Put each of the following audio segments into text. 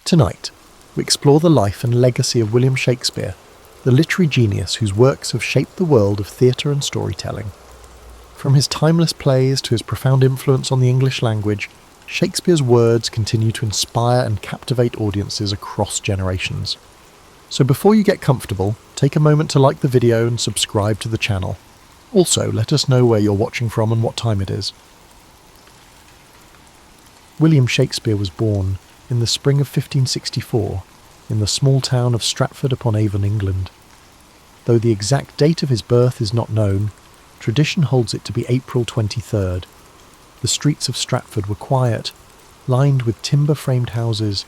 Tonight, we explore the life and legacy of William Shakespeare, the literary genius whose works have shaped the world of theatre and storytelling. From his timeless plays to his profound influence on the English language, Shakespeare's words continue to inspire and captivate audiences across generations. So before you get comfortable, take a moment to like the video and subscribe to the channel. Also, let us know where you're watching from and what time it is. William Shakespeare was born in the spring of 1564 in the small town of Stratford upon Avon, England. Though the exact date of his birth is not known, tradition holds it to be April 23rd. The streets of Stratford were quiet, lined with timber-framed houses,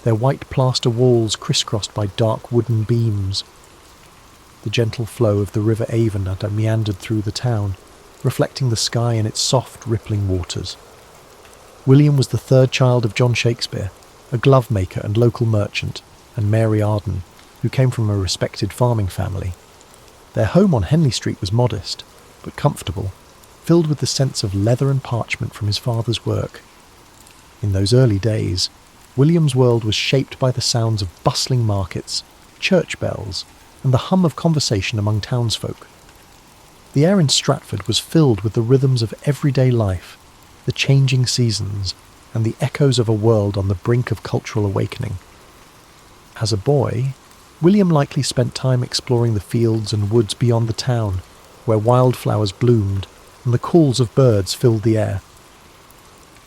their white plaster walls crisscrossed by dark wooden beams. The gentle flow of the river Avon had meandered through the town, reflecting the sky in its soft, rippling waters. William was the third child of John Shakespeare, a glove maker and local merchant, and Mary Arden, who came from a respected farming family. Their home on Henley Street was modest, but comfortable, filled with the sense of leather and parchment from his father's work. In those early days, William's world was shaped by the sounds of bustling markets, church bells, and the hum of conversation among townsfolk. The air in Stratford was filled with the rhythms of everyday life, the changing seasons, and the echoes of a world on the brink of cultural awakening. As a boy, William likely spent time exploring the fields and woods beyond the town, where wildflowers bloomed and the calls of birds filled the air.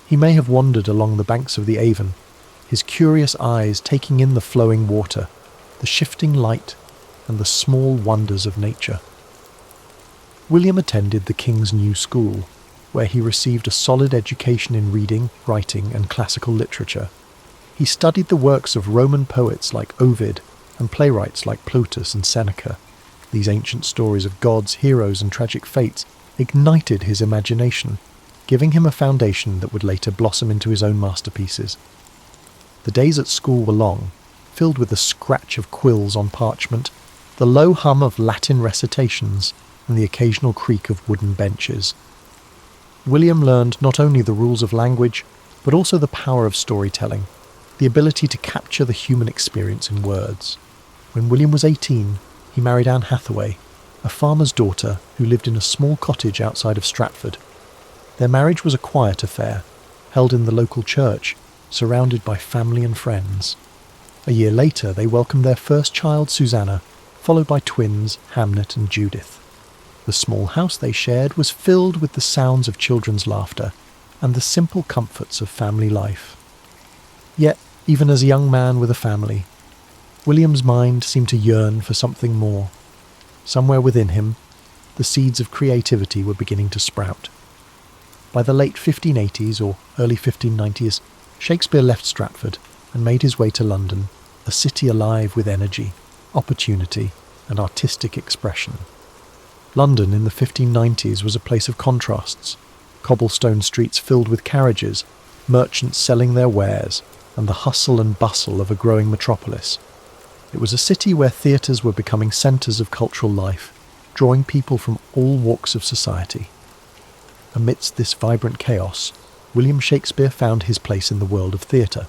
He may have wandered along the banks of the Avon, his curious eyes taking in the flowing water, the shifting light, and the small wonders of nature. William attended the King's New School, where he received a solid education in reading, writing, and classical literature. He studied the works of Roman poets like Ovid and playwrights like Plautus and Seneca. These ancient stories of gods, heroes, and tragic fates ignited his imagination, giving him a foundation that would later blossom into his own masterpieces. The days at school were long, filled with the scratch of quills on parchment, the low hum of Latin recitations, and the occasional creak of wooden benches. William learned not only the rules of language, but also the power of storytelling, the ability to capture the human experience in words. When William was 18, he married Anne Hathaway, a farmer's daughter who lived in a small cottage outside of Stratford. Their marriage was a quiet affair, held in the local church, surrounded by family and friends. A year later, they welcomed their first child, Susanna, followed by twins, Hamnet and Judith. The small house they shared was filled with the sounds of children's laughter and the simple comforts of family life. Yet, even as a young man with a family, William's mind seemed to yearn for something more. Somewhere within him, the seeds of creativity were beginning to sprout. By the late 1580s or early 1590s, Shakespeare left Stratford and made his way to London, a city alive with energy, opportunity, and artistic expression. London in the 1590s was a place of contrasts, cobblestone streets filled with carriages, merchants selling their wares, and the hustle and bustle of a growing metropolis. It was a city where theatres were becoming centres of cultural life, drawing people from all walks of society. Amidst this vibrant chaos, William Shakespeare found his place in the world of theatre.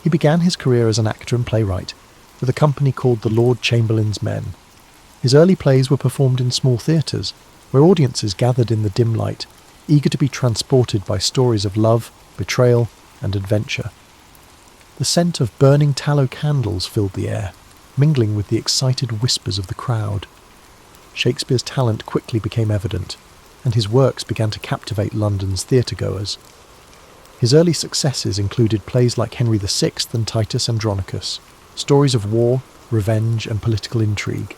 He began his career as an actor and playwright, with a company called the Lord Chamberlain's Men. His early plays were performed in small theatres, where audiences gathered in the dim light, eager to be transported by stories of love, betrayal, and adventure. The scent of burning tallow candles filled the air, mingling with the excited whispers of the crowd. Shakespeare's talent quickly became evident, and his works began to captivate London's theatre-goers. His early successes included plays like Henry VI and Titus Andronicus, stories of war, revenge, and political intrigue.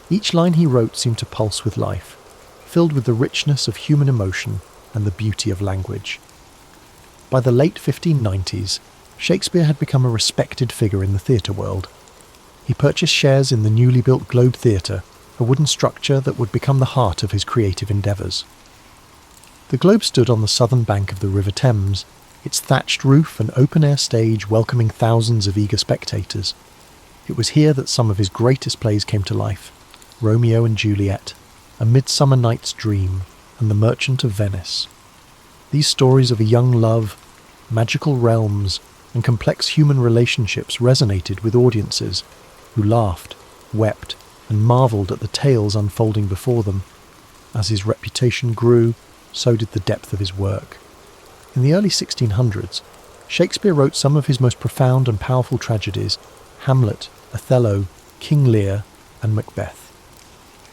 Each line he wrote seemed to pulse with life, filled with the richness of human emotion and the beauty of language. By the late 1590s, Shakespeare had become a respected figure in the theatre world. He purchased shares in the newly built Globe Theatre, a wooden structure that would become the heart of his creative endeavours. The Globe stood on the southern bank of the River Thames, its thatched roof and open-air stage welcoming thousands of eager spectators. It was here that some of his greatest plays came to life: Romeo and Juliet, A Midsummer Night's Dream, and The Merchant of Venice. These stories of a young love, magical realms, and complex human relationships resonated with audiences who laughed, wept, and marvelled at the tales unfolding before them. As his reputation grew, so did the depth of his work. In the early 1600s, Shakespeare wrote some of his most profound and powerful tragedies: Hamlet, Othello, King Lear, and Macbeth.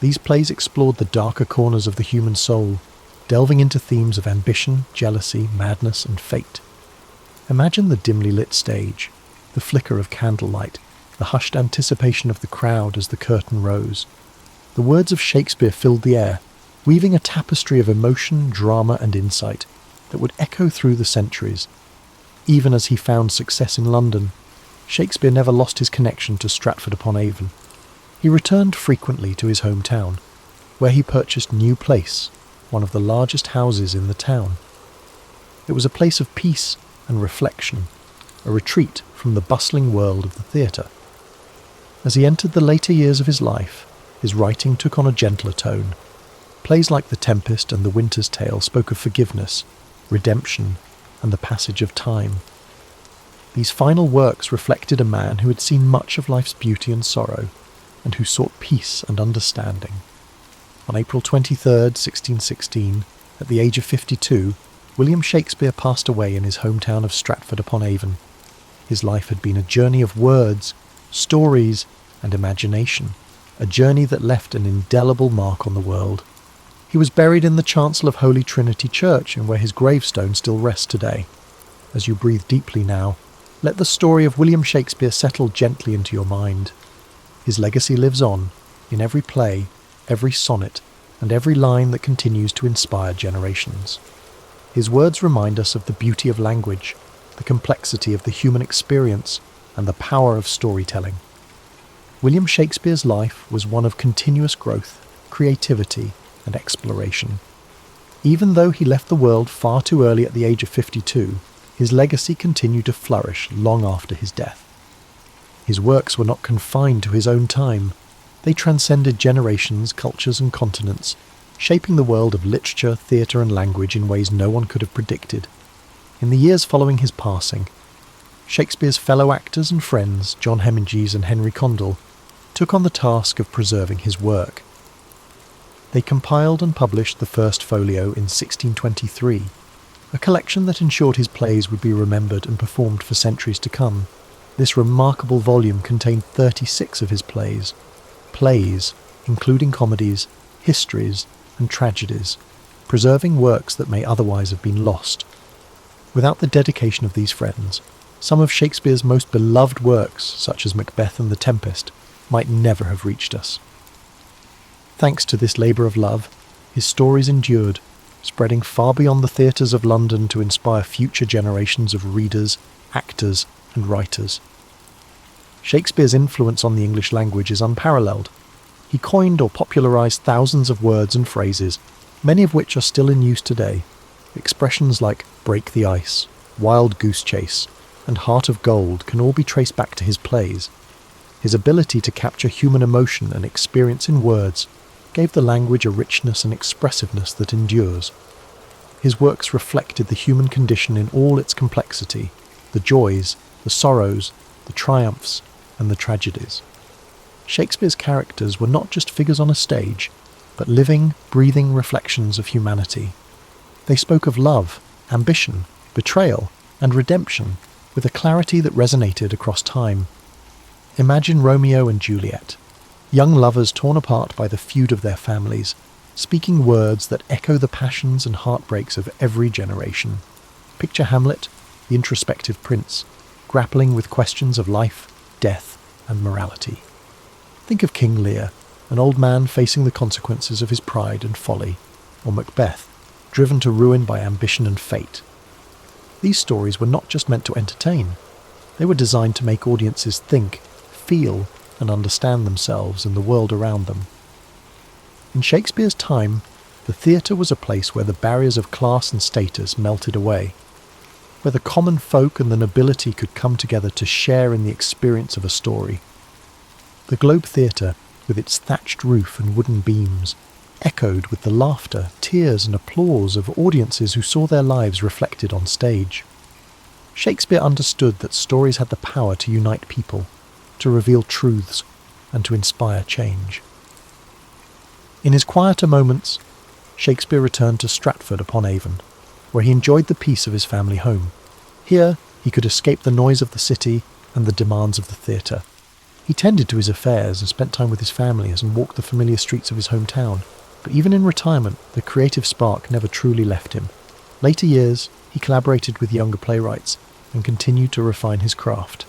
These plays explored the darker corners of the human soul, delving into themes of ambition, jealousy, madness, and fate. Imagine the dimly lit stage, the flicker of candlelight, the hushed anticipation of the crowd as the curtain rose. The words of Shakespeare filled the air, weaving a tapestry of emotion, drama, and insight that would echo through the centuries. Even as he found success in London, Shakespeare never lost his connection to Stratford upon Avon. He returned frequently to his hometown, where he purchased New Place, one of the largest houses in the town. It was a place of peace and reflection, a retreat from the bustling world of the theatre. As he entered the later years of his life, his writing took on a gentler tone. Plays like The Tempest and The Winter's Tale spoke of forgiveness, redemption, and the passage of time. These final works reflected a man who had seen much of life's beauty and sorrow, and who sought peace and understanding. On April 23, 1616, at the age of 52, William Shakespeare passed away in his hometown of Stratford upon Avon. His life had been a journey of words, stories, and imagination, a journey that left an indelible mark on the world. He was buried in the chancel of Holy Trinity Church, and where his gravestone still rests today. As you breathe deeply now, let the story of William Shakespeare settle gently into your mind. His legacy lives on, in every play, every sonnet, and every line that continues to inspire generations. His words remind us of the beauty of language, the complexity of the human experience, and the power of storytelling. William Shakespeare's life was one of continuous growth, creativity, and exploration. Even though he left the world far too early at the age of 52, his legacy continued to flourish long after his death. His works were not confined to his own time. They transcended generations, cultures, and continents, shaping the world of literature, theatre, and language in ways no one could have predicted. In the years following his passing, Shakespeare's fellow actors and friends, John Hemingway and Henry Condell, took on the task of preserving his work. They compiled and published the first folio in 1623, a collection that ensured his plays would be remembered and performed for centuries to come. This remarkable volume contained 36 of his plays, including comedies, histories, and tragedies, preserving works that may otherwise have been lost. Without the dedication of these friends, some of Shakespeare's most beloved works, such as Macbeth and The Tempest, might never have reached us. Thanks to this labour of love, his stories endured, spreading far beyond the theatres of London to inspire future generations of readers, actors, and writers. Shakespeare's influence on the English language is unparalleled. He coined or popularised thousands of words and phrases, many of which are still in use today. Expressions like break the ice, wild goose chase, and heart of gold can all be traced back to his plays. His ability to capture human emotion and experience in words gave the language a richness and expressiveness that endures. His works reflected the human condition in all its complexity, the joys, the sorrows, the triumphs, and the tragedies. Shakespeare's characters were not just figures on a stage, but living, breathing reflections of humanity. They spoke of love, ambition, betrayal, and redemption with a clarity that resonated across time. Imagine Romeo and Juliet, young lovers torn apart by the feud of their families, speaking words that echo the passions and heartbreaks of every generation. Picture Hamlet, the introspective prince, grappling with questions of life, death, and morality. Think of King Lear, an old man facing the consequences of his pride and folly, or Macbeth, driven to ruin by ambition and fate. These stories were not just meant to entertain. They were designed to make audiences think, feel, and understand themselves and the world around them. In Shakespeare's time, the theatre was a place where the barriers of class and status melted away, where the common folk and the nobility could come together to share in the experience of a story. The Globe Theatre, with its thatched roof and wooden beams, echoed with the laughter, tears, and applause of audiences who saw their lives reflected on stage. Shakespeare understood that stories had the power to unite people, to reveal truths, and to inspire change. In his quieter moments, Shakespeare returned to Stratford upon Avon, where he enjoyed the peace of his family home. Here, he could escape the noise of the city and the demands of the theatre. He tended to his affairs and spent time with his family and walked the familiar streets of his hometown, but even in retirement, the creative spark never truly left him. Later years, he collaborated with younger playwrights and continued to refine his craft.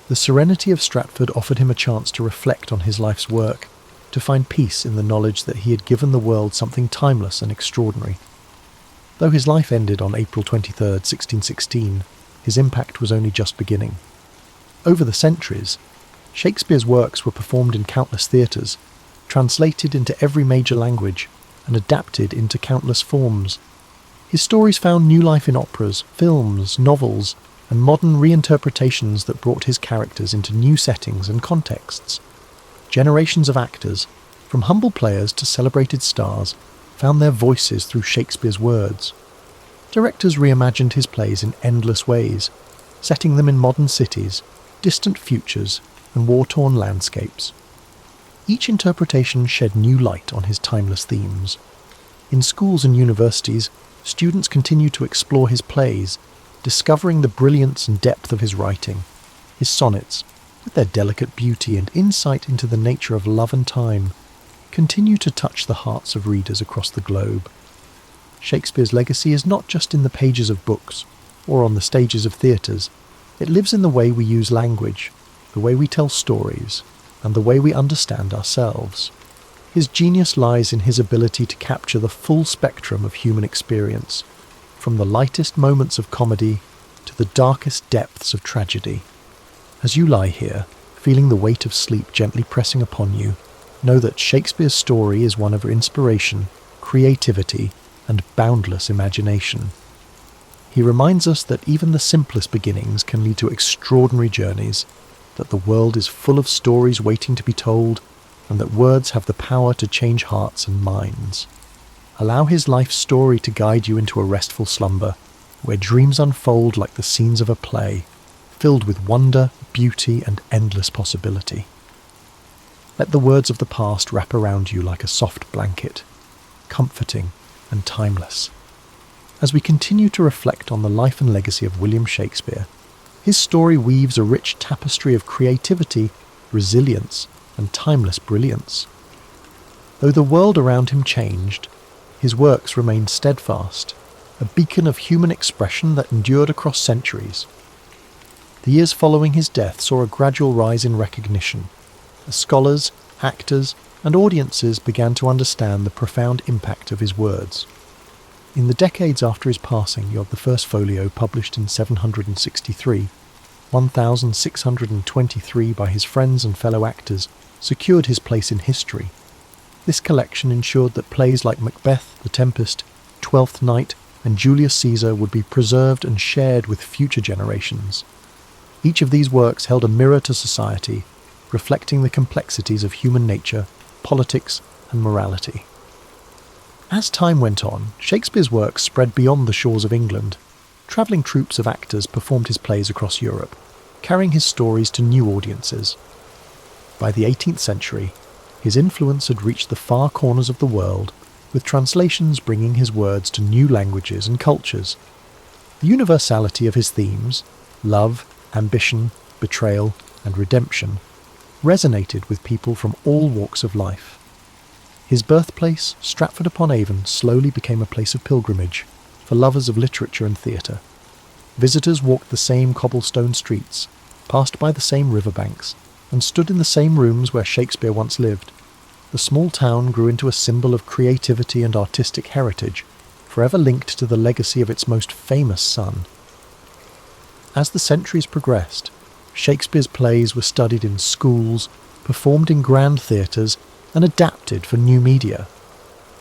The serenity of Stratford offered him a chance to reflect on his life's work, to find peace in the knowledge that he had given the world something timeless and extraordinary. Though his life ended on April 23, 1616, his impact was only just beginning. Over the centuries, Shakespeare's works were performed in countless theatres, translated into every major language, and adapted into countless forms. His stories found new life in operas, films, novels, and modern reinterpretations that brought his characters into new settings and contexts. Generations of actors, from humble players to celebrated stars, found their voices through Shakespeare's words. Directors reimagined his plays in endless ways, setting them in modern cities, distant futures, and war-torn landscapes. Each interpretation shed new light on his timeless themes. In schools and universities, students continue to explore his plays, discovering the brilliance and depth of his writing. His sonnets, with their delicate beauty and insight into the nature of love and time, continue to touch the hearts of readers across the globe. Shakespeare's legacy is not just in the pages of books or on the stages of theatres. It lives in the way we use language, the way we tell stories, and the way we understand ourselves. His genius lies in his ability to capture the full spectrum of human experience, from the lightest moments of comedy to the darkest depths of tragedy. As you lie here, feeling the weight of sleep gently pressing upon you, know that Shakespeare's story is one of inspiration, creativity, and boundless imagination. He reminds us that even the simplest beginnings can lead to extraordinary journeys, that the world is full of stories waiting to be told, and that words have the power to change hearts and minds. Allow his life story to guide you into a restful slumber, where dreams unfold like the scenes of a play, filled with wonder, beauty, and endless possibility. Let the words of the past wrap around you like a soft blanket, comforting and timeless. As we continue to reflect on the life and legacy of William Shakespeare, his story weaves a rich tapestry of creativity, resilience, and timeless brilliance. Though the world around him changed, his works remained steadfast, a beacon of human expression that endured across centuries. The years following his death saw a gradual rise in recognition, as scholars, actors, and audiences began to understand the profound impact of his words. In the decades after his passing, you have the first folio published in 763, 1623 by his friends and fellow actors, secured his place in history. This collection ensured that plays like Macbeth, The Tempest, Twelfth Night, and Julius Caesar would be preserved and shared with future generations. Each of these works held a mirror to society, reflecting the complexities of human nature, politics, and morality. As time went on, Shakespeare's works spread beyond the shores of England. Travelling troupes of actors performed his plays across Europe, carrying his stories to new audiences. By the 18th century, his influence had reached the far corners of the world, with translations bringing his words to new languages and cultures. The universality of his themes, love, ambition, betrayal, and redemption, resonated with people from all walks of life. His birthplace, Stratford upon Avon, slowly became a place of pilgrimage for lovers of literature and theatre. Visitors walked the same cobblestone streets, passed by the same riverbanks, and stood in the same rooms where Shakespeare once lived. The small town grew into a symbol of creativity and artistic heritage, forever linked to the legacy of its most famous son. As the centuries progressed, Shakespeare's plays were studied in schools, performed in grand theatres, and adapted for new media.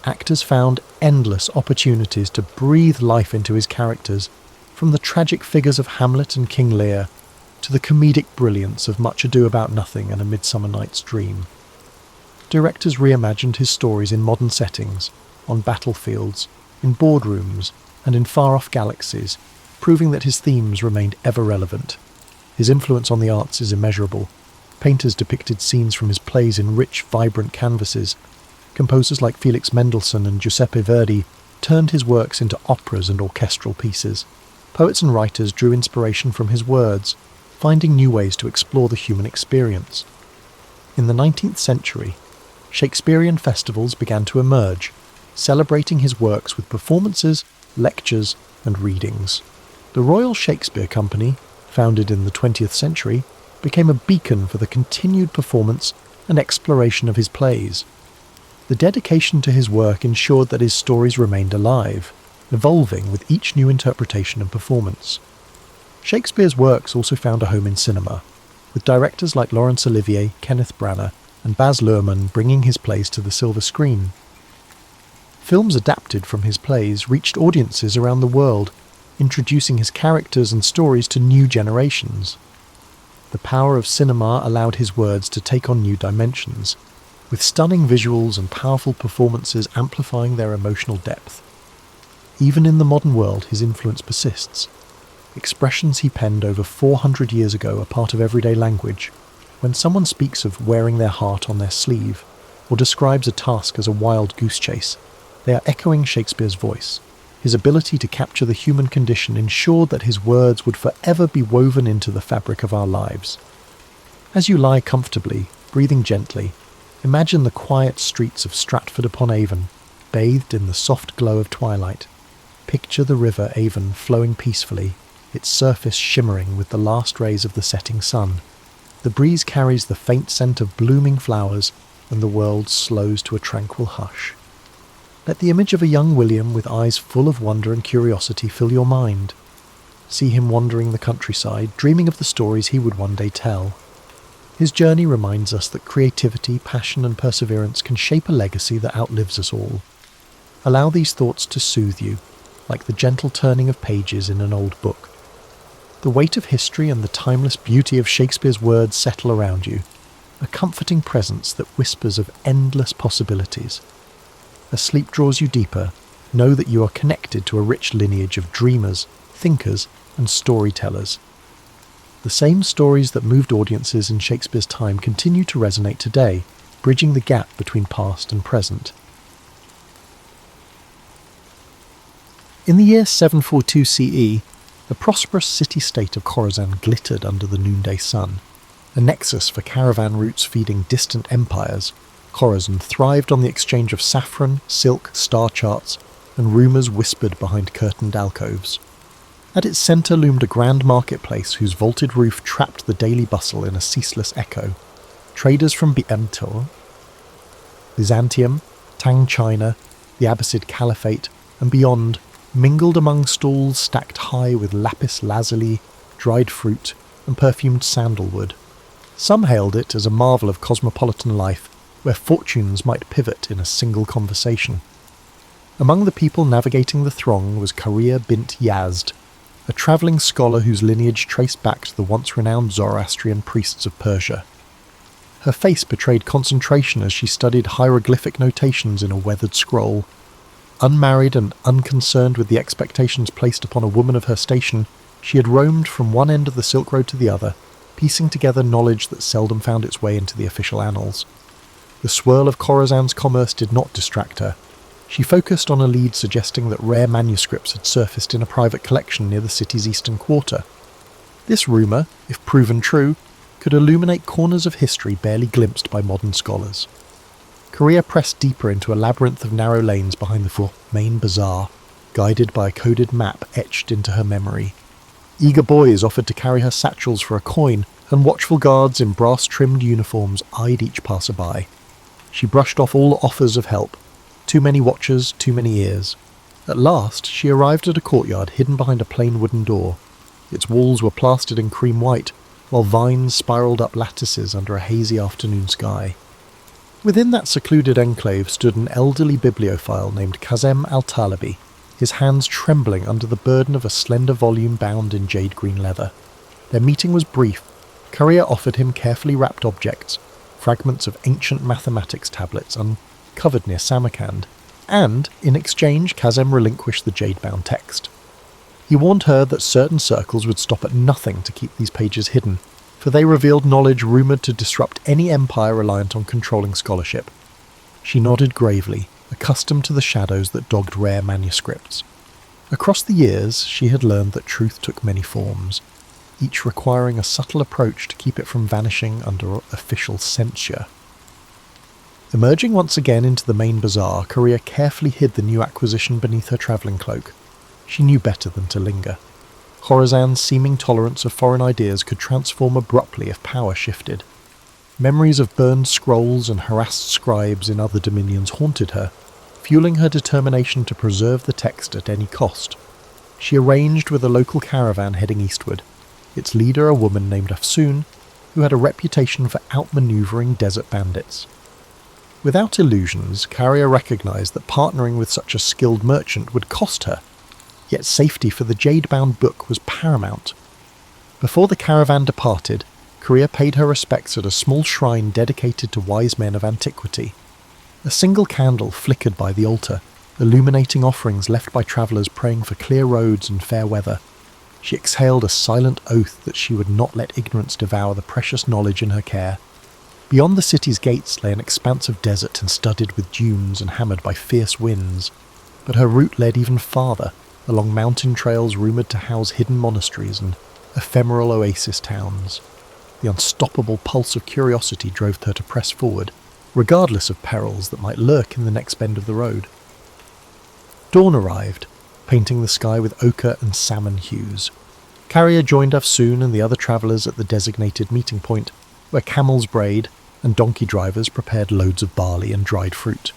Actors found endless opportunities to breathe life into his characters, from the tragic figures of Hamlet and King Lear to the comedic brilliance of Much Ado About Nothing and A Midsummer Night's Dream. Directors reimagined his stories in modern settings, on battlefields, in boardrooms, and in far-off galaxies, proving that his themes remained ever relevant. His influence on the arts is immeasurable. Painters depicted scenes from his plays in rich, vibrant canvases. Composers like Felix Mendelssohn and Giuseppe Verdi turned his works into operas and orchestral pieces. Poets and writers drew inspiration from his words, finding new ways to explore the human experience. In the 19th century, Shakespearean festivals began to emerge, celebrating his works with performances, lectures, and readings. The Royal Shakespeare Company, founded in the 20th century, became a beacon for the continued performance and exploration of his plays. The dedication to his work ensured that his stories remained alive, evolving with each new interpretation and performance. Shakespeare's works also found a home in cinema, with directors like Laurence Olivier, Kenneth Branagh, and Baz Luhrmann bringing his plays to the silver screen. Films adapted from his plays reached audiences around the world, introducing his characters and stories to new generations. The power of cinema allowed his words to take on new dimensions, with stunning visuals and powerful performances amplifying their emotional depth. Even in the modern world, his influence persists. Expressions he penned over 400 years ago are part of everyday language. When someone speaks of wearing their heart on their sleeve, or describes a task as a wild goose chase, they are echoing Shakespeare's voice. His ability to capture the human condition ensured that his words would forever be woven into the fabric of our lives. As you lie comfortably, breathing gently, imagine the quiet streets of Stratford upon Avon, bathed in the soft glow of twilight. Picture the river Avon flowing peacefully, its surface shimmering with the last rays of the setting sun. The breeze carries the faint scent of blooming flowers, and the world slows to a tranquil hush. Let the image of a young William with eyes full of wonder and curiosity fill your mind. See him wandering the countryside, dreaming of the stories he would one day tell. His journey reminds us that creativity, passion, and perseverance can shape a legacy that outlives us all. Allow these thoughts to soothe you, like the gentle turning of pages in an old book. The weight of history and the timeless beauty of Shakespeare's words settle around you, a comforting presence that whispers of endless possibilities. As sleep draws you deeper, know that you are connected to a rich lineage of dreamers, thinkers, and storytellers. The same stories that moved audiences in Shakespeare's time continue to resonate today, bridging the gap between past and present. In the year 742 CE, the prosperous city-state of Khorasan glittered under the noonday sun. A nexus for caravan routes feeding distant empires, Khorasan thrived on the exchange of saffron, silk, star charts, and rumours whispered behind curtained alcoves. At its centre loomed a grand marketplace whose vaulted roof trapped the daily bustle in a ceaseless echo. Traders from Byzantium, Tang China, the Abbasid Caliphate, and beyond mingled among stalls stacked high with lapis lazuli, dried fruit, and perfumed sandalwood. Some hailed it as a marvel of cosmopolitan life, where fortunes might pivot in a single conversation. Among the people navigating the throng was Karia bint Yazd, a travelling scholar whose lineage traced back to the once-renowned Zoroastrian priests of Persia. Her face betrayed concentration as she studied hieroglyphic notations in a weathered scroll. Unmarried and unconcerned with the expectations placed upon a woman of her station, she had roamed from one end of the Silk Road to the other, piecing together knowledge that seldom found its way into the official annals. The swirl of Khorasan's commerce did not distract her. She focused on a lead suggesting that rare manuscripts had surfaced in a private collection near the city's eastern quarter. This rumour, if proven true, could illuminate corners of history barely glimpsed by modern scholars. Korea pressed deeper into a labyrinth of narrow lanes behind the main bazaar, guided by a coded map etched into her memory. Eager boys offered to carry her satchels for a coin, and watchful guards in brass-trimmed uniforms eyed each passer-by. She brushed off all offers of help. Too many watchers, too many ears. At last, she arrived at a courtyard hidden behind a plain wooden door. Its walls were plastered in cream white, while vines spiralled up lattices under a hazy afternoon sky. Within that secluded enclave stood an elderly bibliophile named Kazem al-Talibi, his hands trembling under the burden of a slender volume bound in jade-green leather. Their meeting was brief. Korea offered him carefully wrapped objects, fragments of ancient mathematics tablets uncovered near Samarkand, and, in exchange, Kazem relinquished the jade-bound text. He warned her that certain circles would stop at nothing to keep these pages hidden, for they revealed knowledge rumoured to disrupt any empire reliant on controlling scholarship. She nodded gravely, accustomed to the shadows that dogged rare manuscripts. Across the years, she had learned that truth took many forms, each requiring a subtle approach to keep it from vanishing under official censure. Emerging once again into the main bazaar, Korea carefully hid the new acquisition beneath her travelling cloak. She knew better than to linger. Khorasan's seeming tolerance of foreign ideas could transform abruptly if power shifted. Memories of burned scrolls and harassed scribes in other dominions haunted her, fueling her determination to preserve the text at any cost. She arranged with a local caravan heading eastward, its leader a woman named Afsoon, who had a reputation for outmanoeuvring desert bandits. Without illusions, Carrier recognised that partnering with such a skilled merchant would cost her, yet safety for the jade-bound book was paramount. Before the caravan departed, Korea paid her respects at a small shrine dedicated to wise men of antiquity. A single candle flickered by the altar, illuminating offerings left by travellers praying for clear roads and fair weather. She exhaled a silent oath that she would not let ignorance devour the precious knowledge in her care. Beyond the city's gates lay an expanse of desert and studded with dunes and hammered by fierce winds, but her route led even farther, along mountain trails rumoured to house hidden monasteries and ephemeral oasis towns. The unstoppable pulse of curiosity drove her to press forward, regardless of perils that might lurk in the next bend of the road. Dawn arrived, painting the sky with ochre and salmon hues. Carrier joined Afsoon and the other travellers at the designated meeting point, where camels brayed and donkey drivers prepared loads of barley and dried fruit.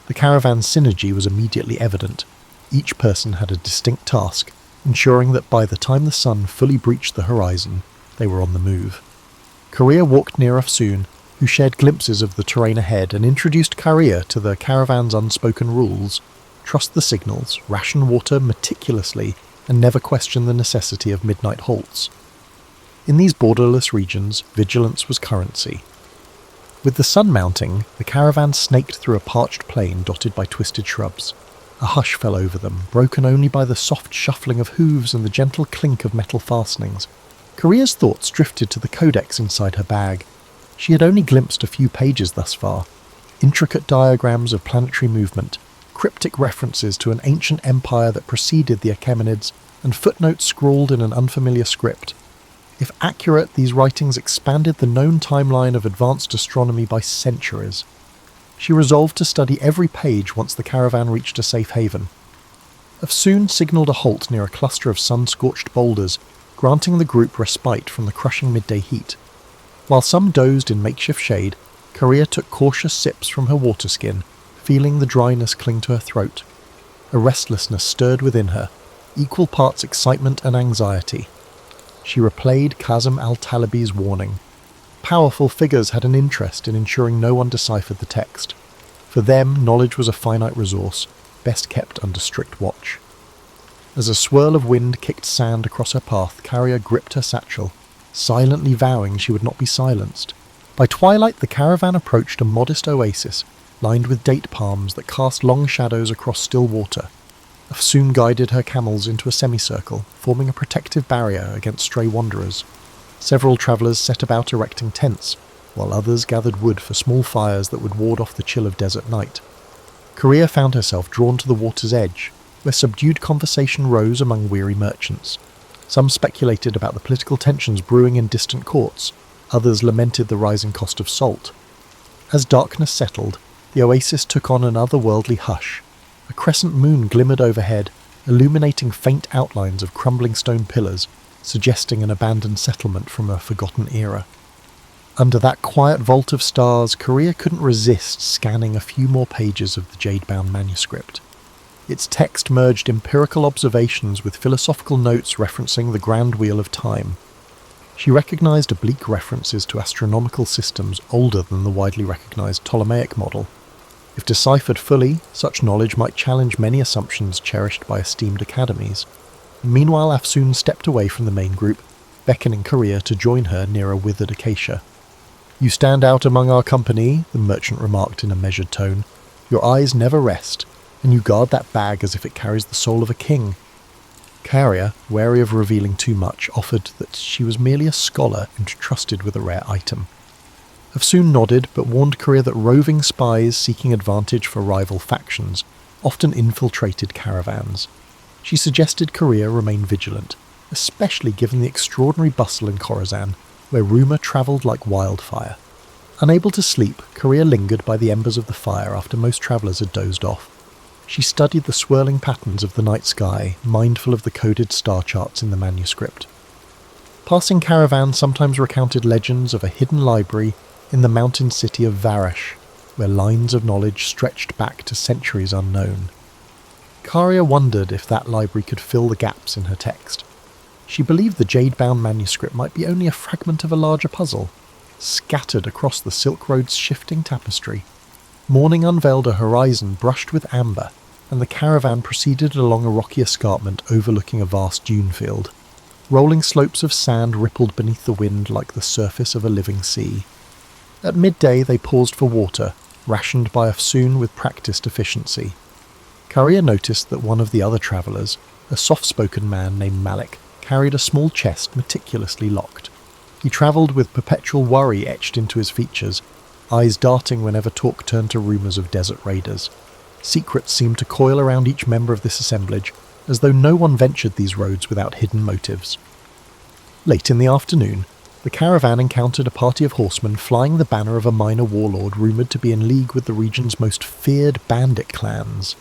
The caravan's synergy was immediately evident. Each person had a distinct task, ensuring that by the time the sun fully breached the horizon, they were on the move. Korea walked near Afsoon, who shared glimpses of the terrain ahead and introduced Carrier to the caravan's unspoken rules: trust the signals, ration water meticulously, and never question the necessity of midnight halts. In these borderless regions, vigilance was currency. With the sun mounting, the caravan snaked through a parched plain dotted by twisted shrubs. A hush fell over them, broken only by the soft shuffling of hooves and the gentle clink of metal fastenings. Korea's thoughts drifted to the codex inside her bag. She had only glimpsed a few pages thus far. Intricate diagrams of planetary movement, cryptic references to an ancient empire that preceded the Achaemenids, and footnotes scrawled in an unfamiliar script. If accurate, these writings expanded the known timeline of advanced astronomy by centuries. She resolved to study every page once the caravan reached a safe haven. Afsoon signalled a halt near a cluster of sun-scorched boulders, granting the group respite from the crushing midday heat. While some dozed in makeshift shade, Korea took cautious sips from her water skin, feeling the dryness cling to her throat. A restlessness stirred within her, equal parts excitement and anxiety. She replayed Kazem al-Talibi's warning. Powerful figures had an interest in ensuring no one deciphered the text. For them, knowledge was a finite resource, best kept under strict watch. As a swirl of wind kicked sand across her path, Carrier gripped her satchel, silently vowing she would not be silenced. By twilight, the caravan approached a modest oasis, lined with date palms that cast long shadows across still water. Afsoon guided her camels into a semicircle, forming a protective barrier against stray wanderers. Several travellers set about erecting tents, while others gathered wood for small fires that would ward off the chill of desert night. Korea found herself drawn to the water's edge, where subdued conversation rose among weary merchants. Some speculated about the political tensions brewing in distant courts, others lamented the rising cost of salt. As darkness settled, the oasis took on an otherworldly hush. A crescent moon glimmered overhead, illuminating faint outlines of crumbling stone pillars, suggesting an abandoned settlement from a forgotten era. Under that quiet vault of stars, Korea couldn't resist scanning a few more pages of the jade-bound manuscript. Its text merged empirical observations with philosophical notes referencing the grand wheel of time. She recognised oblique references to astronomical systems older than the widely recognised Ptolemaic model. If deciphered fully, such knowledge might challenge many assumptions cherished by esteemed academies. Meanwhile, Afsoon stepped away from the main group, beckoning Korea to join her near a withered acacia. "You stand out among our company," the merchant remarked in a measured tone. "Your eyes never rest, and you guard that bag as if it carries the soul of a king." Caria, wary of revealing too much, offered that she was merely a scholar entrusted with a rare item. Afsoon nodded, but warned Caria that roving spies seeking advantage for rival factions often infiltrated caravans. She suggested Caria remain vigilant, especially given the extraordinary bustle in Khorasan, where rumour travelled like wildfire. Unable to sleep, Caria lingered by the embers of the fire after most travellers had dozed off. She studied the swirling patterns of the night sky, mindful of the coded star charts in the manuscript. Passing caravans sometimes recounted legends of a hidden library in the mountain city of Varash, where lines of knowledge stretched back to centuries unknown. Caria wondered if that library could fill the gaps in her text. She believed the jade-bound manuscript might be only a fragment of a larger puzzle, scattered across the Silk Road's shifting tapestry. Morning unveiled a horizon brushed with amber, and the caravan proceeded along a rocky escarpment overlooking a vast dune field. Rolling slopes of sand rippled beneath the wind like the surface of a living sea. At midday they paused for water, rationed by Afsoon with practised efficiency. Caria noticed that one of the other travellers, a soft-spoken man named Malik, carried a small chest meticulously locked. He travelled with perpetual worry etched into his features, eyes darting whenever talk turned to rumours of desert raiders. Secrets seemed to coil around each member of this assemblage, as though no one ventured these roads without hidden motives. Late in the afternoon, the caravan encountered a party of horsemen flying the banner of a minor warlord rumoured to be in league with the region's most feared bandit clans.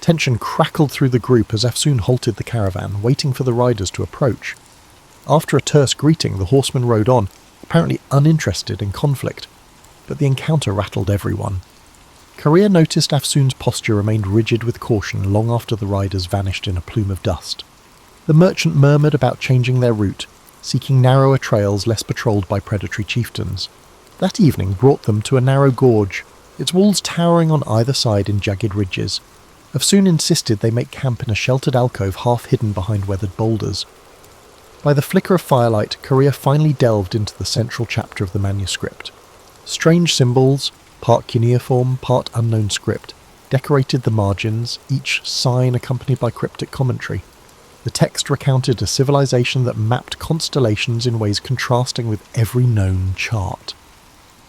Tension crackled through the group as Afsoon halted the caravan, waiting for the riders to approach. After a terse greeting, the horsemen rode on, apparently uninterested in conflict, but the encounter rattled everyone. Caria noticed Afsoon's posture remained rigid with caution long after the riders vanished in a plume of dust. The merchant murmured about changing their route, seeking narrower trails less patrolled by predatory chieftains. That evening brought them to a narrow gorge, its walls towering on either side in jagged ridges. Afsoon insisted they make camp in a sheltered alcove half hidden behind weathered boulders. By the flicker of firelight, Caria finally delved into the central chapter of the manuscript. Strange symbols, part cuneiform, part unknown script, decorated the margins, each sign accompanied by cryptic commentary. The text recounted a civilization that mapped constellations in ways contrasting with every known chart.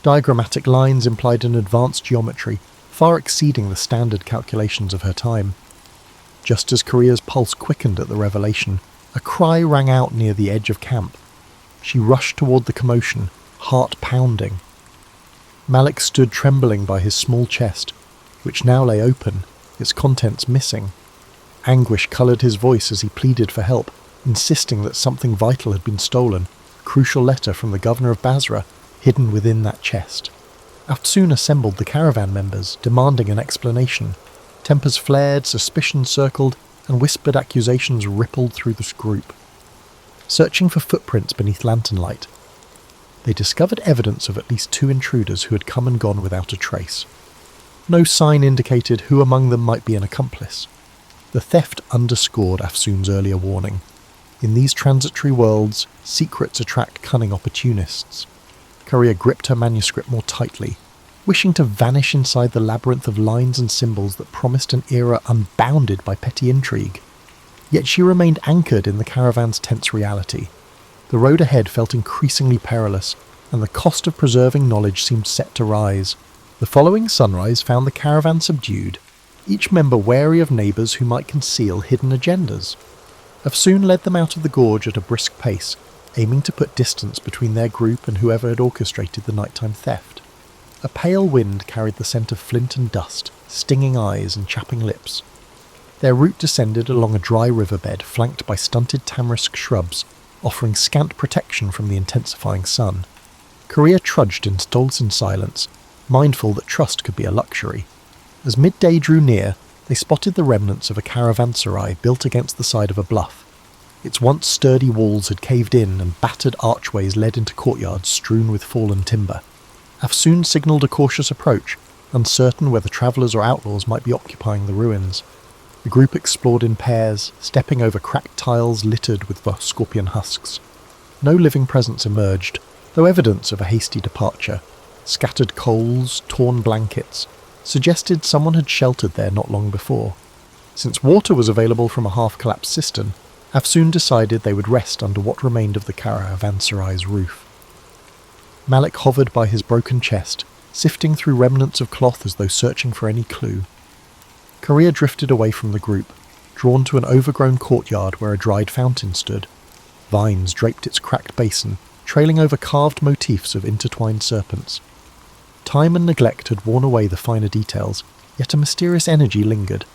Diagrammatic lines implied an advanced geometry, far exceeding the standard calculations of her time. Just as Caria's pulse quickened at the revelation, a cry rang out near the edge of camp. She rushed toward the commotion, heart pounding. Malik stood trembling by his small chest, which now lay open, its contents missing. Anguish coloured his voice as he pleaded for help, insisting that something vital had been stolen, a crucial letter from the governor of Basra, hidden within that chest. Afsoon assembled the caravan members, demanding an explanation. Tempers flared, suspicion circled, and whispered accusations rippled through the group. Searching for footprints beneath lantern light, they discovered evidence of at least 2 intruders who had come and gone without a trace. No sign indicated who among them might be an accomplice. The theft underscored Afsoon's earlier warning. In these transitory worlds, secrets attract cunning opportunists. Caria gripped her manuscript more tightly, wishing to vanish inside the labyrinth of lines and symbols that promised an era unbounded by petty intrigue. Yet she remained anchored in the caravan's tense reality. The road ahead felt increasingly perilous, and the cost of preserving knowledge seemed set to rise. The following sunrise found the caravan subdued, each member wary of neighbours who might conceal hidden agendas. Afsoon led them out of the gorge at a brisk pace, aiming to put distance between their group and whoever had orchestrated the nighttime theft. A pale wind carried the scent of flint and dust, stinging eyes and chapping lips. Their route descended along a dry riverbed flanked by stunted tamarisk shrubs, offering scant protection from the intensifying sun. Caria trudged in Stolzen silence, mindful that trust could be a luxury. As midday drew near, they spotted the remnants of a caravanserai built against the side of a bluff. Its once sturdy walls had caved in and battered archways led into courtyards strewn with fallen timber. Afsoon signalled a cautious approach, uncertain whether travellers or outlaws might be occupying the ruins. The group explored in pairs, stepping over cracked tiles littered with scorpion husks. No living presence emerged, though evidence of a hasty departure. Scattered coals, torn blankets, suggested someone had sheltered there not long before. Since water was available from a half-collapsed cistern, Afsoon decided they would rest under what remained of the caravanserai's roof. Malik hovered by his broken chest, sifting through remnants of cloth as though searching for any clue. Korea drifted away from the group, drawn to an overgrown courtyard where a dried fountain stood. Vines draped its cracked basin, trailing over carved motifs of intertwined serpents. Time and neglect had worn away the finer details, yet a mysterious energy lingered,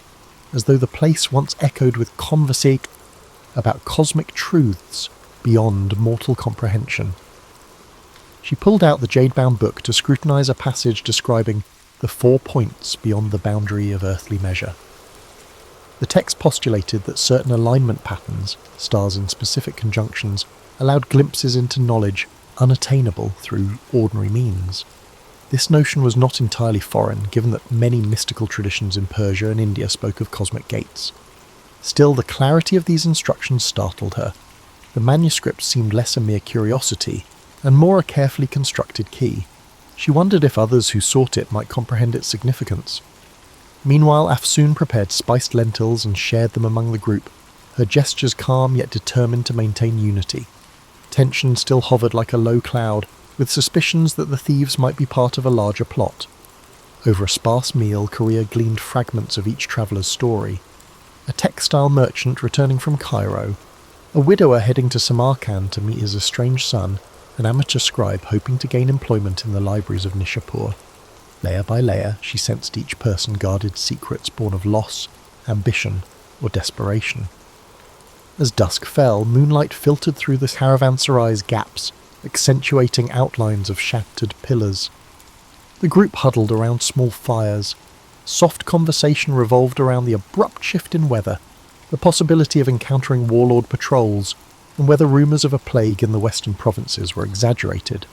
as though the place once echoed with conversation about cosmic truths beyond mortal comprehension. She pulled out the jade-bound book to scrutinize a passage describing the 4 points beyond the boundary of earthly measure. The text postulated that certain alignment patterns, stars in specific conjunctions, allowed glimpses into knowledge unattainable through ordinary means. This notion was not entirely foreign, given that many mystical traditions in Persia and India spoke of cosmic gates. Still, the clarity of these instructions startled her. The manuscript seemed less a mere curiosity, and more a carefully constructed key. She wondered if others who sought it might comprehend its significance. Meanwhile, Afsoon prepared spiced lentils and shared them among the group, her gestures calm yet determined to maintain unity. Tension still hovered like a low cloud, with suspicions that the thieves might be part of a larger plot. Over a sparse meal, Korea gleaned fragments of each traveller's story. A textile merchant returning from Cairo, a widower heading to Samarkand to meet his estranged son, an amateur scribe hoping to gain employment in the libraries of Nishapur. Layer by layer, she sensed each person guarded secrets born of loss, ambition, or desperation. As dusk fell, moonlight filtered through the caravanserai's gaps, accentuating outlines of shattered pillars. The group huddled around small fires. Soft conversation revolved around the abrupt shift in weather, the possibility of encountering warlord patrols, and whether rumours of a plague in the western provinces were exaggerated.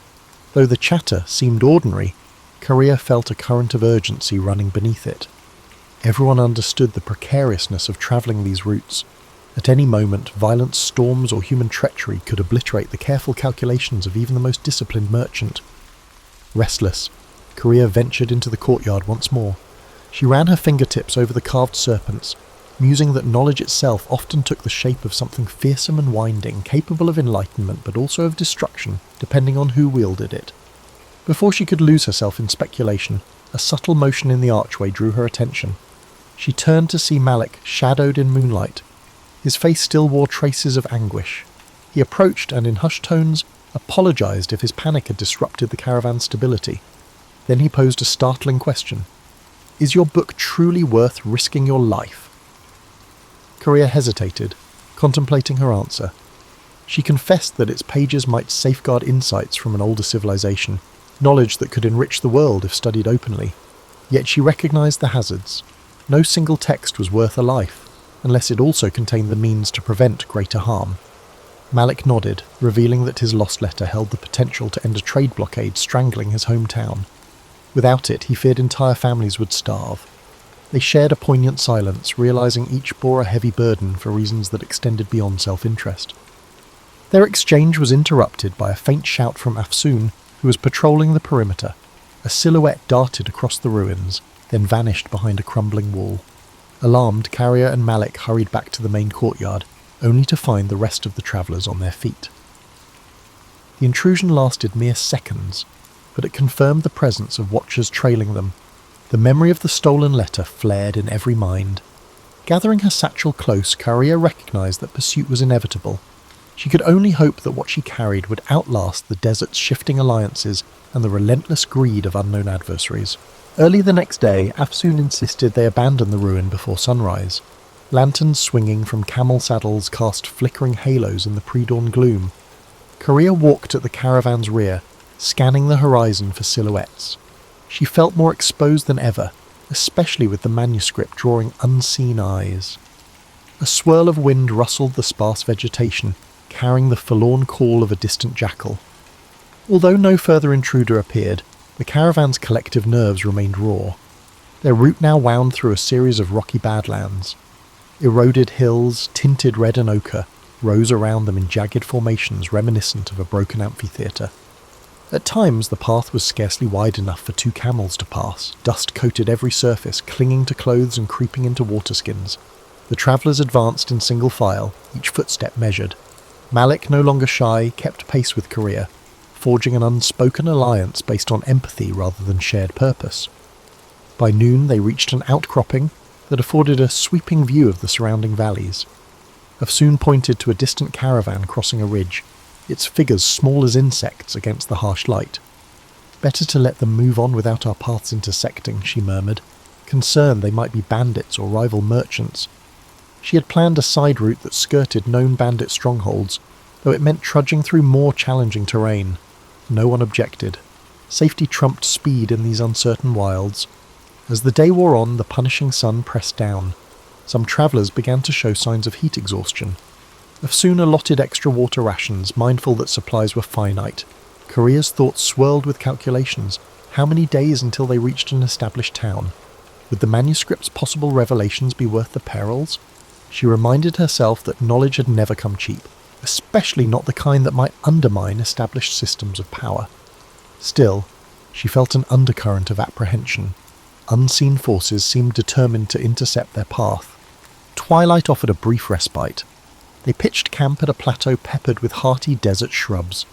Though the chatter seemed ordinary, Korea felt a current of urgency running beneath it. Everyone understood the precariousness of travelling these routes. At any moment, violent storms or human treachery could obliterate the careful calculations of even the most disciplined merchant. Restless, Korea ventured into the courtyard once more. She ran her fingertips over the carved serpents, musing that knowledge itself often took the shape of something fearsome and winding, capable of enlightenment but also of destruction, depending on who wielded it. Before she could lose herself in speculation, a subtle motion in the archway drew her attention. She turned to see Malik, shadowed in moonlight. His face still wore traces of anguish. He approached and, in hushed tones, apologized if his panic had disrupted the caravan's stability. Then he posed a startling question. "Is your book truly worth risking your life?" Korea hesitated, contemplating her answer. She confessed that its pages might safeguard insights from an older civilization, knowledge that could enrich the world if studied openly. Yet she recognized the hazards. No single text was worth a life, unless it also contained the means to prevent greater harm. Malik nodded, revealing that his lost letter held the potential to end a trade blockade strangling his hometown. Without it, he feared entire families would starve. They shared a poignant silence, realizing each bore a heavy burden for reasons that extended beyond self-interest. Their exchange was interrupted by a faint shout from Afsoon, who was patrolling the perimeter. A silhouette darted across the ruins, then vanished behind a crumbling wall. Alarmed, Carrier and Malik hurried back to the main courtyard, only to find the rest of the travellers on their feet. The intrusion lasted mere seconds, but it confirmed the presence of watchers trailing them. The memory of the stolen letter flared in every mind. Gathering her satchel close, Carrier recognised that pursuit was inevitable. She could only hope that what she carried would outlast the desert's shifting alliances and the relentless greed of unknown adversaries. Early the next day, Afsoon insisted they abandon the ruin before sunrise. Lanterns swinging from camel saddles cast flickering halos in the pre-dawn gloom. Korea walked at the caravan's rear, scanning the horizon for silhouettes. She felt more exposed than ever, especially with the manuscript drawing unseen eyes. A swirl of wind rustled the sparse vegetation, carrying the forlorn call of a distant jackal. Although no further intruder appeared, the caravan's collective nerves remained raw. Their route now wound through a series of rocky badlands. Eroded hills, tinted red and ochre, rose around them in jagged formations reminiscent of a broken amphitheatre. At times the path was scarcely wide enough for 2 camels to pass. Dust coated every surface, clinging to clothes and creeping into waterskins. The travellers advanced in single file, each footstep measured. Malik, no longer shy, kept pace with Korea, forging an unspoken alliance based on empathy rather than shared purpose. By noon they reached an outcropping that afforded a sweeping view of the surrounding valleys. Afsoon pointed to a distant caravan crossing a ridge, its figures small as insects against the harsh light. "Better to let them move on without our paths intersecting," she murmured, concerned they might be bandits or rival merchants. She had planned a side route that skirted known bandit strongholds, though it meant trudging through more challenging terrain. No one objected. Safety trumped speed in these uncertain wilds. As the day wore on, the punishing sun pressed down. Some travellers began to show signs of heat exhaustion. Afsoon allotted extra water rations, mindful that supplies were finite. Korea's thoughts swirled with calculations. How many days until they reached an established town? Would the manuscript's possible revelations be worth the perils? She reminded herself that knowledge had never come cheap, especially not the kind that might undermine established systems of power. Still, she felt an undercurrent of apprehension. Unseen forces seemed determined to intercept their path. Twilight offered a brief respite. They pitched camp at a plateau peppered with hearty desert shrubs.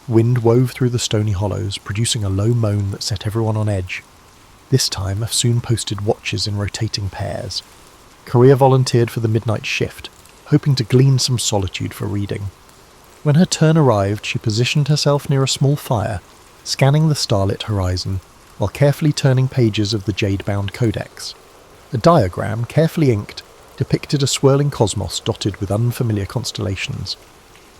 Wind wove through the stony hollows, producing a low moan that set everyone on edge. This time, Afsoon posted watches in rotating pairs. Korea volunteered for the midnight shift, hoping to glean some solitude for reading. When her turn arrived, she positioned herself near a small fire, scanning the starlit horizon, while carefully turning pages of the jade-bound codex. A diagram, carefully inked, depicted a swirling cosmos dotted with unfamiliar constellations.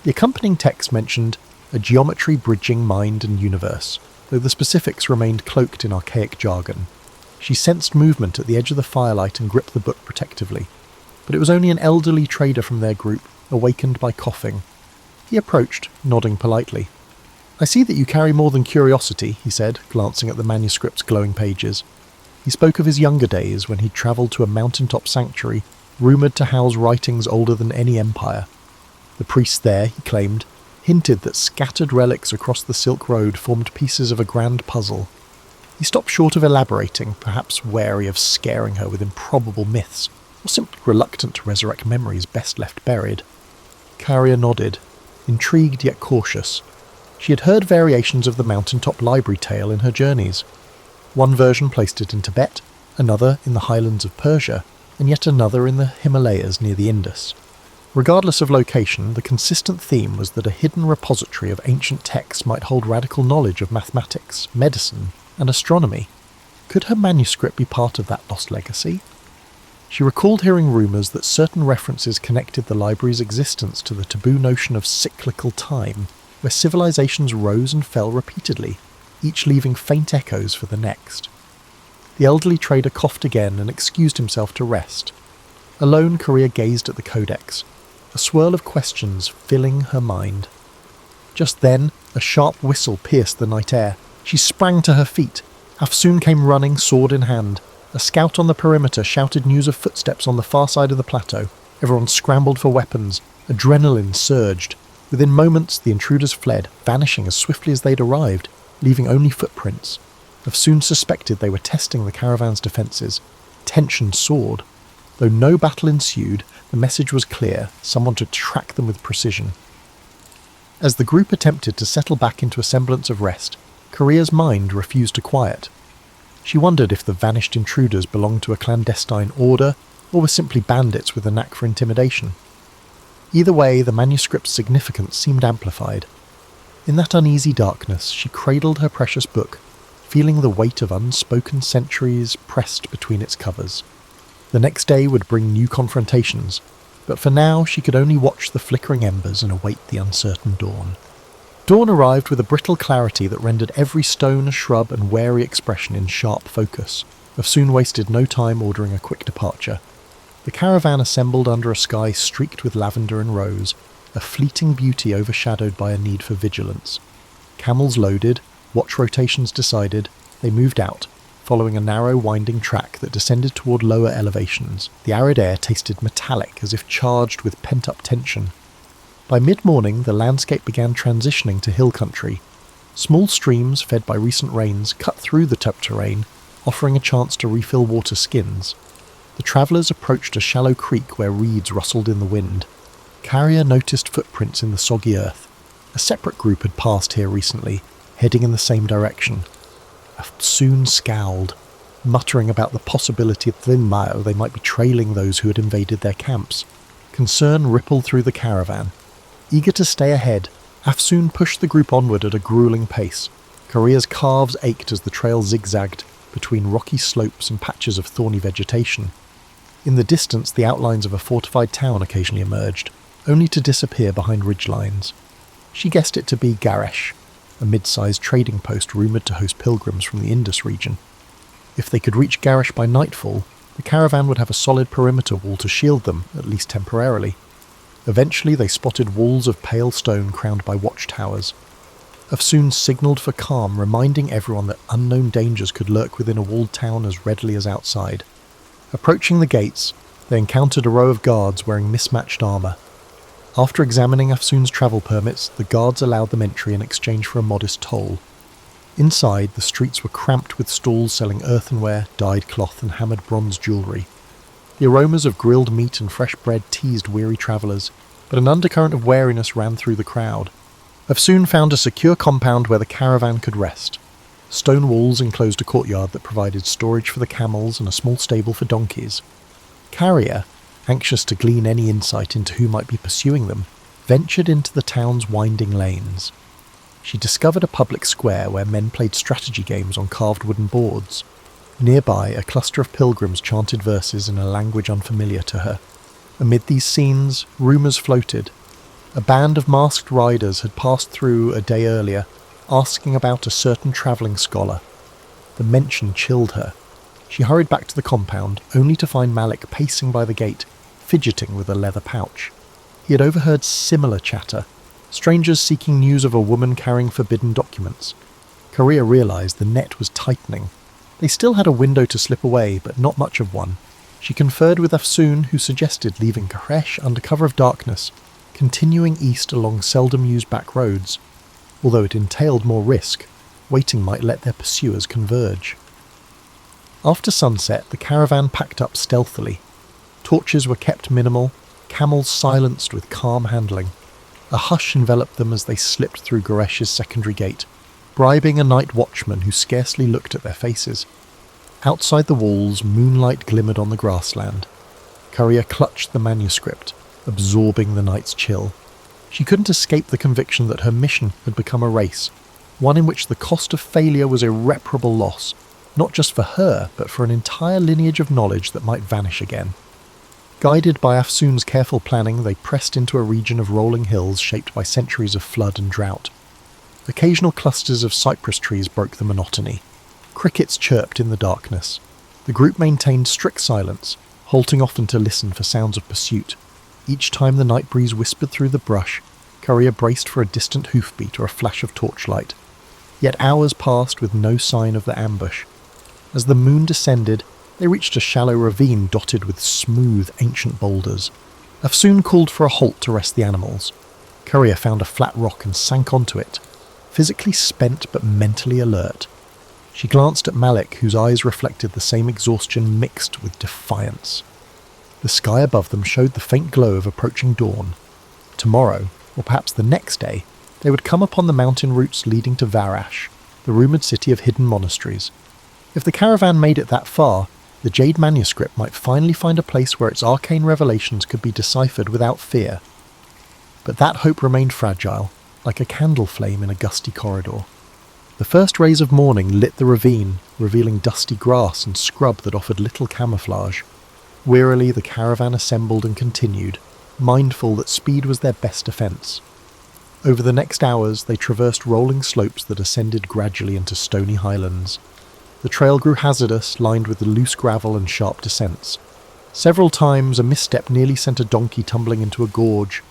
The accompanying text mentioned a geometry bridging mind and universe, though the specifics remained cloaked in archaic jargon. She sensed movement at the edge of the firelight and gripped the book protectively, but it was only an elderly trader from their group, awakened by coughing. He approached, nodding politely. "I see that you carry more than curiosity," he said, glancing at the manuscript's glowing pages. He spoke of his younger days when he'd travelled to a mountaintop sanctuary, rumoured to house writings older than any empire. The priests there, he claimed, hinted that scattered relics across the Silk Road formed pieces of a grand puzzle. He stopped short of elaborating, perhaps wary of scaring her with improbable myths, or simply reluctant to resurrect memories best left buried. Karia nodded, intrigued yet cautious. She had heard variations of the mountaintop library tale in her journeys. One version placed it in Tibet, another in the highlands of Persia, and yet another in the Himalayas near the Indus. Regardless of location, the consistent theme was that a hidden repository of ancient texts might hold radical knowledge of mathematics, medicine, and astronomy. Could her manuscript be part of that lost legacy? She recalled hearing rumours that certain references connected the library's existence to the taboo notion of cyclical time, where civilizations rose and fell repeatedly, each leaving faint echoes for the next. The elderly trader coughed again and excused himself to rest. Alone, Korea gazed at the codex, a swirl of questions filling her mind. Just then, a sharp whistle pierced the night air. She sprang to her feet. Afsoon came running, sword in hand. A scout on the perimeter shouted news of footsteps on the far side of the plateau. Everyone scrambled for weapons. Adrenaline surged. Within moments, the intruders fled, vanishing as swiftly as they'd arrived, leaving only footprints. Afsoon suspected they were testing the caravan's defences. Tension soared. Though no battle ensued, the message was clear, someone to track them with precision. As the group attempted to settle back into a semblance of rest, Korea's mind refused to quiet. She wondered if the vanished intruders belonged to a clandestine order, or were simply bandits with a knack for intimidation. Either way, the manuscript's significance seemed amplified. In that uneasy darkness, she cradled her precious book, feeling the weight of unspoken centuries pressed between its covers. The next day would bring new confrontations, but for now she could only watch the flickering embers and await the uncertain dawn. Dawn arrived with a brittle clarity that rendered every stone, shrub and wary expression in sharp focus. Afsoon wasted no time ordering a quick departure. The caravan assembled under a sky streaked with lavender and rose, a fleeting beauty overshadowed by a need for vigilance. Camels loaded, watch rotations decided, they moved out, following a narrow winding track that descended toward lower elevations. The arid air tasted metallic, as if charged with pent-up tension. By mid-morning, the landscape began transitioning to hill country. Small streams, fed by recent rains, cut through the tough terrain, offering a chance to refill water skins. The travellers approached a shallow creek where reeds rustled in the wind. Carrier noticed footprints in the soggy earth. A separate group had passed here recently, heading in the same direction. Soon scowled, muttering about the possibility that they might be trailing those who had invaded their camps. Concern rippled through the caravan. Eager to stay ahead, Afsoon pushed the group onward at a grueling pace. Korea's calves ached as the trail zigzagged between rocky slopes and patches of thorny vegetation. In the distance, the outlines of a fortified town occasionally emerged, only to disappear behind ridgelines. She guessed it to be Garesh, a mid-sized trading post rumoured to host pilgrims from the Indus region. If they could reach Garesh by nightfall, the caravan would have a solid perimeter wall to shield them, at least temporarily. Eventually they spotted walls of pale stone crowned by watchtowers. Afsoon signalled for calm, reminding everyone that unknown dangers could lurk within a walled town as readily as outside. Approaching the gates, they encountered a row of guards wearing mismatched armour. After examining Afsoon's travel permits, the guards allowed them entry in exchange for a modest toll. Inside, the streets were cramped with stalls selling earthenware, dyed cloth and hammered bronze jewellery. The aromas of grilled meat and fresh bread teased weary travellers, but an undercurrent of wariness ran through the crowd. Afsoon found a secure compound where the caravan could rest. Stone walls enclosed a courtyard that provided storage for the camels and a small stable for donkeys. Carrier, anxious to glean any insight into who might be pursuing them, ventured into the town's winding lanes. She discovered a public square where men played strategy games on carved wooden boards. Nearby, a cluster of pilgrims chanted verses in a language unfamiliar to her. Amid these scenes, rumours floated. A band of masked riders had passed through a day earlier, asking about a certain travelling scholar. The mention chilled her. She hurried back to the compound, only to find Malik pacing by the gate, fidgeting with a leather pouch. He had overheard similar chatter, strangers seeking news of a woman carrying forbidden documents. Korea realised the net was tightening. They still had a window to slip away, but not much of one. She conferred with Afsoon, who suggested leaving Garesh under cover of darkness, continuing east along seldom-used back roads. Although it entailed more risk, waiting might let their pursuers converge. After sunset, the caravan packed up stealthily. Torches were kept minimal, camels silenced with calm handling. A hush enveloped them as they slipped through Garesh's secondary gate, bribing a night watchman who scarcely looked at their faces. Outside the walls, moonlight glimmered on the grassland. Korea clutched the manuscript, absorbing the night's chill. She couldn't escape the conviction that her mission had become a race, one in which the cost of failure was irreparable loss, not just for her, but for an entire lineage of knowledge that might vanish again. Guided by Afsoon's careful planning, they pressed into a region of rolling hills shaped by centuries of flood and drought. Occasional clusters of cypress trees broke the monotony. Crickets chirped in the darkness. The group maintained strict silence, halting often to listen for sounds of pursuit. Each time the night breeze whispered through the brush, Korea braced for a distant hoofbeat or a flash of torchlight. Yet hours passed with no sign of the ambush. As the moon descended, they reached a shallow ravine dotted with smooth, ancient boulders. Afsoon called for a halt to rest the animals. Korea found a flat rock and sank onto it, physically spent but mentally alert. She glanced at Malik, whose eyes reflected the same exhaustion mixed with defiance. The sky above them showed the faint glow of approaching dawn. Tomorrow, or perhaps the next day, they would come upon the mountain routes leading to Varash, the rumoured city of hidden monasteries. If the caravan made it that far, the Jade manuscript might finally find a place where its arcane revelations could be deciphered without fear. But that hope remained fragile, like a candle flame in a gusty corridor. The first rays of morning lit the ravine, revealing dusty grass and scrub that offered little camouflage. Wearily the caravan assembled and continued, mindful that speed was their best defence. Over the next hours they traversed rolling slopes that ascended gradually into stony highlands. The trail grew hazardous, lined with loose gravel and sharp descents. Several times a misstep nearly sent a donkey tumbling into a gorge.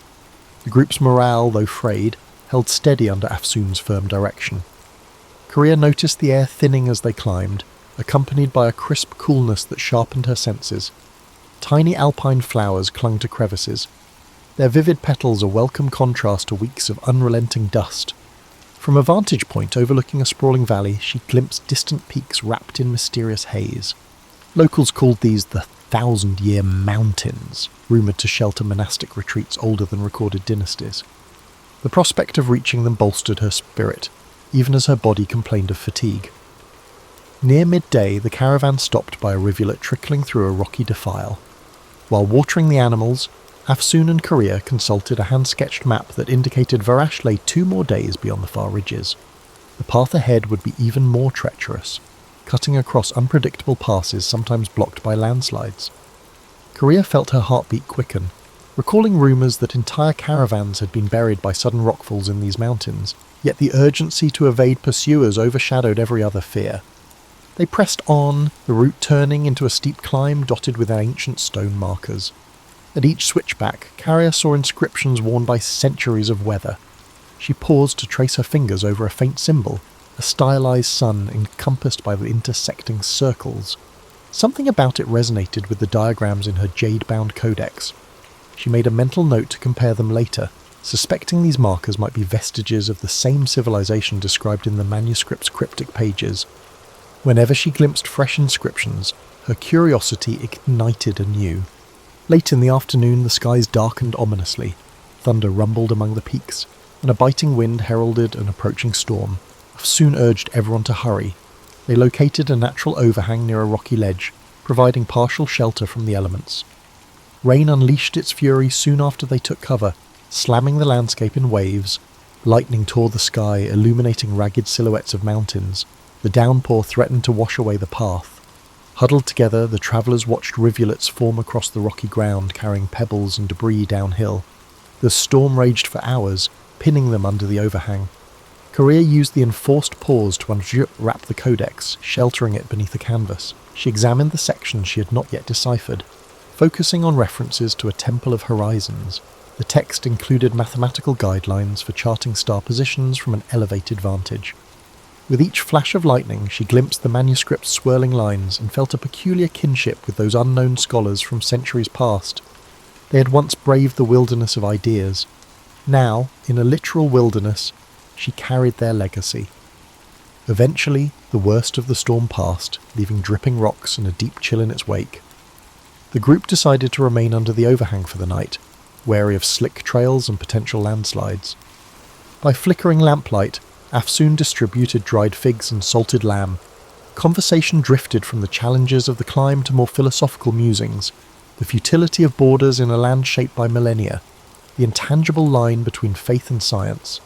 The group's morale, though frayed, held steady under Afsoon's firm direction. Korea noticed the air thinning as they climbed, accompanied by a crisp coolness that sharpened her senses. Tiny alpine flowers clung to crevices. Their vivid petals a welcome contrast to weeks of unrelenting dust. From a vantage point overlooking a sprawling valley, she glimpsed distant peaks wrapped in mysterious haze. Locals called these the Thousand-Year Mountains, rumoured to shelter monastic retreats older than recorded dynasties. The prospect of reaching them bolstered her spirit, even as her body complained of fatigue. Near midday, the caravan stopped by a rivulet trickling through a rocky defile. While watering the animals, Afsoon and Korea consulted a hand-sketched map that indicated Varash lay 2 more days beyond the far ridges. The path ahead would be even more treacherous, cutting across unpredictable passes sometimes blocked by landslides. Korea felt her heartbeat quicken, recalling rumours that entire caravans had been buried by sudden rockfalls in these mountains, yet the urgency to evade pursuers overshadowed every other fear. They pressed on, the route turning into a steep climb dotted with ancient stone markers. At each switchback, Carrier saw inscriptions worn by centuries of weather. She paused to trace her fingers over a faint symbol, a stylized sun encompassed by the intersecting circles. Something about it resonated with the diagrams in her jade-bound codex. She made a mental note to compare them later, suspecting these markers might be vestiges of the same civilization described in the manuscript's cryptic pages. Whenever she glimpsed fresh inscriptions, her curiosity ignited anew. Late in the afternoon, the skies darkened ominously. Thunder rumbled among the peaks, and a biting wind heralded an approaching storm. Soon urged everyone to hurry. They located a natural overhang near a rocky ledge, providing partial shelter from the elements. Rain unleashed its fury soon after they took cover, slamming the landscape in waves. Lightning tore the sky, illuminating ragged silhouettes of mountains. The downpour threatened to wash away the path. Huddled together, the travellers watched rivulets form across the rocky ground, carrying pebbles and debris downhill. The storm raged for hours, pinning them under the overhang. Korea used the enforced pause to unwrap the codex, sheltering it beneath a canvas. She examined the sections she had not yet deciphered, focusing on references to a temple of horizons. The text included mathematical guidelines for charting star positions from an elevated vantage. With each flash of lightning, she glimpsed the manuscript's swirling lines and felt a peculiar kinship with those unknown scholars from centuries past. They had once braved the wilderness of ideas. Now, in a literal wilderness, she carried their legacy. Eventually, the worst of the storm passed, leaving dripping rocks and a deep chill in its wake. The group decided to remain under the overhang for the night, wary of slick trails and potential landslides. By flickering lamplight, Afsoon distributed dried figs and salted lamb. Conversation drifted from the challenges of the climb to more philosophical musings, the futility of borders in a land shaped by millennia, the intangible line between faith and science.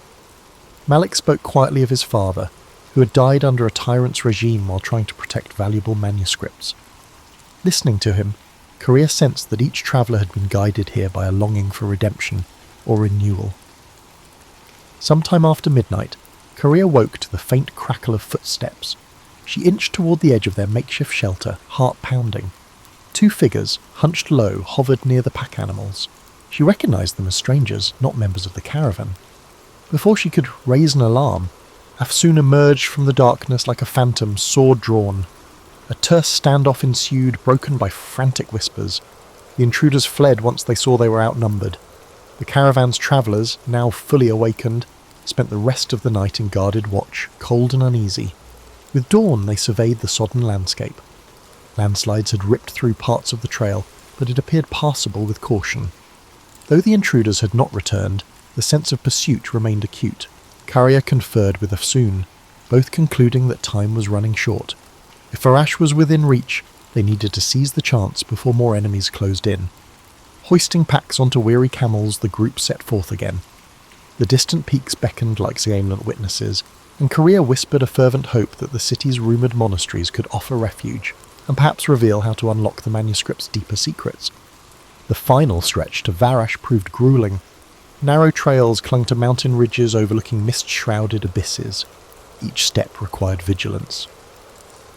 Malik spoke quietly of his father, who had died under a tyrant's regime while trying to protect valuable manuscripts. Listening to him, Korea sensed that each traveller had been guided here by a longing for redemption or renewal. Sometime after midnight, Korea woke to the faint crackle of footsteps. She inched toward the edge of their makeshift shelter, heart pounding. 2 figures, hunched low, hovered near the pack animals. She recognized them as strangers, not members of the caravan. Before she could raise an alarm, Afsoon emerged from the darkness like a phantom, sword drawn. A terse standoff ensued, broken by frantic whispers. The intruders fled once they saw they were outnumbered. The caravan's travellers, now fully awakened, spent the rest of the night in guarded watch, cold and uneasy. With dawn, they surveyed the sodden landscape. Landslides had ripped through parts of the trail, but it appeared passable with caution. Though the intruders had not returned, the sense of pursuit remained acute. Carrier conferred with Afsoon, both concluding that time was running short. If Farash was within reach, they needed to seize the chance before more enemies closed in. Hoisting packs onto weary camels, the group set forth again. The distant peaks beckoned like silent witnesses, and Korea whispered a fervent hope that the city's rumoured monasteries could offer refuge, and perhaps reveal how to unlock the manuscript's deeper secrets. The final stretch to Varash proved gruelling. Narrow trails clung to mountain ridges overlooking mist-shrouded abysses. Each step required vigilance.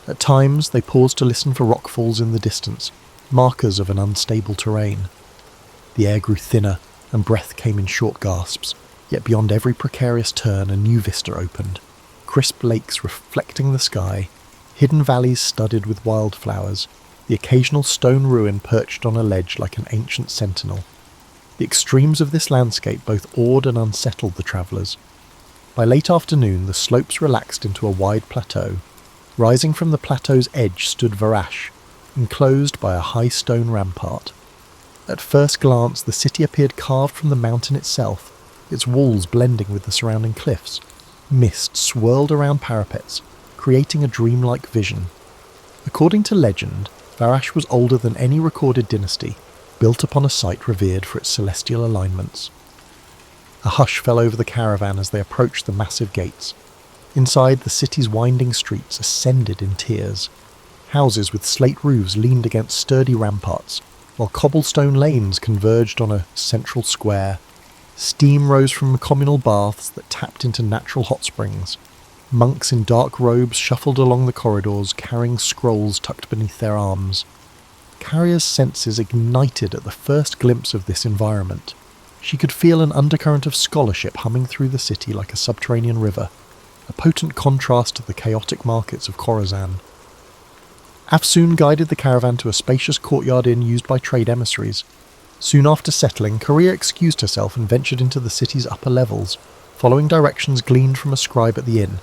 At times, they paused to listen for rockfalls in the distance, markers of an unstable terrain. The air grew thinner, and breath came in short gasps, yet beyond every precarious turn a new vista opened. Crisp lakes reflecting the sky, hidden valleys studded with wildflowers, the occasional stone ruin perched on a ledge like an ancient sentinel. The extremes of this landscape both awed and unsettled the travellers. By late afternoon, the slopes relaxed into a wide plateau. Rising from the plateau's edge stood Varash, enclosed by a high stone rampart. At first glance, the city appeared carved from the mountain itself, its walls blending with the surrounding cliffs. Mist swirled around parapets, creating a dreamlike vision. According to legend, Varash was older than any recorded dynasty, built upon a site revered for its celestial alignments. A hush fell over the caravan as they approached the massive gates. Inside, the city's winding streets ascended in tiers. Houses with slate roofs leaned against sturdy ramparts, while cobblestone lanes converged on a central square. Steam rose from communal baths that tapped into natural hot springs. Monks in dark robes shuffled along the corridors, carrying scrolls tucked beneath their arms. Carrier's senses ignited at the first glimpse of this environment. She could feel an undercurrent of scholarship humming through the city like a subterranean river, a potent contrast to the chaotic markets of Khorasan. Afsoon guided the caravan to a spacious courtyard inn used by trade emissaries. Soon after settling, Korea excused herself and ventured into the city's upper levels, following directions gleaned from a scribe at the inn.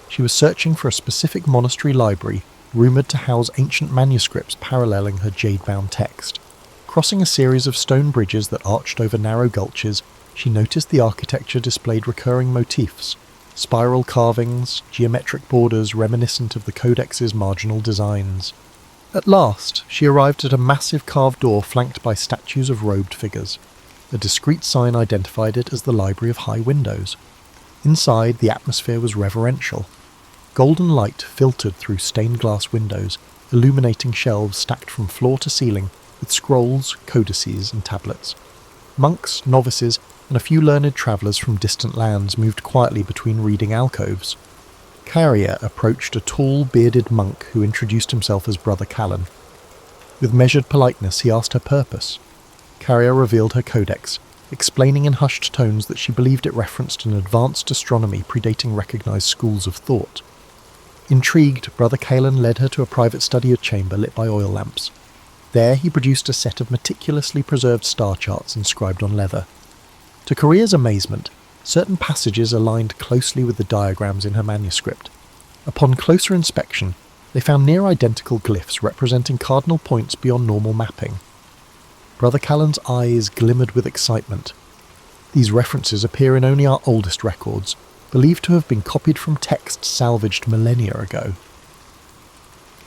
She was searching for a specific monastery library, rumoured to house ancient manuscripts paralleling her jade-bound text. Crossing a series of stone bridges that arched over narrow gulches, she noticed the architecture displayed recurring motifs, spiral carvings, geometric borders reminiscent of the codex's marginal designs. At last, she arrived at a massive carved door flanked by statues of robed figures. A discreet sign identified it as the Library of High Windows. Inside, the atmosphere was reverential. Golden light filtered through stained glass windows, illuminating shelves stacked from floor to ceiling with scrolls, codices, and tablets. Monks, novices, and a few learned travellers from distant lands moved quietly between reading alcoves. Carrier approached a tall, bearded monk who introduced himself as Brother Callan. With measured politeness, he asked her purpose. Carrier revealed her codex, explaining in hushed tones that she believed it referenced an advanced astronomy predating recognised schools of thought. Intrigued, Brother Callan led her to a private study chamber lit by oil lamps. There he produced a set of meticulously preserved star charts inscribed on leather. To Korea's amazement, certain passages aligned closely with the diagrams in her manuscript. Upon closer inspection, they found near-identical glyphs representing cardinal points beyond normal mapping. Brother Callan's eyes glimmered with excitement. These references appear in only our oldest records, believed to have been copied from texts salvaged millennia ago.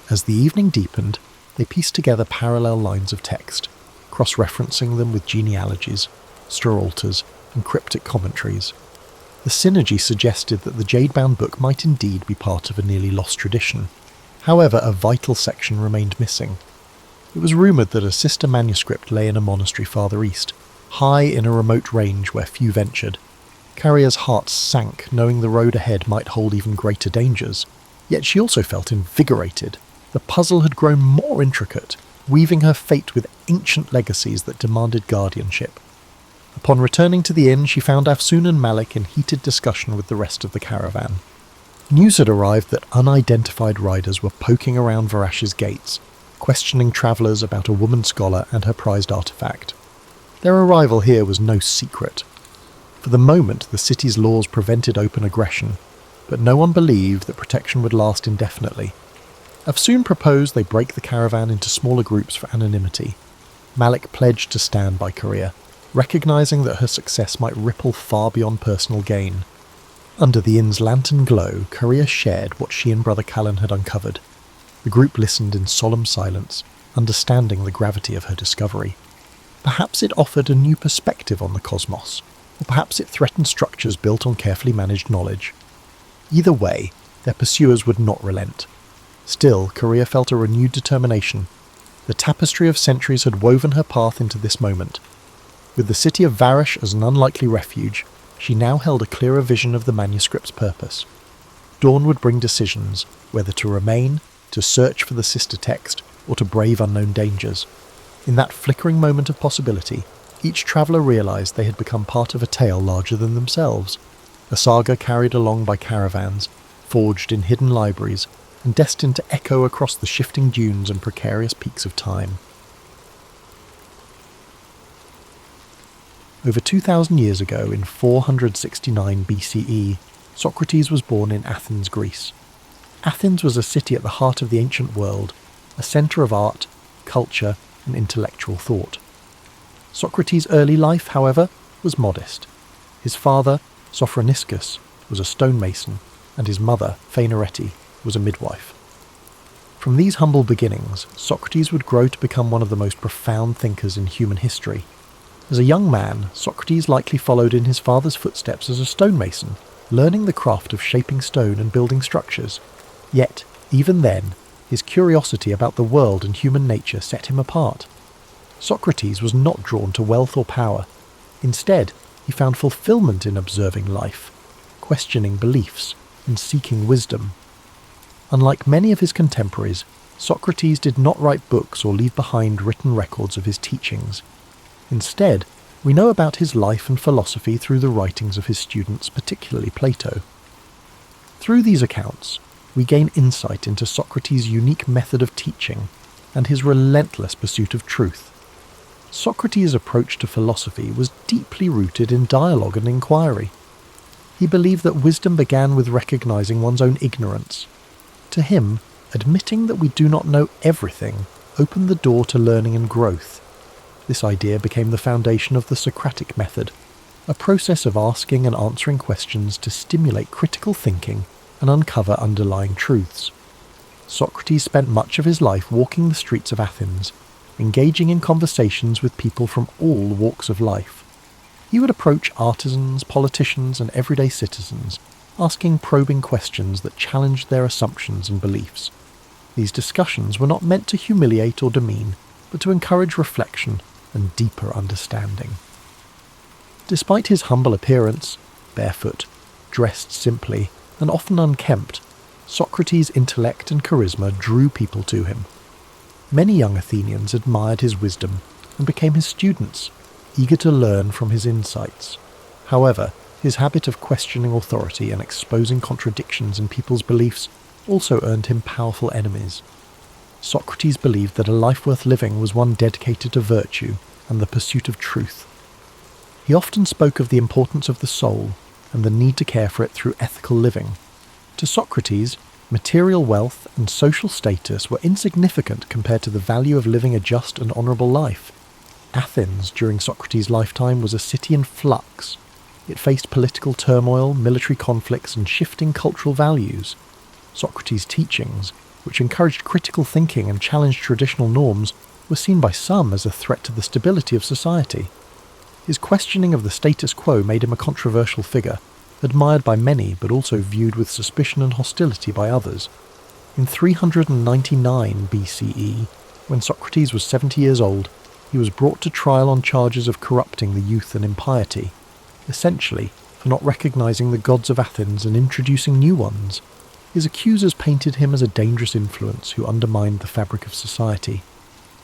As the evening deepened, they pieced together parallel lines of text, cross-referencing them with genealogies, sterolters, and cryptic commentaries. The synergy suggested that the jade-bound book might indeed be part of a nearly lost tradition. However, a vital section remained missing. It was rumoured that a sister manuscript lay in a monastery farther east, high in a remote range where few ventured. Carrier's heart sank, knowing the road ahead might hold even greater dangers. Yet she also felt invigorated. The puzzle had grown more intricate, weaving her fate with ancient legacies that demanded guardianship. Upon returning to the inn, she found Afsoon and Malik in heated discussion with the rest of the caravan. News had arrived that unidentified riders were poking around Varash's gates, questioning travellers about a woman scholar and her prized artefact. Their arrival here was no secret. For the moment, the city's laws prevented open aggression, but no one believed that protection would last indefinitely. Afsoon proposed they break the caravan into smaller groups for anonymity. Malik pledged to stand by Korea, recognising that her success might ripple far beyond personal gain. Under the inn's lantern glow, Korea shared what she and Brother Callan had uncovered. The group listened in solemn silence, understanding the gravity of her discovery. Perhaps it offered a new perspective on the cosmos, or perhaps it threatened structures built on carefully managed knowledge. Either way, their pursuers would not relent. Still, Korea felt a renewed determination. The tapestry of centuries had woven her path into this moment. With the city of Varash as an unlikely refuge, she now held a clearer vision of the manuscript's purpose. Dawn would bring decisions, whether to remain, to search for the sister text, or to brave unknown dangers. In that flickering moment of possibility, each traveller realised they had become part of a tale larger than themselves, a saga carried along by caravans, forged in hidden libraries, and destined to echo across the shifting dunes and precarious peaks of time. Over 2,000 years ago, in 469 BCE, Socrates was born in Athens, Greece. Athens was a city at the heart of the ancient world, a centre of art, culture, and intellectual thought. Socrates' early life, however, was modest. His father, Sophroniscus, was a stonemason, and his mother, Phaenorete, was a midwife. From these humble beginnings, Socrates would grow to become one of the most profound thinkers in human history. As a young man, Socrates likely followed in his father's footsteps as a stonemason, learning the craft of shaping stone and building structures. Yet, even then, his curiosity about the world and human nature set him apart. Socrates was not drawn to wealth or power. Instead, he found fulfillment in observing life, questioning beliefs, and seeking wisdom. Unlike many of his contemporaries, Socrates did not write books or leave behind written records of his teachings. Instead, we know about his life and philosophy through the writings of his students, particularly Plato. Through these accounts, we gain insight into Socrates' unique method of teaching and his relentless pursuit of truth. Socrates' approach to philosophy was deeply rooted in dialogue and inquiry. He believed that wisdom began with recognizing one's own ignorance. To him, admitting that we do not know everything opened the door to learning and growth. This idea became the foundation of the Socratic method, a process of asking and answering questions to stimulate critical thinking and uncover underlying truths. Socrates spent much of his life walking the streets of Athens, engaging in conversations with people from all walks of life. He would approach artisans, politicians, and everyday citizens, asking probing questions that challenged their assumptions and beliefs. These discussions were not meant to humiliate or demean, but to encourage reflection and deeper understanding. Despite his humble appearance, barefoot, dressed simply, and often unkempt, Socrates' intellect and charisma drew people to him. Many young Athenians admired his wisdom and became his students, eager to learn from his insights. However, his habit of questioning authority and exposing contradictions in people's beliefs also earned him powerful enemies. Socrates believed that a life worth living was one dedicated to virtue and the pursuit of truth. He often spoke of the importance of the soul and the need to care for it through ethical living. To Socrates, material wealth and social status were insignificant compared to the value of living a just and honourable life. Athens, during Socrates' lifetime, was a city in flux. It faced political turmoil, military conflicts, and shifting cultural values. Socrates' teachings, which encouraged critical thinking and challenged traditional norms, were seen by some as a threat to the stability of society. His questioning of the status quo made him a controversial figure, admired by many but also viewed with suspicion and hostility by others. In 399 BCE, when Socrates was 70 years old, he was brought to trial on charges of corrupting the youth and impiety, essentially for not recognizing the gods of Athens and introducing new ones. His accusers painted him as a dangerous influence who undermined the fabric of society.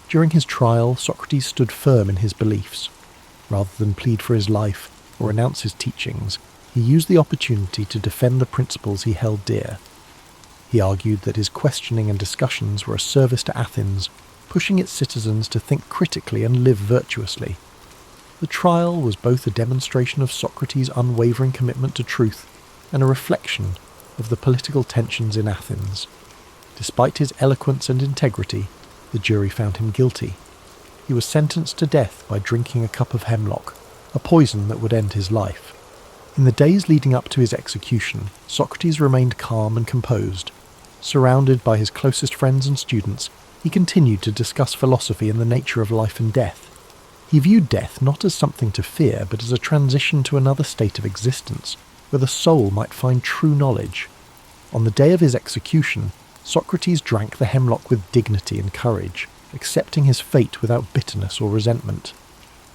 During his trial, Socrates stood firm in his beliefs. Rather than plead for his life or renounce his teachings, he used the opportunity to defend the principles he held dear. He argued that his questioning and discussions were a service to Athens, pushing its citizens to think critically and live virtuously. The trial was both a demonstration of Socrates' unwavering commitment to truth and a reflection of the political tensions in Athens. Despite his eloquence and integrity, the jury found him guilty. He was sentenced to death by drinking a cup of hemlock, a poison that would end his life. In the days leading up to his execution, Socrates remained calm and composed. Surrounded by his closest friends and students, he continued to discuss philosophy and the nature of life and death. He viewed death not as something to fear, but as a transition to another state of existence, where the soul might find true knowledge. On the day of his execution, Socrates drank the hemlock with dignity and courage, accepting his fate without bitterness or resentment.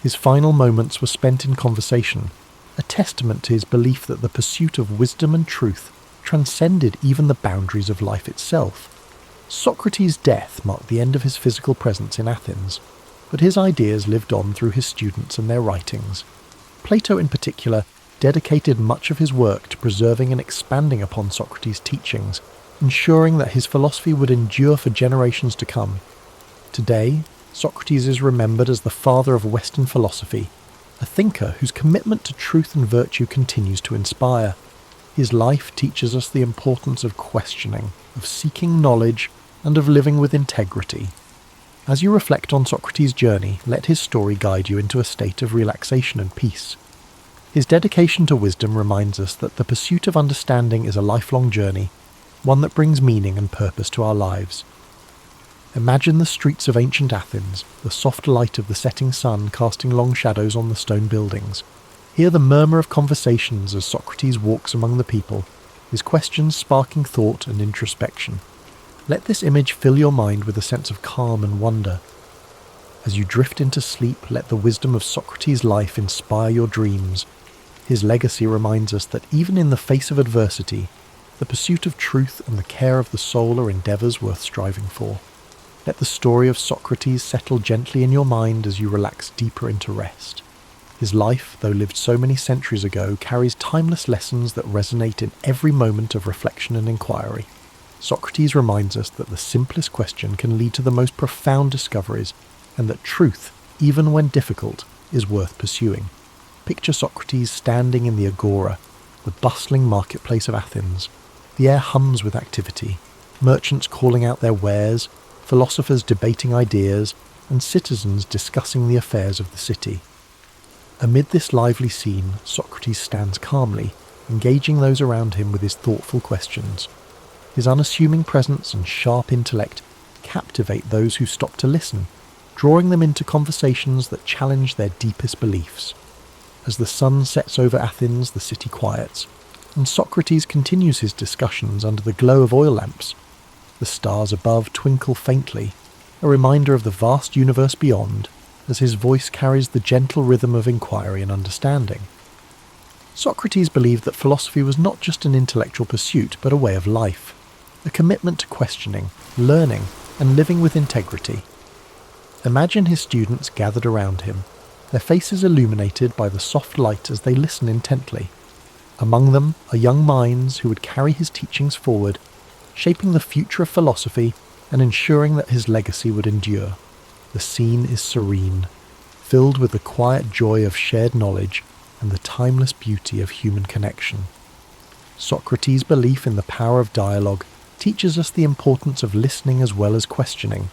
His final moments were spent in conversation, a testament to his belief that the pursuit of wisdom and truth transcended even the boundaries of life itself. Socrates' death marked the end of his physical presence in Athens, but his ideas lived on through his students and their writings. Plato in particular dedicated much of his work to preserving and expanding upon Socrates' teachings, ensuring that his philosophy would endure for generations to come. Today, Socrates is remembered as the father of Western philosophy, a thinker whose commitment to truth and virtue continues to inspire. His life teaches us the importance of questioning, of seeking knowledge, and of living with integrity. As you reflect on Socrates' journey, let his story guide you into a state of relaxation and peace. His dedication to wisdom reminds us that the pursuit of understanding is a lifelong journey, one that brings meaning and purpose to our lives. Imagine the streets of ancient Athens, the soft light of the setting sun casting long shadows on the stone buildings. Hear the murmur of conversations as Socrates walks among the people, his questions sparking thought and introspection. Let this image fill your mind with a sense of calm and wonder. As you drift into sleep, let the wisdom of Socrates' life inspire your dreams. His legacy reminds us that even in the face of adversity, the pursuit of truth and the care of the soul are endeavours worth striving for. Let the story of Socrates settle gently in your mind as you relax deeper into rest. His life, though lived so many centuries ago, carries timeless lessons that resonate in every moment of reflection and inquiry. Socrates reminds us that the simplest question can lead to the most profound discoveries, and that truth, even when difficult, is worth pursuing. Picture Socrates standing in the agora, the bustling marketplace of Athens. The air hums with activity, merchants calling out their wares, philosophers debating ideas, and citizens discussing the affairs of the city. Amid this lively scene, Socrates stands calmly, engaging those around him with his thoughtful questions. His unassuming presence and sharp intellect captivate those who stop to listen, drawing them into conversations that challenge their deepest beliefs. As the sun sets over Athens, the city quiets, and Socrates continues his discussions under the glow of oil lamps. The stars above twinkle faintly, a reminder of the vast universe beyond, as his voice carries the gentle rhythm of inquiry and understanding. Socrates believed that philosophy was not just an intellectual pursuit, but a way of life, a commitment to questioning, learning, and living with integrity. Imagine his students gathered around him, their faces illuminated by the soft light as they listen intently. Among them are young minds who would carry his teachings forward, shaping the future of philosophy and ensuring that his legacy would endure. The scene is serene, filled with the quiet joy of shared knowledge and the timeless beauty of human connection. Socrates' belief in the power of dialogue teaches us the importance of listening as well as questioning.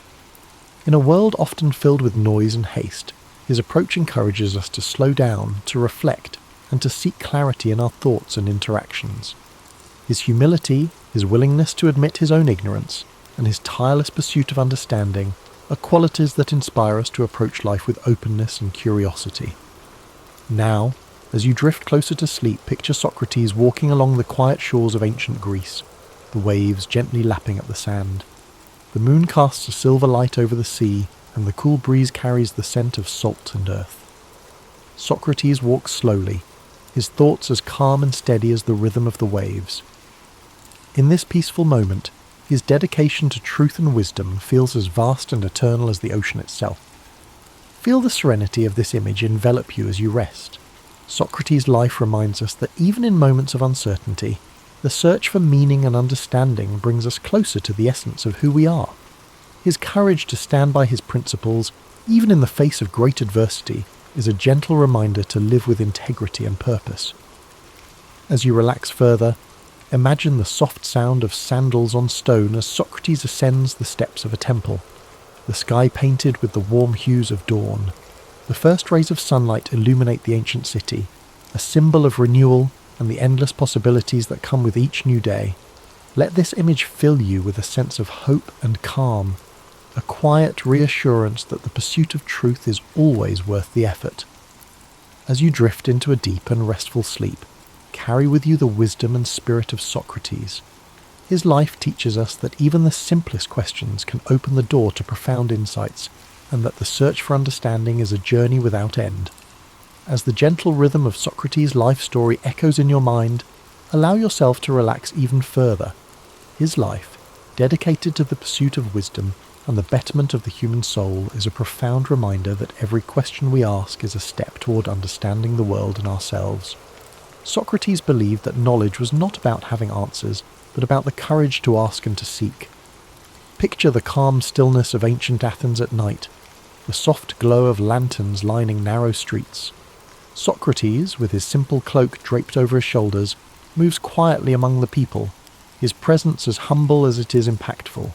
In a world often filled with noise and haste, his approach encourages us to slow down, to reflect, and to seek clarity in our thoughts and interactions. His humility, his willingness to admit his own ignorance, and his tireless pursuit of understanding are qualities that inspire us to approach life with openness and curiosity. Now, as you drift closer to sleep, picture Socrates walking along the quiet shores of ancient Greece, the waves gently lapping at the sand. The moon casts a silver light over the sea, and the cool breeze carries the scent of salt and earth. Socrates walks slowly, his thoughts as calm and steady as the rhythm of the waves. In this peaceful moment, his dedication to truth and wisdom feels as vast and eternal as the ocean itself. Feel the serenity of this image envelop you as you rest. Socrates' life reminds us that even in moments of uncertainty, the search for meaning and understanding brings us closer to the essence of who we are. His courage to stand by his principles, even in the face of great adversity, is a gentle reminder to live with integrity and purpose. As you relax further, imagine the soft sound of sandals on stone as Socrates ascends the steps of a temple, the sky painted with the warm hues of dawn. The first rays of sunlight illuminate the ancient city, a symbol of renewal and the endless possibilities that come with each new day. Let this image fill you with a sense of hope and calm, a quiet reassurance that the pursuit of truth is always worth the effort. As you drift into a deep and restful sleep, carry with you the wisdom and spirit of Socrates. His life teaches us that even the simplest questions can open the door to profound insights, and that the search for understanding is a journey without end. As the gentle rhythm of Socrates' life story echoes in your mind, allow yourself to relax even further. His life, dedicated to the pursuit of wisdom and the betterment of the human soul, is a profound reminder that every question we ask is a step toward understanding the world and ourselves. Socrates believed that knowledge was not about having answers, but about the courage to ask and to seek. Picture the calm stillness of ancient Athens at night, the soft glow of lanterns lining narrow streets. Socrates, with his simple cloak draped over his shoulders, moves quietly among the people, his presence as humble as it is impactful.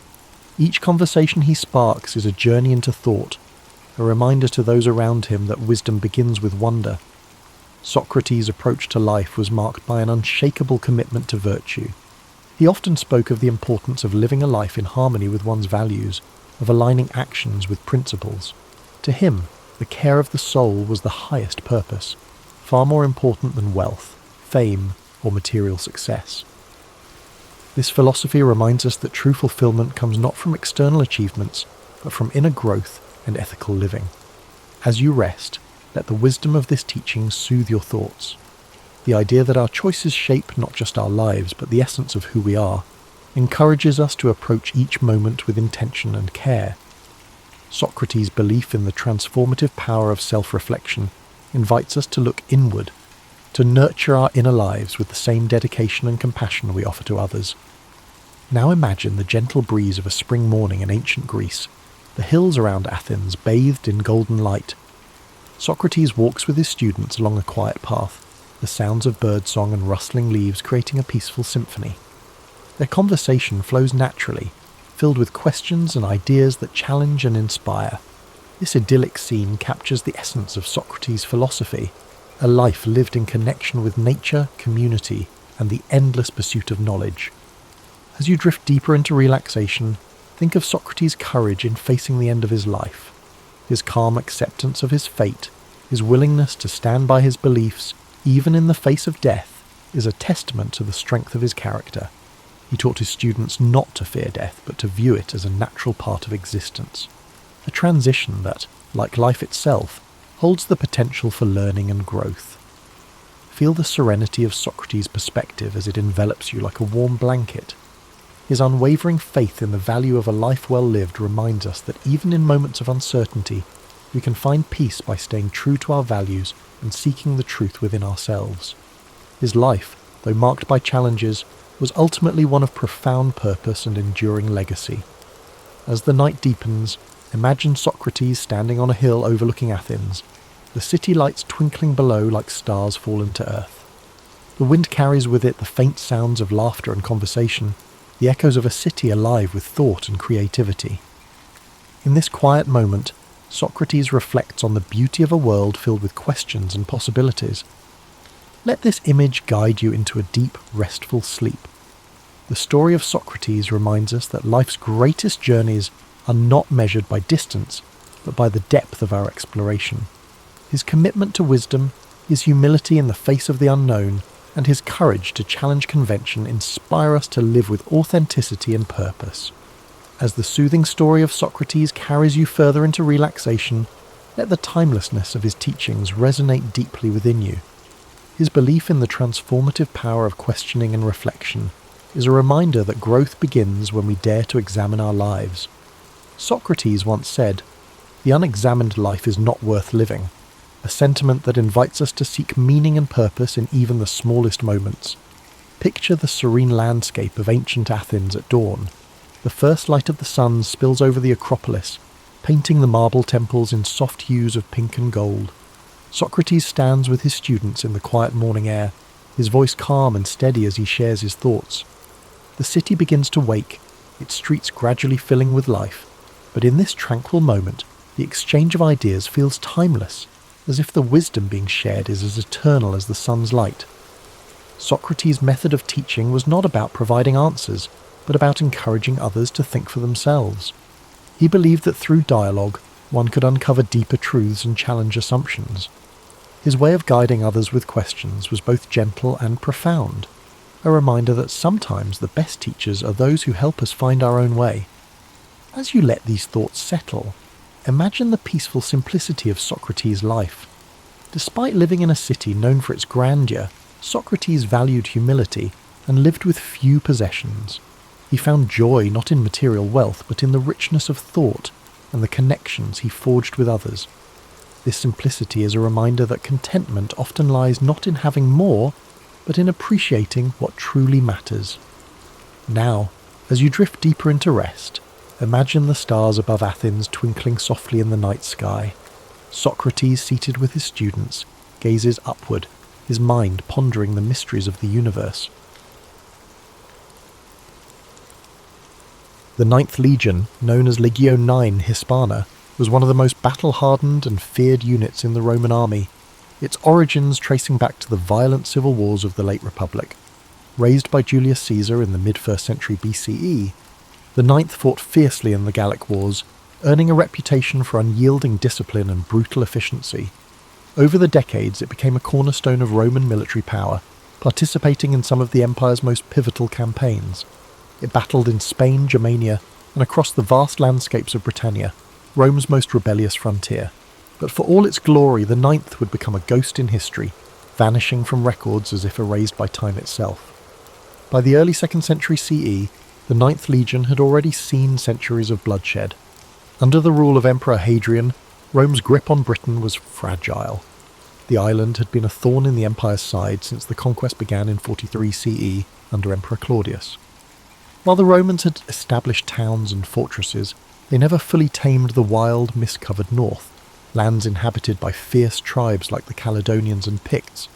Each conversation he sparks is a journey into thought, a reminder to those around him that wisdom begins with wonder. Socrates' approach to life was marked by an unshakable commitment to virtue. He often spoke of the importance of living a life in harmony with one's values, of aligning actions with principles. To him, the care of the soul was the highest purpose, far more important than wealth, fame, or material success. This philosophy reminds us that true fulfillment comes not from external achievements, but from inner growth and ethical living. As you rest, let the wisdom of this teaching soothe your thoughts. The idea that our choices shape not just our lives, but the essence of who we are, encourages us to approach each moment with intention and care. Socrates' belief in the transformative power of self-reflection invites us to look inward, to nurture our inner lives with the same dedication and compassion we offer to others. Now imagine the gentle breeze of a spring morning in ancient Greece, the hills around Athens bathed in golden light. Socrates walks with his students along a quiet path, the sounds of birdsong and rustling leaves creating a peaceful symphony. Their conversation flows naturally, filled with questions and ideas that challenge and inspire. This idyllic scene captures the essence of Socrates' philosophy, a life lived in connection with nature, community, and the endless pursuit of knowledge. As you drift deeper into relaxation, think of Socrates' courage in facing the end of his life. His calm acceptance of his fate, his willingness to stand by his beliefs, even in the face of death, is a testament to the strength of his character. He taught his students not to fear death, but to view it as a natural part of existence. A transition that, like life itself, holds the potential for learning and growth. Feel the serenity of Socrates' perspective as it envelops you like a warm blanket. His unwavering faith in the value of a life well lived reminds us that even in moments of uncertainty, we can find peace by staying true to our values and seeking the truth within ourselves. His life, though marked by challenges, was ultimately one of profound purpose and enduring legacy. As the night deepens, imagine Socrates standing on a hill overlooking Athens, the city lights twinkling below like stars fallen to earth. The wind carries with it the faint sounds of laughter and conversation, the echoes of a city alive with thought and creativity. In this quiet moment, Socrates reflects on the beauty of a world filled with questions and possibilities. Let this image guide you into a deep, restful sleep. The story of Socrates reminds us that life's greatest journeys are not measured by distance, but by the depth of our exploration. His commitment to wisdom, his humility in the face of the unknown, and his courage to challenge convention inspire us to live with authenticity and purpose. As the soothing story of Socrates carries you further into relaxation, let the timelessness of his teachings resonate deeply within you. His belief in the transformative power of questioning and reflection is a reminder that growth begins when we dare to examine our lives. Socrates once said, "The unexamined life is not worth living," a sentiment that invites us to seek meaning and purpose in even the smallest moments. Picture the serene landscape of ancient Athens at dawn. The first light of the sun spills over the Acropolis, painting the marble temples in soft hues of pink and gold. Socrates stands with his students in the quiet morning air, his voice calm and steady as he shares his thoughts. The city begins to wake, its streets gradually filling with life, but in this tranquil moment, the exchange of ideas feels timeless, as if the wisdom being shared is as eternal as the sun's light. Socrates' method of teaching was not about providing answers, but about encouraging others to think for themselves. He believed that through dialogue, one could uncover deeper truths and challenge assumptions. His way of guiding others with questions was both gentle and profound, a reminder that sometimes the best teachers are those who help us find our own way. As you let these thoughts settle, imagine the peaceful simplicity of Socrates' life. Despite living in a city known for its grandeur, Socrates valued humility and lived with few possessions. He found joy not in material wealth, but in the richness of thought and the connections he forged with others. This simplicity is a reminder that contentment often lies not in having more, but in appreciating what truly matters. Now, as you drift deeper into rest, imagine the stars above Athens twinkling softly in the night sky. Socrates, seated with his students, gazes upward, his mind pondering the mysteries of the universe. The Ninth Legion, known as Legio IX Hispana, was one of the most battle-hardened and feared units in the Roman army, its origins tracing back to the violent civil wars of the late Republic. Raised by Julius Caesar in the mid-1st century BCE, the Ninth fought fiercely in the Gallic Wars, earning a reputation for unyielding discipline and brutal efficiency. Over the decades, it became a cornerstone of Roman military power, participating in some of the Empire's most pivotal campaigns. It battled in Spain, Germania, and across the vast landscapes of Britannia, Rome's most rebellious frontier. But for all its glory, the Ninth would become a ghost in history, vanishing from records as if erased by time itself. By the early 2nd century CE, the Ninth Legion had already seen centuries of bloodshed. Under the rule of Emperor Hadrian, Rome's grip on Britain was fragile. The island had been a thorn in the Empire's side since the conquest began in 43 CE under Emperor Claudius. While the Romans had established towns and fortresses, they never fully tamed the wild, mist-covered north, lands inhabited by fierce tribes like the Caledonians and Picts,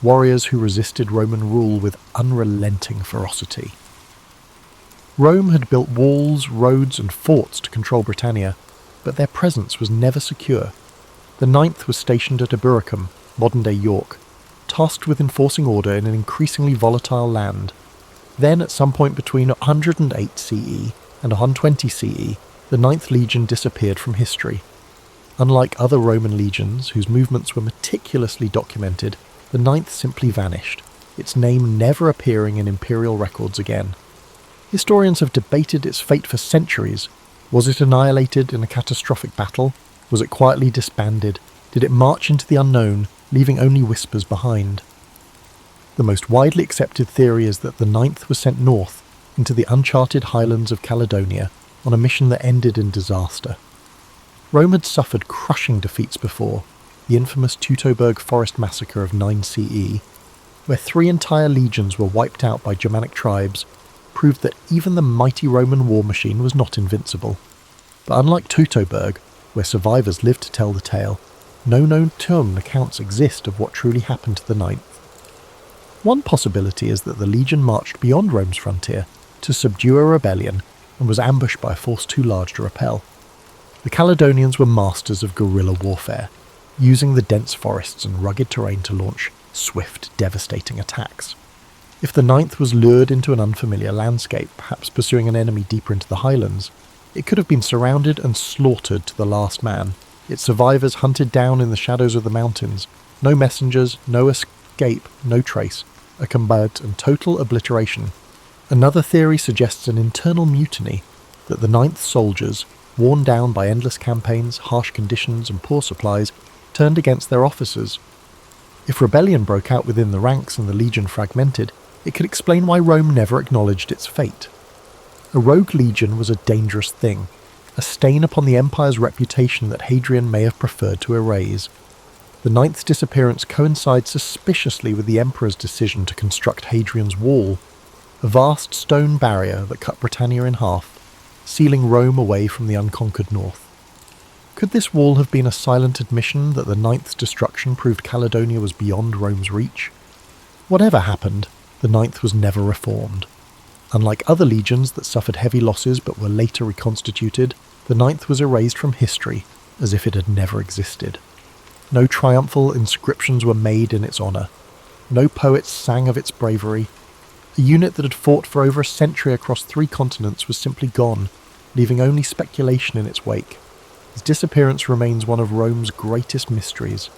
warriors who resisted Roman rule with unrelenting ferocity. Rome had built walls, roads and forts to control Britannia, but their presence was never secure. The Ninth was stationed at Eburacum, modern-day York, tasked with enforcing order in an increasingly volatile land. Then, at some point between 108 CE and 120 CE, the Ninth Legion disappeared from history. Unlike other Roman legions, whose movements were meticulously documented, the Ninth simply vanished, its name never appearing in imperial records again. Historians have debated its fate for centuries. Was it annihilated in a catastrophic battle? Was it quietly disbanded? Did it march into the unknown, leaving only whispers behind? The most widely accepted theory is that the Ninth was sent north, into the uncharted highlands of Caledonia, on a mission that ended in disaster. Rome had suffered crushing defeats before, the infamous Teutoburg Forest Massacre of 9 CE, where 3 entire legions were wiped out by Germanic tribes, proved that even the mighty Roman war machine was not invincible. But unlike Teutoburg, where survivors lived to tell the tale, no known tomb accounts exist of what truly happened to the Ninth. One possibility is that the legion marched beyond Rome's frontier to subdue a rebellion and was ambushed by a force too large to repel. The Caledonians were masters of guerrilla warfare, using the dense forests and rugged terrain to launch swift, devastating attacks. If the Ninth was lured into an unfamiliar landscape, perhaps pursuing an enemy deeper into the highlands, it could have been surrounded and slaughtered to the last man, its survivors hunted down in the shadows of the mountains, no messengers, no escape, no trace, a combat and total obliteration. Another theory suggests an internal mutiny, that the Ninth soldiers, worn down by endless campaigns, harsh conditions and poor supplies, turned against their officers. If rebellion broke out within the ranks and the legion fragmented, it could explain why Rome never acknowledged its fate. A rogue legion was a dangerous thing, a stain upon the Empire's reputation that Hadrian may have preferred to erase. The Ninth's disappearance coincides suspiciously with the Emperor's decision to construct Hadrian's Wall, a vast stone barrier that cut Britannia in half, sealing Rome away from the unconquered north. Could this wall have been a silent admission that the Ninth's destruction proved Caledonia was beyond Rome's reach? Whatever happened, the Ninth was never reformed. Unlike other legions that suffered heavy losses but were later reconstituted, the Ninth was erased from history as if it had never existed. No triumphal inscriptions were made in its honour. No poets sang of its bravery. A unit that had fought for over a century across 3 continents was simply gone, leaving only speculation in its wake. Its disappearance remains one of Rome's greatest mysteries,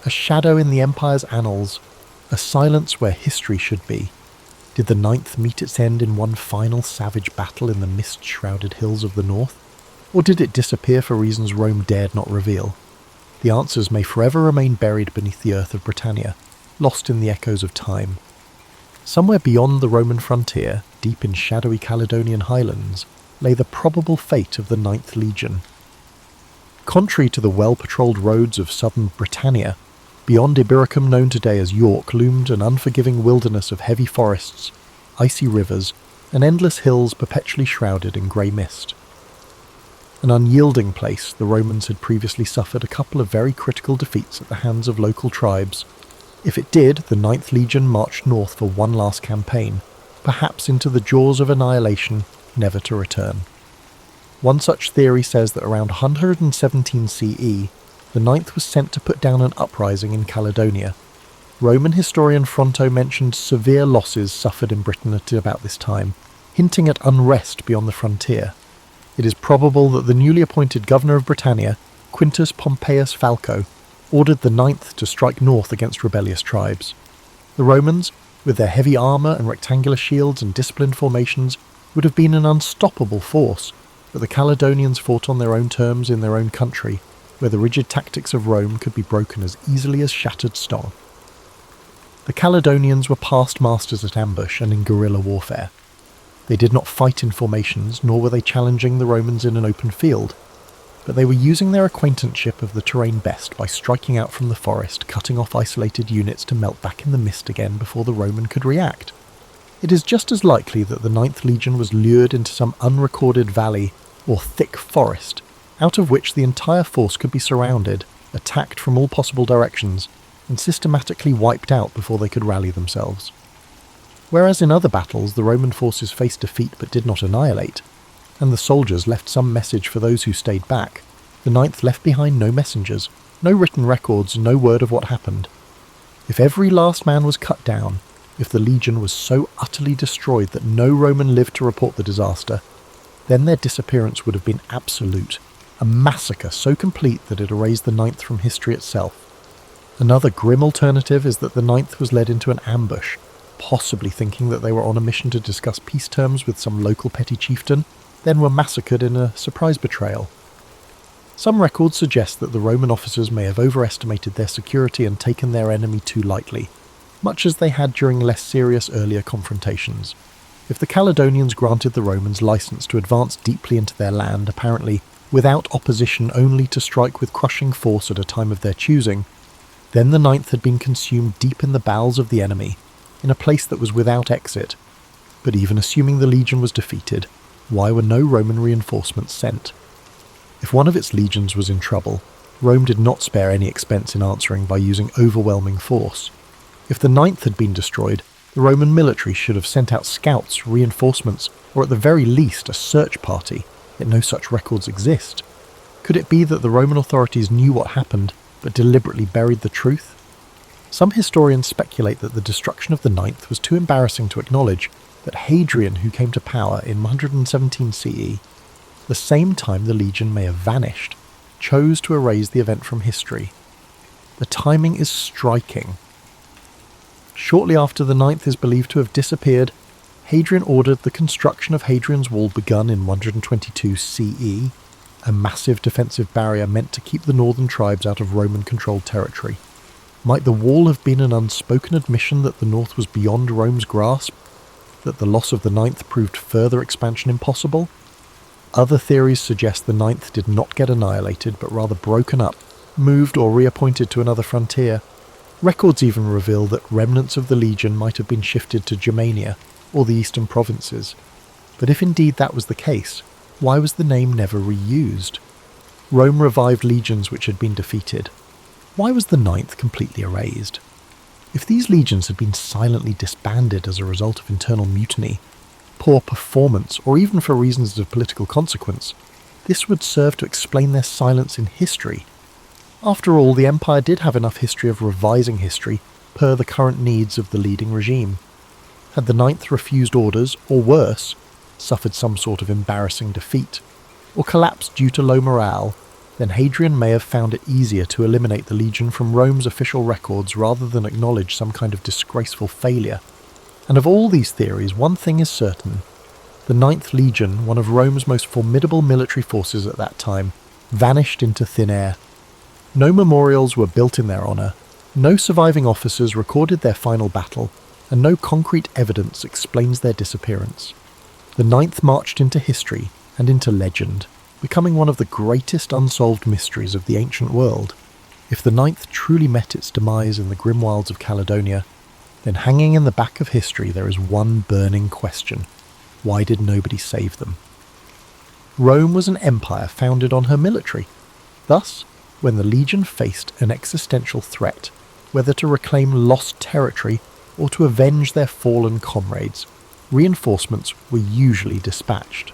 a shadow in the Empire's annals, a silence where history should be. Did the Ninth meet its end in one final savage battle in the mist-shrouded hills of the north? Or did it disappear for reasons Rome dared not reveal? The answers may forever remain buried beneath the earth of Britannia, lost in the echoes of time. Somewhere beyond the Roman frontier, deep in shadowy Caledonian highlands, lay the probable fate of the Ninth Legion. Contrary to the well-patrolled roads of southern Britannia, beyond Eburacum, known today as York, loomed an unforgiving wilderness of heavy forests, icy rivers, and endless hills perpetually shrouded in grey mist. An unyielding place, the Romans had previously suffered a couple of very critical defeats at the hands of local tribes. If it did, the Ninth Legion marched north for one last campaign, perhaps into the jaws of annihilation, never to return. One such theory says that around 117 CE, the Ninth was sent to put down an uprising in Caledonia. Roman historian Fronto mentioned severe losses suffered in Britain at about this time, hinting at unrest beyond the frontier. It is probable that the newly appointed governor of Britannia, Quintus Pompeius Falco, ordered the Ninth to strike north against rebellious tribes. The Romans, with their heavy armour and rectangular shields and disciplined formations, would have been an unstoppable force, but the Caledonians fought on their own terms in their own country, where the rigid tactics of Rome could be broken as easily as shattered stone. The Caledonians were past masters at ambush and in guerrilla warfare. They did not fight in formations, nor were they challenging the Romans in an open field, but they were using their acquaintanceship of the terrain best by striking out from the forest, cutting off isolated units to melt back in the mist again before the Roman could react. It is just as likely that the Ninth Legion was lured into some unrecorded valley or thick forest, out of which the entire force could be surrounded, attacked from all possible directions, and systematically wiped out before they could rally themselves. Whereas in other battles the Roman forces faced defeat but did not annihilate, and the soldiers left some message for those who stayed back, the Ninth left behind no messengers, no written records, no word of what happened. If every last man was cut down, if the legion was so utterly destroyed that no Roman lived to report the disaster, then their disappearance would have been absolute, a massacre so complete that it erased the Ninth from history itself. Another grim alternative is that the Ninth was led into an ambush, possibly thinking that they were on a mission to discuss peace terms with some local petty chieftain, then were massacred in a surprise betrayal. Some records suggest that the Roman officers may have overestimated their security and taken their enemy too lightly, much as they had during less serious earlier confrontations. If the Caledonians granted the Romans license to advance deeply into their land, apparently without opposition, only to strike with crushing force at a time of their choosing, then the Ninth had been consumed deep in the bowels of the enemy, in a place that was without exit. But even assuming the legion was defeated, why were no Roman reinforcements sent? If one of its legions was in trouble, Rome did not spare any expense in answering by using overwhelming force. If the Ninth had been destroyed, the Roman military should have sent out scouts, reinforcements, or at the very least a search party, yet no such records exist. Could it be that the Roman authorities knew what happened, but deliberately buried the truth? Some historians speculate that the destruction of the Ninth was too embarrassing to acknowledge, that Hadrian, who came to power in 117 CE, the same time the legion may have vanished, chose to erase the event from history. The timing is striking. Shortly after the Ninth is believed to have disappeared, Hadrian ordered the construction of Hadrian's Wall begun in 122 CE, a massive defensive barrier meant to keep the northern tribes out of Roman-controlled territory. Might the wall have been an unspoken admission that the north was beyond Rome's grasp, that the loss of the Ninth proved further expansion impossible? Other theories suggest the Ninth did not get annihilated, but rather broken up, moved or reappointed to another frontier. Records even reveal that remnants of the legion might have been shifted to Germania, or the eastern provinces. But if indeed that was the case, why was the name never reused? Rome revived legions which had been defeated. Why was the Ninth completely erased? If these legions had been silently disbanded as a result of internal mutiny, poor performance, or even for reasons of political consequence, this would serve to explain their silence in history. After all, the empire did have enough history of revising history per the current needs of the leading regime. Had the Ninth refused orders, or worse, suffered some sort of embarrassing defeat, or collapsed due to low morale, then Hadrian may have found it easier to eliminate the legion from Rome's official records rather than acknowledge some kind of disgraceful failure. And of all these theories, one thing is certain. The Ninth Legion, one of Rome's most formidable military forces at that time, vanished into thin air. No memorials were built in their honour, no surviving officers recorded their final battle, and no concrete evidence explains their disappearance. The Ninth marched into history and into legend, becoming one of the greatest unsolved mysteries of the ancient world. If the Ninth truly met its demise in the grim wilds of Caledonia, then hanging in the back of history there is one burning question. Why did nobody save them? Rome was an empire founded on her military. Thus, when the legion faced an existential threat, whether to reclaim lost territory or to avenge their fallen comrades, reinforcements were usually dispatched.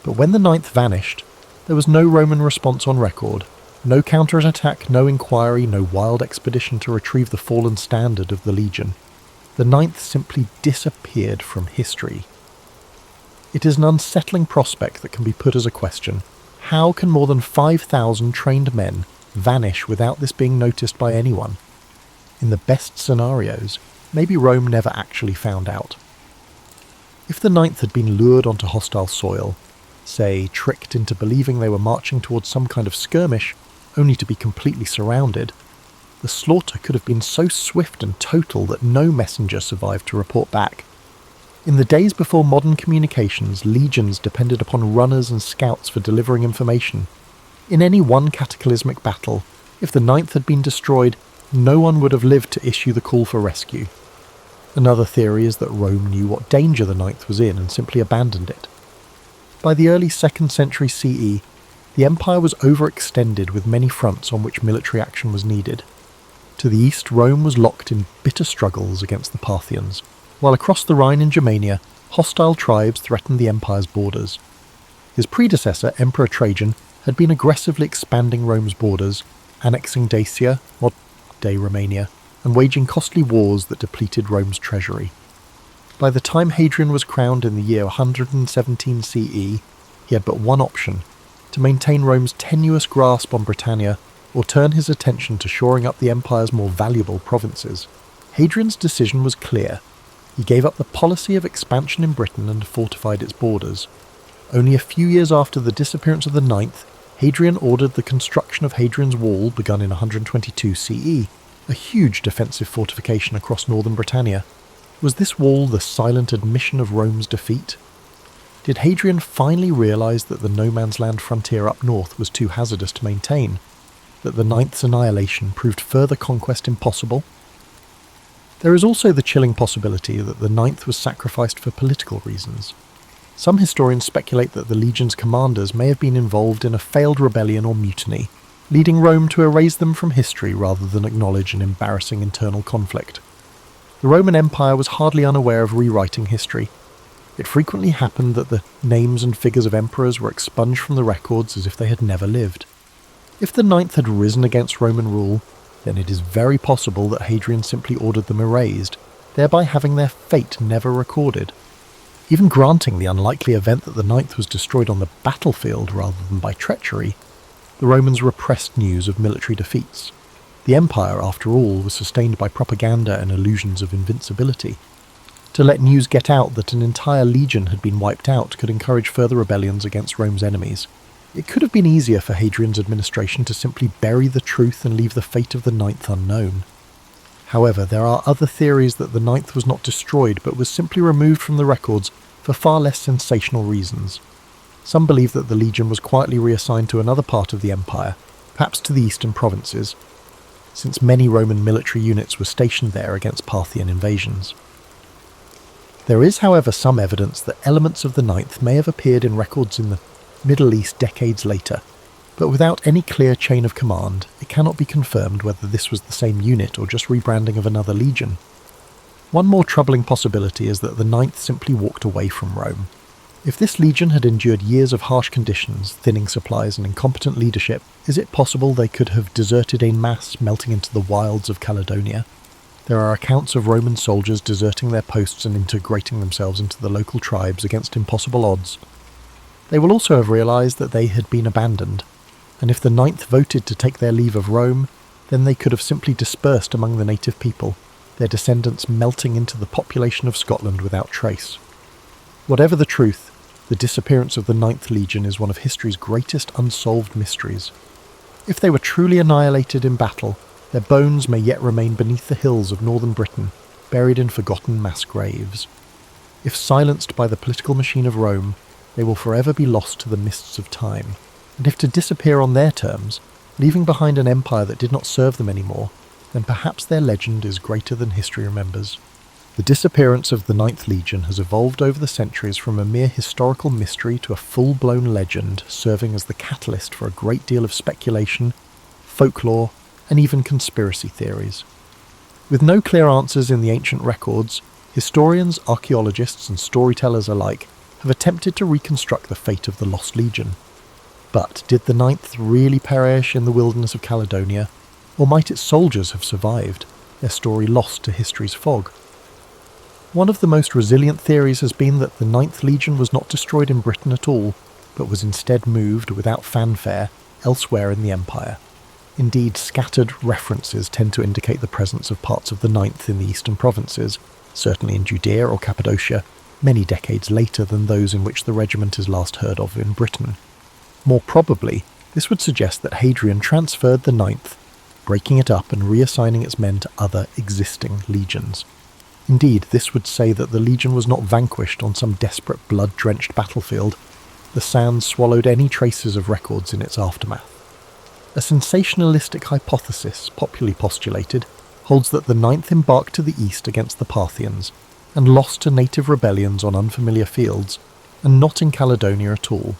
But when the Ninth vanished, there was no Roman response on record, no counter-attack, no inquiry, no wild expedition to retrieve the fallen standard of the legion. The Ninth simply disappeared from history. It is an unsettling prospect that can be put as a question. How can more than 5,000 trained men vanish without this being noticed by anyone? In the best scenarios, maybe Rome never actually found out. If the Ninth had been lured onto hostile soil, say tricked into believing they were marching towards some kind of skirmish, only to be completely surrounded, the slaughter could have been so swift and total that no messenger survived to report back. In the days before modern communications, legions depended upon runners and scouts for delivering information. In any one cataclysmic battle, if the Ninth had been destroyed, no one would have lived to issue the call for rescue. Another theory is that Rome knew what danger the Ninth was in and simply abandoned it. By the early 2nd century CE, the empire was overextended with many fronts on which military action was needed. To the east, Rome was locked in bitter struggles against the Parthians, while across the Rhine in Germania, hostile tribes threatened the empire's borders. His predecessor, Emperor Trajan, had been aggressively expanding Rome's borders, annexing Dacia, modern-day Romania, and waging costly wars that depleted Rome's treasury. By the time Hadrian was crowned in the year 117 CE, he had but one option: to maintain Rome's tenuous grasp on Britannia, or turn his attention to shoring up the empire's more valuable provinces. Hadrian's decision was clear. He gave up the policy of expansion in Britain and fortified its borders. Only a few years after the disappearance of the Ninth, Hadrian ordered the construction of Hadrian's Wall, begun in 122 CE, a huge defensive fortification across northern Britannia. Was this wall the silent admission of Rome's defeat? Did Hadrian finally realise that the no-man's land frontier up north was too hazardous to maintain? That the Ninth's annihilation proved further conquest impossible? There is also the chilling possibility that the Ninth was sacrificed for political reasons. Some historians speculate that the legion's commanders may have been involved in a failed rebellion or mutiny, leading Rome to erase them from history rather than acknowledge an embarrassing internal conflict. The Roman Empire was hardly unaware of rewriting history. It frequently happened that the names and figures of emperors were expunged from the records as if they had never lived. If the Ninth had risen against Roman rule, then it is very possible that Hadrian simply ordered them erased, thereby having their fate never recorded. Even granting the unlikely event that the Ninth was destroyed on the battlefield rather than by treachery, the Romans repressed news of military defeats. The empire, after all, was sustained by propaganda and illusions of invincibility. To let news get out that an entire legion had been wiped out could encourage further rebellions against Rome's enemies. It could have been easier for Hadrian's administration to simply bury the truth and leave the fate of the Ninth unknown. However, there are other theories that the Ninth was not destroyed but was simply removed from the records for far less sensational reasons. Some believe that the legion was quietly reassigned to another part of the empire, perhaps to the eastern provinces, since many Roman military units were stationed there against Parthian invasions. There is, however, some evidence that elements of the Ninth may have appeared in records in the Middle East decades later, but without any clear chain of command, it cannot be confirmed whether this was the same unit or just rebranding of another legion. One more troubling possibility is that the Ninth simply walked away from Rome. If this legion had endured years of harsh conditions, thinning supplies and incompetent leadership, is it possible they could have deserted en masse, melting into the wilds of Caledonia? There are accounts of Roman soldiers deserting their posts and integrating themselves into the local tribes against impossible odds. They will also have realised that they had been abandoned, and if the Ninth voted to take their leave of Rome, then they could have simply dispersed among the native people, their descendants melting into the population of Scotland without trace. Whatever the truth, the disappearance of the Ninth Legion is one of history's greatest unsolved mysteries. If they were truly annihilated in battle, their bones may yet remain beneath the hills of northern Britain, buried in forgotten mass graves. If silenced by the political machine of Rome, they will forever be lost to the mists of time, and if to disappear on their terms, leaving behind an empire that did not serve them anymore, then perhaps their legend is greater than history remembers. The disappearance of the Ninth Legion has evolved over the centuries from a mere historical mystery to a full-blown legend, serving as the catalyst for a great deal of speculation, folklore, and even conspiracy theories. With no clear answers in the ancient records, historians, archaeologists, and storytellers alike have attempted to reconstruct the fate of the Lost Legion. But did the Ninth really perish in the wilderness of Caledonia, or might its soldiers have survived, their story lost to history's fog? One of the most resilient theories has been that the Ninth Legion was not destroyed in Britain at all, but was instead moved without fanfare elsewhere in the Empire. Indeed, scattered references tend to indicate the presence of parts of the Ninth in the eastern provinces, certainly in Judea or Cappadocia, many decades later than those in which the regiment is last heard of in Britain. More probably, this would suggest that Hadrian transferred the Ninth, breaking it up and reassigning its men to other existing legions. Indeed, this would say that the legion was not vanquished on some desperate blood-drenched battlefield. The sands swallowed any traces of records in its aftermath. A sensationalistic hypothesis, popularly postulated, holds that the Ninth embarked to the east against the Parthians, and lost to native rebellions on unfamiliar fields, and not in Caledonia at all.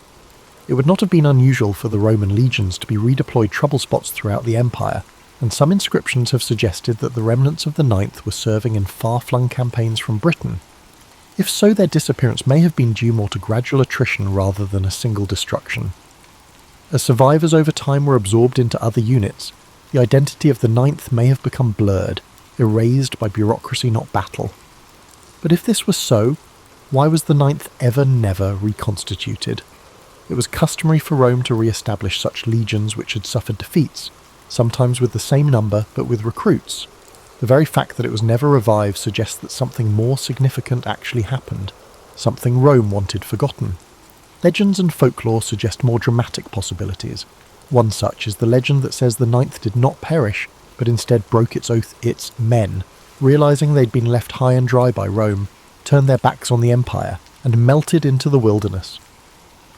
It would not have been unusual for the Roman legions to be redeployed trouble spots throughout the empire, and some inscriptions have suggested that the remnants of the Ninth were serving in far-flung campaigns from Britain. If so, their disappearance may have been due more to gradual attrition rather than a single destruction. As survivors over time were absorbed into other units, the identity of the Ninth may have become blurred, erased by bureaucracy not battle. But if this was so, why was the Ninth never reconstituted? It was customary for Rome to re-establish such legions which had suffered defeats, sometimes with the same number but with recruits. The very fact that it was never revived suggests that something more significant actually happened, something Rome wanted forgotten. Legends and folklore suggest more dramatic possibilities. One such is the legend that says the Ninth did not perish, but instead broke its oath its men, realising they'd been left high and dry by Rome, turned their backs on the empire, and melted into the wilderness.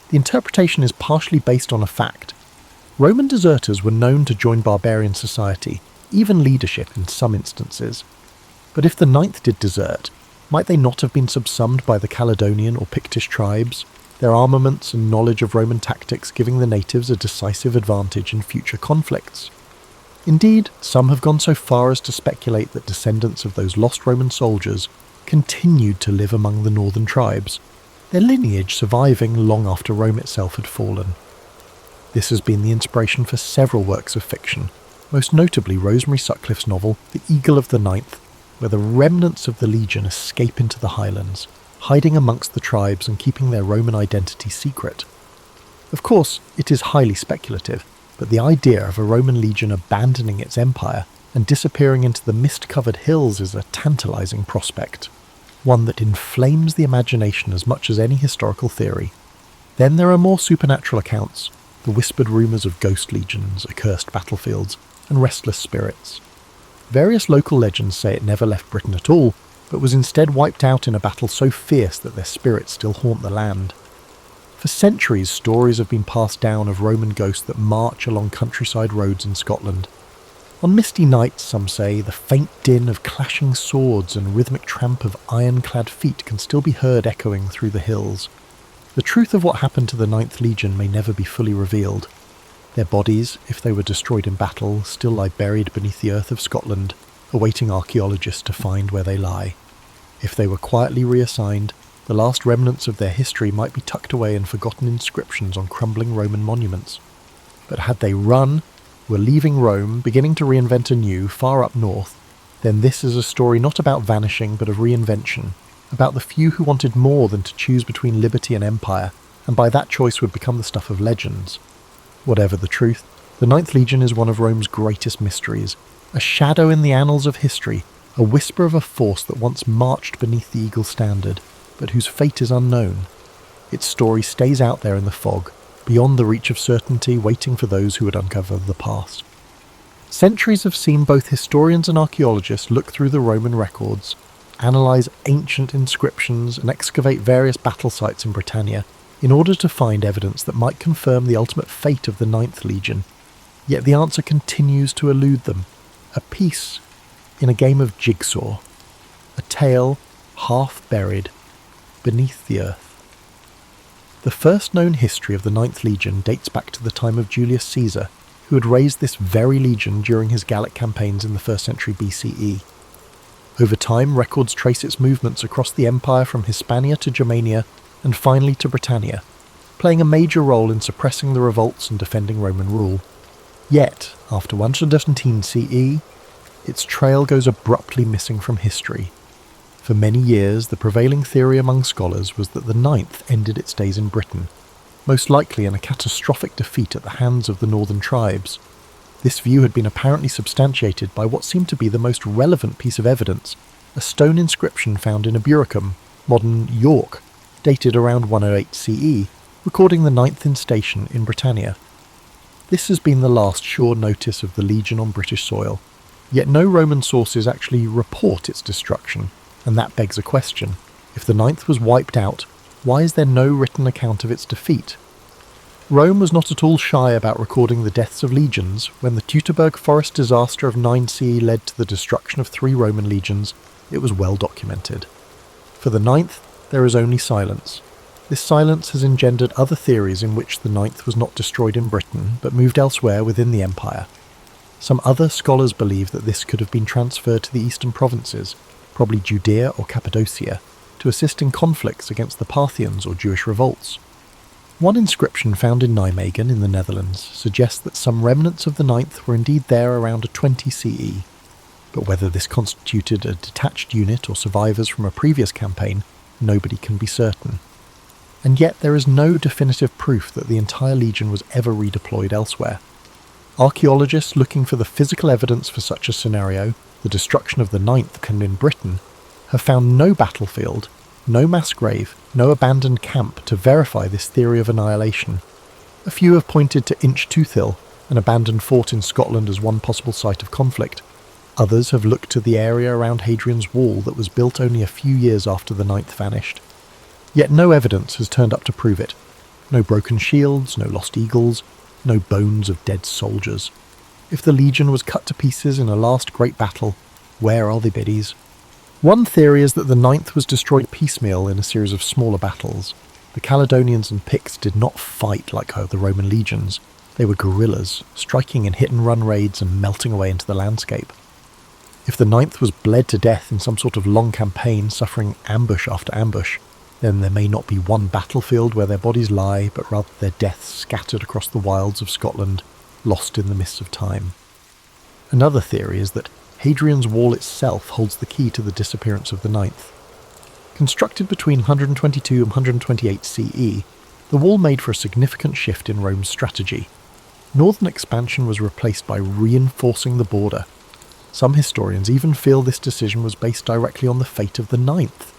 The interpretation is partially based on a fact. Roman deserters were known to join barbarian society, even leadership in some instances. But if the Ninth did desert, might they not have been subsumed by the Caledonian or Pictish tribes, their armaments and knowledge of Roman tactics giving the natives a decisive advantage in future conflicts? Indeed, some have gone so far as to speculate that descendants of those lost Roman soldiers continued to live among the northern tribes, their lineage surviving long after Rome itself had fallen. This has been the inspiration for several works of fiction, most notably Rosemary Sutcliffe's novel The Eagle of the Ninth, where the remnants of the legion escape into the highlands, hiding amongst the tribes and keeping their Roman identity secret. Of course, it is highly speculative, but the idea of a Roman legion abandoning its empire and disappearing into the mist-covered hills is a tantalising prospect, one that inflames the imagination as much as any historical theory. Then there are more supernatural accounts, the whispered rumours of ghost legions, accursed battlefields, and restless spirits. Various local legends say it never left Britain at all, but was instead wiped out in a battle so fierce that their spirits still haunt the land. For centuries, stories have been passed down of Roman ghosts that march along countryside roads in Scotland. On misty nights, some say, the faint din of clashing swords and rhythmic tramp of iron-clad feet can still be heard echoing through the hills. The truth of what happened to the Ninth Legion may never be fully revealed. Their bodies, if they were destroyed in battle, still lie buried beneath the earth of Scotland, awaiting archaeologists to find where they lie. If they were quietly reassigned, the last remnants of their history might be tucked away in forgotten inscriptions on crumbling Roman monuments. But had they run, were leaving Rome, beginning to reinvent anew, far up north, then this is a story not about vanishing but of reinvention, about the few who wanted more than to choose between liberty and empire, and by that choice would become the stuff of legends. Whatever the truth, the Ninth Legion is one of Rome's greatest mysteries, a shadow in the annals of history, a whisper of a force that once marched beneath the eagle standard, but whose fate is unknown. Its story stays out there in the fog, beyond the reach of certainty, waiting for those who would uncover the past. Centuries have seen both historians and archaeologists look through the Roman records, analyse ancient inscriptions and excavate various battle sites in Britannia in order to find evidence that might confirm the ultimate fate of the Ninth Legion. Yet the answer continues to elude them. A piece in a game of jigsaw. A tale half buried beneath the earth. The first known history of the Ninth Legion dates back to the time of Julius Caesar, who had raised this very legion during his Gallic campaigns in the 1st century BCE. Over time, records trace its movements across the empire from Hispania to Germania, and finally to Britannia, playing a major role in suppressing the revolts and defending Roman rule. Yet, after 117 CE, its trail goes abruptly missing from history. For many years, the prevailing theory among scholars was that the ninth ended its days in Britain, most likely in a catastrophic defeat at the hands of the northern tribes. This view had been apparently substantiated by what seemed to be the most relevant piece of evidence, a stone inscription found in Eburacum, modern York, dated around 108 CE, recording the ninth instation in Britannia. This has been the last sure notice of the Legion on British soil, yet no Roman sources actually report its destruction, and that begs a question. If the ninth was wiped out, why is there no written account of its defeat? Rome was not at all shy about recording the deaths of legions. When the Teutoburg forest disaster of 9 CE led to the destruction of 3 Roman legions, it was well documented. For the ninth, there is only silence. This silence has engendered other theories in which the ninth was not destroyed in Britain, but moved elsewhere within the empire. Some other scholars believe that this could have been transferred to the eastern provinces, probably Judea or Cappadocia, to assist in conflicts against the Parthians or Jewish revolts. One inscription found in Nijmegen in the Netherlands suggests that some remnants of the ninth were indeed there around 20 CE, but whether this constituted a detached unit or survivors from a previous campaign, nobody can be certain. And yet there is no definitive proof that the entire legion was ever redeployed elsewhere. Archaeologists looking for the physical evidence for such a scenario, the destruction of the ninth can in Britain, have found no battlefield, no mass grave, no abandoned camp to verify this theory of annihilation. A few have pointed to Inch Tooth Hill, an abandoned fort in Scotland, as one possible site of conflict. Others have looked to the area around Hadrian's Wall that was built only a few years after the ninth vanished. Yet no evidence has turned up to prove it. No broken shields, no lost eagles, no bones of dead soldiers. If the legion was cut to pieces in a last great battle, where are the biddies? One theory is that the ninth was destroyed piecemeal in a series of smaller battles. The Caledonians and Picts did not fight like the Roman legions. They were guerrillas, striking in hit-and-run raids and melting away into the landscape. If the ninth was bled to death in some sort of long campaign, suffering ambush after ambush, then there may not be one battlefield where their bodies lie, but rather their deaths scattered across the wilds of Scotland, lost in the mists of time. Another theory is that Hadrian's Wall itself holds the key to the disappearance of the ninth. Constructed between 122 and 128 CE, the wall made for a significant shift in Rome's strategy. Northern expansion was replaced by reinforcing the border. Some historians even feel this decision was based directly on the fate of the ninth,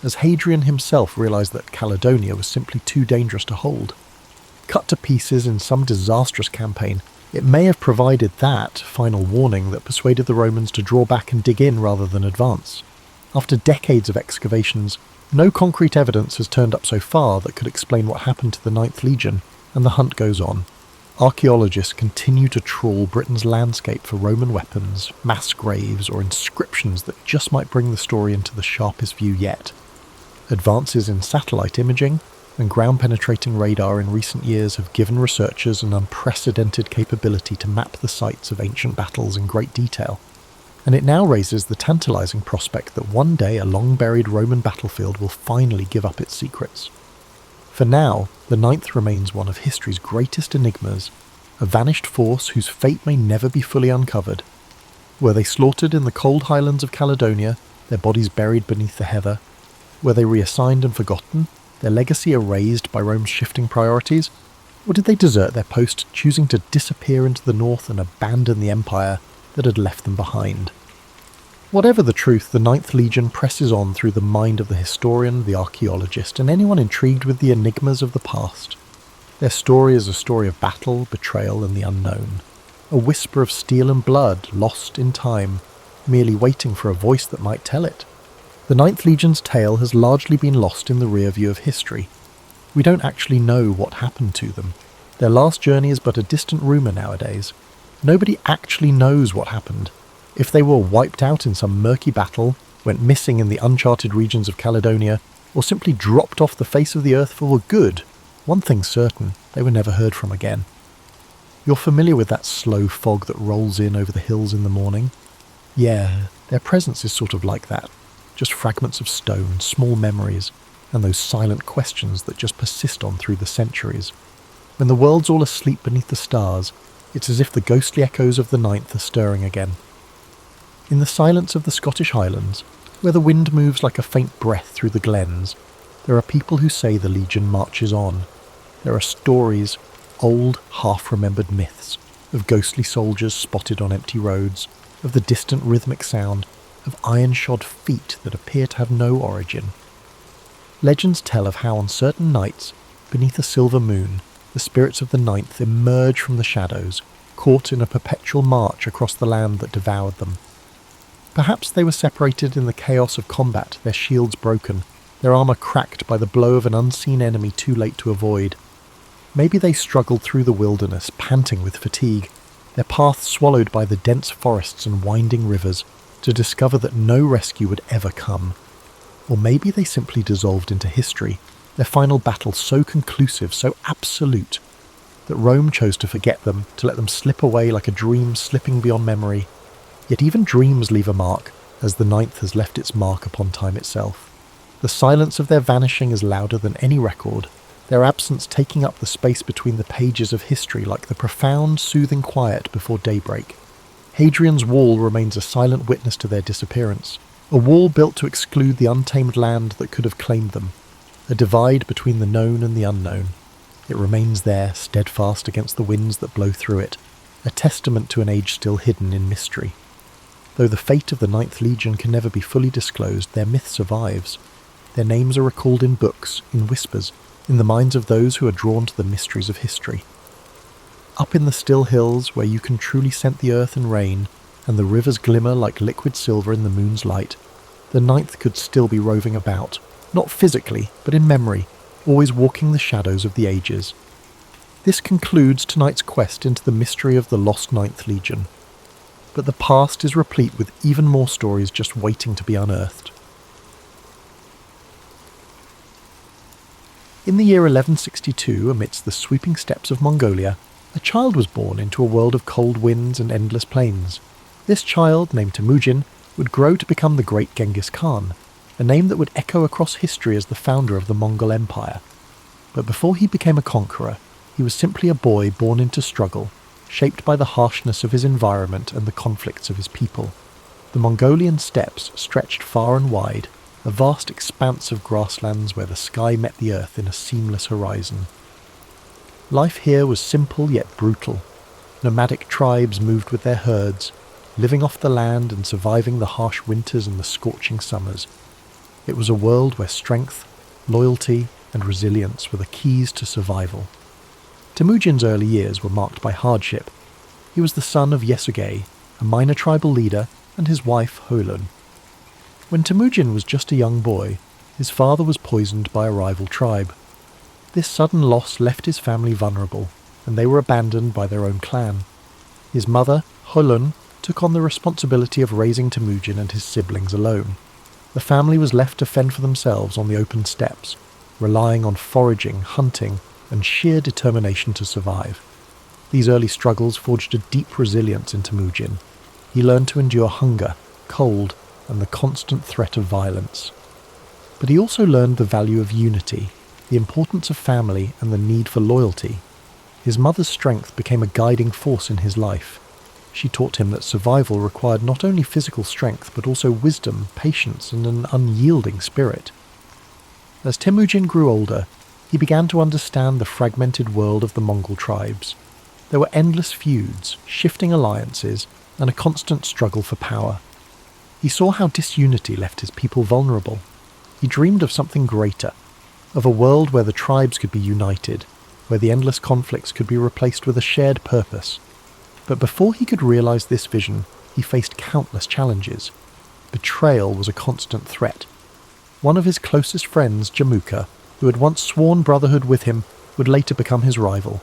as Hadrian himself realised that Caledonia was simply too dangerous to hold. Cut to pieces in some disastrous campaign, it may have provided that final warning that persuaded the Romans to draw back and dig in rather than advance. After decades of excavations, no concrete evidence has turned up so far that could explain what happened to the Ninth Legion, and the hunt goes on. Archaeologists continue to trawl Britain's landscape for Roman weapons, mass graves, or inscriptions that just might bring the story into the sharpest view yet. Advances in satellite imaging and ground-penetrating radar in recent years have given researchers an unprecedented capability to map the sites of ancient battles in great detail, and it now raises the tantalizing prospect that one day a long-buried Roman battlefield will finally give up its secrets. For now, the Ninth remains one of history's greatest enigmas, a vanished force whose fate may never be fully uncovered. Were they slaughtered in the cold highlands of Caledonia, their bodies buried beneath the heather? Were they reassigned and forgotten, their legacy erased by Rome's shifting priorities? Or did they desert their post, choosing to disappear into the north and abandon the empire that had left them behind? Whatever the truth, the Ninth Legion presses on through the mind of the historian, the archaeologist, and anyone intrigued with the enigmas of the past. Their story is a story of battle, betrayal, and the unknown. A whisper of steel and blood, lost in time, merely waiting for a voice that might tell it. The Ninth Legion's tale has largely been lost in the rear view of history. We don't actually know what happened to them. Their last journey is but a distant rumour nowadays. Nobody actually knows what happened. If they were wiped out in some murky battle, went missing in the uncharted regions of Caledonia, or simply dropped off the face of the earth for good, one thing's certain, they were never heard from again. You're familiar with that slow fog that rolls in over the hills in the morning? Yeah, their presence is sort of like that. Just fragments of stone, small memories. and those silent questions that just persist on through the centuries. When the world's all asleep beneath the stars, it's as if the ghostly echoes of the ninth are stirring again. In the silence of the Scottish Highlands, where the wind moves like a faint breath through the glens, there are people who say the Legion marches on. There are stories, old, half-remembered myths, of ghostly soldiers spotted on empty roads, of the distant rhythmic sound, of iron-shod feet that appear to have no origin. Legends tell of how on certain nights, beneath a silver moon, the spirits of the ninth emerge from the shadows, caught in a perpetual march across the land that devoured them. Perhaps they were separated in the chaos of combat, their shields broken, their armour cracked by the blow of an unseen enemy too late to avoid. Maybe they struggled through the wilderness, panting with fatigue, their path swallowed by the dense forests and winding rivers, to discover that no rescue would ever come. Or maybe they simply dissolved into history, their final battle so conclusive, so absolute, that Rome chose to forget them, to let them slip away like a dream slipping beyond memory. Yet even dreams leave a mark, as the ninth has left its mark upon time itself. The silence of their vanishing is louder than any record, their absence taking up the space between the pages of history like the profound, soothing quiet before daybreak. Hadrian's Wall remains a silent witness to their disappearance, a wall built to exclude the untamed land that could have claimed them, a divide between the known and the unknown. It remains there, steadfast against the winds that blow through it, a testament to an age still hidden in mystery. Though the fate of the Ninth Legion can never be fully disclosed, their myth survives. Their names are recalled in books, in whispers, in the minds of those who are drawn to the mysteries of history. Up in the still hills, where you can truly scent the earth and rain, and the rivers glimmer like liquid silver in the moon's light, the ninth could still be roving about, not physically, but in memory, always walking the shadows of the ages. This concludes tonight's quest into the mystery of the lost Ninth Legion. But the past is replete with even more stories just waiting to be unearthed. In the year 1162, amidst the sweeping steppes of Mongolia, a child was born into a world of cold winds and endless plains. This child, named Temujin, would grow to become the great Genghis Khan, a name that would echo across history as the founder of the Mongol Empire. But before he became a conqueror, he was simply a boy born into struggle, shaped by the harshness of his environment and the conflicts of his people. The Mongolian steppes stretched far and wide, a vast expanse of grasslands where the sky met the earth in a seamless horizon. Life here was simple yet brutal. Nomadic tribes moved with their herds, living off the land and surviving the harsh winters and the scorching summers. It was a world where strength, loyalty, and resilience were the keys to survival. Temujin's early years were marked by hardship. He was the son of Yesugei, a minor tribal leader, and his wife Holun. When Temujin was just a young boy, his father was poisoned by a rival tribe. This sudden loss left his family vulnerable, and they were abandoned by their own clan. His mother, Holun, took on the responsibility of raising Temujin and his siblings alone. The family was left to fend for themselves on the open steppes, relying on foraging, hunting, and sheer determination to survive. These early struggles forged a deep resilience in Temujin. He learned to endure hunger, cold, and the constant threat of violence. But he also learned the value of unity, the importance of family, and the need for loyalty. His mother's strength became a guiding force in his life. She taught him that survival required not only physical strength, but also wisdom, patience, and an unyielding spirit. As Temujin grew older, he began to understand the fragmented world of the Mongol tribes. There were endless feuds, shifting alliances, and a constant struggle for power. He saw how disunity left his people vulnerable. He dreamed of something greater, of a world where the tribes could be united, where the endless conflicts could be replaced with a shared purpose. But before he could realize this vision, he faced countless challenges. Betrayal was a constant threat. One of his closest friends, Jamuka, who had once sworn brotherhood with him, would later become his rival.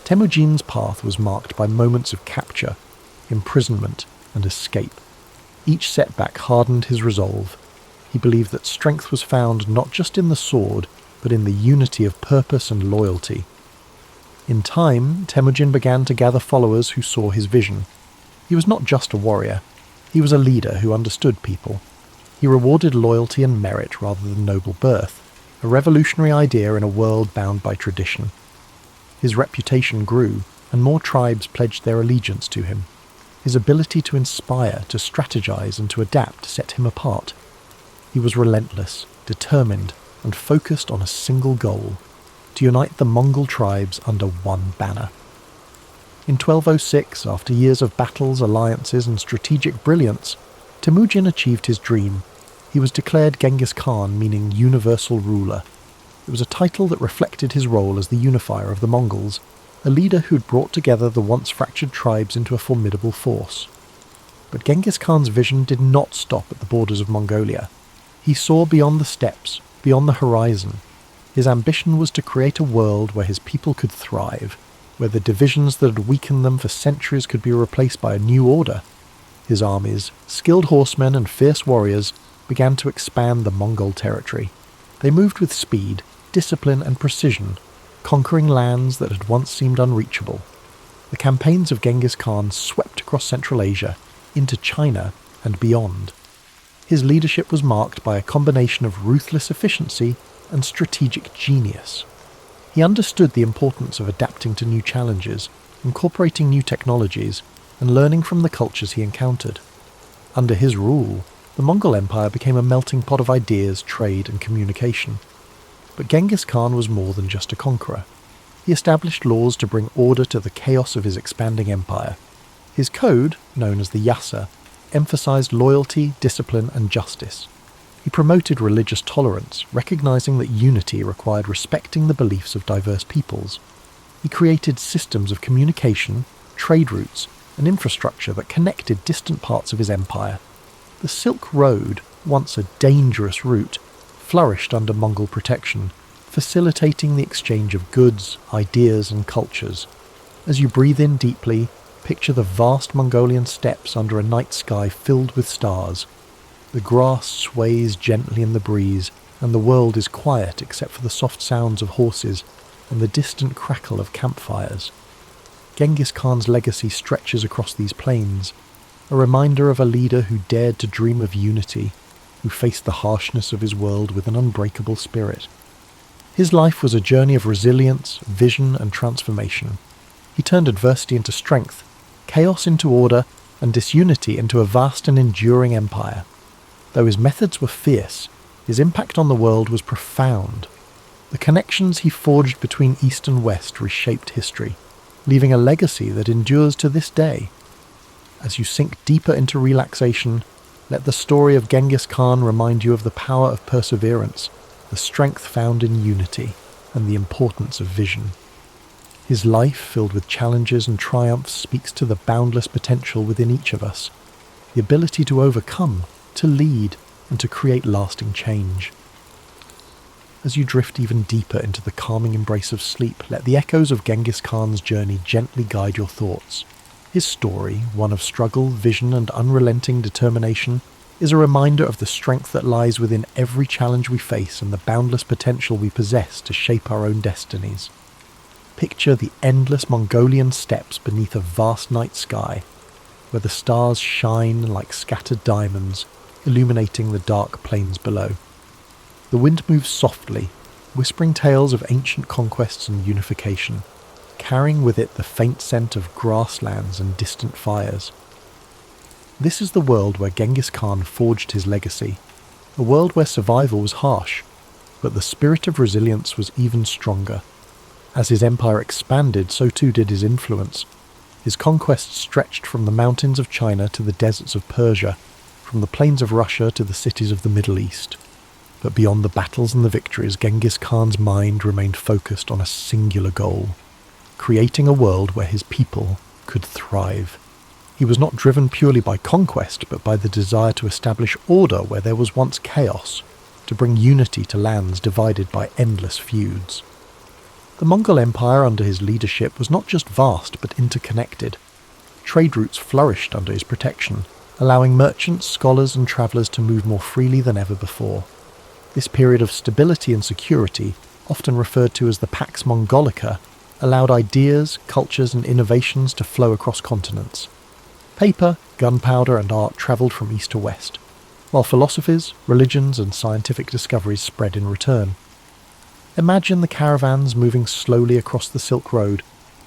Temujin's path was marked by moments of capture, imprisonment, and escape. Each setback hardened his resolve. He believed that strength was found not just in the sword, but in the unity of purpose and loyalty. In time, Temujin began to gather followers who saw his vision. He was not just a warrior. He was a leader who understood people. He rewarded loyalty and merit rather than noble birth, a revolutionary idea in a world bound by tradition. His reputation grew, and more tribes pledged their allegiance to him. His ability to inspire, to strategize, and to adapt set him apart. He was relentless, determined, and focused on a single goal: to unite the Mongol tribes under one banner. In 1206, after years of battles, alliances, and strategic brilliance, Temujin achieved his dream. He was declared Genghis Khan, meaning universal ruler. It was a title that reflected his role as the unifier of the Mongols, a leader who'd brought together the once fractured tribes into a formidable force. But Genghis Khan's vision did not stop at the borders of Mongolia. He saw beyond the steppes, beyond the horizon. His ambition was to create a world where his people could thrive, where the divisions that had weakened them for centuries could be replaced by a new order. His armies, skilled horsemen and fierce warriors, began to expand the Mongol territory. They moved with speed, discipline and precision, conquering lands that had once seemed unreachable. The campaigns of Genghis Khan swept across Central Asia, into China and beyond. His leadership was marked by a combination of ruthless efficiency and strategic genius. He understood the importance of adapting to new challenges, incorporating new technologies, and learning from the cultures he encountered. Under his rule, the Mongol Empire became a melting pot of ideas, trade, and communication. But Genghis Khan was more than just a conqueror. He established laws to bring order to the chaos of his expanding empire. His code, known as the Yasa, emphasized loyalty, discipline, and justice. He promoted religious tolerance, recognizing that unity required respecting the beliefs of diverse peoples. He created systems of communication, trade routes, and infrastructure that connected distant parts of his empire. The Silk Road, once a dangerous route, flourished under Mongol protection, facilitating the exchange of goods, ideas, and cultures. As you breathe in deeply, picture the vast Mongolian steppes under a night sky filled with stars. The grass sways gently in the breeze, and the world is quiet except for the soft sounds of horses and the distant crackle of campfires. Genghis Khan's legacy stretches across these plains, a reminder of a leader who dared to dream of unity, who faced the harshness of his world with an unbreakable spirit. His life was a journey of resilience, vision, and transformation. He turned adversity into strength, chaos into order, and disunity into a vast and enduring empire. Though his methods were fierce, his impact on the world was profound. The connections he forged between East and West reshaped history, leaving a legacy that endures to this day. As you sink deeper into relaxation, let the story of Genghis Khan remind you of the power of perseverance, the strength found in unity, and the importance of vision. His life, filled with challenges and triumphs, speaks to the boundless potential within each of us, the ability to overcome, to lead, and to create lasting change. As you drift even deeper into the calming embrace of sleep, let the echoes of Genghis Khan's journey gently guide your thoughts. His story, one of struggle, vision, and unrelenting determination, is a reminder of the strength that lies within every challenge we face and the boundless potential we possess to shape our own destinies. Picture the endless Mongolian steppes beneath a vast night sky, where the stars shine like scattered diamonds, illuminating the dark plains below. The wind moves softly, whispering tales of ancient conquests and unification, carrying with it the faint scent of grasslands and distant fires. This is the world where Genghis Khan forged his legacy, a world where survival was harsh, but the spirit of resilience was even stronger. As his empire expanded, so too did his influence. His conquests stretched from the mountains of China to the deserts of Persia, from the plains of Russia to the cities of the Middle East. But beyond the battles and the victories, Genghis Khan's mind remained focused on a singular goal: creating a world where his people could thrive. He was not driven purely by conquest, but by the desire to establish order where there was once chaos, to bring unity to lands divided by endless feuds. The Mongol Empire under his leadership was not just vast, but interconnected. Trade routes flourished under his protection, allowing merchants, scholars, and travellers to move more freely than ever before. This period of stability and security, often referred to as the Pax Mongolica, allowed ideas, cultures, and innovations to flow across continents. Paper, gunpowder, and art travelled from east to west. while philosophies, religions and scientific discoveries spread in return. Imagine the caravans moving slowly across the Silk Road,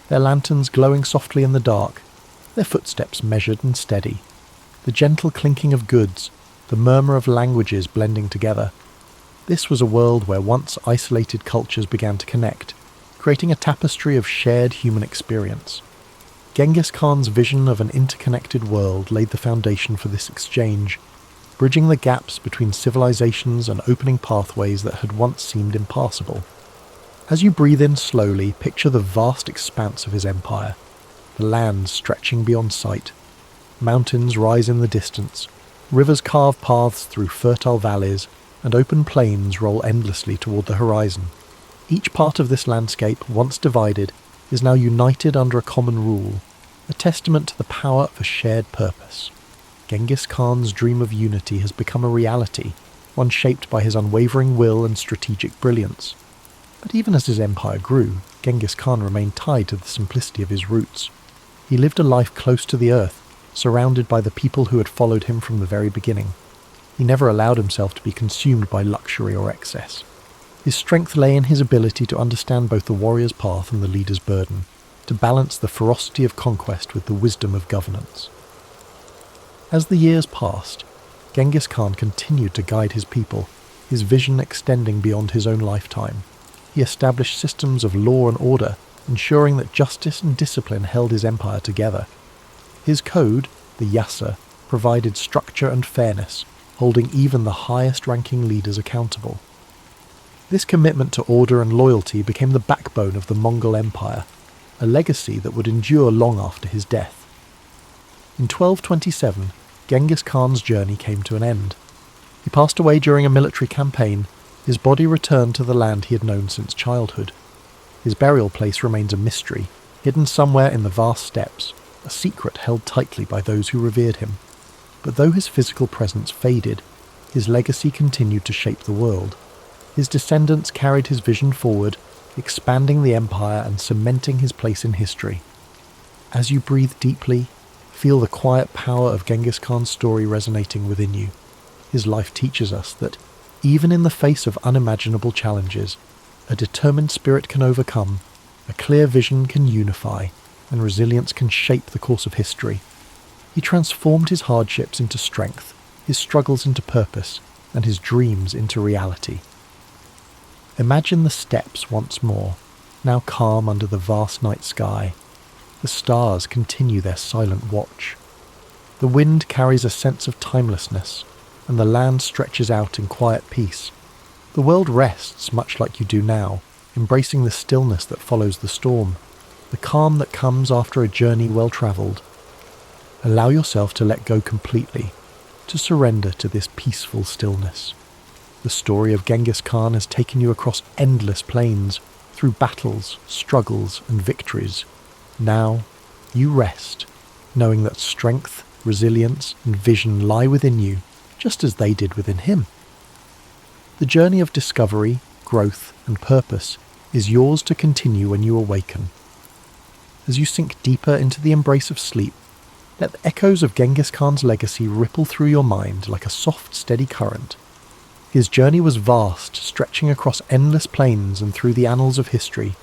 their lanterns glowing softly in the dark, their footsteps measured and steady, the gentle clinking of goods, the murmur of languages blending together. This was a world where once isolated cultures began to connect, creating a tapestry of shared human experience. Genghis Khan's vision of an interconnected world laid the foundation for this exchange, bridging the gaps between civilizations and opening pathways that had once seemed impassable. As you breathe in slowly, picture the vast expanse of his empire, the lands stretching beyond sight. Mountains rise in the distance, rivers carve paths through fertile valleys, and open plains roll endlessly toward the horizon. Each part of this landscape, once divided, is now united under a common rule, a testament to the power of a shared purpose. Genghis Khan's dream of unity has become a reality, one shaped by his unwavering will and strategic brilliance. But even as his empire grew, Genghis Khan remained tied to the simplicity of his roots. He lived a life close to the earth, surrounded by the people who had followed him from the very beginning. He never allowed himself to be consumed by luxury or excess. His strength lay in his ability to understand both the warrior's path and the leader's burden, to balance the ferocity of conquest with the wisdom of governance. As the years passed, Genghis Khan continued to guide his people, his vision extending beyond his own lifetime. He established systems of law and order, ensuring that justice and discipline held his empire together. His code, the Yasa, provided structure and fairness, holding even the highest-ranking leaders accountable. This commitment to order and loyalty became the backbone of the Mongol Empire, a legacy that would endure long after his death. In 1227, Genghis Khan's journey came to an end. He passed away during a military campaign. His body returned to the land he had known since childhood. His burial place remains a mystery, hidden somewhere in the vast steppes, a secret held tightly by those who revered him. But though his physical presence faded, his legacy continued to shape the world. His descendants carried his vision forward, expanding the empire and cementing his place in history. As you breathe deeply, feel the quiet power of Genghis Khan's story resonating within you. His life teaches us that, even in the face of unimaginable challenges, a determined spirit can overcome, a clear vision can unify, and resilience can shape the course of history. He transformed his hardships into strength, his struggles into purpose, and his dreams into reality. Imagine the steppes once more, now calm under the vast night sky. The stars continue their silent watch. The wind carries a sense of timelessness, and the land stretches out in quiet peace. The world rests much like you do now, embracing the stillness that follows the storm, the calm that comes after a journey well travelled. Allow yourself to let go completely, to surrender to this peaceful stillness. The story of Genghis Khan has taken you across endless plains, through battles, struggles, and victories. Now, you rest, knowing that strength, resilience, and vision lie within you, just as they did within him. The journey of discovery, growth, and purpose is yours to continue when you awaken. As you sink deeper into the embrace of sleep, let the echoes of Genghis Khan's legacy ripple through your mind like a soft, steady current. His journey was vast, stretching across endless plains and through the annals of history,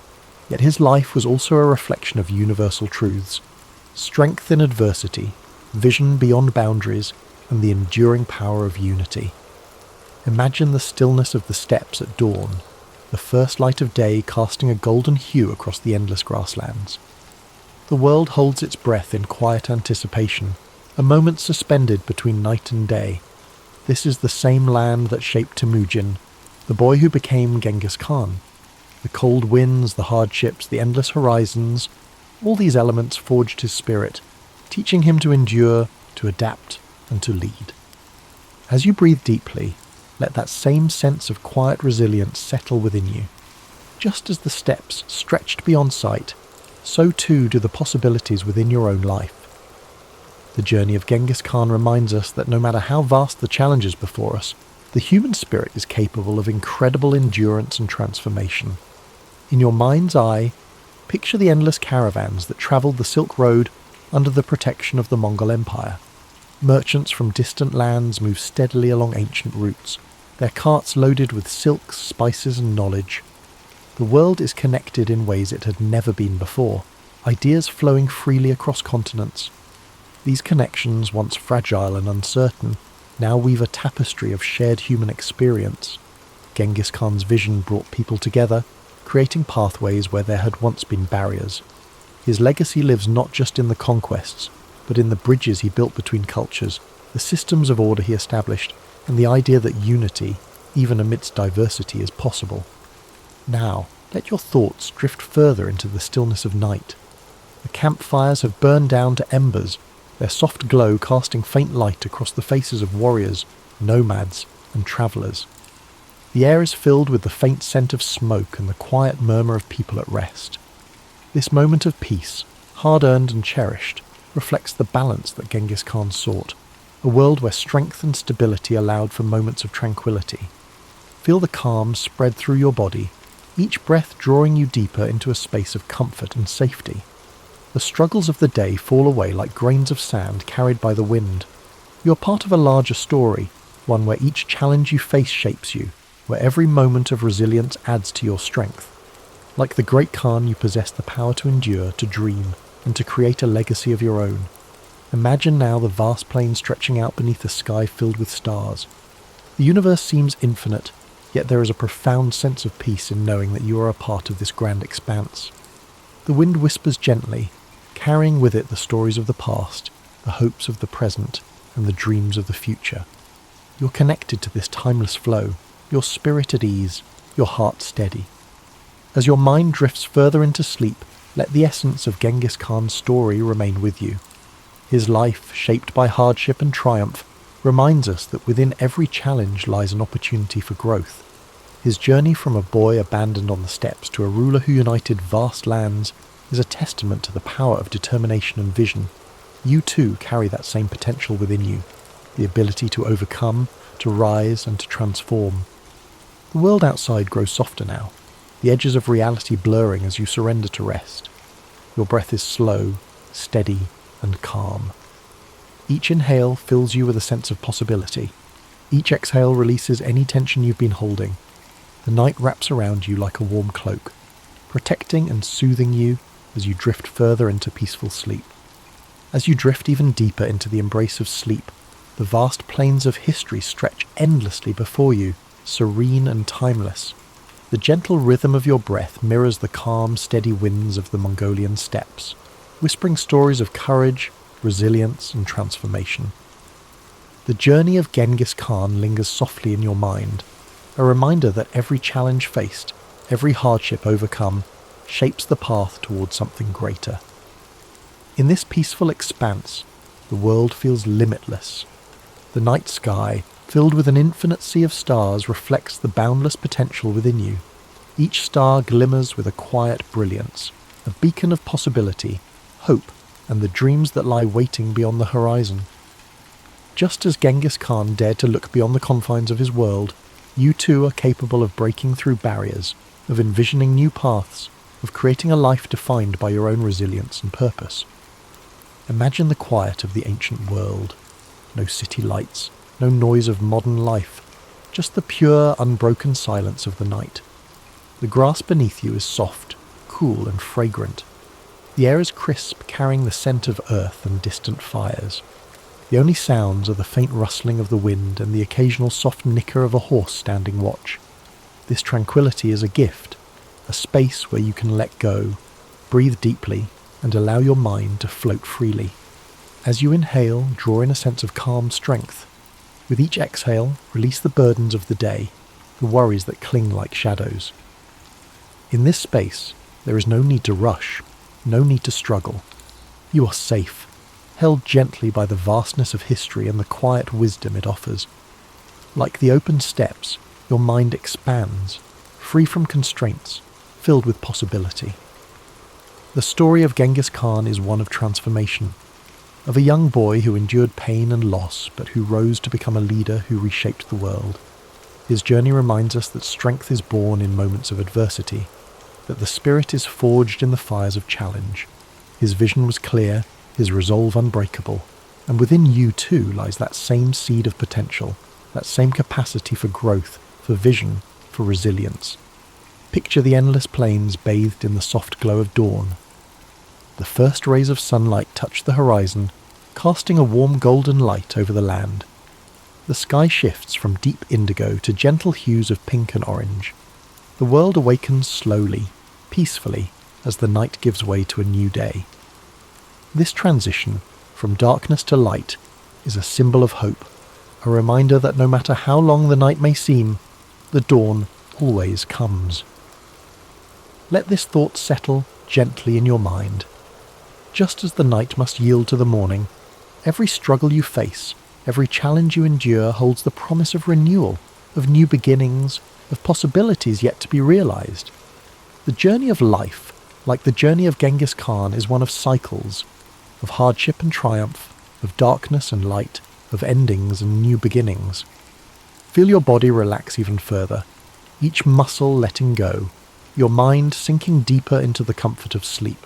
yet his life was also a reflection of universal truths: strength in adversity, vision beyond boundaries, and the enduring power of unity. Imagine the stillness of the steppes at dawn, the first light of day casting a golden hue across the endless grasslands. The world holds its breath in quiet anticipation, a moment suspended between night and day. This is the same land that shaped Temujin, the boy who became Genghis Khan. The cold winds, the hardships, the endless horizons, all these elements forged his spirit, teaching him to endure, to adapt, and to lead. As you breathe deeply, let that same sense of quiet resilience settle within you. Just as the steppes stretched beyond sight, so too do the possibilities within your own life. The journey of Genghis Khan reminds us that no matter how vast the challenges before us, the human spirit is capable of incredible endurance and transformation. In your mind's eye, picture the endless caravans that travelled the Silk Road under the protection of the Mongol Empire. Merchants from distant lands move steadily along ancient routes, their carts loaded with silks, spices and knowledge. The world is connected in ways it had never been before, ideas flowing freely across continents. These connections, once fragile and uncertain, now weave a tapestry of shared human experience. Genghis Khan's vision brought people together, creating pathways where there had once been barriers. His legacy lives not just in the conquests, but in the bridges he built between cultures, the systems of order he established, and the idea that unity, even amidst diversity, is possible. Now, let your thoughts drift further into the stillness of night. The campfires have burned down to embers, their soft glow casting faint light across the faces of warriors, nomads, and travellers. The air is filled with the faint scent of smoke and the quiet murmur of people at rest. This moment of peace, hard-earned and cherished, reflects the balance that Genghis Khan sought, a world where strength and stability allowed for moments of tranquility. Feel the calm spread through your body, each breath drawing you deeper into a space of comfort and safety. The struggles of the day fall away like grains of sand carried by the wind. You're part of a larger story, one where each challenge you face shapes you, where every moment of resilience adds to your strength. Like the great Khan, you possess the power to endure, to dream, and to create a legacy of your own. Imagine now the vast plain stretching out beneath a sky filled with stars. The universe seems infinite, yet there is a profound sense of peace in knowing that you are a part of this grand expanse. The wind whispers gently, carrying with it the stories of the past, the hopes of the present, and the dreams of the future. You're connected to this timeless flow, your spirit at ease, your heart steady. As your mind drifts further into sleep, let the essence of Genghis Khan's story remain with you. His life, shaped by hardship and triumph, reminds us that within every challenge lies an opportunity for growth. His journey from a boy abandoned on the steppes to a ruler who united vast lands is a testament to the power of determination and vision. You too carry that same potential within you, the ability to overcome, to rise and to transform. The world outside grows softer now, the edges of reality blurring as you surrender to rest. Your breath is slow, steady, and calm. Each inhale fills you with a sense of possibility. Each exhale releases any tension you've been holding. The night wraps around you like a warm cloak, protecting and soothing you as you drift further into peaceful sleep. As you drift even deeper into the embrace of sleep, the vast plains of history stretch endlessly before you, serene and timeless. The gentle rhythm of your breath mirrors the calm, steady winds of the Mongolian steppes, whispering stories of courage, resilience, and transformation. The journey of Genghis Khan lingers softly in your mind, a reminder that every challenge faced, every hardship overcome, shapes the path towards something greater. In this peaceful expanse, the world feels limitless. The night sky, filled with an infinite sea of stars, reflects the boundless potential within you. Each star glimmers with a quiet brilliance, a beacon of possibility, hope, and the dreams that lie waiting beyond the horizon. Just as Genghis Khan dared to look beyond the confines of his world, you too are capable of breaking through barriers, of envisioning new paths, of creating a life defined by your own resilience and purpose. Imagine the quiet of the ancient world. No city lights, no noise of modern life, just the pure, unbroken silence of the night. The grass beneath you is soft, cool and fragrant. The air is crisp, carrying the scent of earth and distant fires. The only sounds are the faint rustling of the wind and the occasional soft nicker of a horse standing watch. This tranquility is a gift, a space where you can let go, breathe deeply, and allow your mind to float freely. As you inhale, draw in a sense of calm strength. With each exhale, release the burdens of the day, the worries that cling like shadows. In this space, there is no need to rush, no need to struggle. You are safe, held gently by the vastness of history and the quiet wisdom it offers. Like the open steppes, your mind expands, free from constraints, filled with possibility. The story of Genghis Khan is one of transformation, of a young boy who endured pain and loss, but who rose to become a leader who reshaped the world. His journey reminds us that strength is born in moments of adversity, that the spirit is forged in the fires of challenge. His vision was clear, his resolve unbreakable, And within you too lies that same seed of potential, that same capacity for growth, for vision, for resilience. Picture the endless plains bathed in the soft glow of dawn. The first rays of sunlight touch the horizon, casting a warm golden light over the land. The sky shifts from deep indigo to gentle hues of pink and orange. The world awakens slowly, peacefully, as the night gives way to a new day. This transition from darkness to light is a symbol of hope, a reminder that no matter how long the night may seem, the dawn always comes. Let this thought settle gently in your mind. Just as the night must yield to the morning, every struggle you face, every challenge you endure holds the promise of renewal, of new beginnings, of possibilities yet to be realized. The journey of life, like the journey of Genghis Khan, is one of cycles, of hardship and triumph, of darkness and light, of endings and new beginnings. Feel your body relax even further, each muscle letting go, your mind sinking deeper into the comfort of sleep.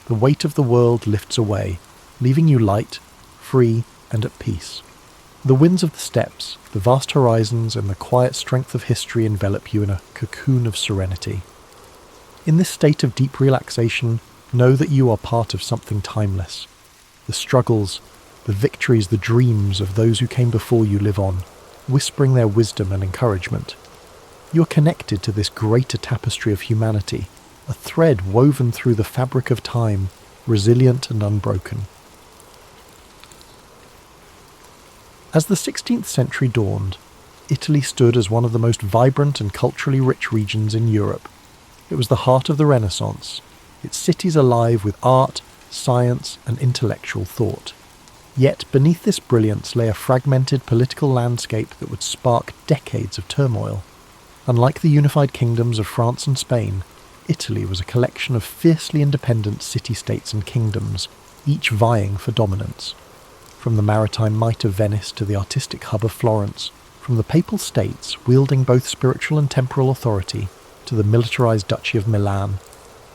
The weight of the world lifts away, leaving you light, free, and at peace. The winds of the steppes, the vast horizons, and the quiet strength of history envelop you in a cocoon of serenity. In this state of deep relaxation, know that you are part of something timeless. The struggles, the victories, the dreams of those who came before you live on, whispering their wisdom and encouragement. You are connected to this greater tapestry of humanity, a thread woven through the fabric of time, resilient and unbroken. As the 16th century dawned, Italy stood as one of the most vibrant and culturally rich regions in Europe. It was the heart of the Renaissance, its cities alive with art, science, and intellectual thought. Yet beneath this brilliance lay a fragmented political landscape that would spark decades of turmoil. Unlike the unified kingdoms of France and Spain, Italy was a collection of fiercely independent city-states and kingdoms, each vying for dominance. From the maritime might of Venice to the artistic hub of Florence, from the papal states wielding both spiritual and temporal authority to the militarized Duchy of Milan,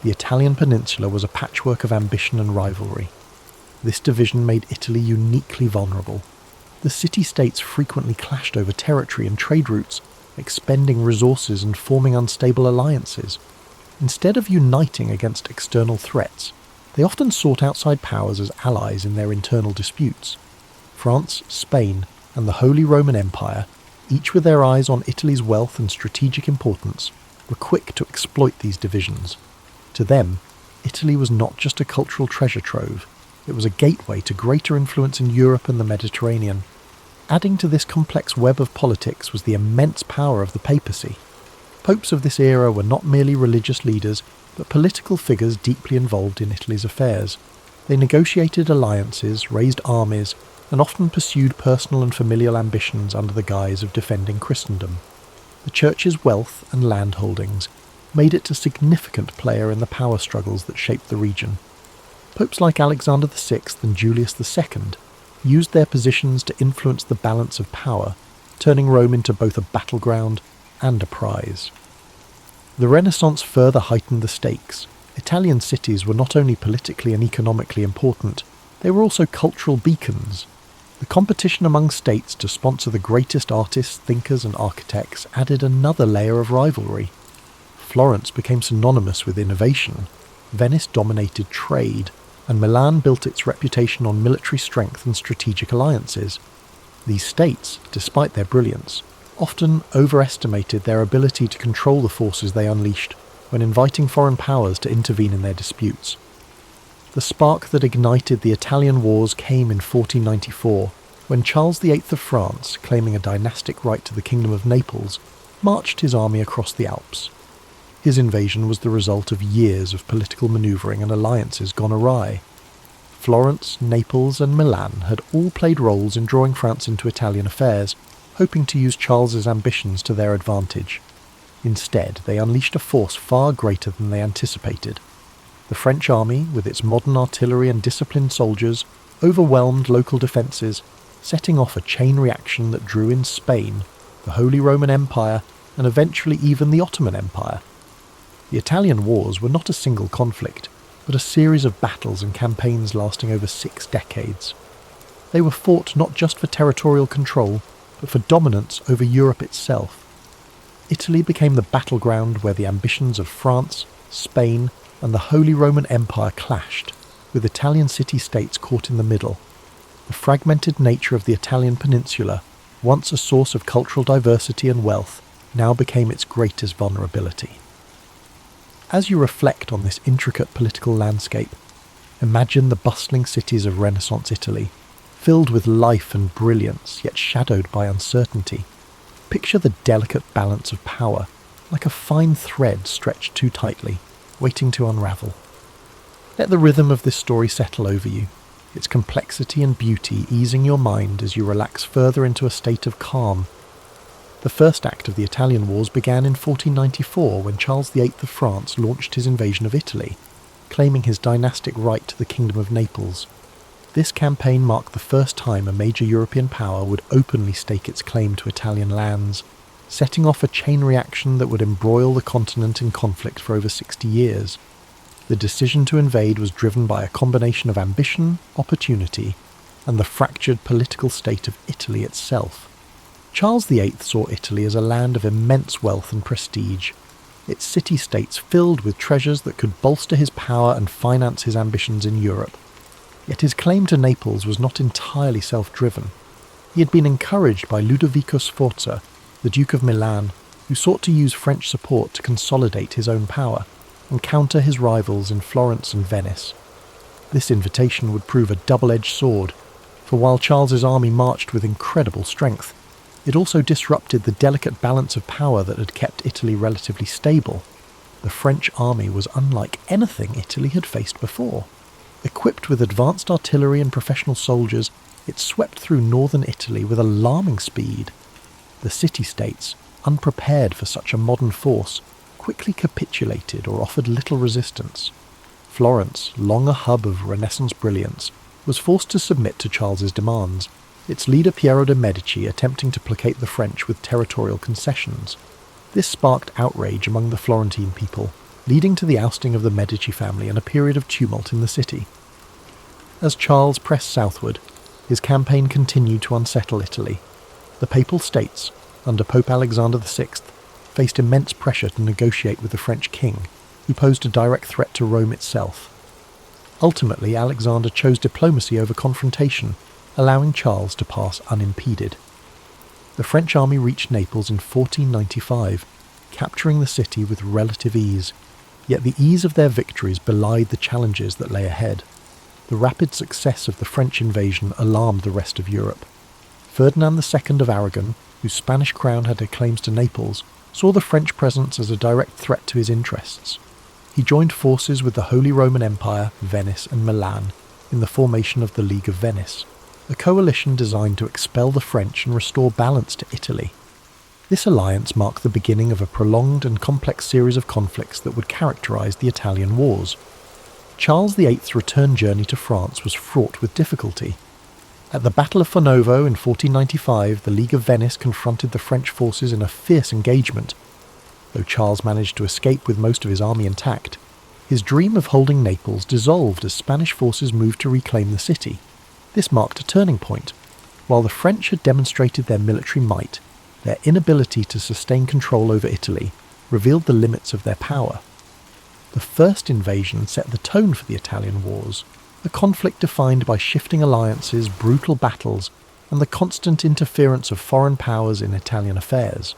the Italian peninsula was a patchwork of ambition and rivalry. This division made Italy uniquely vulnerable. The city-states frequently clashed over territory and trade routes, expending resources and forming unstable alliances. Instead of uniting against external threats, they often sought outside powers as allies in their internal disputes. France, Spain, and the Holy Roman Empire, each with their eyes on Italy's wealth and strategic importance, were quick to exploit these divisions. To them, Italy was not just a cultural treasure trove, it was a gateway to greater influence in Europe and the Mediterranean. Adding to this complex web of politics was the immense power of the papacy. Popes of this era were not merely religious leaders, but political figures deeply involved in Italy's affairs. They negotiated alliances, raised armies, and often pursued personal and familial ambitions under the guise of defending Christendom. The Church's wealth and land holdings made it a significant player in the power struggles that shaped the region. Popes like Alexander VI and Julius II used their positions to influence the balance of power, turning Rome into both a battleground and a prize. The Renaissance further heightened the stakes. Italian cities were not only politically and economically important, they were also cultural beacons. The competition among states to sponsor the greatest artists, thinkers, and architects added another layer of rivalry. Florence became synonymous with innovation, Venice dominated trade, and Milan built its reputation on military strength and strategic alliances. These states, despite their brilliance, often overestimated their ability to control the forces they unleashed when inviting foreign powers to intervene in their disputes. The spark that ignited the Italian wars came in 1494, when Charles VIII of France, claiming a dynastic right to the Kingdom of Naples, marched his army across the Alps. His invasion was the result of years of political manoeuvring and alliances gone awry. Florence, Naples, and Milan had all played roles in drawing France into Italian affairs, hoping to use Charles's ambitions to their advantage. Instead, they unleashed a force far greater than they anticipated. The French army, with its modern artillery and disciplined soldiers, overwhelmed local defences, setting off a chain reaction that drew in Spain, the Holy Roman Empire, and eventually even the Ottoman Empire. The Italian wars were not a single conflict, but a series of battles and campaigns lasting over 6 decades. They were fought not just for territorial control, but for dominance over Europe itself. Italy became the battleground where the ambitions of France, Spain, and the Holy Roman Empire clashed, with Italian city-states caught in the middle. The fragmented nature of the Italian peninsula, once a source of cultural diversity and wealth, now became its greatest vulnerability. As you reflect on this intricate political landscape, imagine the bustling cities of Renaissance Italy, filled with life and brilliance, yet shadowed by uncertainty. Picture the delicate balance of power, like a fine thread stretched too tightly, waiting to unravel. Let the rhythm of this story settle over you, its complexity and beauty easing your mind as you relax further into a state of calm. The first act of the Italian Wars began in 1494 when Charles VIII of France launched his invasion of Italy, claiming his dynastic right to the Kingdom of Naples. This campaign marked the first time a major European power would openly stake its claim to Italian lands, setting off a chain reaction that would embroil the continent in conflict for over 60 years. The decision to invade was driven by a combination of ambition, opportunity, and the fractured political state of Italy itself. Charles VIII saw Italy as a land of immense wealth and prestige, its city-states filled with treasures that could bolster his power and finance his ambitions in Europe. Yet his claim to Naples was not entirely self-driven. He had been encouraged by Ludovico Sforza, the Duke of Milan, who sought to use French support to consolidate his own power and counter his rivals in Florence and Venice. This invitation would prove a double-edged sword, for while Charles's army marched with incredible strength, it also disrupted the delicate balance of power that had kept Italy relatively stable. The French army was unlike anything Italy had faced before. Equipped with advanced artillery and professional soldiers, it swept through northern Italy with alarming speed. The city-states, unprepared for such a modern force, quickly capitulated or offered little resistance. Florence, long a hub of Renaissance brilliance, was forced to submit to Charles's demands, its leader Piero de' Medici attempting to placate the French with territorial concessions. This sparked outrage among the Florentine people, leading to the ousting of the Medici family and a period of tumult in the city. As Charles pressed southward, his campaign continued to unsettle Italy. The Papal States, under Pope Alexander VI, faced immense pressure to negotiate with the French king, who posed a direct threat to Rome itself. Ultimately, Alexander chose diplomacy over confrontation, allowing Charles to pass unimpeded. The French army reached Naples in 1495, capturing the city with relative ease. Yet the ease of their victories belied the challenges that lay ahead. The rapid success of the French invasion alarmed the rest of Europe. Ferdinand II of Aragon, whose Spanish crown had claims to Naples, saw the French presence as a direct threat to his interests. He joined forces with the Holy Roman Empire, Venice and Milan in the formation of the League of Venice, a coalition designed to expel the French and restore balance to Italy. This alliance marked the beginning of a prolonged and complex series of conflicts that would characterize the Italian Wars. Charles VIII's return journey to France was fraught with difficulty. At the Battle of Fornovo in 1495, the League of Venice confronted the French forces in a fierce engagement. Though Charles managed to escape with most of his army intact, his dream of holding Naples dissolved as Spanish forces moved to reclaim the city. This marked a turning point. While the French had demonstrated their military might, their inability to sustain control over Italy revealed the limits of their power. The first invasion set the tone for the Italian Wars, a conflict defined by shifting alliances, brutal battles, and the constant interference of foreign powers in Italian affairs.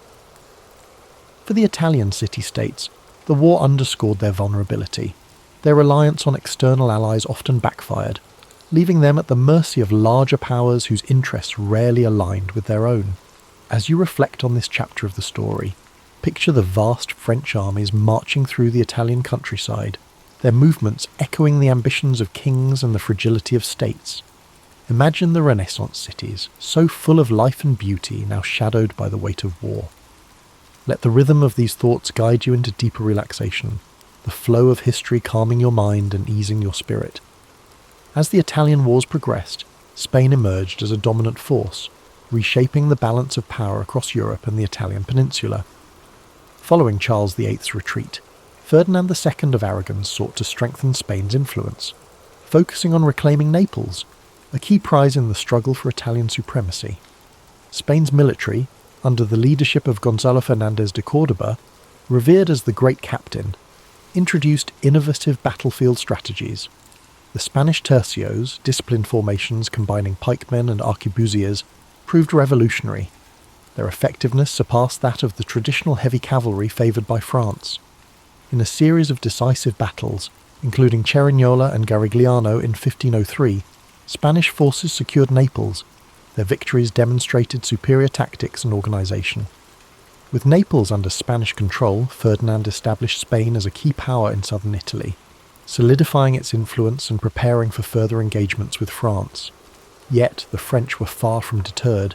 For the Italian city-states, the war underscored their vulnerability. Their reliance on external allies often backfired, leaving them at the mercy of larger powers whose interests rarely aligned with their own. As you reflect on this chapter of the story, picture the vast French armies marching through the Italian countryside, their movements echoing the ambitions of kings and the fragility of states. Imagine the Renaissance cities, so full of life and beauty, now shadowed by the weight of war. Let the rhythm of these thoughts guide you into deeper relaxation, the flow of history calming your mind and easing your spirit. As the Italian Wars progressed, Spain emerged as a dominant force, reshaping the balance of power across Europe and the Italian peninsula. Following Charles VIII's retreat, Ferdinand II of Aragon sought to strengthen Spain's influence. Focusing on reclaiming Naples, a key prize in the struggle for Italian supremacy. Spain's military, under the leadership of Gonzalo Fernández de Córdoba, revered as the Great Captain, introduced innovative battlefield strategies. The Spanish tercios, disciplined formations combining pikemen and arquebusiers, proved revolutionary. Their effectiveness surpassed that of the traditional heavy cavalry favoured by France. In a series of decisive battles, including Cerignola and Garigliano in 1503, Spanish forces secured Naples. Their victories demonstrated superior tactics and organisation. With Naples under Spanish control, Ferdinand established Spain as a key power in southern Italy, solidifying its influence and preparing for further engagements with France. Yet the French were far from deterred.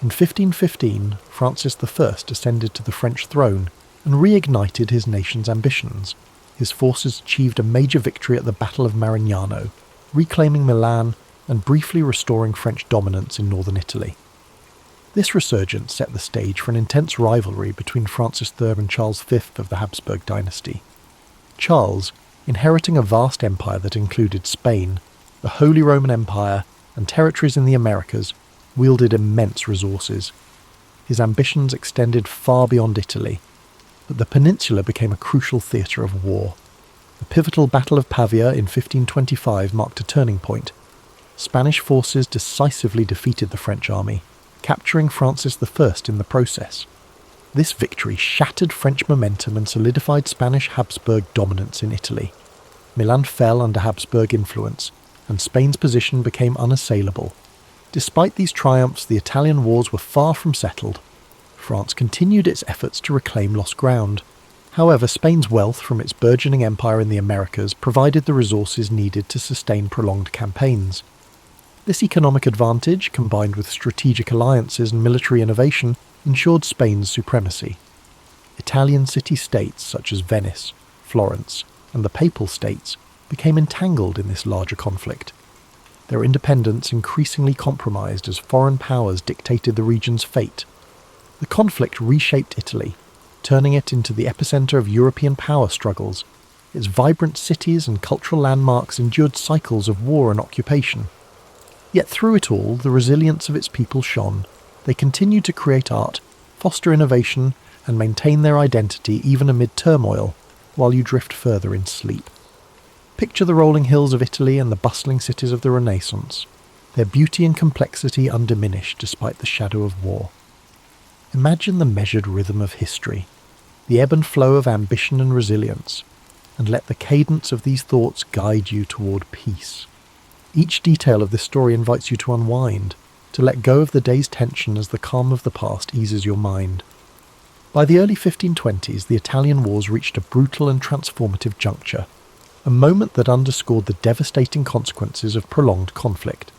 In 1515, Francis I ascended to the French throne and reignited his nation's ambitions. His forces achieved a major victory at the Battle of Marignano, reclaiming Milan and briefly restoring French dominance in northern Italy. This resurgence set the stage for an intense rivalry between Francis III and Charles V of the Habsburg dynasty. Charles, inheriting a vast empire that included Spain, the Holy Roman Empire, and territories in the Americas, wielded immense resources. His ambitions extended far beyond Italy, but the peninsula became a crucial theatre of war. The pivotal Battle of Pavia in 1525 marked a turning point. Spanish forces decisively defeated the French army, capturing Francis I in the process. This victory shattered French momentum and solidified Spanish Habsburg dominance in Italy. Milan fell under Habsburg influence, and Spain's position became unassailable. Despite these triumphs, the Italian wars were far from settled. France continued its efforts to reclaim lost ground. However, Spain's wealth from its burgeoning empire in the Americas provided the resources needed to sustain prolonged campaigns. This economic advantage, combined with strategic alliances and military innovation, ensured Spain's supremacy. Italian city-states such as Venice, Florence, and the Papal States became entangled in this larger conflict. Their independence increasingly compromised as foreign powers dictated the region's fate. The conflict reshaped Italy, turning it into the epicenter of European power struggles. Its vibrant cities and cultural landmarks endured cycles of war and occupation. Yet through it all, the resilience of its people shone. They continued to create art, foster innovation, and maintain their identity even amid turmoil, while you drift further in sleep. Picture the rolling hills of Italy and the bustling cities of the Renaissance, their beauty and complexity undiminished despite the shadow of war. Imagine the measured rhythm of history, the ebb and flow of ambition and resilience, and let the cadence of these thoughts guide you toward peace. Each detail of this story invites you to unwind, to let go of the day's tension as the calm of the past eases your mind. By the early 1520s, the Italian wars reached a brutal and transformative juncture, a moment that underscored the devastating consequences of prolonged conflict.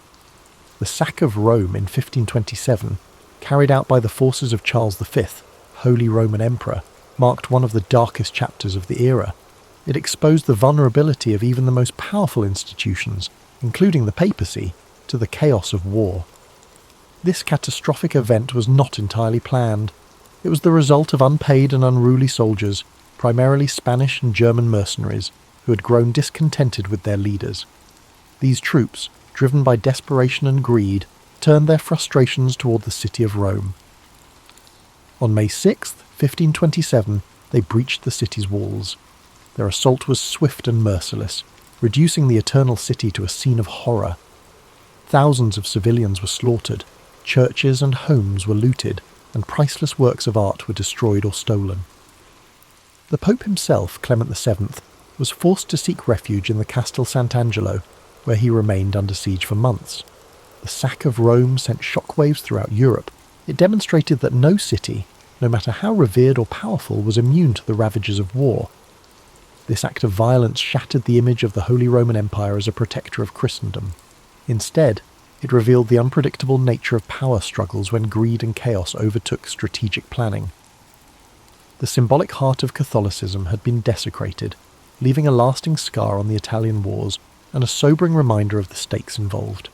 The sack of Rome in 1527, carried out by the forces of Charles V, Holy Roman Emperor, marked one of the darkest chapters of the era. It exposed the vulnerability of even the most powerful institutions, including the papacy, to the chaos of war. This catastrophic event was not entirely planned. It was the result of unpaid and unruly soldiers, primarily Spanish and German mercenaries, who had grown discontented with their leaders. These troops, driven by desperation and greed, turned their frustrations toward the city of Rome. On May 6, 1527, they breached the city's walls. Their assault was swift and merciless, reducing the Eternal City to a scene of horror. Thousands of civilians were slaughtered, churches and homes were looted, and priceless works of art were destroyed or stolen. The Pope himself, Clement VII, was forced to seek refuge in the Castel Sant'Angelo, where he remained under siege for months. The sack of Rome sent shockwaves throughout Europe. It demonstrated that no city, no matter how revered or powerful, was immune to the ravages of war. This act of violence shattered the image of the Holy Roman Empire as a protector of Christendom. Instead, it revealed the unpredictable nature of power struggles when greed and chaos overtook strategic planning. The symbolic heart of Catholicism had been desecrated, leaving a lasting scar on the Italian wars and a sobering reminder of the stakes involved.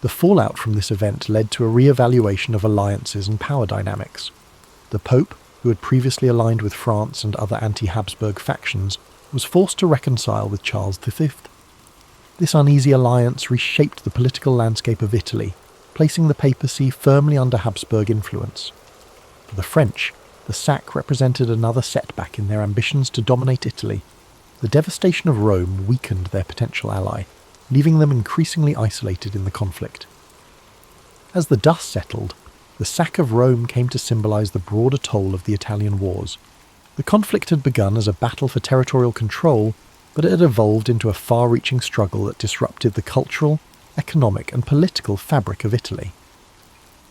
The fallout from this event led to a re-evaluation of alliances and power dynamics. The Pope, who had previously aligned with France and other anti-Habsburg factions, was forced to reconcile with Charles V. This uneasy alliance reshaped the political landscape of Italy, placing the papacy firmly under Habsburg influence. For the French, the sack represented another setback in their ambitions to dominate Italy. The devastation of Rome weakened their potential ally, leaving them increasingly isolated in the conflict. As the dust settled, the sack of Rome came to symbolise the broader toll of the Italian wars. The conflict had begun as a battle for territorial control, but it had evolved into a far-reaching struggle that disrupted the cultural, economic and political fabric of Italy.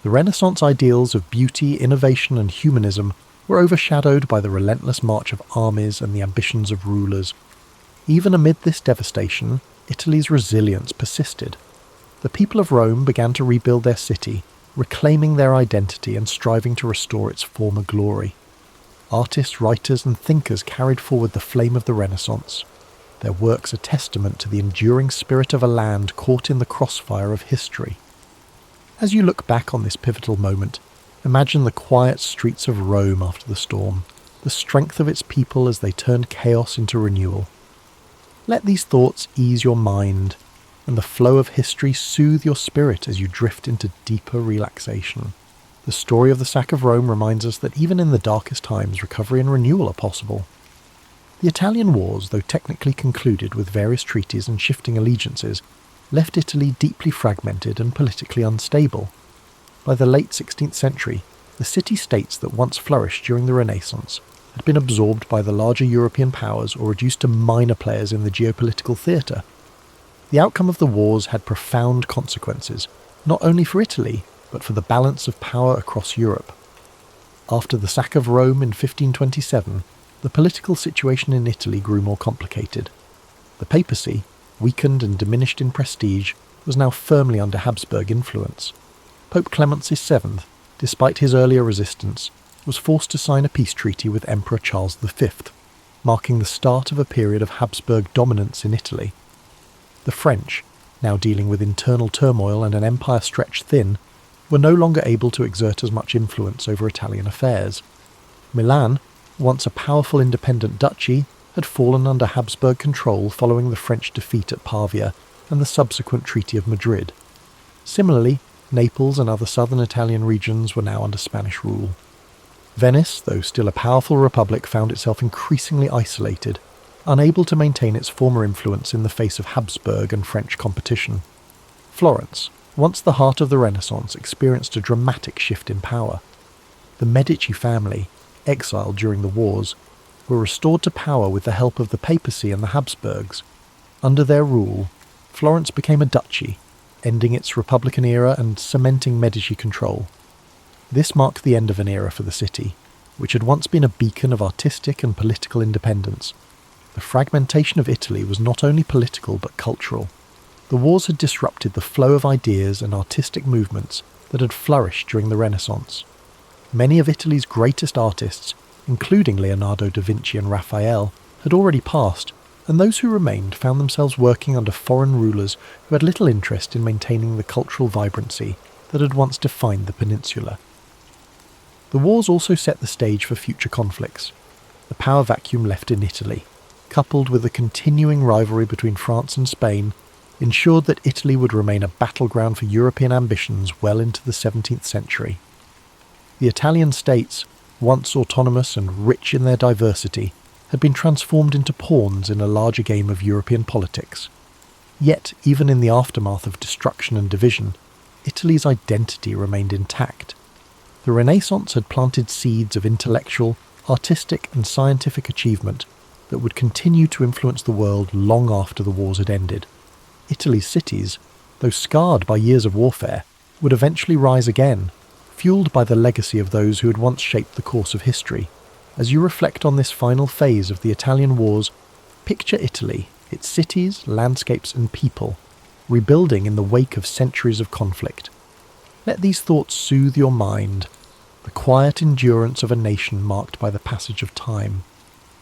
The Renaissance ideals of beauty, innovation and humanism were overshadowed by the relentless march of armies and the ambitions of rulers. Even amid this devastation, Italy's resilience persisted. The people of Rome began to rebuild their city, reclaiming their identity and striving to restore its former glory. Artists, writers and thinkers carried forward the flame of the Renaissance. Their works a testament to the enduring spirit of a land caught in the crossfire of history. As you look back on this pivotal moment, imagine the quiet streets of Rome after the storm, the strength of its people as they turned chaos into renewal. Let these thoughts ease your mind, and the flow of history soothe your spirit as you drift into deeper relaxation. The story of the sack of Rome reminds us that even in the darkest times, recovery and renewal are possible. The Italian wars, though technically concluded with various treaties and shifting allegiances, left Italy deeply fragmented and politically unstable. By the late 16th century, the city-states that once flourished during the Renaissance had been absorbed by the larger European powers or reduced to minor players in the geopolitical theatre. The outcome of the wars had profound consequences, not only for Italy, but for the balance of power across Europe. After the sack of Rome in 1527, the political situation in Italy grew more complicated. The papacy, weakened and diminished in prestige, was now firmly under Habsburg influence. Pope Clement VII, despite his earlier resistance, was forced to sign a peace treaty with Emperor Charles V, marking the start of a period of Habsburg dominance in Italy. The French, now dealing with internal turmoil and an empire stretched thin, were no longer able to exert as much influence over Italian affairs. Milan, once a powerful independent duchy, had fallen under Habsburg control following the French defeat at Pavia and the subsequent Treaty of Madrid. Similarly, Naples and other southern Italian regions were now under Spanish rule. Venice, though still a powerful republic, found itself increasingly isolated, unable to maintain its former influence in the face of Habsburg and French competition. Florence, once the heart of the Renaissance, experienced a dramatic shift in power. The Medici family, exiled during the wars, were restored to power with the help of the papacy and the Habsburgs. Under their rule, Florence became a duchy, ending its Republican era and cementing Medici control. This marked the end of an era for the city, which had once been a beacon of artistic and political independence. The fragmentation of Italy was not only political but cultural. The wars had disrupted the flow of ideas and artistic movements that had flourished during the Renaissance. Many of Italy's greatest artists, including Leonardo da Vinci and Raphael, had already passed, and those who remained found themselves working under foreign rulers who had little interest in maintaining the cultural vibrancy that had once defined the peninsula. The wars also set the stage for future conflicts. The power vacuum left in Italy, coupled with the continuing rivalry between France and Spain, ensured that Italy would remain a battleground for European ambitions well into the 17th century. The Italian states, once autonomous and rich in their diversity, had been transformed into pawns in a larger game of European politics. Yet, even in the aftermath of destruction and division, Italy's identity remained intact. The Renaissance had planted seeds of intellectual, artistic and scientific achievement that would continue to influence the world long after the wars had ended. Italy's cities, though scarred by years of warfare, would eventually rise again, fueled by the legacy of those who had once shaped the course of history. As you reflect on this final phase of the Italian wars, picture Italy, its cities, landscapes and people, rebuilding in the wake of centuries of conflict. Let these thoughts soothe your mind, the quiet endurance of a nation marked by the passage of time.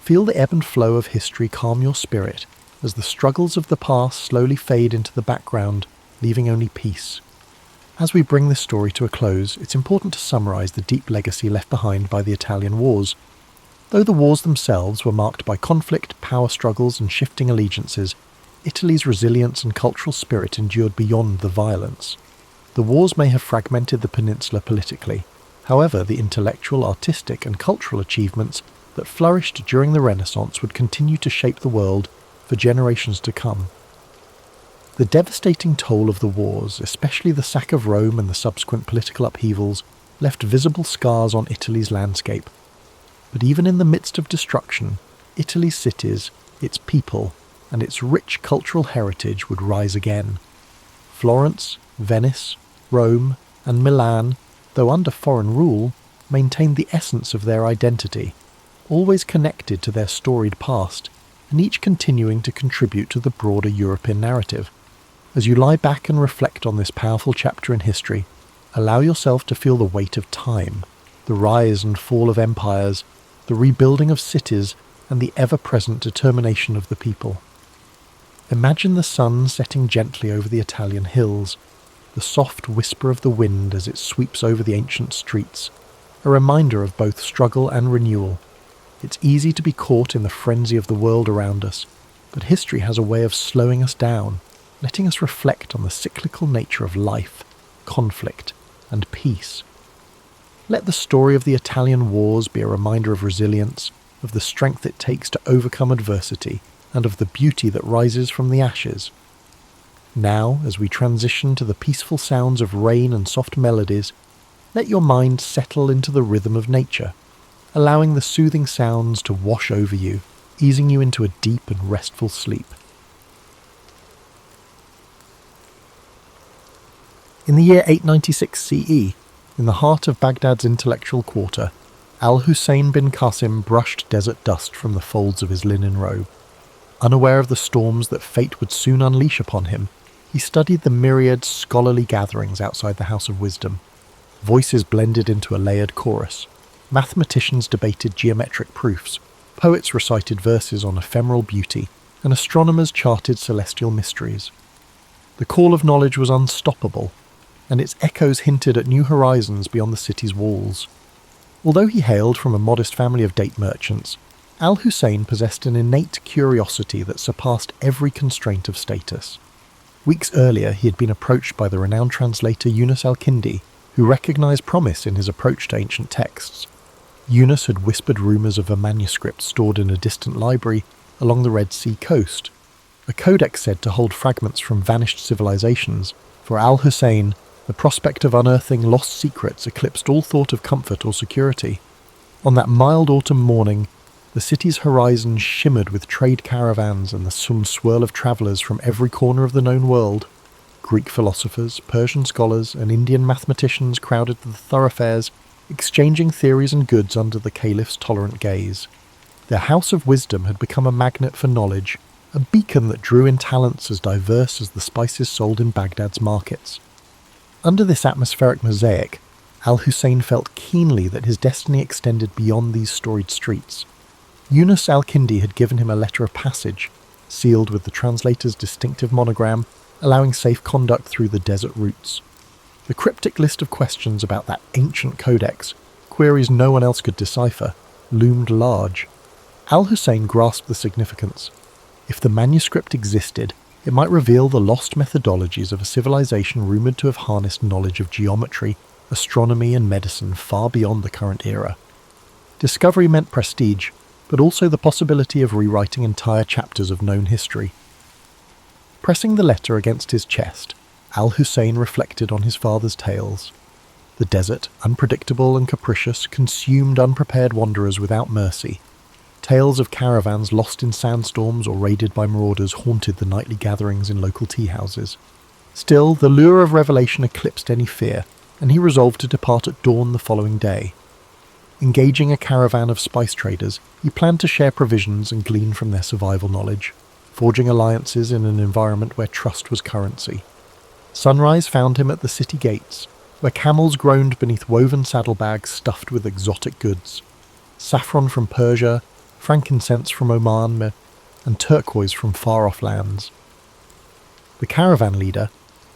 Feel the ebb and flow of history calm your spirit as the struggles of the past slowly fade into the background, leaving only peace. As we bring this story to a close, it's important to summarise the deep legacy left behind by the Italian wars. Though the wars themselves were marked by conflict, power struggles and shifting allegiances, Italy's resilience and cultural spirit endured beyond the violence. The wars may have fragmented the peninsula politically. However, the intellectual, artistic and cultural achievements that flourished during the Renaissance would continue to shape the world for generations to come. The devastating toll of the wars, especially the sack of Rome and the subsequent political upheavals, left visible scars on Italy's landscape. But even in the midst of destruction, Italy's cities, its people, and its rich cultural heritage would rise again. Florence, Venice, Rome, and Milan, though under foreign rule, maintained the essence of their identity, always connected to their storied past, and each continuing to contribute to the broader European narrative. As you lie back and reflect on this powerful chapter in history, allow yourself to feel the weight of time, the rise and fall of empires, the rebuilding of cities, and the ever-present determination of the people. Imagine the sun setting gently over the Italian hills, the soft whisper of the wind as it sweeps over the ancient streets, a reminder of both struggle and renewal. It's easy to be caught in the frenzy of the world around us, but history has a way of slowing us down, letting us reflect on the cyclical nature of life, conflict, and peace. Let the story of the Italian wars be a reminder of resilience, of the strength it takes to overcome adversity, and of the beauty that rises from the ashes. Now, as we transition to the peaceful sounds of rain and soft melodies, let your mind settle into the rhythm of nature, allowing the soothing sounds to wash over you, easing you into a deep and restful sleep. In the year 896 CE, in the heart of Baghdad's intellectual quarter, Al-Hussein bin Qasim brushed desert dust from the folds of his linen robe. Unaware of the storms that fate would soon unleash upon him, he studied the myriad scholarly gatherings outside the House of Wisdom. Voices blended into a layered chorus. Mathematicians debated geometric proofs, poets recited verses on ephemeral beauty, and astronomers charted celestial mysteries. The call of knowledge was unstoppable, and its echoes hinted at new horizons beyond the city's walls. Although he hailed from a modest family of date merchants, Al-Hussein possessed an innate curiosity that surpassed every constraint of status. Weeks earlier, he had been approached by the renowned translator Yunus al-Kindi, who recognized promise in his approach to ancient texts. Yunus had whispered rumors of a manuscript stored in a distant library along the Red Sea coast, a codex said to hold fragments from vanished civilizations. For Al-Hussein, the prospect of unearthing lost secrets eclipsed all thought of comfort or security. On that mild autumn morning, the city's horizon shimmered with trade caravans and the swirl of travellers from every corner of the known world. Greek philosophers, Persian scholars, and Indian mathematicians crowded the thoroughfares, exchanging theories and goods under the caliph's tolerant gaze. Their House of Wisdom had become a magnet for knowledge, a beacon that drew in talents as diverse as the spices sold in Baghdad's markets. Under this atmospheric mosaic, Al-Hussein felt keenly that his destiny extended beyond these storied streets. Yunus al-Kindi had given him a letter of passage, sealed with the translator's distinctive monogram, allowing safe conduct through the desert routes. The cryptic list of questions about that ancient codex, queries no one else could decipher, loomed large. Al-Hussein grasped the significance. If the manuscript existed, it might reveal the lost methodologies of a civilization rumoured to have harnessed knowledge of geometry, astronomy and medicine far beyond the current era. Discovery meant prestige, but also the possibility of rewriting entire chapters of known history. Pressing the letter against his chest, Al-Hussein reflected on his father's tales. The desert, unpredictable and capricious, consumed unprepared wanderers without mercy. Tales of caravans lost in sandstorms or raided by marauders haunted the nightly gatherings in local tea houses. Still, the lure of revelation eclipsed any fear, and he resolved to depart at dawn the following day. Engaging a caravan of spice traders, he planned to share provisions and glean from their survival knowledge, forging alliances in an environment where trust was currency. Sunrise found him at the city gates, where camels groaned beneath woven saddlebags stuffed with exotic goods. Saffron from Persia, frankincense from Oman, and turquoise from far-off lands. The caravan leader,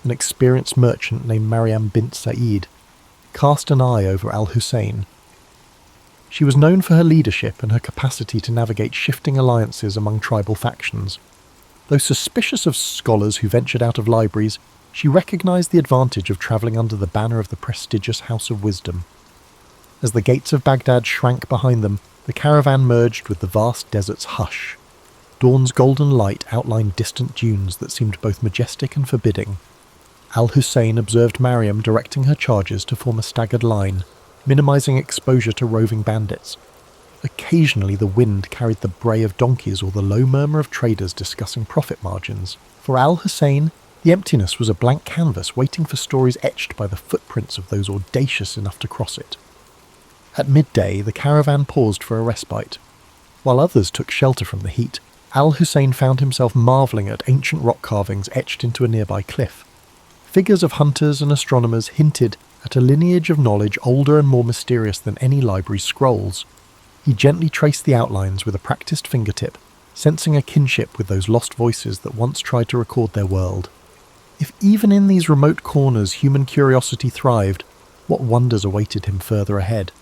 an experienced merchant named Mariam bint Said, cast an eye over Al-Hussein. She was known for her leadership and her capacity to navigate shifting alliances among tribal factions. Though suspicious of scholars who ventured out of libraries, she recognised the advantage of travelling under the banner of the prestigious House of Wisdom. As the gates of Baghdad shrank behind them, the caravan merged with the vast desert's hush. Dawn's golden light outlined distant dunes that seemed both majestic and forbidding. Al-Hussein observed Mariam directing her charges to form a staggered line, minimising exposure to roving bandits. Occasionally the wind carried the bray of donkeys or the low murmur of traders discussing profit margins. For Al-Hussein, the emptiness was a blank canvas waiting for stories etched by the footprints of those audacious enough to cross it. At midday, the caravan paused for a respite. While others took shelter from the heat, Al-Hussein found himself marvelling at ancient rock carvings etched into a nearby cliff. Figures of hunters and astronomers hinted at a lineage of knowledge older and more mysterious than any library's scrolls. He gently traced the outlines with a practiced fingertip, sensing a kinship with those lost voices that once tried to record their world. If even in these remote corners human curiosity thrived, what wonders awaited him further ahead?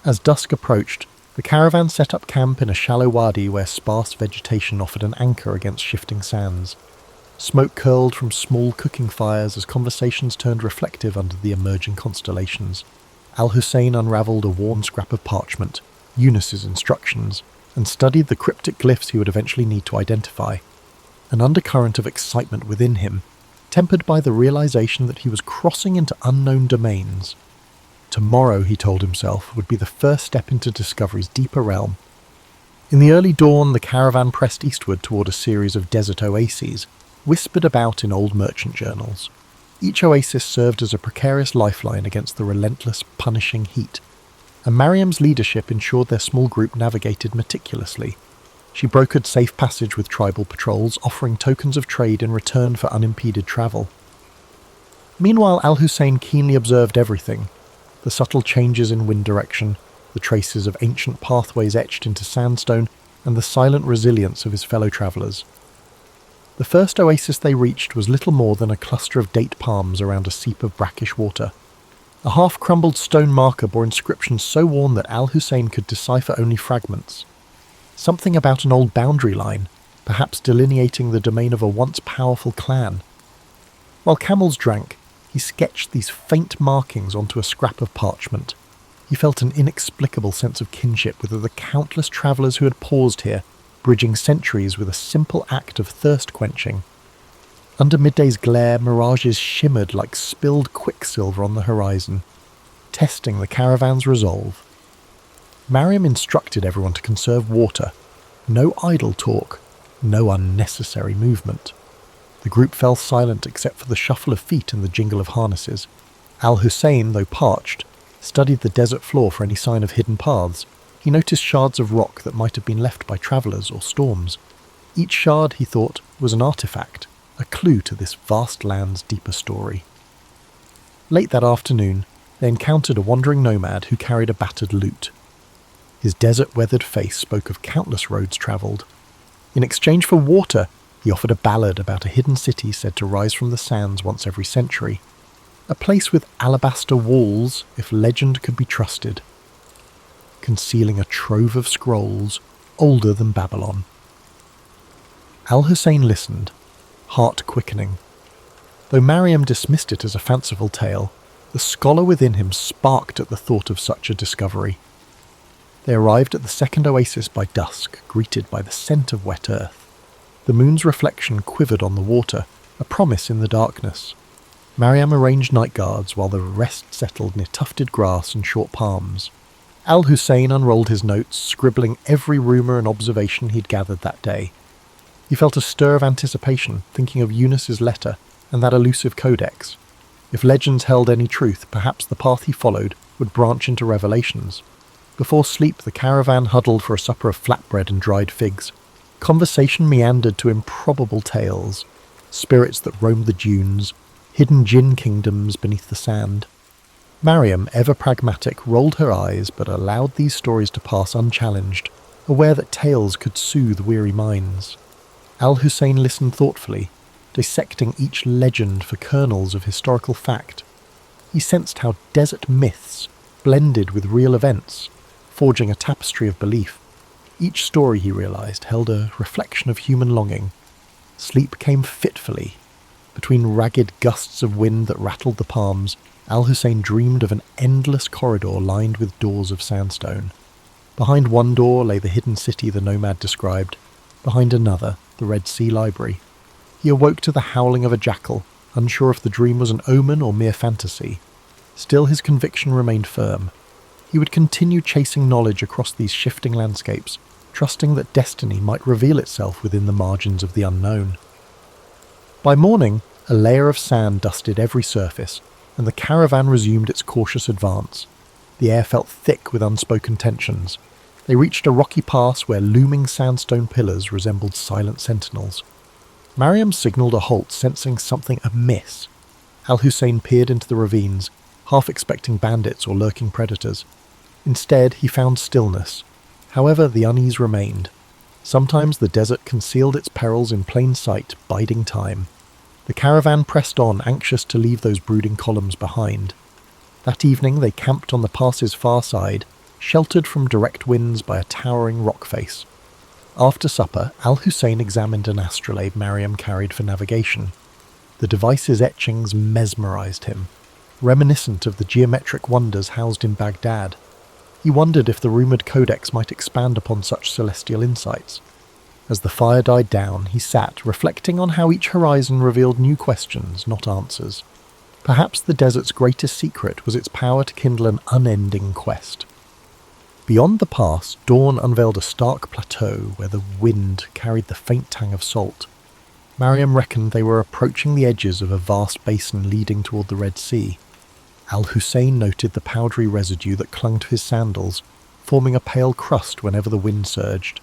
As dusk approached, the caravan set up camp in a shallow wadi where sparse vegetation offered an anchor against shifting sands. Smoke curled from small cooking fires as conversations turned reflective under the emerging constellations. Al-Hussein unravelled a worn scrap of parchment, Eunice's instructions, and studied the cryptic glyphs he would eventually need to identify. An undercurrent of excitement within him, tempered by the realization that he was crossing into unknown domains. Tomorrow, he told himself, would be the first step into discovery's deeper realm. In the early dawn, the caravan pressed eastward toward a series of desert oases, whispered about in old merchant journals. Each oasis served as a precarious lifeline against the relentless, punishing heat, and Mariam's leadership ensured their small group navigated meticulously. She brokered safe passage with tribal patrols, offering tokens of trade in return for unimpeded travel. Meanwhile, Al-Hussein keenly observed everything: the subtle changes in wind direction, the traces of ancient pathways etched into sandstone, and the silent resilience of his fellow travellers. The first oasis they reached was little more than a cluster of date palms around a seep of brackish water. A half-crumbled stone marker bore inscriptions so worn that Al-Hussein could decipher only fragments. Something about an old boundary line, perhaps delineating the domain of a once powerful clan. While camels drank, he sketched these faint markings onto a scrap of parchment. He felt an inexplicable sense of kinship with the countless travellers who had paused here, bridging centuries with a simple act of thirst-quenching. Under midday's glare, mirages shimmered like spilled quicksilver on the horizon, testing the caravan's resolve. Mariam instructed everyone to conserve water. No idle talk, no unnecessary movement. The group fell silent except for the shuffle of feet and the jingle of harnesses. Al-Hussein, though parched, studied the desert floor for any sign of hidden paths. He noticed shards of rock that might have been left by travellers or storms. Each shard, he thought, was an artefact, a clue to this vast land's deeper story. Late that afternoon, they encountered a wandering nomad who carried a battered lute. His desert-weathered face spoke of countless roads travelled. In exchange for water, he offered a ballad about a hidden city said to rise from the sands once every century. A place with alabaster walls, if legend could be trusted, concealing a trove of scrolls older than Babylon. Al-Hussein listened, heart quickening. Though Mariam dismissed it as a fanciful tale, the scholar within him sparked at the thought of such a discovery. They arrived at the second oasis by dusk, greeted by the scent of wet earth. The moon's reflection quivered on the water, a promise in the darkness. Mariam arranged night guards while the rest settled near tufted grass and short palms. Al-Hussein unrolled his notes, scribbling every rumour and observation he'd gathered that day. He felt a stir of anticipation, thinking of Eunice's letter and that elusive codex. If legends held any truth, perhaps the path he followed would branch into revelations. Before sleep, the caravan huddled for a supper of flatbread and dried figs. Conversation meandered to improbable tales, spirits that roamed the dunes, hidden jinn kingdoms beneath the sand. Mariam, ever pragmatic, rolled her eyes but allowed these stories to pass unchallenged, aware that tales could soothe weary minds. Al-Hussein listened thoughtfully, dissecting each legend for kernels of historical fact. He sensed how desert myths blended with real events, forging a tapestry of belief. Each story, he realized, held a reflection of human longing. Sleep came fitfully. Between ragged gusts of wind that rattled the palms, Al-Hussein dreamed of an endless corridor lined with doors of sandstone. Behind one door lay the hidden city the nomad described, behind another, the Red Sea Library. He awoke to the howling of a jackal, unsure if the dream was an omen or mere fantasy. Still his conviction remained firm. He would continue chasing knowledge across these shifting landscapes, trusting that destiny might reveal itself within the margins of the unknown. By morning, a layer of sand dusted every surface, and the caravan resumed its cautious advance. The air felt thick with unspoken tensions. They reached a rocky pass where looming sandstone pillars resembled silent sentinels. Mariam signalled a halt, sensing something amiss. Al-Hussein peered into the ravines, half expecting bandits or lurking predators. Instead, he found stillness. However, the unease remained. Sometimes the desert concealed its perils in plain sight, biding time. The caravan pressed on, anxious to leave those brooding columns behind. That evening they camped on the pass's far side, sheltered from direct winds by a towering rock face. After supper, Al-Hussein examined an astrolabe Mariam carried for navigation. The device's etchings mesmerized him, reminiscent of the geometric wonders housed in Baghdad. He wondered if the rumoured codex might expand upon such celestial insights. As the fire died down, he sat, reflecting on how each horizon revealed new questions, not answers. Perhaps the desert's greatest secret was its power to kindle an unending quest. Beyond the pass, dawn unveiled a stark plateau where the wind carried the faint tang of salt. Mariam reckoned they were approaching the edges of a vast basin leading toward the Red Sea. Al-Hussein noted the powdery residue that clung to his sandals, forming a pale crust whenever the wind surged.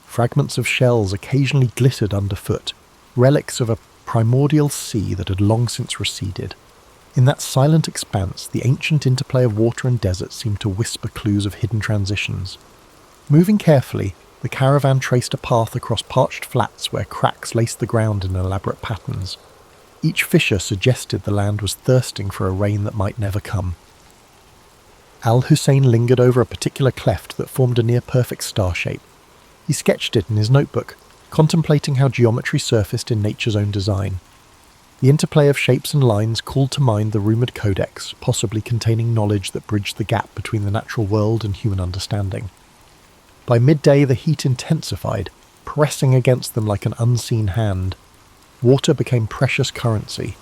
Fragments of shells occasionally glittered underfoot, relics of a primordial sea that had long since receded. In that silent expanse, the ancient interplay of water and desert seemed to whisper clues of hidden transitions. Moving carefully, the caravan traced a path across parched flats where cracks laced the ground in elaborate patterns. Each fissure suggested the land was thirsting for a rain that might never come. Al-Hussein lingered over a particular cleft that formed a near-perfect star shape. He sketched it in his notebook, contemplating how geometry surfaced in nature's own design. The interplay of shapes and lines called to mind the rumoured codex, possibly containing knowledge that bridged the gap between the natural world and human understanding. By midday the heat intensified, pressing against them like an unseen hand. Water became precious currency.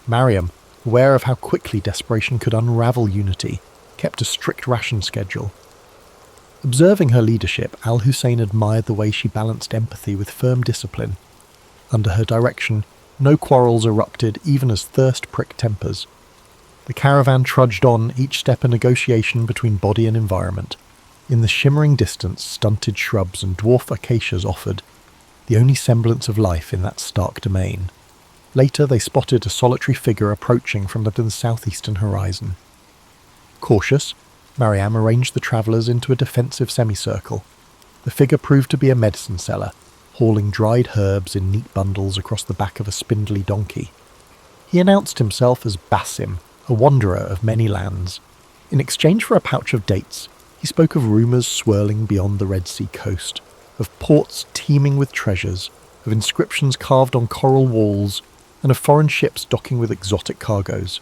Mariam, aware of how quickly desperation could unravel unity, kept a strict ration schedule. Observing her leadership, Al-Hussein admired the way she balanced empathy with firm discipline. Under her direction, no quarrels erupted even as thirst pricked tempers. The caravan trudged on, each step a negotiation between body and environment. In the shimmering distance, stunted shrubs and dwarf acacias offered, the only semblance of life in that stark domain. Later they spotted a solitary figure approaching from the southeastern horizon. Cautious, Mariam arranged the travellers into a defensive semicircle. The figure proved to be a medicine seller, hauling dried herbs in neat bundles across the back of a spindly donkey. He announced himself as Basim, a wanderer of many lands. In exchange for a pouch of dates, he spoke of rumours swirling beyond the Red Sea coast, of ports teeming with treasures, of inscriptions carved on coral walls, and of foreign ships docking with exotic cargoes.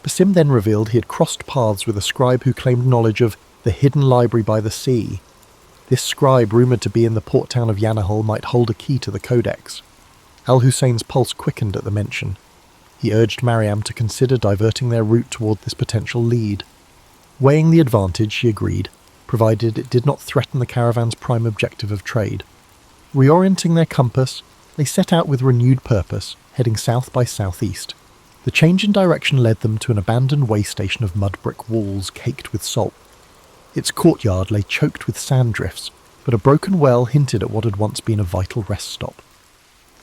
Basim then revealed he had crossed paths with a scribe who claimed knowledge of the hidden library by the sea. This scribe, rumoured to be in the port town of Yanahal, might hold a key to the codex. Al-Hussein's pulse quickened at the mention. He urged Mariam to consider diverting their route toward this potential lead. Weighing the advantage, she agreed, provided it did not threaten the caravan's prime objective of trade. Reorienting their compass, they set out with renewed purpose, heading south by southeast. The change in direction led them to an abandoned way station of mud brick walls caked with salt. Its courtyard lay choked with sand drifts, but a broken well hinted at what had once been a vital rest stop.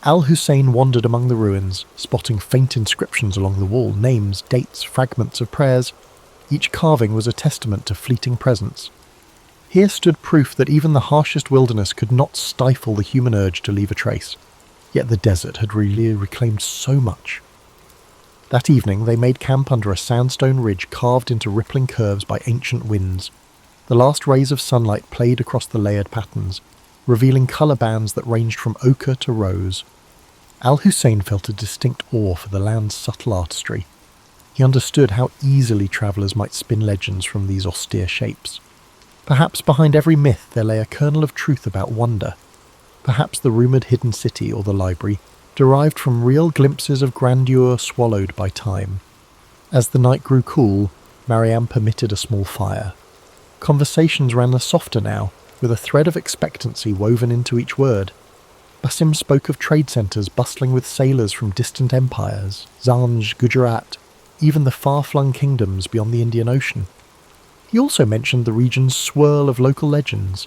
Al-Hussein wandered among the ruins, spotting faint inscriptions along the wall, names, dates, fragments of prayers. Each carving was a testament to fleeting presence. Here stood proof that even the harshest wilderness could not stifle the human urge to leave a trace. Yet the desert had really reclaimed so much. That evening they made camp under a sandstone ridge carved into rippling curves by ancient winds. The last rays of sunlight played across the layered patterns, revealing colour bands that ranged from ochre to rose. Al-Hussein felt a distinct awe for the land's subtle artistry. He understood how easily travellers might spin legends from these austere shapes. Perhaps behind every myth there lay a kernel of truth about wonder. Perhaps the rumoured hidden city or the library derived from real glimpses of grandeur swallowed by time. As the night grew cool, Mariam permitted a small fire. Conversations ran softer now, with a thread of expectancy woven into each word. Basim spoke of trade centres bustling with sailors from distant empires, Zanj, Gujarat, even the far-flung kingdoms beyond the Indian Ocean. He also mentioned the region's swirl of local legends,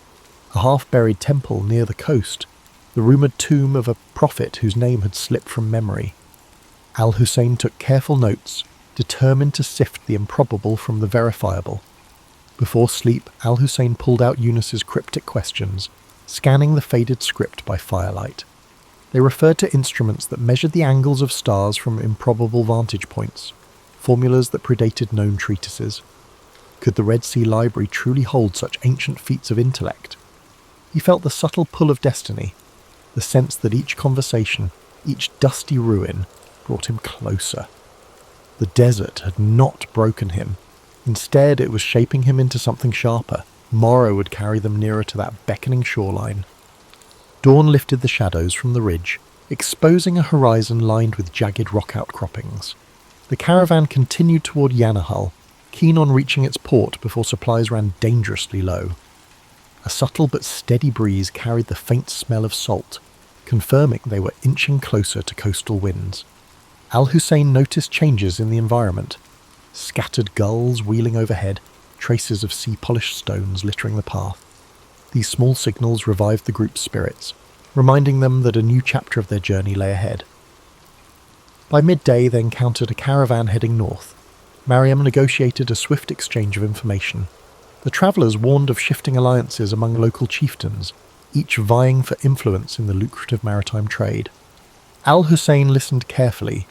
a half-buried temple near the coast, the rumoured tomb of a prophet whose name had slipped from memory. Al-Hussein took careful notes, determined to sift the improbable from the verifiable. Before sleep, Al-Hussein pulled out Eunice's cryptic questions, scanning the faded script by firelight. They referred to instruments that measured the angles of stars from improbable vantage points, formulas that predated known treatises. Could the Red Sea Library truly hold such ancient feats of intellect? He felt the subtle pull of destiny, the sense that each conversation, each dusty ruin, brought him closer. The desert had not broken him. Instead, it was shaping him into something sharper. Morrow would carry them nearer to that beckoning shoreline. Dawn lifted the shadows from the ridge, exposing a horizon lined with jagged rock outcroppings. The caravan continued toward Yanahal, keen on reaching its port before supplies ran dangerously low. A subtle but steady breeze carried the faint smell of salt, confirming they were inching closer to coastal winds. Al-Hussein noticed changes in the environment. Scattered gulls wheeling overhead, traces of sea-polished stones littering the path. These small signals revived the group's spirits, reminding them that a new chapter of their journey lay ahead. By midday they encountered a caravan heading north. Mariam negotiated a swift exchange of information. The travellers warned of shifting alliances among local chieftains, each vying for influence in the lucrative maritime trade. Al-Hussein listened carefully.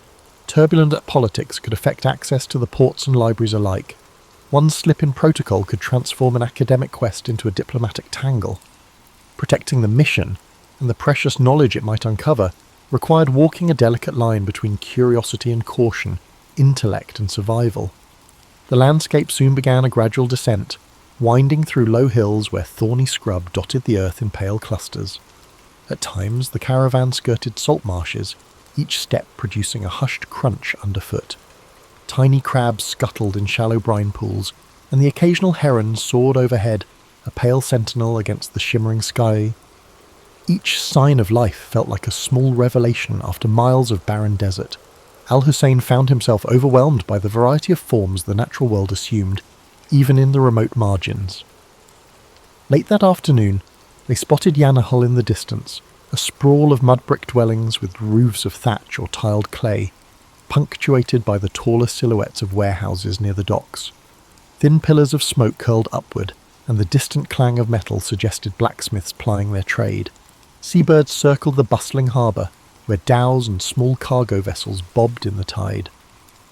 Turbulent politics could affect access to the ports and libraries alike. One slip in protocol could transform an academic quest into a diplomatic tangle. Protecting the mission, and the precious knowledge it might uncover, required walking a delicate line between curiosity and caution, intellect and survival. The landscape soon began a gradual descent, winding through low hills where thorny scrub dotted the earth in pale clusters. At times, the caravan skirted salt marshes, each step producing a hushed crunch underfoot. Tiny crabs scuttled in shallow brine pools, and the occasional heron soared overhead, a pale sentinel against the shimmering sky. Each sign of life felt like a small revelation after miles of barren desert. Al-Hussein found himself overwhelmed by the variety of forms the natural world assumed, even in the remote margins. Late that afternoon, they spotted Yanahal in the distance, a sprawl of mud-brick dwellings with roofs of thatch or tiled clay, punctuated by the taller silhouettes of warehouses near the docks. Thin pillars of smoke curled upward, and the distant clang of metal suggested blacksmiths plying their trade. Seabirds circled the bustling harbour, where dhows and small cargo vessels bobbed in the tide.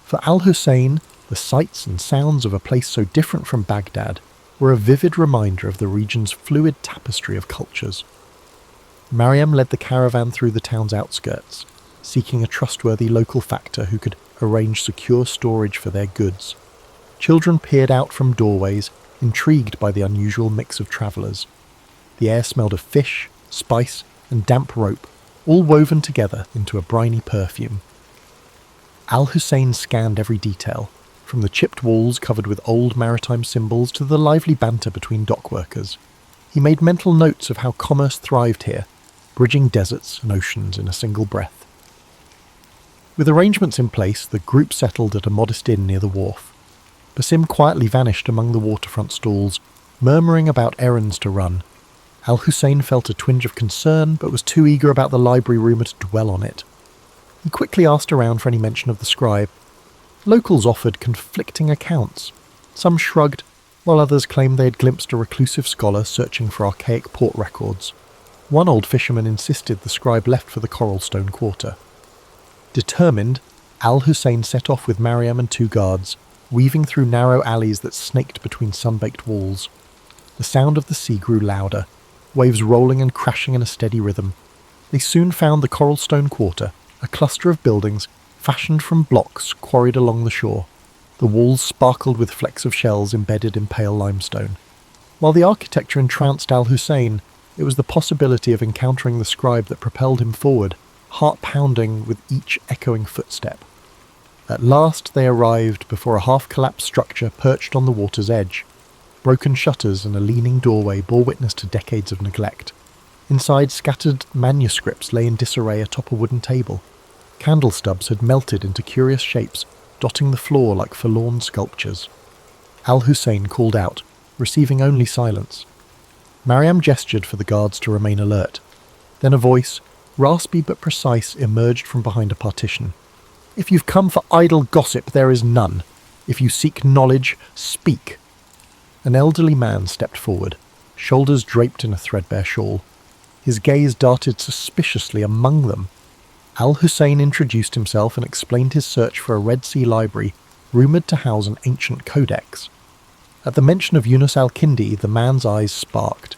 For Al-Hussein, the sights and sounds of a place so different from Baghdad were a vivid reminder of the region's fluid tapestry of cultures. Mariam led the caravan through the town's outskirts, seeking a trustworthy local factor who could arrange secure storage for their goods. Children peered out from doorways, intrigued by the unusual mix of travellers. The air smelled of fish, spice, and damp rope, all woven together into a briny perfume. Al-Hussein scanned every detail, from the chipped walls covered with old maritime symbols to the lively banter between dock workers. He made mental notes of how commerce thrived here, bridging deserts and oceans in a single breath. With arrangements in place, the group settled at a modest inn near the wharf. Basim quietly vanished among the waterfront stalls, murmuring about errands to run. Al-Hussein felt a twinge of concern, but was too eager about the library rumour to dwell on it. He quickly asked around for any mention of the scribe. Locals offered conflicting accounts. Some shrugged, while others claimed they had glimpsed a reclusive scholar searching for archaic port records. One old fisherman insisted the scribe left for the Coralstone Quarter. Determined, Al-Hussein set off with Mariam and 2 guards, weaving through narrow alleys that snaked between sun-baked walls. The sound of the sea grew louder, waves rolling and crashing in a steady rhythm. They soon found the Coralstone Quarter, a cluster of buildings fashioned from blocks quarried along the shore. The walls sparkled with flecks of shells embedded in pale limestone. While the architecture entranced Al-Hussein, it was the possibility of encountering the scribe that propelled him forward, heart-pounding with each echoing footstep. At last they arrived before a half-collapsed structure perched on the water's edge. Broken shutters and a leaning doorway bore witness to decades of neglect. Inside, scattered manuscripts lay in disarray atop a wooden table. Candle stubs had melted into curious shapes, dotting the floor like forlorn sculptures. Al-Hussein called out, receiving only silence. Mariam gestured for the guards to remain alert. Then a voice, raspy but precise, emerged from behind a partition. "If you've come for idle gossip, there is none. If you seek knowledge, speak." An elderly man stepped forward, shoulders draped in a threadbare shawl. His gaze darted suspiciously among them. Al-Hussein introduced himself and explained his search for a Red Sea library rumoured to house an ancient codex. At the mention of Yunus al-Kindi, the man's eyes sparked.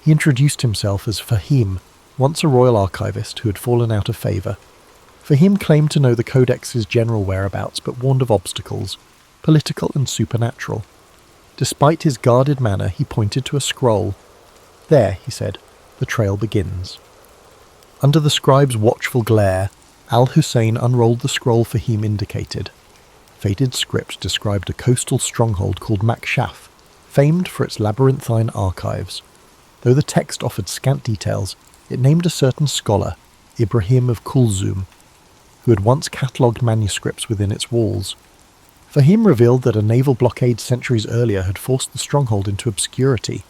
He introduced himself as Fahim, once a royal archivist who had fallen out of favour. Fahim claimed to know the codex's general whereabouts, but warned of obstacles, political and supernatural. Despite his guarded manner, he pointed to a scroll. "There," he said, "the trail begins." Under the scribe's watchful glare, Al-Hussein unrolled the scroll Fahim indicated. Faded script described a coastal stronghold called Makshaf, famed for its labyrinthine archives. Though the text offered scant details, it named a certain scholar, Ibrahim of Kulzum, who had once catalogued manuscripts within its walls. Fahim revealed that a naval blockade centuries earlier had forced the stronghold into obscurity.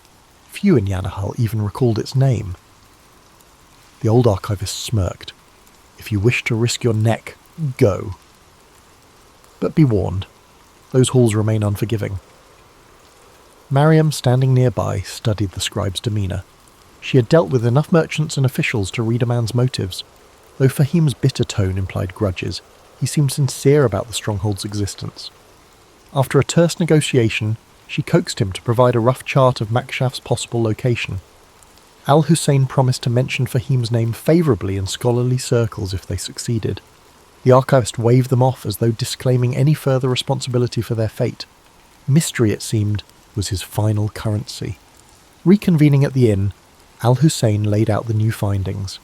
Few in Yanahal even recalled its name. The old archivist smirked. "If you wish to risk your neck, go. But be warned, those halls remain unforgiving." Mariam, standing nearby, studied the scribe's demeanour. She had dealt with enough merchants and officials to read a man's motives. Though Fahim's bitter tone implied grudges, he seemed sincere about the stronghold's existence. After a terse negotiation, she coaxed him to provide a rough chart of Makshaf's possible location. Al-Hussein promised to mention Fahim's name favourably in scholarly circles if they succeeded. The archivist waved them off as though disclaiming any further responsibility for their fate. Mystery, it seemed, was his final currency. Reconvening at the inn, Al-Hussein laid out the new findings.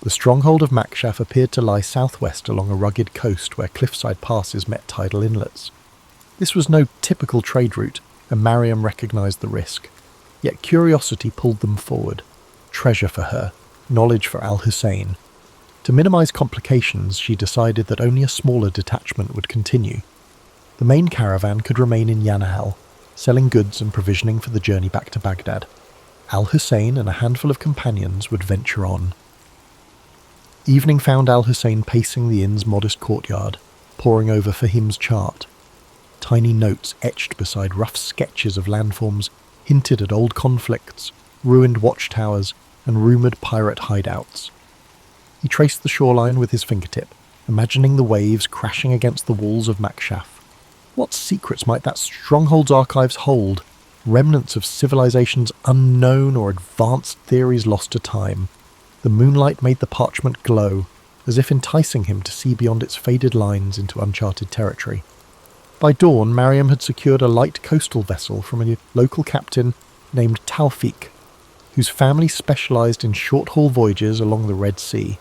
The stronghold of Makshaf appeared to lie southwest along a rugged coast where cliffside passes met tidal inlets. This was no typical trade route, and Mariam recognised the risk. Yet curiosity pulled them forward. Treasure for her, knowledge for Al-Hussein. To minimise complications, she decided that only a smaller detachment would continue. The main caravan could remain in Yanahal, selling goods and provisioning for the journey back to Baghdad. Al-Hussein and a handful of companions would venture on. Evening found Al-Hussein pacing the inn's modest courtyard, poring over Fahim's chart. Tiny notes etched beside rough sketches of landforms hinted at old conflicts, ruined watchtowers, and rumoured pirate hideouts. He traced the shoreline with his fingertip, imagining the waves crashing against the walls of Makshaf. What secrets might that stronghold's archives hold? Remnants of civilizations unknown or advanced theories lost to time. The moonlight made the parchment glow, as if enticing him to see beyond its faded lines into uncharted territory. By dawn, Mariam had secured a light coastal vessel from a local captain named Tawfiq, whose family specialised in short-haul voyages along the Red Sea.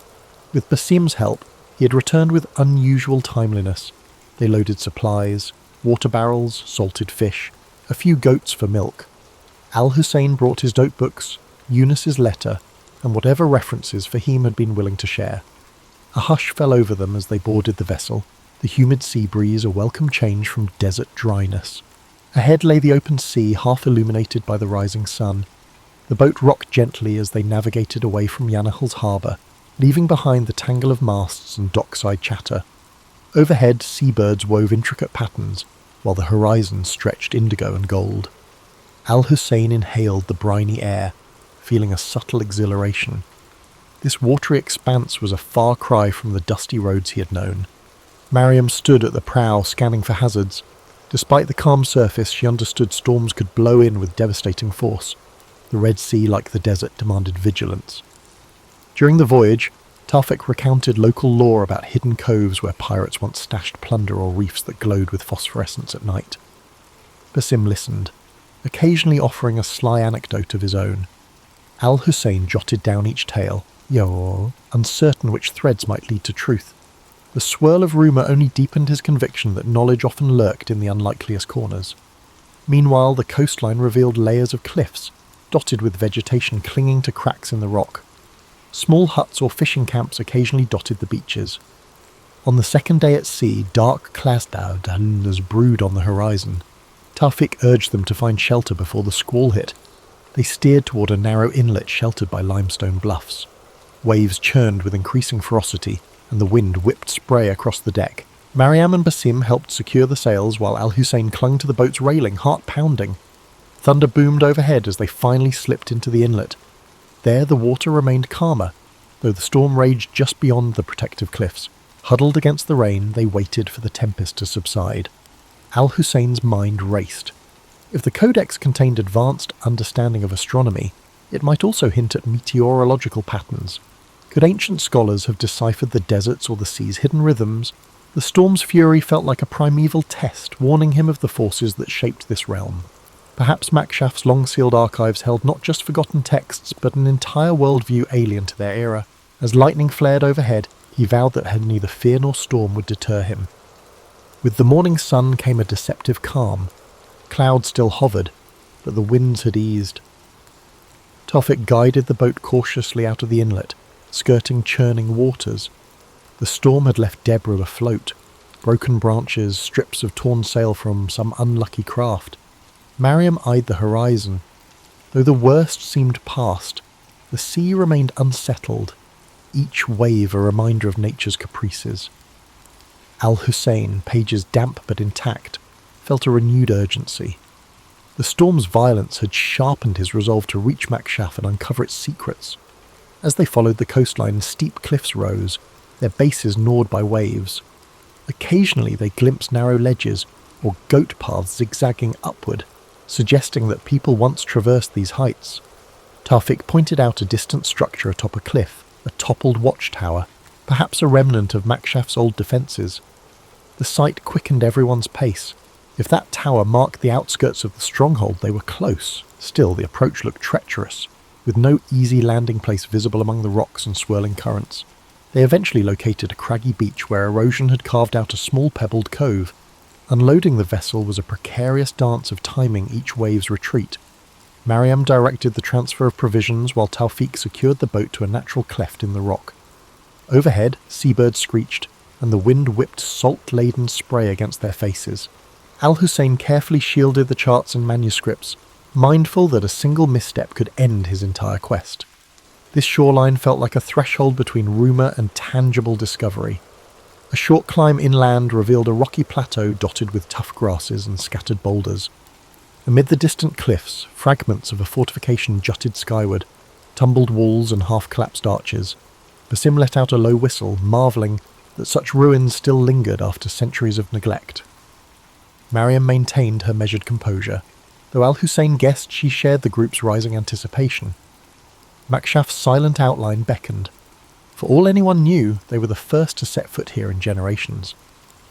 With Basim's help, he had returned with unusual timeliness. They loaded supplies, water barrels, salted fish, a few goats for milk. Al-Hussein brought his notebooks, Yunus's letter, and whatever references Fahim had been willing to share. A hush fell over them as they boarded the vessel, the humid sea breeze a welcome change from desert dryness. Ahead lay the open sea, half illuminated by the rising sun. The boat rocked gently as they navigated away from Yanahal's harbour, leaving behind the tangle of masts and dockside chatter. Overhead, seabirds wove intricate patterns, while the horizon stretched indigo and gold. Al-Hussein inhaled the briny air, feeling a subtle exhilaration. This watery expanse was a far cry from the dusty roads he had known. Mariam stood at the prow, scanning for hazards. Despite the calm surface, she understood storms could blow in with devastating force. The Red Sea, like the desert, demanded vigilance. During the voyage, Tawfik recounted local lore about hidden coves where pirates once stashed plunder or reefs that glowed with phosphorescence at night. Basim listened, occasionally offering a sly anecdote of his own. Al-Hussein jotted down each tale, uncertain which threads might lead to truth. The swirl of rumour only deepened his conviction that knowledge often lurked in the unlikeliest corners. Meanwhile, the coastline revealed layers of cliffs, dotted with vegetation clinging to cracks in the rock. Small huts or fishing camps occasionally dotted the beaches. On the second day at sea, dark clouds brewed on the horizon. Tawfik urged them to find shelter before the squall hit. They steered toward a narrow inlet sheltered by limestone bluffs. Waves churned with increasing ferocity, and the wind whipped spray across the deck. Mariam and Basim helped secure the sails while Al-Hussein clung to the boat's railing, heart pounding. Thunder boomed overhead as they finally slipped into the inlet. There the water remained calmer, though the storm raged just beyond the protective cliffs. Huddled against the rain, they waited for the tempest to subside. Al-Hussein's mind raced. If the codex contained advanced understanding of astronomy, it might also hint at meteorological patterns. Could ancient scholars have deciphered the desert's or the sea's hidden rhythms? The storm's fury felt like a primeval test, warning him of the forces that shaped this realm. Perhaps Makshaf's long-sealed archives held not just forgotten texts, but an entire worldview alien to their era. As lightning flared overhead, he vowed that neither fear nor storm would deter him. With the morning sun came a deceptive calm. Clouds still hovered, but the winds had eased. Tawfik guided the boat cautiously out of the inlet, skirting churning waters. The storm had left debris afloat, broken branches, strips of torn sail from some unlucky craft. Mariam eyed the horizon. Though the worst seemed past, the sea remained unsettled, each wave a reminder of nature's caprices. Al-Hussein, pages damp but intact, felt a renewed urgency. The storm's violence had sharpened his resolve to reach Makshaf and uncover its secrets. As they followed the coastline, steep cliffs rose, their bases gnawed by waves. Occasionally they glimpsed narrow ledges or goat paths zigzagging upward, suggesting that people once traversed these heights. Tawfik pointed out a distant structure atop a cliff, a toppled watchtower, perhaps a remnant of Makshaf's old defences. The sight quickened everyone's pace. If that tower marked the outskirts of the stronghold, they were close. Still, the approach looked treacherous, with no easy landing place visible among the rocks and swirling currents. They eventually located a craggy beach where erosion had carved out a small pebbled cove. Unloading the vessel was a precarious dance of timing each wave's retreat. Mariam directed the transfer of provisions while Tawfik secured the boat to a natural cleft in the rock. Overhead, seabirds screeched, and the wind whipped salt-laden spray against their faces. Al-Hussein carefully shielded the charts and manuscripts, mindful that a single misstep could end his entire quest. This shoreline felt like a threshold between rumour and tangible discovery. A short climb inland revealed a rocky plateau dotted with tough grasses and scattered boulders. Amid the distant cliffs, fragments of a fortification jutted skyward, tumbled walls and half-collapsed arches. Basim let out a low whistle, marvelling that such ruins still lingered after centuries of neglect. Mariam maintained her measured composure, though Al-Hussein guessed she shared the group's rising anticipation. Makshaf's silent outline beckoned. For all anyone knew, they were the first to set foot here in generations.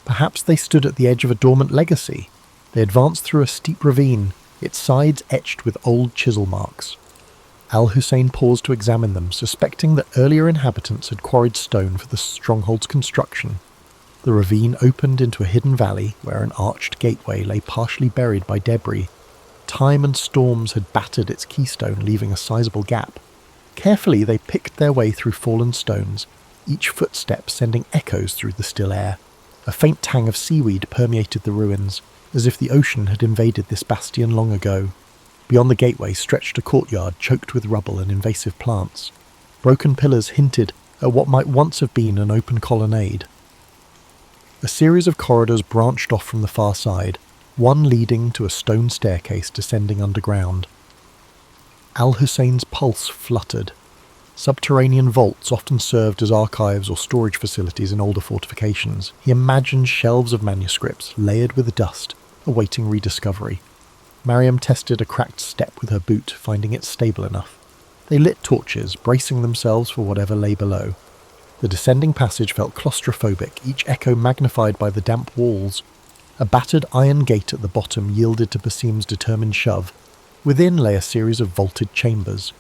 Perhaps they stood at the edge of a dormant legacy. They advanced through a steep ravine, its sides etched with old chisel marks. Al-Hussein paused to examine them, suspecting that earlier inhabitants had quarried stone for the stronghold's construction. The ravine opened into a hidden valley where an arched gateway lay partially buried by debris. Time and storms had battered its keystone, leaving a sizable gap. Carefully they picked their way through fallen stones, each footstep sending echoes through the still air. A faint tang of seaweed permeated the ruins, as if the ocean had invaded this bastion long ago. Beyond the gateway stretched a courtyard choked with rubble and invasive plants. Broken pillars hinted at what might once have been an open colonnade. A series of corridors branched off from the far side, one leading to a stone staircase descending underground. Al-Hussein's pulse fluttered. Subterranean vaults often served as archives or storage facilities in older fortifications. He imagined shelves of manuscripts, layered with dust, awaiting rediscovery. Mariam tested a cracked step with her boot, finding it stable enough. They lit torches, bracing themselves for whatever lay below. The descending passage felt claustrophobic, each echo magnified by the damp walls. A battered iron gate at the bottom yielded to Basim's determined shove. Within lay a series of vaulted chambers.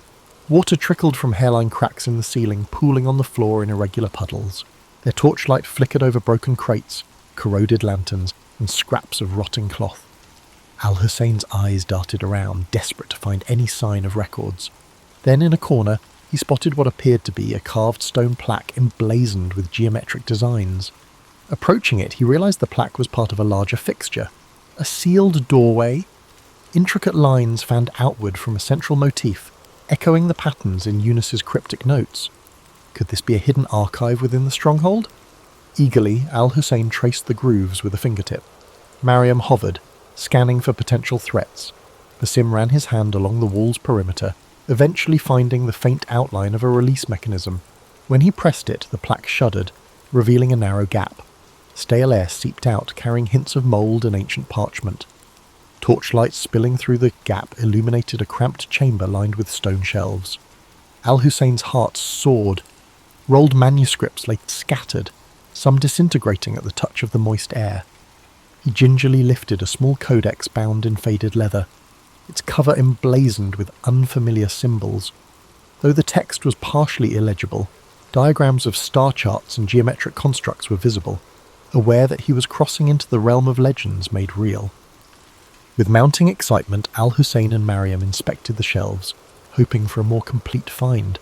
Water trickled from hairline cracks in the ceiling, pooling on the floor in irregular puddles. Their torchlight flickered over broken crates, corroded lanterns, and scraps of rotting cloth. Al-Hussein's eyes darted around, desperate to find any sign of records. Then in a corner, he spotted what appeared to be a carved stone plaque emblazoned with geometric designs. Approaching it, he realized the plaque was part of a larger fixture. A sealed doorway. Intricate lines fanned outward from a central motif, echoing the patterns in Eunice's cryptic notes. Could this be a hidden archive within the stronghold? Eagerly, Al-Hussein traced the grooves with a fingertip. Mariam hovered, scanning for potential threats. Basim ran his hand along the wall's perimeter, eventually finding the faint outline of a release mechanism. When he pressed it, the plaque shuddered, revealing a narrow gap. Stale air seeped out, carrying hints of mould and ancient parchment. Torchlight spilling through the gap illuminated a cramped chamber lined with stone shelves. Al-Hussein's heart soared. Rolled manuscripts lay scattered, some disintegrating at the touch of the moist air. He gingerly lifted a small codex bound in faded leather, its cover emblazoned with unfamiliar symbols. Though the text was partially illegible, diagrams of star charts and geometric constructs were visible, aware that he was crossing into the realm of legends made real. With mounting excitement, Al-Hussein and Mariam inspected the shelves, hoping for a more complete find.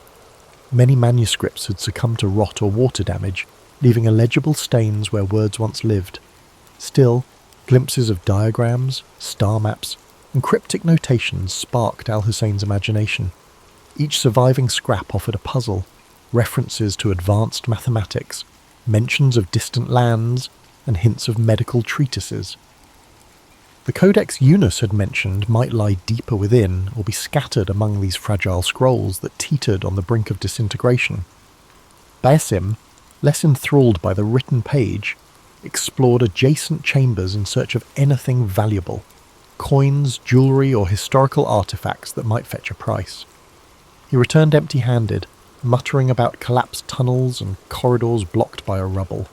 Many manuscripts had succumbed to rot or water damage, leaving illegible stains where words once lived. Still, glimpses of diagrams, star maps, and cryptic notations sparked Al-Hussein's imagination. Each surviving scrap offered a puzzle, references to advanced mathematics, mentions of distant lands, and hints of medical treatises. The codex Eunice had mentioned might lie deeper within or be scattered among these fragile scrolls that teetered on the brink of disintegration. Basim, less enthralled by the written page, explored adjacent chambers in search of anything valuable, coins, jewellery, or historical artefacts that might fetch a price. He returned empty-handed, muttering about collapsed tunnels and corridors blocked by a rubble.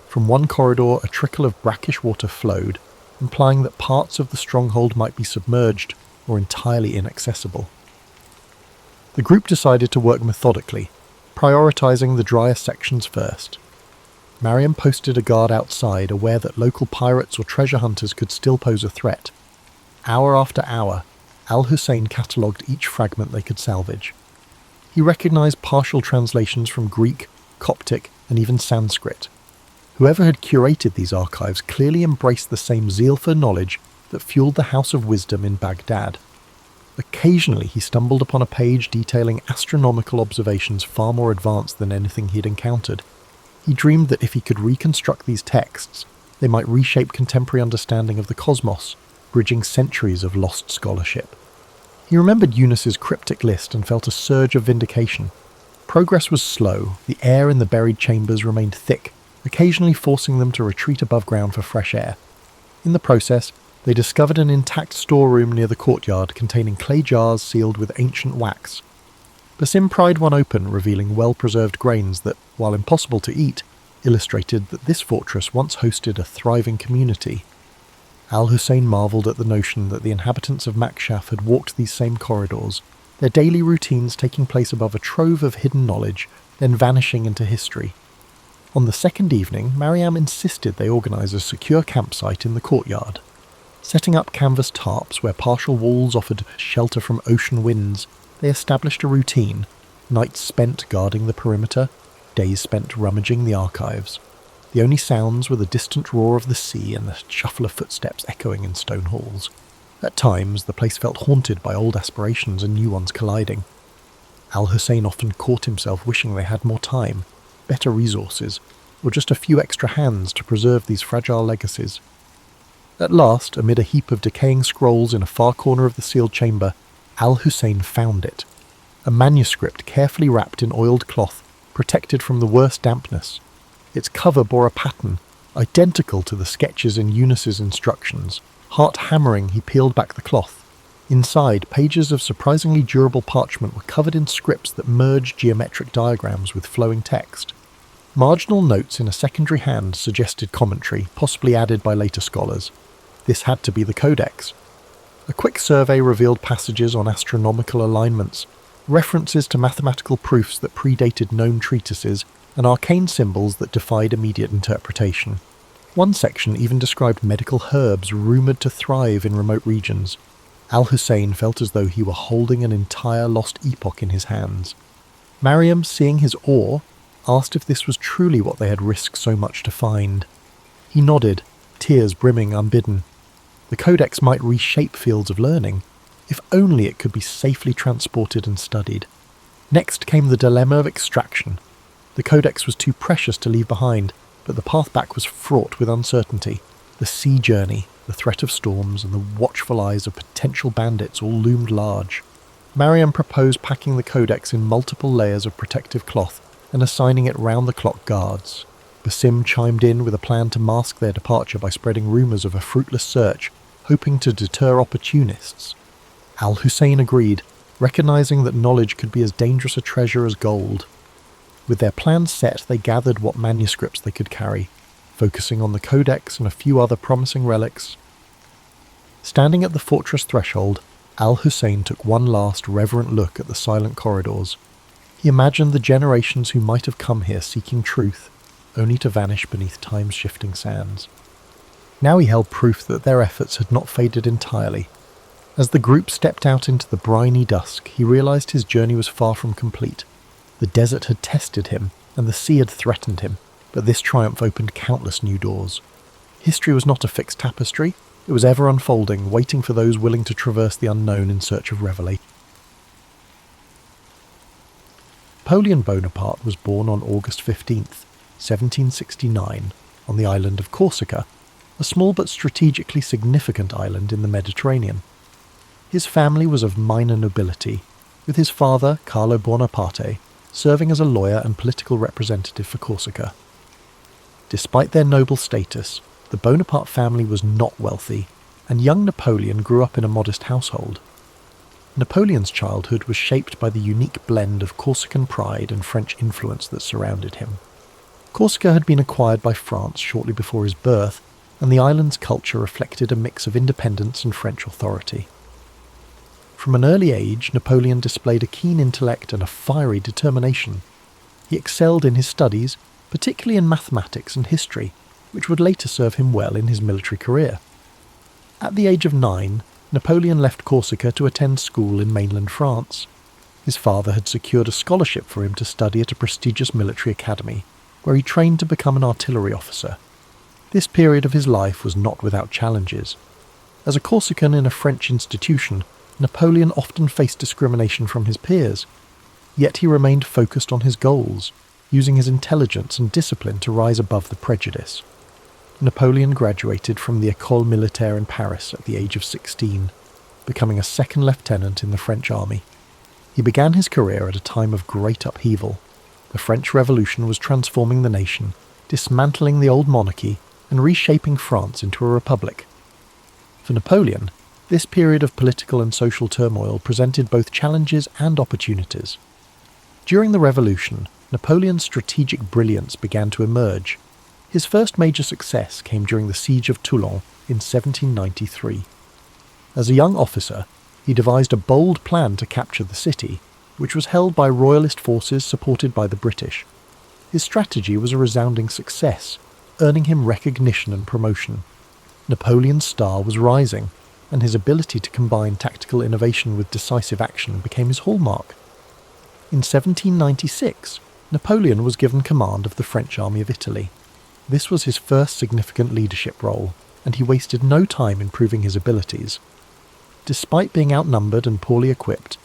From one corridor, a trickle of brackish water flowed, implying that parts of the stronghold might be submerged or entirely inaccessible. The group decided to work methodically, prioritising the drier sections first. Mariam posted a guard outside, aware that local pirates or treasure hunters could still pose a threat. Hour after hour, Al-Hussein catalogued each fragment they could salvage. He recognised partial translations from Greek, Coptic, and even Sanskrit. Whoever had curated these archives clearly embraced the same zeal for knowledge that fueled the House of Wisdom in Baghdad. Occasionally he stumbled upon a page detailing astronomical observations far more advanced than anything he'd encountered. He dreamed that if he could reconstruct these texts, they might reshape contemporary understanding of the cosmos, bridging centuries of lost scholarship. He remembered Eunice's cryptic list and felt a surge of vindication. Progress was slow, the air in the buried chambers remained thick, occasionally forcing them to retreat above ground for fresh air. In the process, they discovered an intact storeroom near the courtyard containing clay jars sealed with ancient wax. Basim pried one open, revealing well-preserved grains that, while impossible to eat, illustrated that this fortress once hosted a thriving community. Al-Hussein marvelled at the notion that the inhabitants of Makshaf had walked these same corridors, their daily routines taking place above a trove of hidden knowledge, then vanishing into history. On the second evening, Mariam insisted they organise a secure campsite in the courtyard. Setting up canvas tarps where partial walls offered shelter from ocean winds, they established a routine, nights spent guarding the perimeter, days spent rummaging the archives. The only sounds were the distant roar of the sea and the shuffle of footsteps echoing in stone halls. At times, the place felt haunted by old aspirations and new ones colliding. Al-Hussein often caught himself wishing they had more time, better resources, or just a few extra hands to preserve these fragile legacies. At last, amid a heap of decaying scrolls in a far corner of the sealed chamber, Al-Hussein found it. A manuscript carefully wrapped in oiled cloth, protected from the worst dampness. Its cover bore a pattern, identical to the sketches in Eunice's instructions. Heart hammering, he peeled back the cloth. Inside, pages of surprisingly durable parchment were covered in scripts that merged geometric diagrams with flowing text. Marginal notes in a secondary hand suggested commentary, possibly added by later scholars. This had to be the codex. A quick survey revealed passages on astronomical alignments, references to mathematical proofs that predated known treatises, and arcane symbols that defied immediate interpretation. One section even described medical herbs rumoured to thrive in remote regions. Al-Hussein felt as though he were holding an entire lost epoch in his hands. Mariam, seeing his awe, asked if this was truly what they had risked so much to find. He nodded, tears brimming unbidden. The codex might reshape fields of learning, if only it could be safely transported and studied. Next came the dilemma of extraction. The codex was too precious to leave behind, but the path back was fraught with uncertainty. The sea journey, the threat of storms, and the watchful eyes of potential bandits all loomed large. Mariam proposed packing the codex in multiple layers of protective cloth and assigning it round-the-clock guards. Basim chimed in with a plan to mask their departure by spreading rumours of a fruitless search, hoping to deter opportunists. Al-Hussein agreed, recognising that knowledge could be as dangerous a treasure as gold. With their plans set, they gathered what manuscripts they could carry, focusing on the codex and a few other promising relics. Standing at the fortress threshold, Al-Hussein took one last reverent look at the silent corridors. He imagined the generations who might have come here seeking truth, only to vanish beneath time's shifting sands. Now he held proof that their efforts had not faded entirely. As the group stepped out into the briny dusk, he realised his journey was far from complete. The desert had tested him, and the sea had threatened him, but this triumph opened countless new doors. History was not a fixed tapestry, it was ever unfolding, waiting for those willing to traverse the unknown in search of revelation. Napoleon Bonaparte was born on August 15th, 1769, on the island of Corsica, a small but strategically significant island in the Mediterranean. His family was of minor nobility, with his father, Carlo Buonaparte, serving as a lawyer and political representative for Corsica. Despite their noble status, the Bonaparte family was not wealthy, and young Napoleon grew up in a modest household. Napoleon's childhood was shaped by the unique blend of Corsican pride and French influence that surrounded him. Corsica had been acquired by France shortly before his birth, and the island's culture reflected a mix of independence and French authority. From an early age, Napoleon displayed a keen intellect and a fiery determination. He excelled in his studies, particularly in mathematics and history, which would later serve him well in his military career. At the age of 9, Napoleon left Corsica to attend school in mainland France. His father had secured a scholarship for him to study at a prestigious military academy, where he trained to become an artillery officer. This period of his life was not without challenges. As a Corsican in a French institution, Napoleon often faced discrimination from his peers, yet he remained focused on his goals, using his intelligence and discipline to rise above the prejudice. Napoleon graduated from the École Militaire in Paris at the age of 16, becoming a second lieutenant in the French army. He began his career at a time of great upheaval. The French Revolution was transforming the nation, dismantling the old monarchy, and reshaping France into a republic. For Napoleon, this period of political and social turmoil presented both challenges and opportunities. During the Revolution, Napoleon's strategic brilliance began to emerge. His first major success came during the Siege of Toulon in 1793. As a young officer, he devised a bold plan to capture the city, which was held by royalist forces supported by the British. His strategy was a resounding success, earning him recognition and promotion. Napoleon's star was rising, and his ability to combine tactical innovation with decisive action became his hallmark. In 1796, Napoleon was given command of the French army of Italy. This was his first significant leadership role, and he wasted no time in proving his abilities. Despite being outnumbered and poorly equipped,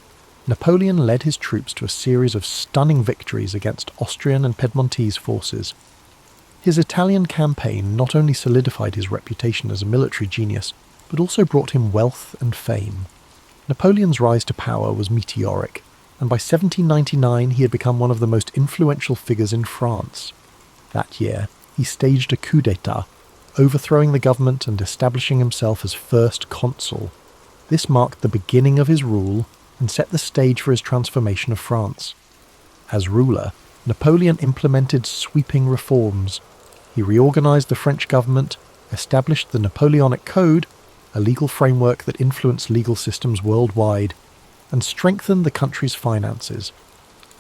Napoleon led his troops to a series of stunning victories against Austrian and Piedmontese forces. His Italian campaign not only solidified his reputation as a military genius, but also brought him wealth and fame. Napoleon's rise to power was meteoric, and by 1799 he had become one of the most influential figures in France. That year, he staged a coup d'état, overthrowing the government and establishing himself as first consul. This marked the beginning of his rule and set the stage for his transformation of France. As ruler, Napoleon implemented sweeping reforms. He reorganized the French government, established the Napoleonic Code, a legal framework that influenced legal systems worldwide, and strengthened the country's finances.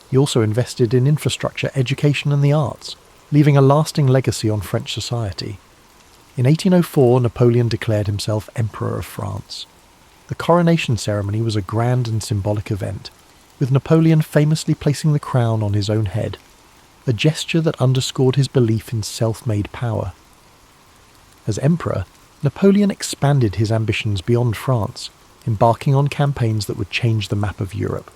He also invested in infrastructure, education and the arts, leaving a lasting legacy on French society. In 1804, Napoleon declared himself Emperor of France. The coronation ceremony was a grand and symbolic event, with Napoleon famously placing the crown on his own head, a gesture that underscored his belief in self-made power. As emperor, Napoleon expanded his ambitions beyond France, embarking on campaigns that would change the map of Europe.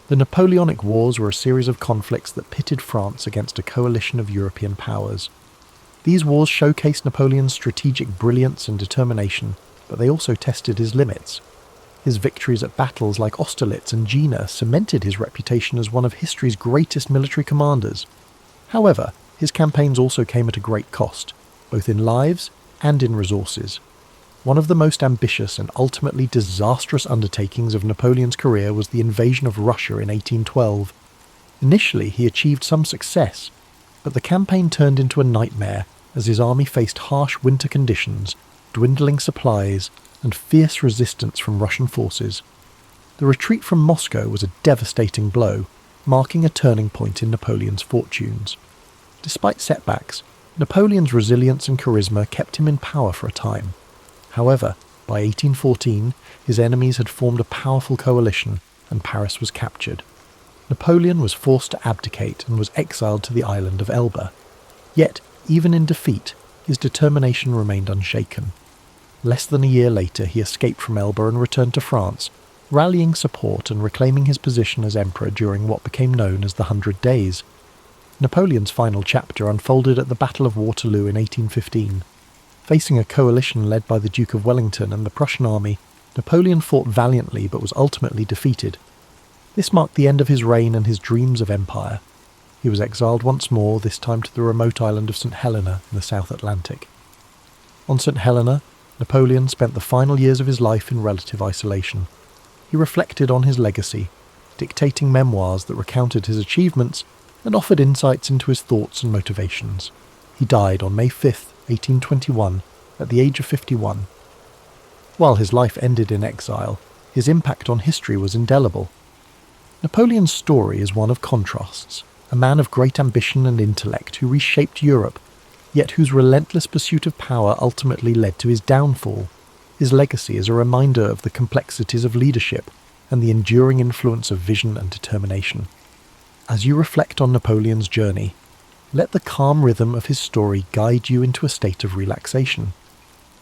The Napoleonic Wars were a series of conflicts that pitted France against a coalition of European powers. These wars showcased Napoleon's strategic brilliance and determination, but they also tested his limits. His victories at battles like Austerlitz and Jena cemented his reputation as one of history's greatest military commanders. However, his campaigns also came at a great cost, both in lives and in resources. One of the most ambitious and ultimately disastrous undertakings of Napoleon's career was the invasion of Russia in 1812. Initially, he achieved some success, but the campaign turned into a nightmare as his army faced harsh winter conditions, dwindling supplies, and fierce resistance from Russian forces. The retreat from Moscow was a devastating blow, marking a turning point in Napoleon's fortunes. Despite setbacks, Napoleon's resilience and charisma kept him in power for a time. However, by 1814, his enemies had formed a powerful coalition, and Paris was captured. Napoleon was forced to abdicate and was exiled to the island of Elba. Yet, even in defeat, his determination remained unshaken. Less than a year later, he escaped from Elba and returned to France, rallying support and reclaiming his position as emperor during what became known as the 100 Days. Napoleon's final chapter unfolded at the Battle of Waterloo in 1815. Facing a coalition led by the Duke of Wellington and the Prussian army, Napoleon fought valiantly but was ultimately defeated. This marked the end of his reign and his dreams of empire. He was exiled once more, this time to the remote island of St. Helena in the South Atlantic. On St. Helena, Napoleon spent the final years of his life in relative isolation. He reflected on his legacy, dictating memoirs that recounted his achievements and offered insights into his thoughts and motivations. He died on May 5, 1821, at the age of 51. While his life ended in exile, his impact on history was indelible. Napoleon's story is one of contrasts, a man of great ambition and intellect who reshaped Europe, yet whose relentless pursuit of power ultimately led to his downfall. His legacy is a reminder of the complexities of leadership and the enduring influence of vision and determination. As you reflect on Napoleon's journey, let the calm rhythm of his story guide you into a state of relaxation.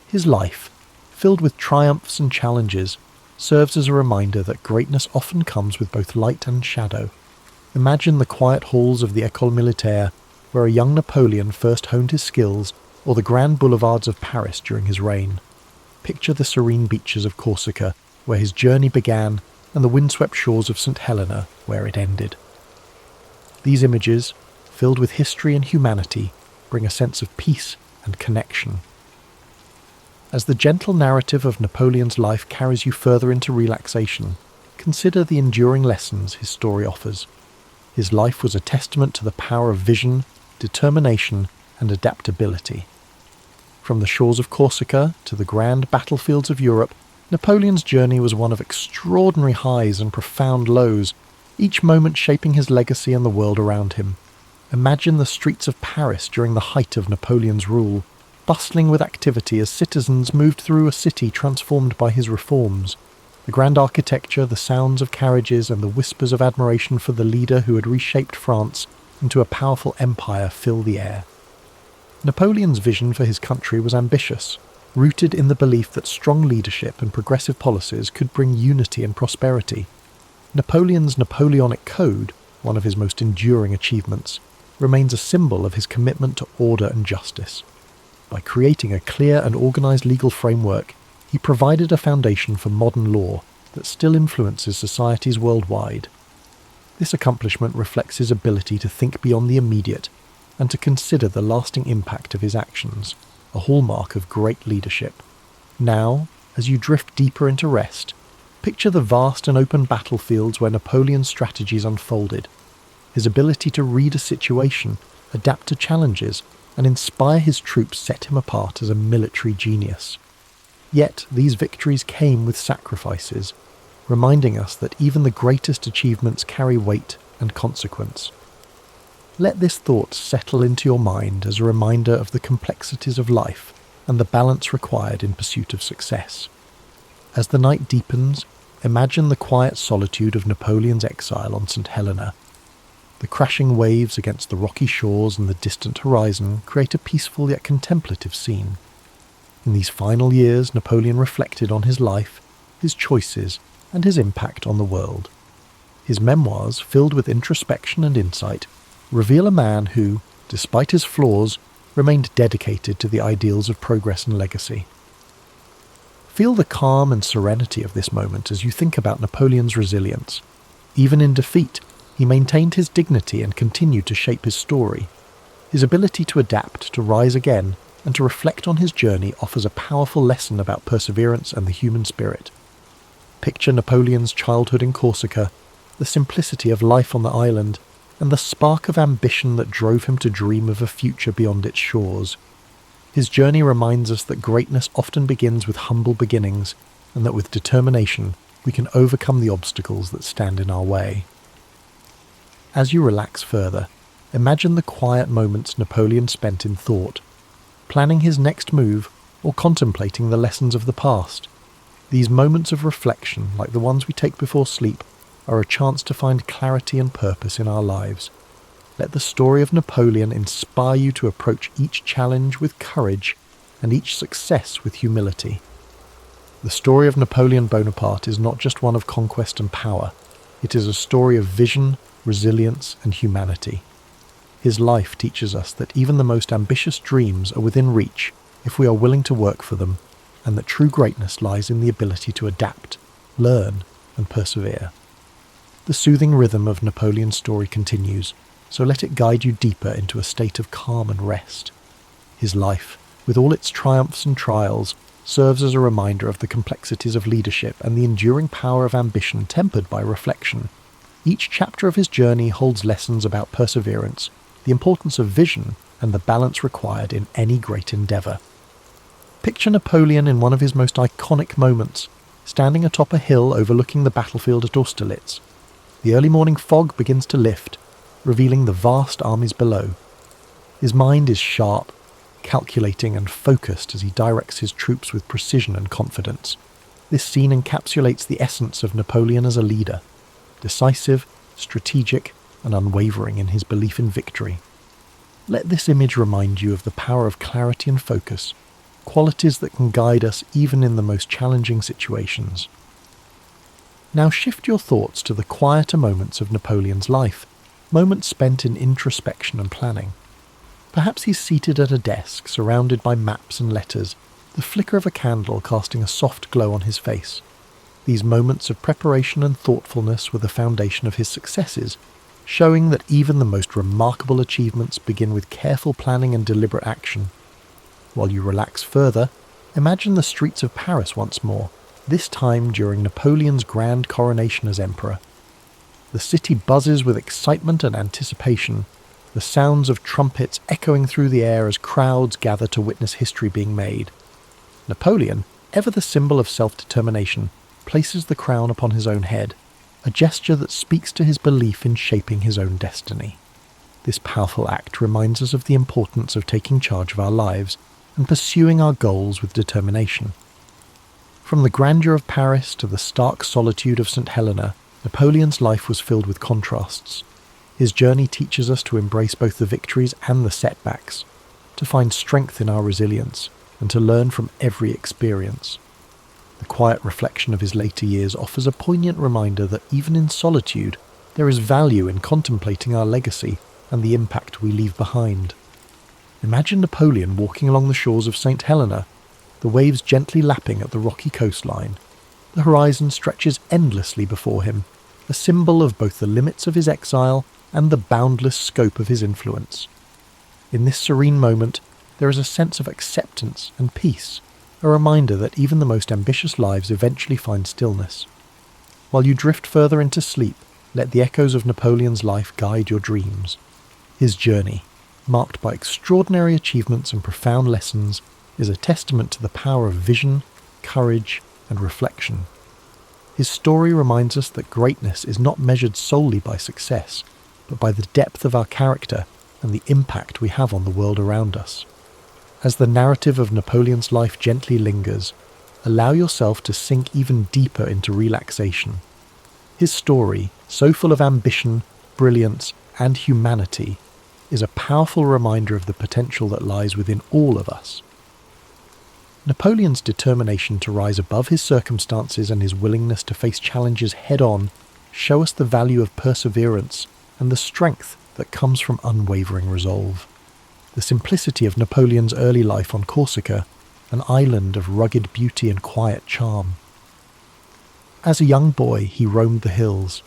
His life, filled with triumphs and challenges, serves as a reminder that greatness often comes with both light and shadow. Imagine the quiet halls of the École Militaire, where a young Napoleon first honed his skills, or the grand boulevards of Paris during his reign. Picture the serene beaches of Corsica, where his journey began, and the windswept shores of St. Helena, where it ended. These images, filled with history and humanity, bring a sense of peace and connection. As the gentle narrative of Napoleon's life carries you further into relaxation, consider the enduring lessons his story offers. His life was a testament to the power of vision, determination, and adaptability. From the shores of Corsica to the grand battlefields of Europe, Napoleon's journey was one of extraordinary highs and profound lows, each moment shaping his legacy and the world around him. Imagine the streets of Paris during the height of Napoleon's rule, bustling with activity as citizens moved through a city transformed by his reforms. The grand architecture, the sounds of carriages, and the whispers of admiration for the leader who had reshaped France into a powerful empire fill the air. Napoleon's vision for his country was ambitious, rooted in the belief that strong leadership and progressive policies could bring unity and prosperity. Napoleon's Napoleonic Code, one of his most enduring achievements, remains a symbol of his commitment to order and justice. By creating a clear and organized legal framework, he provided a foundation for modern law that still influences societies worldwide. This accomplishment reflects his ability to think beyond the immediate and to consider the lasting impact of his actions, a hallmark of great leadership. Now, as you drift deeper into rest, picture the vast and open battlefields where Napoleon's strategies unfolded. His ability to read a situation, adapt to challenges, and inspire his troops set him apart as a military genius. Yet these victories came with sacrifices, reminding us that even the greatest achievements carry weight and consequence. Let this thought settle into your mind as a reminder of the complexities of life and the balance required in pursuit of success. As the night deepens, imagine the quiet solitude of Napoleon's exile on St. Helena. The crashing waves against the rocky shores and the distant horizon create a peaceful yet contemplative scene. In these final years, Napoleon reflected on his life, his choices, and his impact on the world. His memoirs, filled with introspection and insight, reveal a man who, despite his flaws, remained dedicated to the ideals of progress and legacy. Feel the calm and serenity of this moment as you think about Napoleon's resilience. Even in defeat, he maintained his dignity and continued to shape his story. His ability to adapt, to rise again, and to reflect on his journey offers a powerful lesson about perseverance and the human spirit. Picture Napoleon's childhood in Corsica, the simplicity of life on the island, and the spark of ambition that drove him to dream of a future beyond its shores. His journey reminds us that greatness often begins with humble beginnings, and that with determination we can overcome the obstacles that stand in our way. As you relax further, imagine the quiet moments Napoleon spent in thought, planning his next move or contemplating the lessons of the past. These moments of reflection, like the ones we take before sleep, are a chance to find clarity and purpose in our lives. Let the story of Napoleon inspire you to approach each challenge with courage and each success with humility. The story of Napoleon Bonaparte is not just one of conquest and power. It is a story of vision, resilience, and humanity. His life teaches us that even the most ambitious dreams are within reach if we are willing to work for them, and that true greatness lies in the ability to adapt, learn, and persevere. The soothing rhythm of Napoleon's story continues, so let it guide you deeper into a state of calm and rest. His life, with all its triumphs and trials, serves as a reminder of the complexities of leadership and the enduring power of ambition tempered by reflection. Each chapter of his journey holds lessons about perseverance, the importance of vision, and the balance required in any great endeavour. Picture Napoleon in one of his most iconic moments, standing atop a hill overlooking the battlefield at Austerlitz. The early morning fog begins to lift, revealing the vast armies below. His mind is sharp, calculating and focused as he directs his troops with precision and confidence. This scene encapsulates the essence of Napoleon as a leader, decisive, strategic, and unwavering in his belief in victory. Let this image remind you of the power of clarity and focus, qualities that can guide us even in the most challenging situations. Now shift your thoughts to the quieter moments of Napoleon's life, moments spent in introspection and planning. Perhaps he's seated at a desk, surrounded by maps and letters, the flicker of a candle casting a soft glow on his face. These moments of preparation and thoughtfulness were the foundation of his successes, showing that even the most remarkable achievements begin with careful planning and deliberate action. While you relax further, imagine the streets of Paris once more, this time during Napoleon's grand coronation as emperor. The city buzzes with excitement and anticipation, the sounds of trumpets echoing through the air as crowds gather to witness history being made. Napoleon, ever the symbol of self-determination, places the crown upon his own head, a gesture that speaks to his belief in shaping his own destiny. This powerful act reminds us of the importance of taking charge of our lives and pursuing our goals with determination. From the grandeur of Paris to the stark solitude of St. Helena, Napoleon's life was filled with contrasts. His journey teaches us to embrace both the victories and the setbacks, to find strength in our resilience, and to learn from every experience. The quiet reflection of his later years offers a poignant reminder that even in solitude, there is value in contemplating our legacy and the impact we leave behind. Imagine Napoleon walking along the shores of St. Helena, the waves gently lapping at the rocky coastline. The horizon stretches endlessly before him, a symbol of both the limits of his exile and the boundless scope of his influence. In this serene moment, there is a sense of acceptance and peace, a reminder that even the most ambitious lives eventually find stillness. While you drift further into sleep, let the echoes of Napoleon's life guide your dreams. His journey, marked by extraordinary achievements and profound lessons, is a testament to the power of vision, courage, and reflection. His story reminds us that greatness is not measured solely by success, but by the depth of our character and the impact we have on the world around us. As the narrative of Napoleon's life gently lingers, allow yourself to sink even deeper into relaxation. His story, so full of ambition, brilliance, and humanity, is a powerful reminder of the potential that lies within all of us. Napoleon's determination to rise above his circumstances and his willingness to face challenges head-on show us the value of perseverance and the strength that comes from unwavering resolve. The simplicity of Napoleon's early life on Corsica, an island of rugged beauty and quiet charm. As a young boy, he roamed the hills,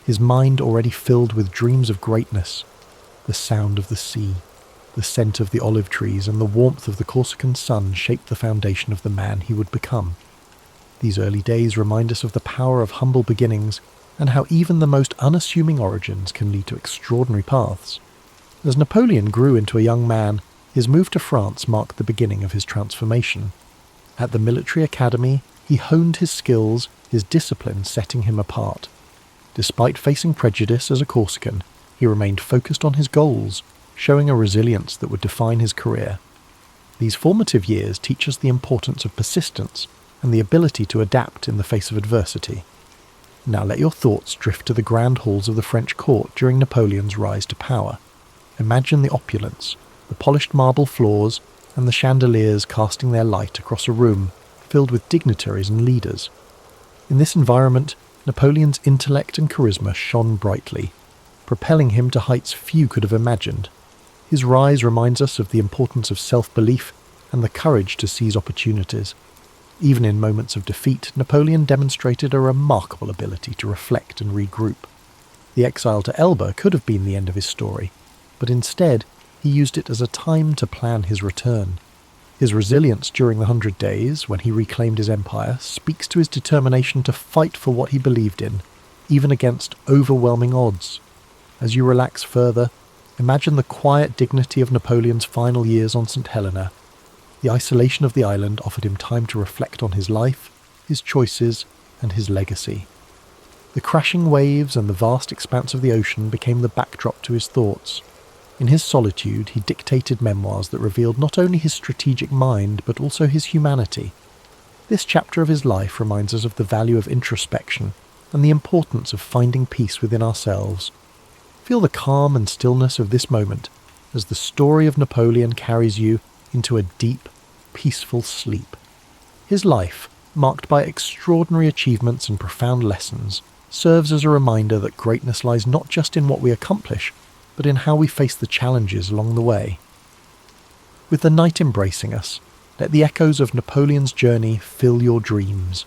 his mind already filled with dreams of greatness. The sound of the sea, the scent of the olive trees, and the warmth of the Corsican sun shaped the foundation of the man he would become. These early days remind us of the power of humble beginnings and how even the most unassuming origins can lead to extraordinary paths. As Napoleon grew into a young man, his move to France marked the beginning of his transformation. At the military academy, he honed his skills, his discipline setting him apart. Despite facing prejudice as a Corsican, he remained focused on his goals, showing a resilience that would define his career. These formative years teach us the importance of persistence and the ability to adapt in the face of adversity. Now let your thoughts drift to the grand halls of the French court during Napoleon's rise to power. Imagine the opulence, the polished marble floors, and the chandeliers casting their light across a room filled with dignitaries and leaders. In this environment, Napoleon's intellect and charisma shone brightly, propelling him to heights few could have imagined. His rise reminds us of the importance of self-belief and the courage to seize opportunities. Even in moments of defeat, Napoleon demonstrated a remarkable ability to reflect and regroup. The exile to Elba could have been the end of his story, but instead he used it as a time to plan his return. His resilience during the 100 Days, when he reclaimed his empire, speaks to his determination to fight for what he believed in, even against overwhelming odds. As you relax further, imagine the quiet dignity of Napoleon's final years on St. Helena. The isolation of the island offered him time to reflect on his life, his choices, and his legacy. The crashing waves and the vast expanse of the ocean became the backdrop to his thoughts. In his solitude, he dictated memoirs that revealed not only his strategic mind, but also his humanity. This chapter of his life reminds us of the value of introspection and the importance of finding peace within ourselves. Feel the calm and stillness of this moment as the story of Napoleon carries you into a deep, peaceful sleep. His life, marked by extraordinary achievements and profound lessons, serves as a reminder that greatness lies not just in what we accomplish, but in how we face the challenges along the way. With the night embracing us, let the echoes of Napoleon's journey fill your dreams.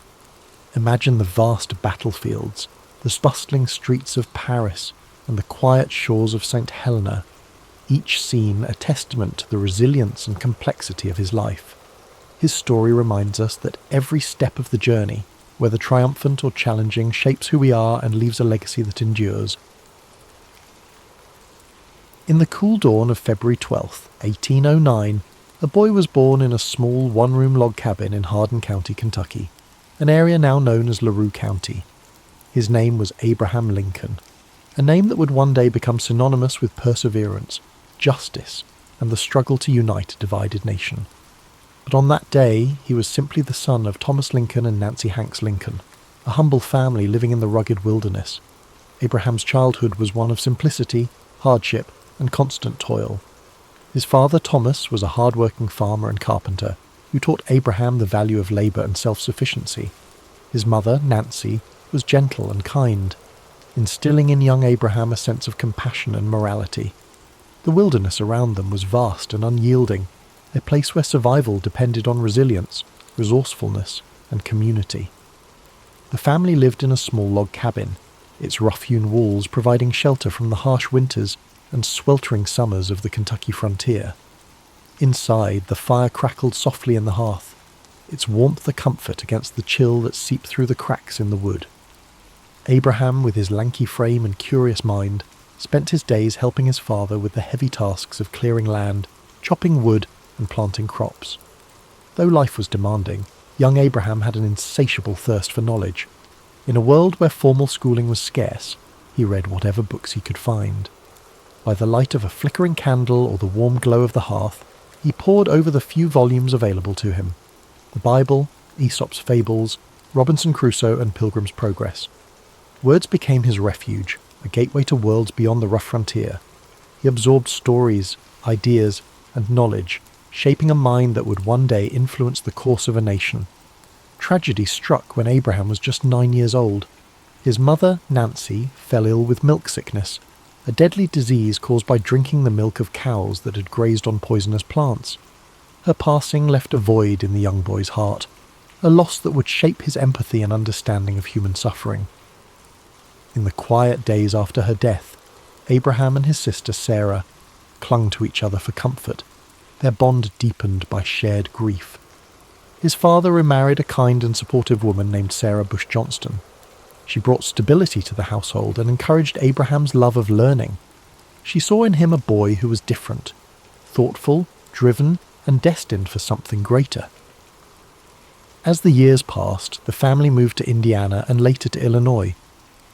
Imagine the vast battlefields, the bustling streets of Paris, and the quiet shores of St. Helena, each scene a testament to the resilience and complexity of his life. His story reminds us that every step of the journey, whether triumphant or challenging, shapes who we are and leaves a legacy that endures. In the cool dawn of February 12th, 1809, a boy was born in a small one-room log cabin in Hardin County, Kentucky, an area now known as LaRue County. His name was Abraham Lincoln, a name that would one day become synonymous with perseverance, justice, and the struggle to unite a divided nation. But on that day, he was simply the son of Thomas Lincoln and Nancy Hanks Lincoln, a humble family living in the rugged wilderness. Abraham's childhood was one of simplicity, hardship, and constant toil. His father, Thomas, was a hard-working farmer and carpenter who taught Abraham the value of labour and self-sufficiency. His mother, Nancy, was gentle and kind, instilling in young Abraham a sense of compassion and morality. The wilderness around them was vast and unyielding, a place where survival depended on resilience, resourcefulness, and community. The family lived in a small log cabin, its rough-hewn walls providing shelter from the harsh winters and sweltering summers of the Kentucky frontier. Inside, the fire crackled softly in the hearth, its warmth a comfort against the chill that seeped through the cracks in the wood. Abraham, with his lanky frame and curious mind, spent his days helping his father with the heavy tasks of clearing land, chopping wood, and planting crops. Though life was demanding, young Abraham had an insatiable thirst for knowledge. In a world where formal schooling was scarce, he read whatever books he could find. By the light of a flickering candle or the warm glow of the hearth, he pored over the few volumes available to him: the Bible, Aesop's Fables, Robinson Crusoe, and Pilgrim's Progress. Words became his refuge, a gateway to worlds beyond the rough frontier. He absorbed stories, ideas, and knowledge, shaping a mind that would one day influence the course of a nation. Tragedy struck when Abraham was just 9 years old. His mother, Nancy, fell ill with milk sickness, a deadly disease caused by drinking the milk of cows that had grazed on poisonous plants. Her passing left a void in the young boy's heart, a loss that would shape his empathy and understanding of human suffering. In the quiet days after her death, Abraham and his sister Sarah clung to each other for comfort, their bond deepened by shared grief. His father remarried a kind and supportive woman named Sarah Bush Johnston. She brought stability to the household and encouraged Abraham's love of learning. She saw in him a boy who was different, thoughtful, driven, and destined for something greater. As the years passed, the family moved to Indiana and later to Illinois.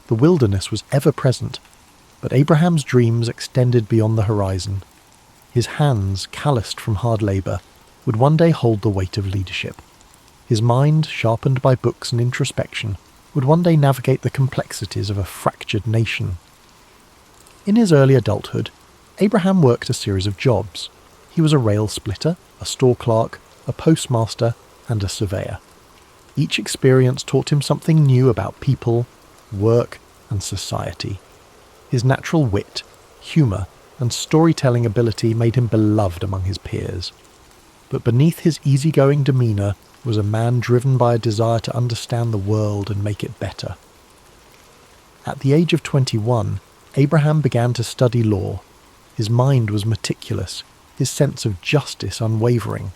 The wilderness was ever present, but Abraham's dreams extended beyond the horizon. His hands, calloused from hard labour, would one day hold the weight of leadership. His mind, sharpened by books and introspection, would one day navigate the complexities of a fractured nation. In his early adulthood, Abraham worked a series of jobs. He was a rail splitter, a store clerk, a postmaster, and a surveyor. Each experience taught him something new about people, work, and society. His natural wit, humour, and storytelling ability made him beloved among his peers. But beneath his easygoing demeanour was a man driven by a desire to understand the world and make it better. At the age of 21, Abraham began to study law. His mind was meticulous, his sense of justice unwavering.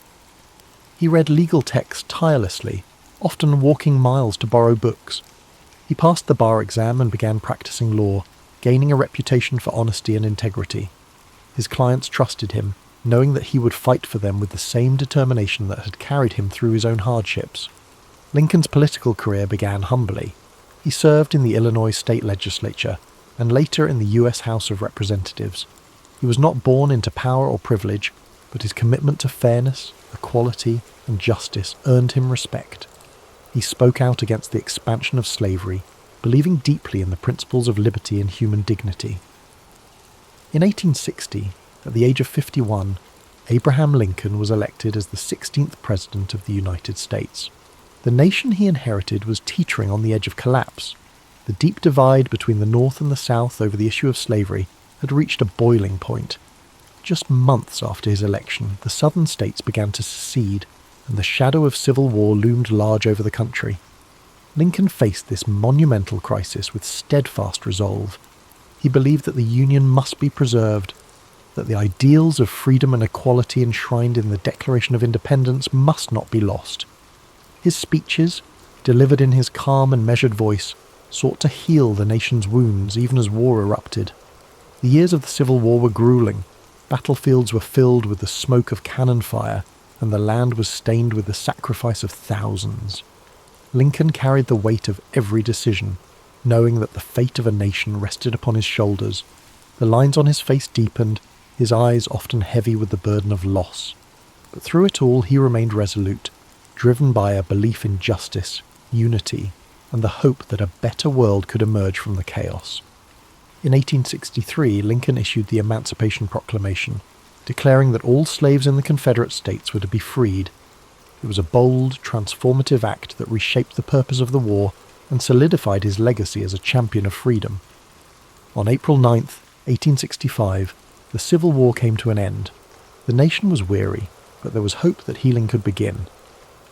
He read legal texts tirelessly, often walking miles to borrow books. He passed the bar exam and began practicing law, gaining a reputation for honesty and integrity. His clients trusted him, knowing that he would fight for them with the same determination that had carried him through his own hardships. Lincoln's political career began humbly. He served in the Illinois state legislature, and later in the U.S. House of Representatives. He was not born into power or privilege, but his commitment to fairness, equality, and justice earned him respect. He spoke out against the expansion of slavery, believing deeply in the principles of liberty and human dignity. In 1860, at the age of 51, Abraham Lincoln was elected as the 16th President of the United States. The nation he inherited was teetering on the edge of collapse. The deep divide between the North and the South over the issue of slavery had reached a boiling point. Just months after his election, the southern states began to secede, and the shadow of civil war loomed large over the country. Lincoln faced this monumental crisis with steadfast resolve. He believed that the Union must be preserved, that the ideals of freedom and equality enshrined in the Declaration of Independence must not be lost. His speeches, delivered in his calm and measured voice, sought to heal the nation's wounds even as war erupted. The years of the Civil War were grueling. Battlefields were filled with the smoke of cannon fire, and the land was stained with the sacrifice of thousands. Lincoln carried the weight of every decision, knowing that the fate of a nation rested upon his shoulders. The lines on his face deepened, his eyes often heavy with the burden of loss. But through it all he remained resolute, driven by a belief in justice, unity, and the hope that a better world could emerge from the chaos. In 1863, Lincoln issued the Emancipation Proclamation, declaring that all slaves in the Confederate States were to be freed. It was a bold, transformative act that reshaped the purpose of the war and solidified his legacy as a champion of freedom. On April 9, 1865, the Civil War came to an end. The nation was weary, but there was hope that healing could begin.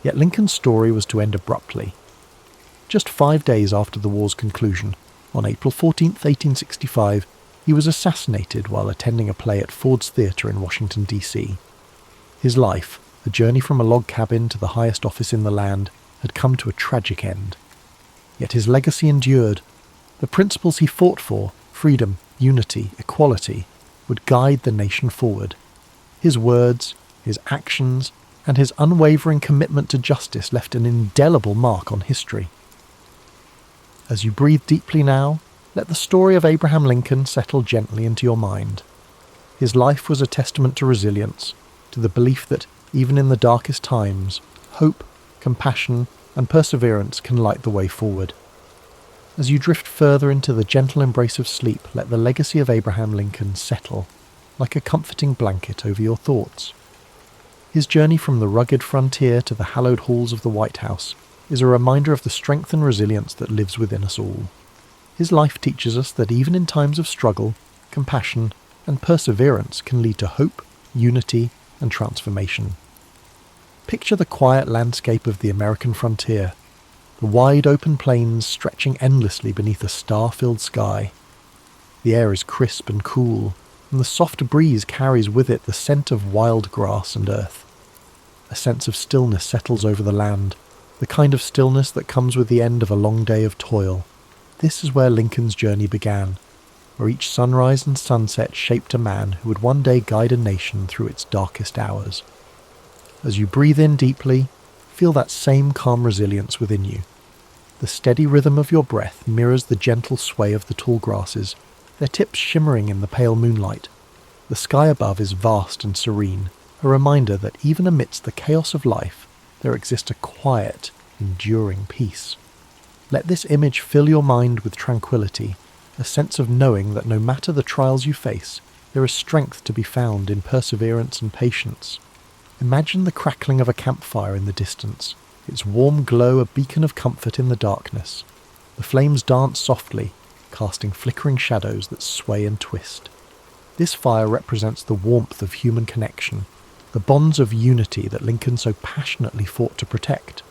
Yet Lincoln's story was to end abruptly. Just 5 days after the war's conclusion, on April 14, 1865, he was assassinated while attending a play at Ford's Theatre in Washington, D.C. His life, The journey from a log cabin to the highest office in the land had come to a tragic end. Yet his legacy endured. The principles he fought for, freedom, unity, equality, would guide the nation forward. His words, his actions, and his unwavering commitment to justice left an indelible mark on history. As you breathe deeply now, let the story of Abraham Lincoln settle gently into your mind. His life was a testament to resilience, to the belief that, even in the darkest times, hope, compassion, and perseverance can light the way forward. As you drift further into the gentle embrace of sleep, let the legacy of Abraham Lincoln settle, like a comforting blanket over your thoughts. His journey from the rugged frontier to the hallowed halls of the White House is a reminder of the strength and resilience that lives within us all. His life teaches us that even in times of struggle, compassion, and perseverance can lead to hope, unity, and transformation. Picture the quiet landscape of the American frontier, the wide open plains stretching endlessly beneath a star-filled sky. The air is crisp and cool, and the soft breeze carries with it the scent of wild grass and earth. A sense of stillness settles over the land, the kind of stillness that comes with the end of a long day of toil. This is where Lincoln's journey began, where each sunrise and sunset shaped a man who would one day guide a nation through its darkest hours. As you breathe in deeply, feel that same calm resilience within you. The steady rhythm of your breath mirrors the gentle sway of the tall grasses, their tips shimmering in the pale moonlight. The sky above is vast and serene, a reminder that even amidst the chaos of life, there exists a quiet, enduring peace. Let this image fill your mind with tranquility, a sense of knowing that no matter the trials you face, there is strength to be found in perseverance and patience. Imagine the crackling of a campfire in the distance, its warm glow a beacon of comfort in the darkness. The flames dance softly, casting flickering shadows that sway and twist. This fire represents the warmth of human connection, the bonds of unity that Lincoln so passionately fought to protect.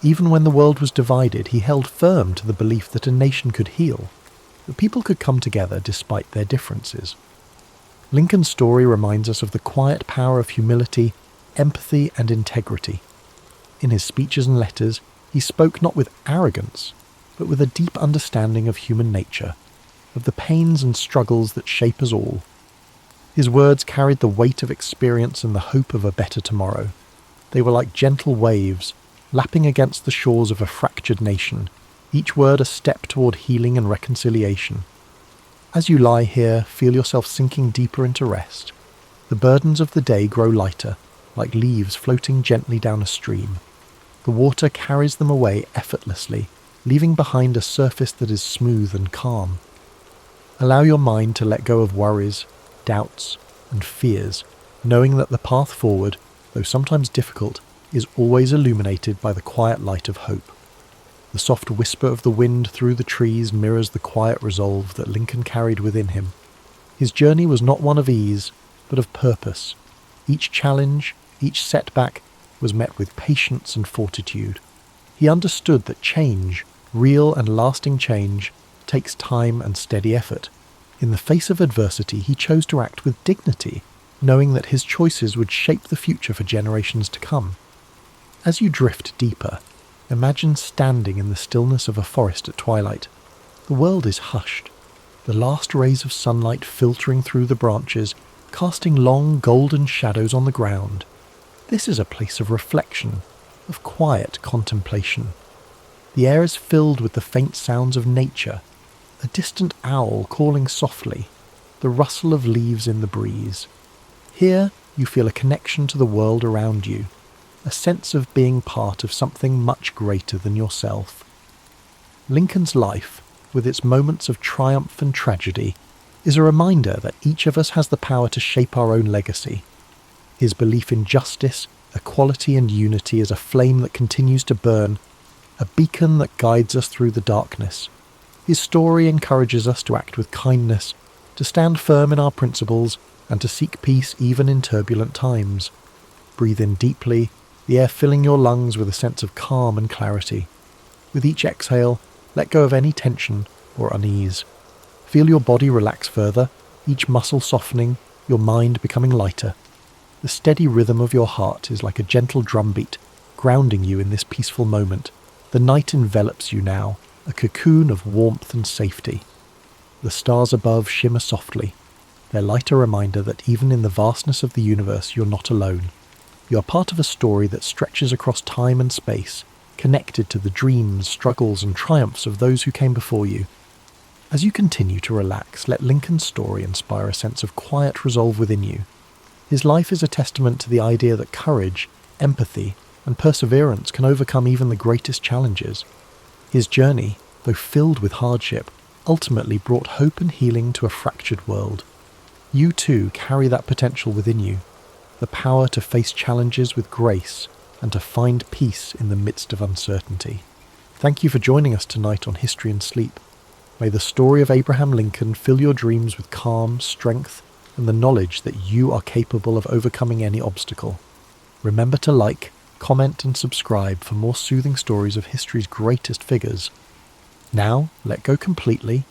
Even when the world was divided, he held firm to the belief that a nation could heal, that people could come together despite their differences. Lincoln's story reminds us of the quiet power of humility, empathy, and integrity. In his speeches and letters, he spoke not with arrogance, but with a deep understanding of human nature, of the pains and struggles that shape us all. His words carried the weight of experience and the hope of a better tomorrow. They were like gentle waves, lapping against the shores of a fractured nation, each word a step toward healing and reconciliation. As you lie here, feel yourself sinking deeper into rest. The burdens of the day grow lighter, like leaves floating gently down a stream. The water carries them away effortlessly, leaving behind a surface that is smooth and calm. Allow your mind to let go of worries, doubts, and fears, knowing that the path forward, though sometimes difficult, is always illuminated by the quiet light of hope. The soft whisper of the wind through the trees mirrors the quiet resolve that Lincoln carried within him. His journey was not one of ease, but of purpose. Each challenge, each setback, was met with patience and fortitude. He understood that change, real and lasting change, takes time and steady effort. In the face of adversity, he chose to act with dignity, knowing that his choices would shape the future for generations to come. As you drift deeper, imagine standing in the stillness of a forest at twilight. The world is hushed, the last rays of sunlight filtering through the branches, casting long golden shadows on the ground. This is a place of reflection, of quiet contemplation. The air is filled with the faint sounds of nature, a distant owl calling softly, the rustle of leaves in the breeze. Here you feel a connection to the world around you, a sense of being part of something much greater than yourself. Lincoln's life, with its moments of triumph and tragedy, is a reminder that each of us has the power to shape our own legacy. His belief in justice, equality, and unity is a flame that continues to burn, a beacon that guides us through the darkness. His story encourages us to act with kindness, to stand firm in our principles, and to seek peace even in turbulent times. Breathe in deeply, the air filling your lungs with a sense of calm and clarity. With each exhale, let go of any tension or unease. Feel your body relax further, each muscle softening, your mind becoming lighter. The steady rhythm of your heart is like a gentle drumbeat, grounding you in this peaceful moment. The night envelops you now, a cocoon of warmth and safety. The stars above shimmer softly, their light a reminder that even in the vastness of the universe you're not alone. You are part of a story that stretches across time and space, connected to the dreams, struggles and triumphs of those who came before you. As you continue to relax, let Lincoln's story inspire a sense of quiet resolve within you. His life is a testament to the idea that courage, empathy, and perseverance can overcome even the greatest challenges. His journey, though filled with hardship, ultimately brought hope and healing to a fractured world. You too carry that potential within you, the power to face challenges with grace and to find peace in the midst of uncertainty. Thank you for joining us tonight on History and Sleep. May the story of Abraham Lincoln fill your dreams with calm, strength, and the knowledge that you are capable of overcoming any obstacle. Remember to like, comment and subscribe for more soothing stories of history's greatest figures. Now, let go completely.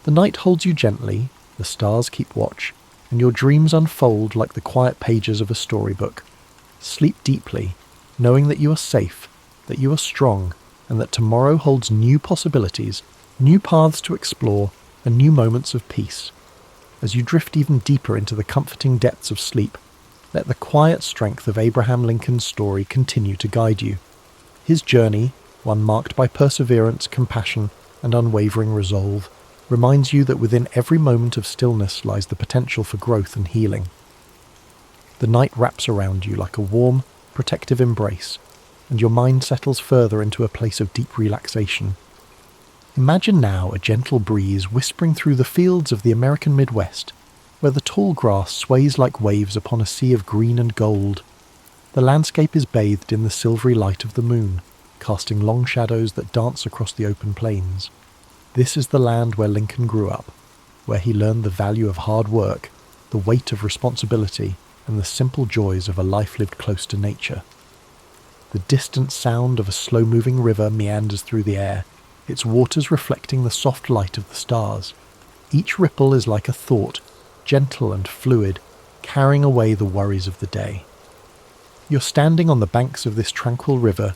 The night holds you gently, the stars keep watch, and your dreams unfold like the quiet pages of a storybook. Sleep deeply, knowing that you are safe, that you are strong, and that tomorrow holds new possibilities, new paths to explore, and new moments of peace. As you drift even deeper into the comforting depths of sleep, let the quiet strength of Abraham Lincoln's story continue to guide you. His journey, one marked by perseverance, compassion, and unwavering resolve, reminds you that within every moment of stillness lies the potential for growth and healing. The night wraps around you like a warm, protective embrace, and your mind settles further into a place of deep relaxation. Imagine now a gentle breeze whispering through the fields of the American Midwest, where the tall grass sways like waves upon a sea of green and gold. The landscape is bathed in the silvery light of the moon, casting long shadows that dance across the open plains. This is the land where Lincoln grew up, where he learned the value of hard work, the weight of responsibility, and the simple joys of a life lived close to nature. The distant sound of a slow-moving river meanders through the air, its waters reflecting the soft light of the stars. Each ripple is like a thought, gentle and fluid, carrying away the worries of the day. You're standing on the banks of this tranquil river,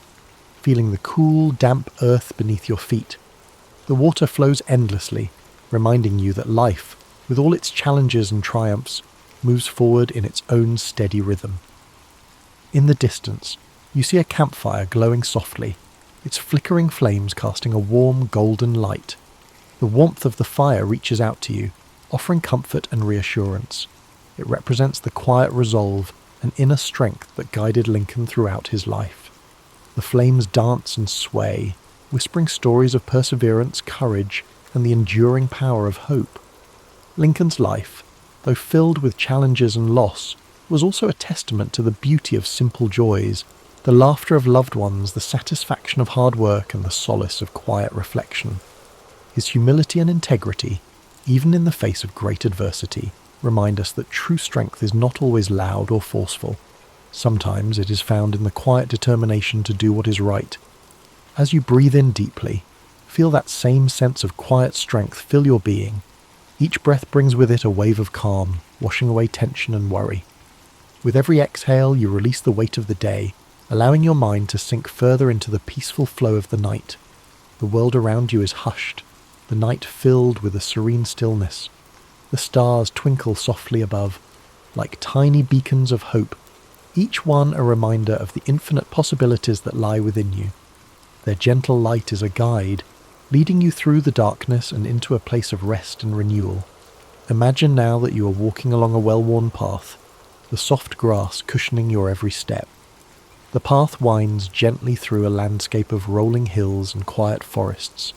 feeling the cool, damp earth beneath your feet. The water flows endlessly, reminding you that life, with all its challenges and triumphs, moves forward in its own steady rhythm. In the distance, you see a campfire glowing softly, its flickering flames casting a warm, golden light. The warmth of the fire reaches out to you, offering comfort and reassurance. It represents the quiet resolve and inner strength that guided Lincoln throughout his life. The flames dance and sway, whispering stories of perseverance, courage, and the enduring power of hope. Lincoln's life, though filled with challenges and loss, was also a testament to the beauty of simple joys, the laughter of loved ones, the satisfaction of hard work, and the solace of quiet reflection. His humility and integrity, even in the face of great adversity, remind us that true strength is not always loud or forceful. Sometimes it is found in the quiet determination to do what is right. As you breathe in deeply, feel that same sense of quiet strength fill your being. Each breath brings with it a wave of calm, washing away tension and worry. With every exhale, you release the weight of the day, allowing your mind to sink further into the peaceful flow of the night. The world around you is hushed, the night filled with a serene stillness. The stars twinkle softly above, like tiny beacons of hope, each one a reminder of the infinite possibilities that lie within you. Their gentle light is a guide, leading you through the darkness and into a place of rest and renewal. Imagine now that you are walking along a well-worn path, the soft grass cushioning your every step. The path winds gently through a landscape of rolling hills and quiet forests,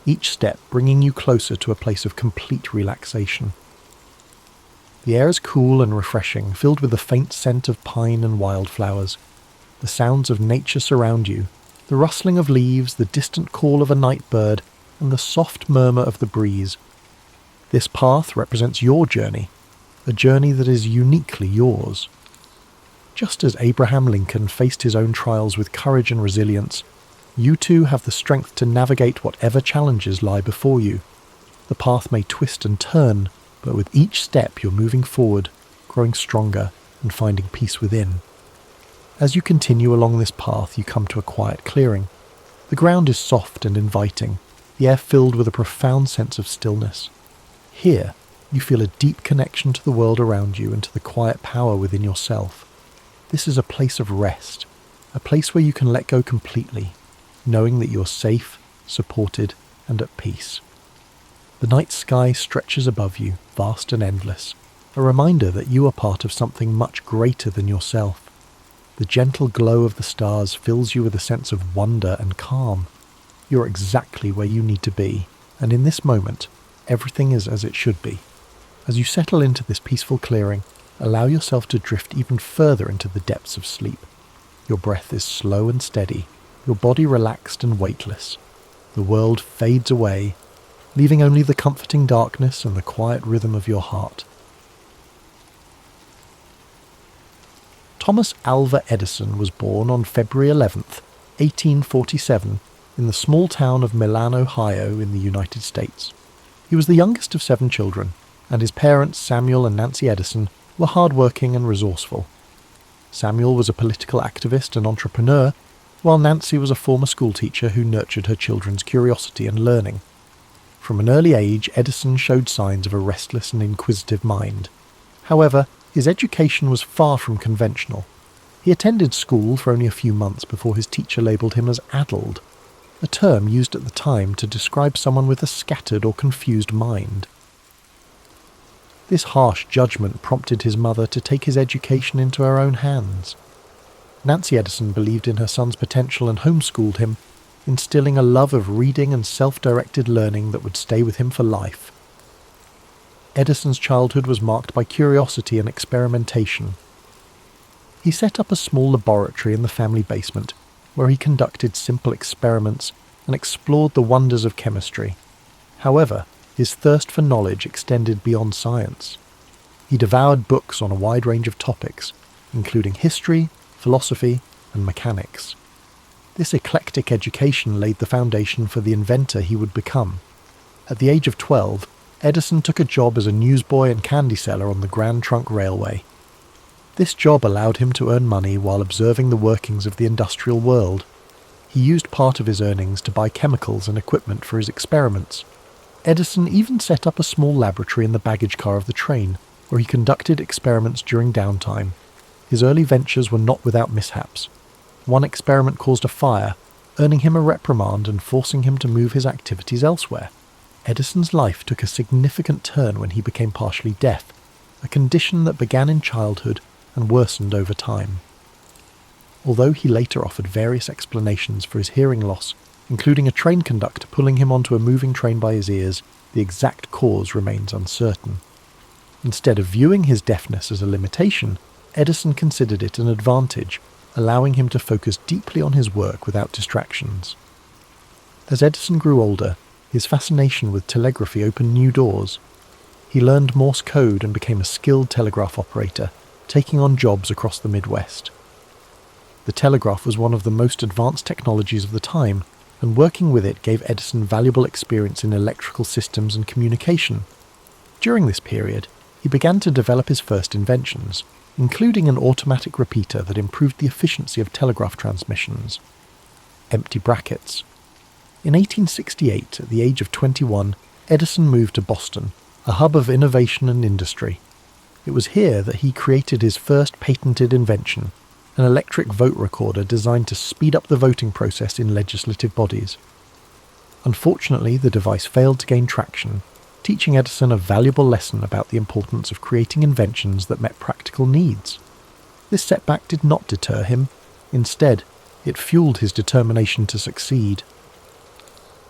each step bringing you closer to a place of complete relaxation. The air is cool and refreshing, filled with the faint scent of pine and wildflowers. The sounds of nature surround you, the rustling of leaves, the distant call of a night bird, and the soft murmur of the breeze. This path represents your journey, a journey that is uniquely yours. Just as Abraham Lincoln faced his own trials with courage and resilience, you too have the strength to navigate whatever challenges lie before you. The path may twist and turn, but with each step you're moving forward, growing stronger, and finding peace within. As you continue along this path, you come to a quiet clearing. The ground is soft and inviting, the air filled with a profound sense of stillness. Here, you feel a deep connection to the world around you and to the quiet power within yourself. This is a place of rest, a place where you can let go completely, knowing that you're safe, supported, and at peace. The night sky stretches above you, vast and endless, a reminder that you are part of something much greater than yourself. The gentle glow of the stars fills you with a sense of wonder and calm. You're exactly where you need to be, and in this moment, everything is as it should be. As you settle into this peaceful clearing, allow yourself to drift even further into the depths of sleep. Your breath is slow and steady, your body relaxed and weightless. The world fades away, leaving only the comforting darkness and the quiet rhythm of your heart. Thomas Alva Edison was born on February 11th, 1847, in the small town of Milan, Ohio, in the United States. He was the youngest of 7 children, and his parents, Samuel and Nancy Edison, were hard-working and resourceful. Samuel was a political activist and entrepreneur, while Nancy was a former schoolteacher who nurtured her children's curiosity and learning. From an early age, Edison showed signs of a restless and inquisitive mind. However, his education was far from conventional. He attended school for only a few months before his teacher labelled him as addled, a term used at the time to describe someone with a scattered or confused mind. This harsh judgment prompted his mother to take his education into her own hands. Nancy Edison believed in her son's potential and homeschooled him, instilling a love of reading and self-directed learning that would stay with him for life. Edison's childhood was marked by curiosity and experimentation. He set up a small laboratory in the family basement, where he conducted simple experiments and explored the wonders of chemistry. However, his thirst for knowledge extended beyond science. He devoured books on a wide range of topics, including history, philosophy, and mechanics. This eclectic education laid the foundation for the inventor he would become. At the age of 12, Edison took a job as a newsboy and candy seller on the Grand Trunk Railway. This job allowed him to earn money while observing the workings of the industrial world. He used part of his earnings to buy chemicals and equipment for his experiments. Edison even set up a small laboratory in the baggage car of the train, where he conducted experiments during downtime. His early ventures were not without mishaps. One experiment caused a fire, earning him a reprimand and forcing him to move his activities elsewhere. Edison's life took a significant turn when he became partially deaf, a condition that began in childhood and worsened over time. Although he later offered various explanations for his hearing loss, including a train conductor pulling him onto a moving train by his ears, the exact cause remains uncertain. Instead of viewing his deafness as a limitation, Edison considered it an advantage, allowing him to focus deeply on his work without distractions. As Edison grew older, his fascination with telegraphy opened new doors. He learned Morse code and became a skilled telegraph operator, taking on jobs across the Midwest. The telegraph was one of the most advanced technologies of the time, and working with it gave Edison valuable experience in electrical systems and communication. During this period, he began to develop his first inventions, including an automatic repeater that improved the efficiency of telegraph transmissions. Empty brackets. In 1868, at the age of 21, Edison moved to Boston, a hub of innovation and industry. It was here that he created his first patented invention, an electric vote recorder designed to speed up the voting process in legislative bodies. Unfortunately, the device failed to gain traction, teaching Edison a valuable lesson about the importance of creating inventions that met practical needs. This setback did not deter him. Instead, it fueled his determination to succeed.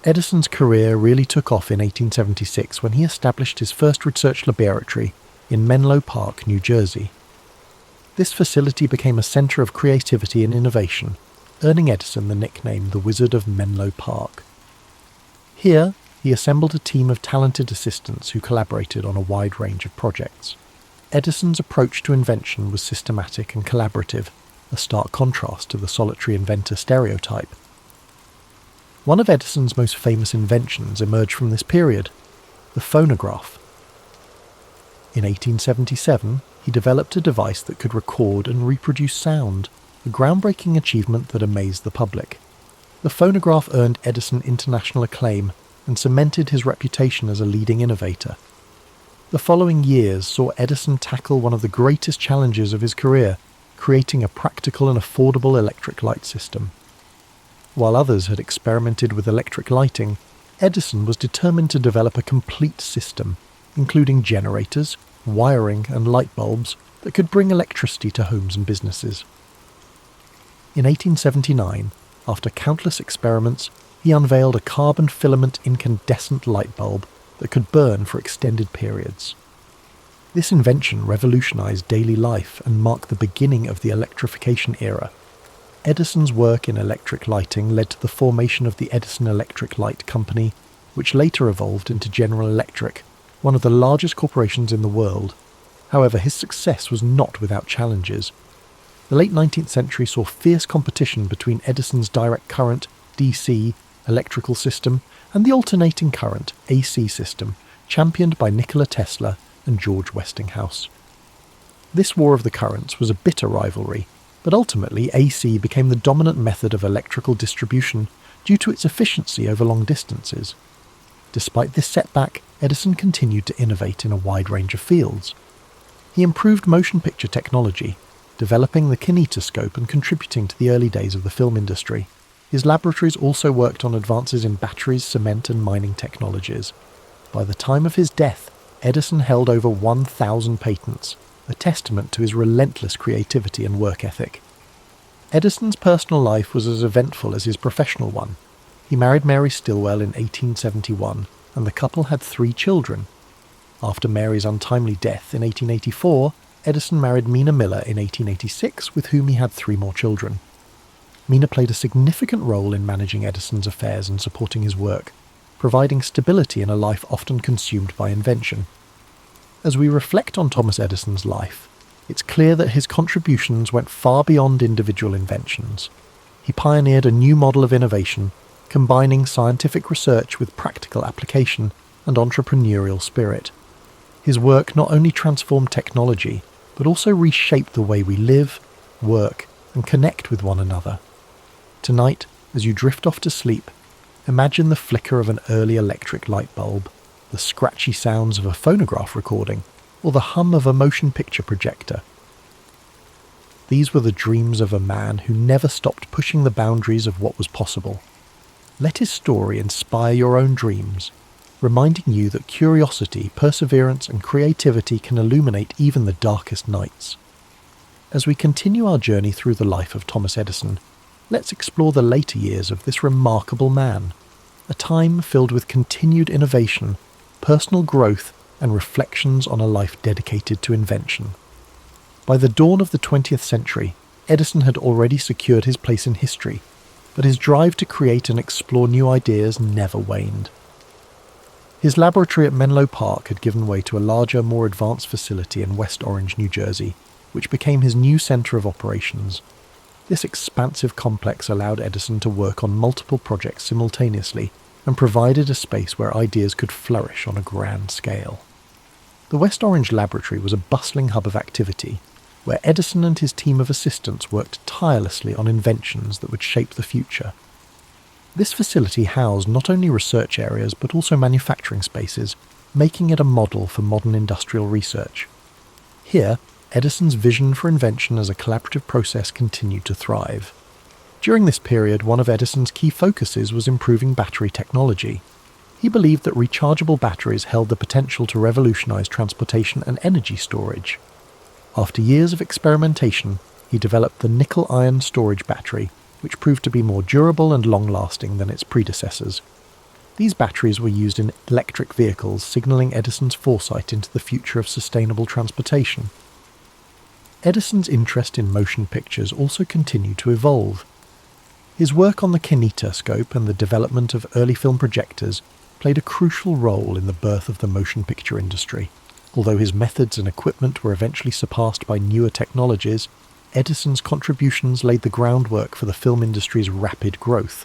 Edison's career really took off in 1876 when he established his first research laboratory in Menlo Park, New Jersey. This facility became a center of creativity and innovation, earning Edison the nickname the Wizard of Menlo Park. Here, he assembled a team of talented assistants who collaborated on a wide range of projects. Edison's approach to invention was systematic and collaborative, a stark contrast to the solitary inventor stereotype. One of Edison's most famous inventions emerged from this period, the phonograph. In 1877, he developed a device that could record and reproduce sound, a groundbreaking achievement that amazed the public. The phonograph earned Edison international acclaim and cemented his reputation as a leading innovator. The following years saw Edison tackle one of the greatest challenges of his career, creating a practical and affordable electric light system. While others had experimented with electric lighting, Edison was determined to develop a complete system, including generators, wiring and light bulbs that could bring electricity to homes and businesses. In 1879, after countless experiments, he unveiled a carbon filament incandescent light bulb that could burn for extended periods. This invention revolutionized daily life and marked the beginning of the electrification era. Edison's work in electric lighting led to the formation of the Edison Electric Light Company, which later evolved into General Electric, one of the largest corporations in the world. However, his success was not without challenges. The late 19th century saw fierce competition between Edison's direct current, DC, electrical system, and the alternating current, AC system, championed by Nikola Tesla and George Westinghouse. This war of the currents was a bitter rivalry, but ultimately AC became the dominant method of electrical distribution due to its efficiency over long distances. Despite this setback, Edison continued to innovate in a wide range of fields. He improved motion picture technology, developing the kinetoscope and contributing to the early days of the film industry. His laboratories also worked on advances in batteries, cement and mining technologies. By the time of his death, Edison held over 1,000 patents, a testament to his relentless creativity and work ethic. Edison's personal life was as eventful as his professional one. He married Mary Stilwell in 1871, and the couple had 3 children. After Mary's untimely death in 1884, Edison married Mina Miller in 1886, with whom he had 3 more children. Mina played a significant role in managing Edison's affairs and supporting his work, providing stability in a life often consumed by invention. As we reflect on Thomas Edison's life, it's clear that his contributions went far beyond individual inventions. He pioneered a new model of innovation, combining scientific research with practical application and entrepreneurial spirit. His work not only transformed technology, but also reshaped the way we live, work, and connect with one another. Tonight, as you drift off to sleep, imagine the flicker of an early electric light bulb, the scratchy sounds of a phonograph recording, or the hum of a motion picture projector. These were the dreams of a man who never stopped pushing the boundaries of what was possible. Let his story inspire your own dreams, reminding you that curiosity, perseverance, and creativity can illuminate even the darkest nights. As we continue our journey through the life of Thomas Edison, let's explore the later years of this remarkable man, a time filled with continued innovation, personal growth, and reflections on a life dedicated to invention. By the dawn of the 20th century, Edison had already secured his place in history, but his drive to create and explore new ideas never waned. His laboratory at Menlo Park had given way to a larger, more advanced facility in West Orange, New Jersey, which became his new center of operations. This expansive complex allowed Edison to work on multiple projects simultaneously and provided a space where ideas could flourish on a grand scale. The West Orange laboratory was a bustling hub of activity, where Edison and his team of assistants worked tirelessly on inventions that would shape the future. This facility housed not only research areas but also manufacturing spaces, making it a model for modern industrial research. Here, Edison's vision for invention as a collaborative process continued to thrive. During this period, one of Edison's key focuses was improving battery technology. He believed that rechargeable batteries held the potential to revolutionize transportation and energy storage. After years of experimentation, he developed the nickel-iron storage battery, which proved to be more durable and long-lasting than its predecessors. These batteries were used in electric vehicles, signaling Edison's foresight into the future of sustainable transportation. Edison's interest in motion pictures also continued to evolve. His work on the kinetoscope and the development of early film projectors played a crucial role in the birth of the motion picture industry. Although his methods and equipment were eventually surpassed by newer technologies, Edison's contributions laid the groundwork for the film industry's rapid growth.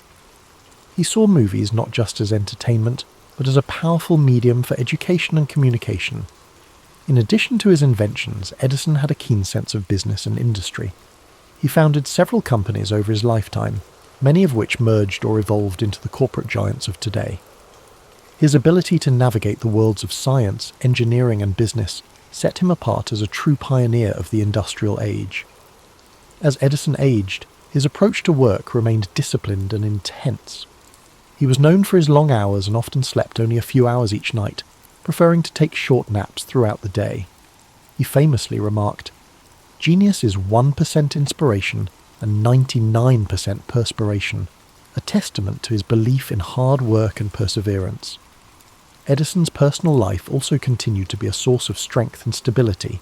He saw movies not just as entertainment, but as a powerful medium for education and communication. In addition to his inventions, Edison had a keen sense of business and industry. He founded several companies over his lifetime, many of which merged or evolved into the corporate giants of today. His ability to navigate the worlds of science, engineering and business set him apart as a true pioneer of the industrial age. As Edison aged, his approach to work remained disciplined and intense. He was known for his long hours and often slept only a few hours each night, preferring to take short naps throughout the day. He famously remarked, "Genius is 1% inspiration and 99% perspiration, a testament to his belief in hard work and perseverance." Edison's personal life also continued to be a source of strength and stability.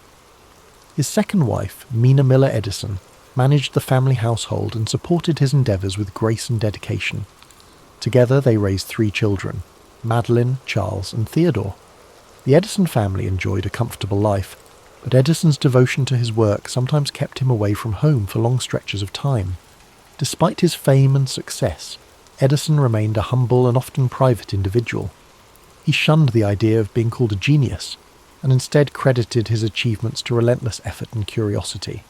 His second wife, Mina Miller Edison, managed the family household and supported his endeavours with grace and dedication. Together they raised 3 children, Madeline, Charles and Theodore. The Edison family enjoyed a comfortable life, but Edison's devotion to his work sometimes kept him away from home for long stretches of time. Despite his fame and success, Edison remained a humble and often private individual. He shunned the idea of being called a genius, and instead credited his achievements to relentless effort and curiosity.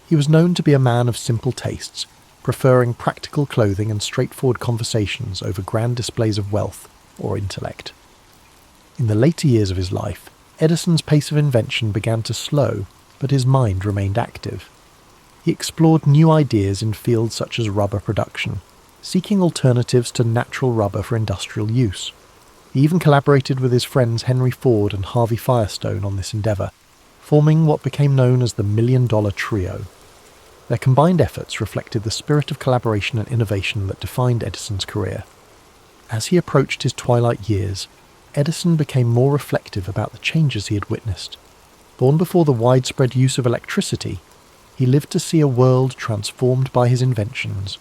He was known to be a man of simple tastes, preferring practical clothing and straightforward conversations over grand displays of wealth or intellect. In the later years of his life, Edison's pace of invention began to slow, but his mind remained active. He explored new ideas in fields such as rubber production, seeking alternatives to natural rubber for industrial use. He even collaborated with his friends Henry Ford and Harvey Firestone on this endeavour, forming what became known as the $1 Million Trio. Their combined efforts reflected the spirit of collaboration and innovation that defined Edison's career. As he approached his twilight years, Edison became more reflective about the changes he had witnessed. Born before the widespread use of electricity, he lived to see a world transformed by his inventions.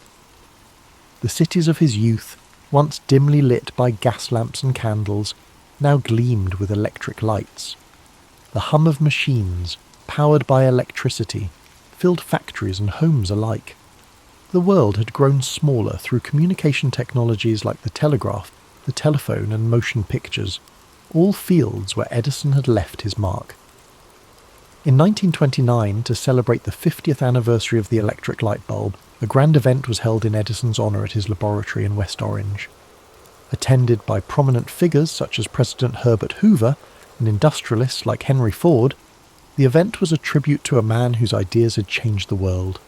The cities of his youth, once dimly lit by gas lamps and candles, now gleamed with electric lights. The hum of machines, powered by electricity, filled factories and homes alike. The world had grown smaller through communication technologies like the telegraph, the telephone and motion pictures, all fields where Edison had left his mark. In 1929, to celebrate the 50th anniversary of the electric light bulb, a grand event was held in Edison's honour at his laboratory in West Orange. Attended by prominent figures such as President Herbert Hoover and industrialists like Henry Ford, the event was a tribute to a man whose ideas had changed the world.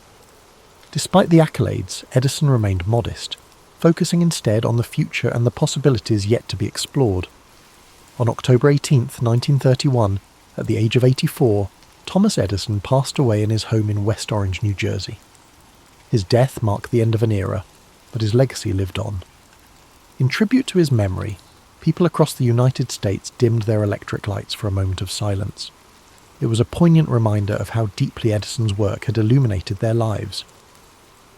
Despite the accolades, Edison remained modest, focusing instead on the future and the possibilities yet to be explored. On October 18, 1931, at the age of 84, Thomas Edison passed away in his home in West Orange, New Jersey. His death marked the end of an era, but his legacy lived on. In tribute to his memory, people across the United States dimmed their electric lights for a moment of silence. It was a poignant reminder of how deeply Edison's work had illuminated their lives.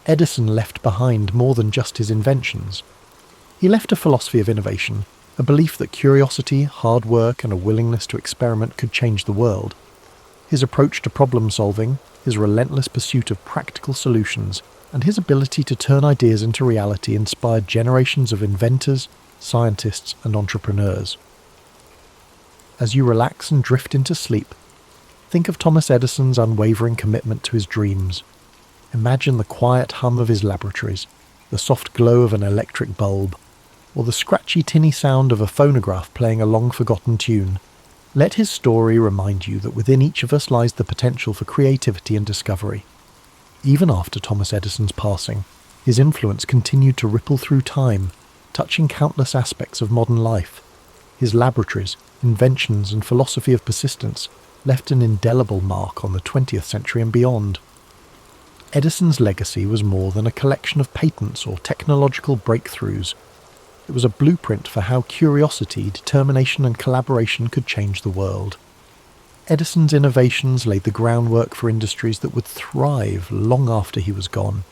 Edison left behind more than just his inventions. He left a philosophy of innovation, a belief that curiosity, hard work, and a willingness to experiment could change the world. His approach to problem solving, his relentless pursuit of practical solutions, and his ability to turn ideas into reality inspired generations of inventors, scientists, and entrepreneurs. As you relax and drift into sleep, think of Thomas Edison's unwavering commitment to his dreams. Imagine the quiet hum of his laboratories, the soft glow of an electric bulb, or the scratchy tinny sound of a phonograph playing a long-forgotten tune. Let his story remind you that within each of us lies the potential for creativity and discovery. Even after Thomas Edison's passing, his influence continued to ripple through time, touching countless aspects of modern life. His laboratories, inventions, and philosophy of persistence left an indelible mark on the 20th century and beyond. Edison's legacy was more than a collection of patents or technological breakthroughs. It was a blueprint for how curiosity, determination, and collaboration could change the world. Edison's innovations laid the groundwork for industries that would thrive long after he was gone.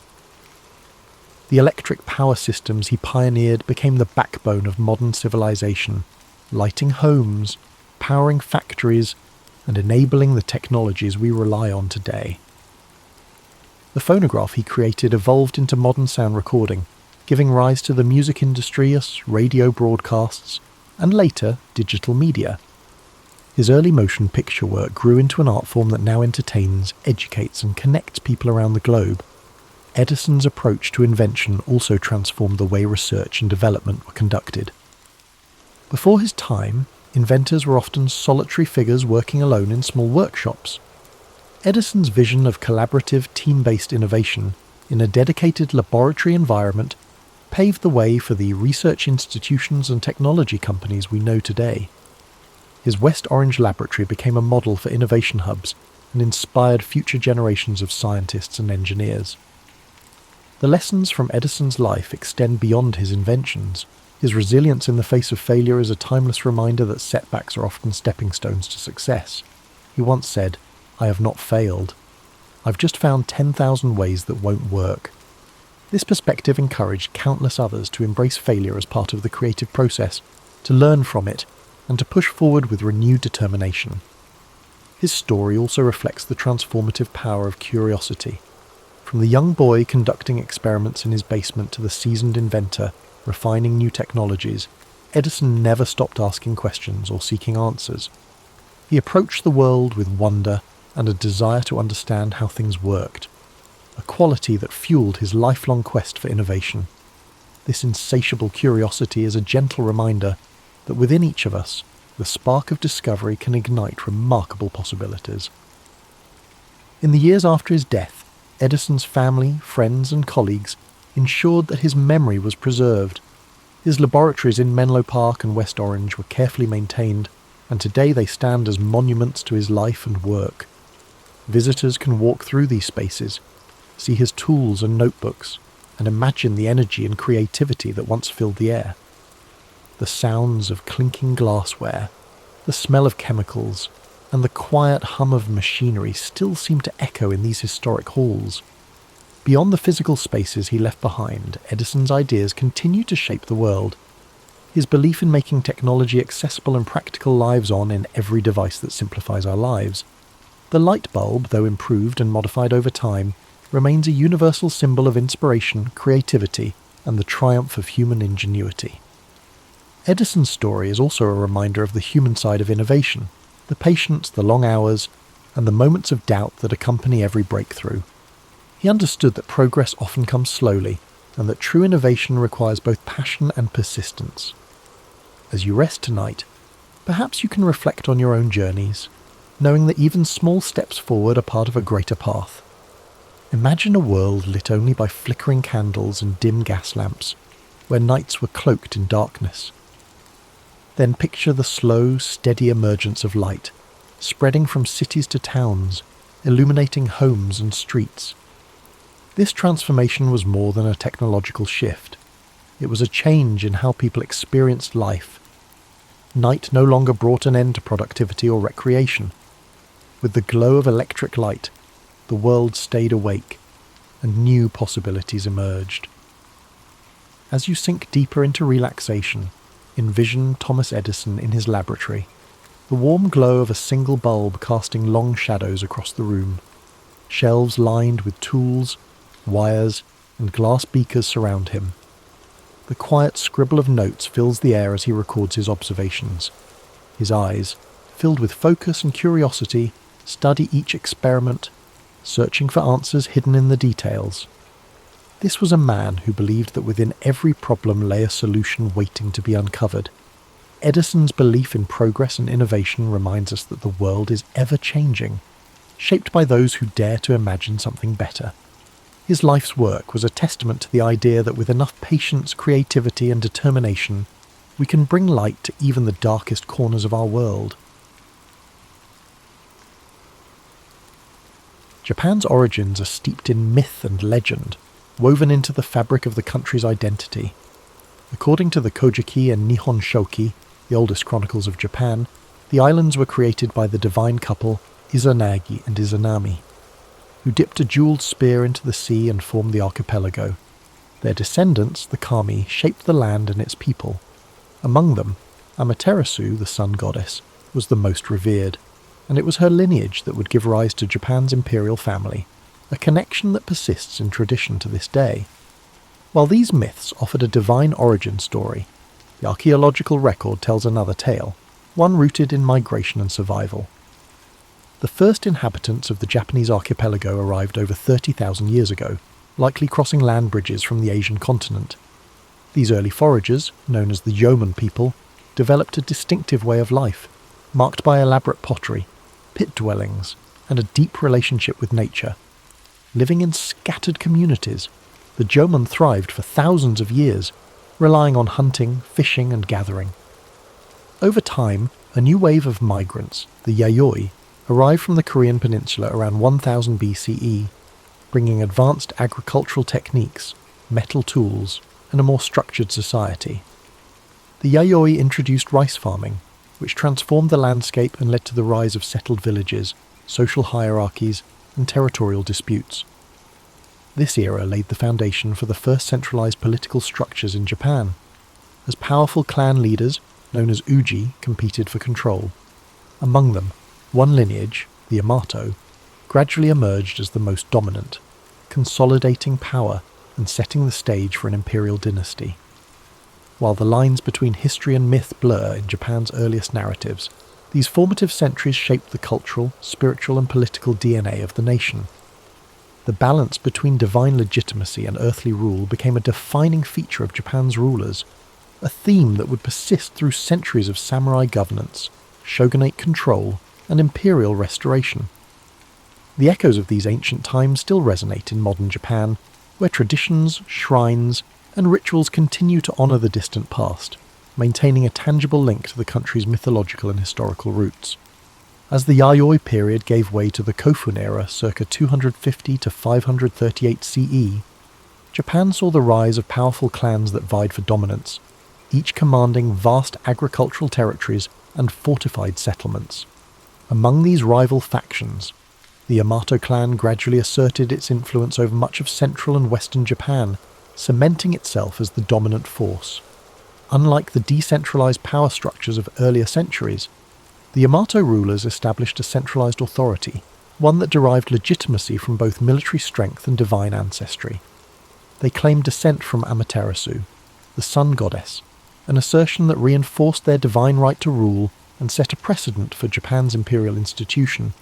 The electric power systems he pioneered became the backbone of modern civilization, lighting homes, powering factories, and enabling the technologies we rely on today. The phonograph he created evolved into modern sound recording, giving rise to the music industry as radio broadcasts, and later digital media. His early motion picture work grew into an art form that now entertains, educates, and connects people around the globe. Edison's approach to invention also transformed the way research and development were conducted. Before his time, inventors were often solitary figures working alone in small workshops. Edison's vision of collaborative, team-based innovation in a dedicated laboratory environment paved the way for the research institutions and technology companies we know today. His West Orange laboratory became a model for innovation hubs and inspired future generations of scientists and engineers. The lessons from Edison's life extend beyond his inventions. His resilience in the face of failure is a timeless reminder that setbacks are often stepping stones to success. He once said, "I have not failed. I've just found 10,000 ways that won't work." This perspective encouraged countless others to embrace failure as part of the creative process, to learn from it, and to push forward with renewed determination. His story also reflects the transformative power of curiosity. From the young boy conducting experiments in his basement to the seasoned inventor refining new technologies, Edison never stopped asking questions or seeking answers. He approached the world with wonder and a desire to understand how things worked, a quality that fueled his lifelong quest for innovation. This insatiable curiosity is a gentle reminder that within each of us, the spark of discovery can ignite remarkable possibilities. In the years after his death, Edison's family, friends, and colleagues ensured that his memory was preserved. His laboratories in Menlo Park and West Orange were carefully maintained, and today they stand as monuments to his life and work. Visitors can walk through these spaces, see his tools and notebooks, and imagine the energy and creativity that once filled the air. The sounds of clinking glassware, the smell of chemicals, and the quiet hum of machinery still seem to echo in these historic halls. Beyond the physical spaces he left behind, Edison's ideas continue to shape the world. His belief in making technology accessible and practical lives on in every device that simplifies our lives. The light bulb, though improved and modified over time, remains a universal symbol of inspiration, creativity, and the triumph of human ingenuity. Edison's story is also a reminder of the human side of innovation, the patience, the long hours, and the moments of doubt that accompany every breakthrough. He understood that progress often comes slowly, and that true innovation requires both passion and persistence. As you rest tonight, perhaps you can reflect on your own journeys, knowing that even small steps forward are part of a greater path. Imagine a world lit only by flickering candles and dim gas lamps, where nights were cloaked in darkness. Then picture the slow, steady emergence of light, spreading from cities to towns, illuminating homes and streets. This transformation was more than a technological shift. It was a change in how people experienced life. Night no longer brought an end to productivity or recreation. With the glow of electric light, the world stayed awake, and new possibilities emerged. As you sink deeper into relaxation, envision Thomas Edison in his laboratory, the warm glow of a single bulb casting long shadows across the room. Shelves lined with tools, wires, and glass beakers surround him. The quiet scribble of notes fills the air as he records his observations. His eyes, filled with focus and curiosity, study each experiment, searching for answers hidden in the details. This was a man who believed that within every problem lay a solution waiting to be uncovered. Edison's belief in progress and innovation reminds us that the world is ever changing, shaped by those who dare to imagine something better. His life's work was a testament to the idea that with enough patience, creativity, and determination, we can bring light to even the darkest corners of our world. Japan's origins are steeped in myth and legend, woven into the fabric of the country's identity. According to the Kojiki and Nihon Shoki, the oldest chronicles of Japan, the islands were created by the divine couple Izanagi and Izanami, who dipped a jewelled spear into the sea and formed the archipelago. Their descendants, the Kami, shaped the land and its people. Among them, Amaterasu, the sun goddess, was the most revered, and it was her lineage that would give rise to Japan's imperial family, a connection that persists in tradition to this day. While these myths offered a divine origin story, the archaeological record tells another tale. one rooted in migration and survival. The first inhabitants of the Japanese archipelago arrived over 30,000 years ago, likely crossing land bridges from the Asian continent. These early foragers, known as the yeoman people, developed a distinctive way of life, marked by elaborate pottery, pit dwellings, and a deep relationship with nature. Living in scattered communities, the yeoman thrived for thousands of years, relying on hunting, fishing, and gathering. Over time, a new wave of migrants, the Yayoi, arrived from the Korean peninsula around 1000 BCE, bringing advanced agricultural techniques, metal tools, and a more structured society. The Yayoi introduced rice farming, which transformed the landscape and led to the rise of settled villages, social hierarchies, and territorial disputes. This era laid the foundation for the first centralized political structures in Japan, as powerful clan leaders, known as uji, competed for control. Among them, one lineage, the Yamato, gradually emerged as the most dominant, consolidating power and setting the stage for an imperial dynasty. While the lines between history and myth blur in Japan's earliest narratives, these formative centuries shaped the cultural, spiritual, and political DNA of the nation. The balance between divine legitimacy and earthly rule became a defining feature of Japan's rulers, a theme that would persist through centuries of samurai governance, shogunate control, and imperial restoration. The echoes of these ancient times still resonate in modern Japan, where traditions, shrines, and rituals continue to honour the distant past, maintaining a tangible link to the country's mythological and historical roots. As the Yayoi period gave way to the Kofun era circa 250 to 538 CE, Japan saw the rise of powerful clans that vied for dominance, each commanding vast agricultural territories and fortified settlements. Among these rival factions, the Yamato clan gradually asserted its influence over much of central and western Japan, cementing itself as the dominant force. Unlike the decentralized power structures of earlier centuries, the Yamato rulers established a centralized authority, one that derived legitimacy from both military strength and divine ancestry. They claimed descent from Amaterasu, the sun goddess, an assertion that reinforced their divine right to rule and set a precedent for Japan's imperial institution.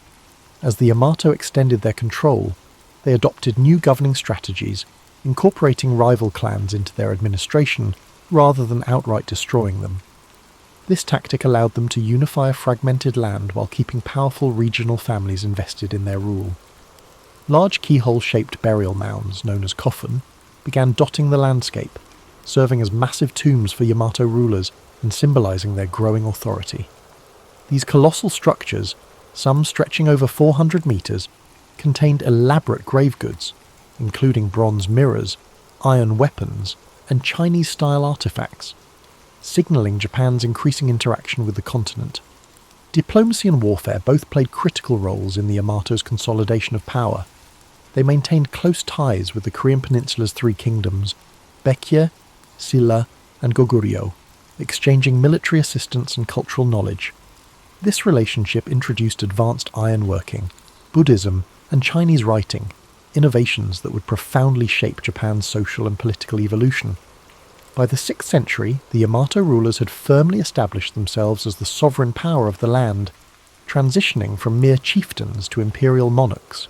As the Yamato extended their control, they adopted new governing strategies, incorporating rival clans into their administration rather than outright destroying them. This tactic allowed them to unify a fragmented land while keeping powerful regional families invested in their rule. Large keyhole-shaped burial mounds, known as kofun, began dotting the landscape, serving as massive tombs for Yamato rulers and symbolizing their growing authority. These colossal structures, some stretching over 400 meters, contained elaborate grave goods, including bronze mirrors, iron weapons, and Chinese-style artifacts, signaling Japan's increasing interaction with the continent. Diplomacy and warfare both played critical roles in the Yamato's consolidation of power. They maintained close ties with the Korean peninsula's three kingdoms, Baekje, Silla, and Goguryeo, exchanging military assistance and cultural knowledge. This relationship introduced advanced ironworking, Buddhism, and Chinese writing, innovations that would profoundly shape Japan's social and political evolution. By the 6th century, the Yamato rulers had firmly established themselves as the sovereign power of the land, transitioning from mere chieftains to imperial monarchs.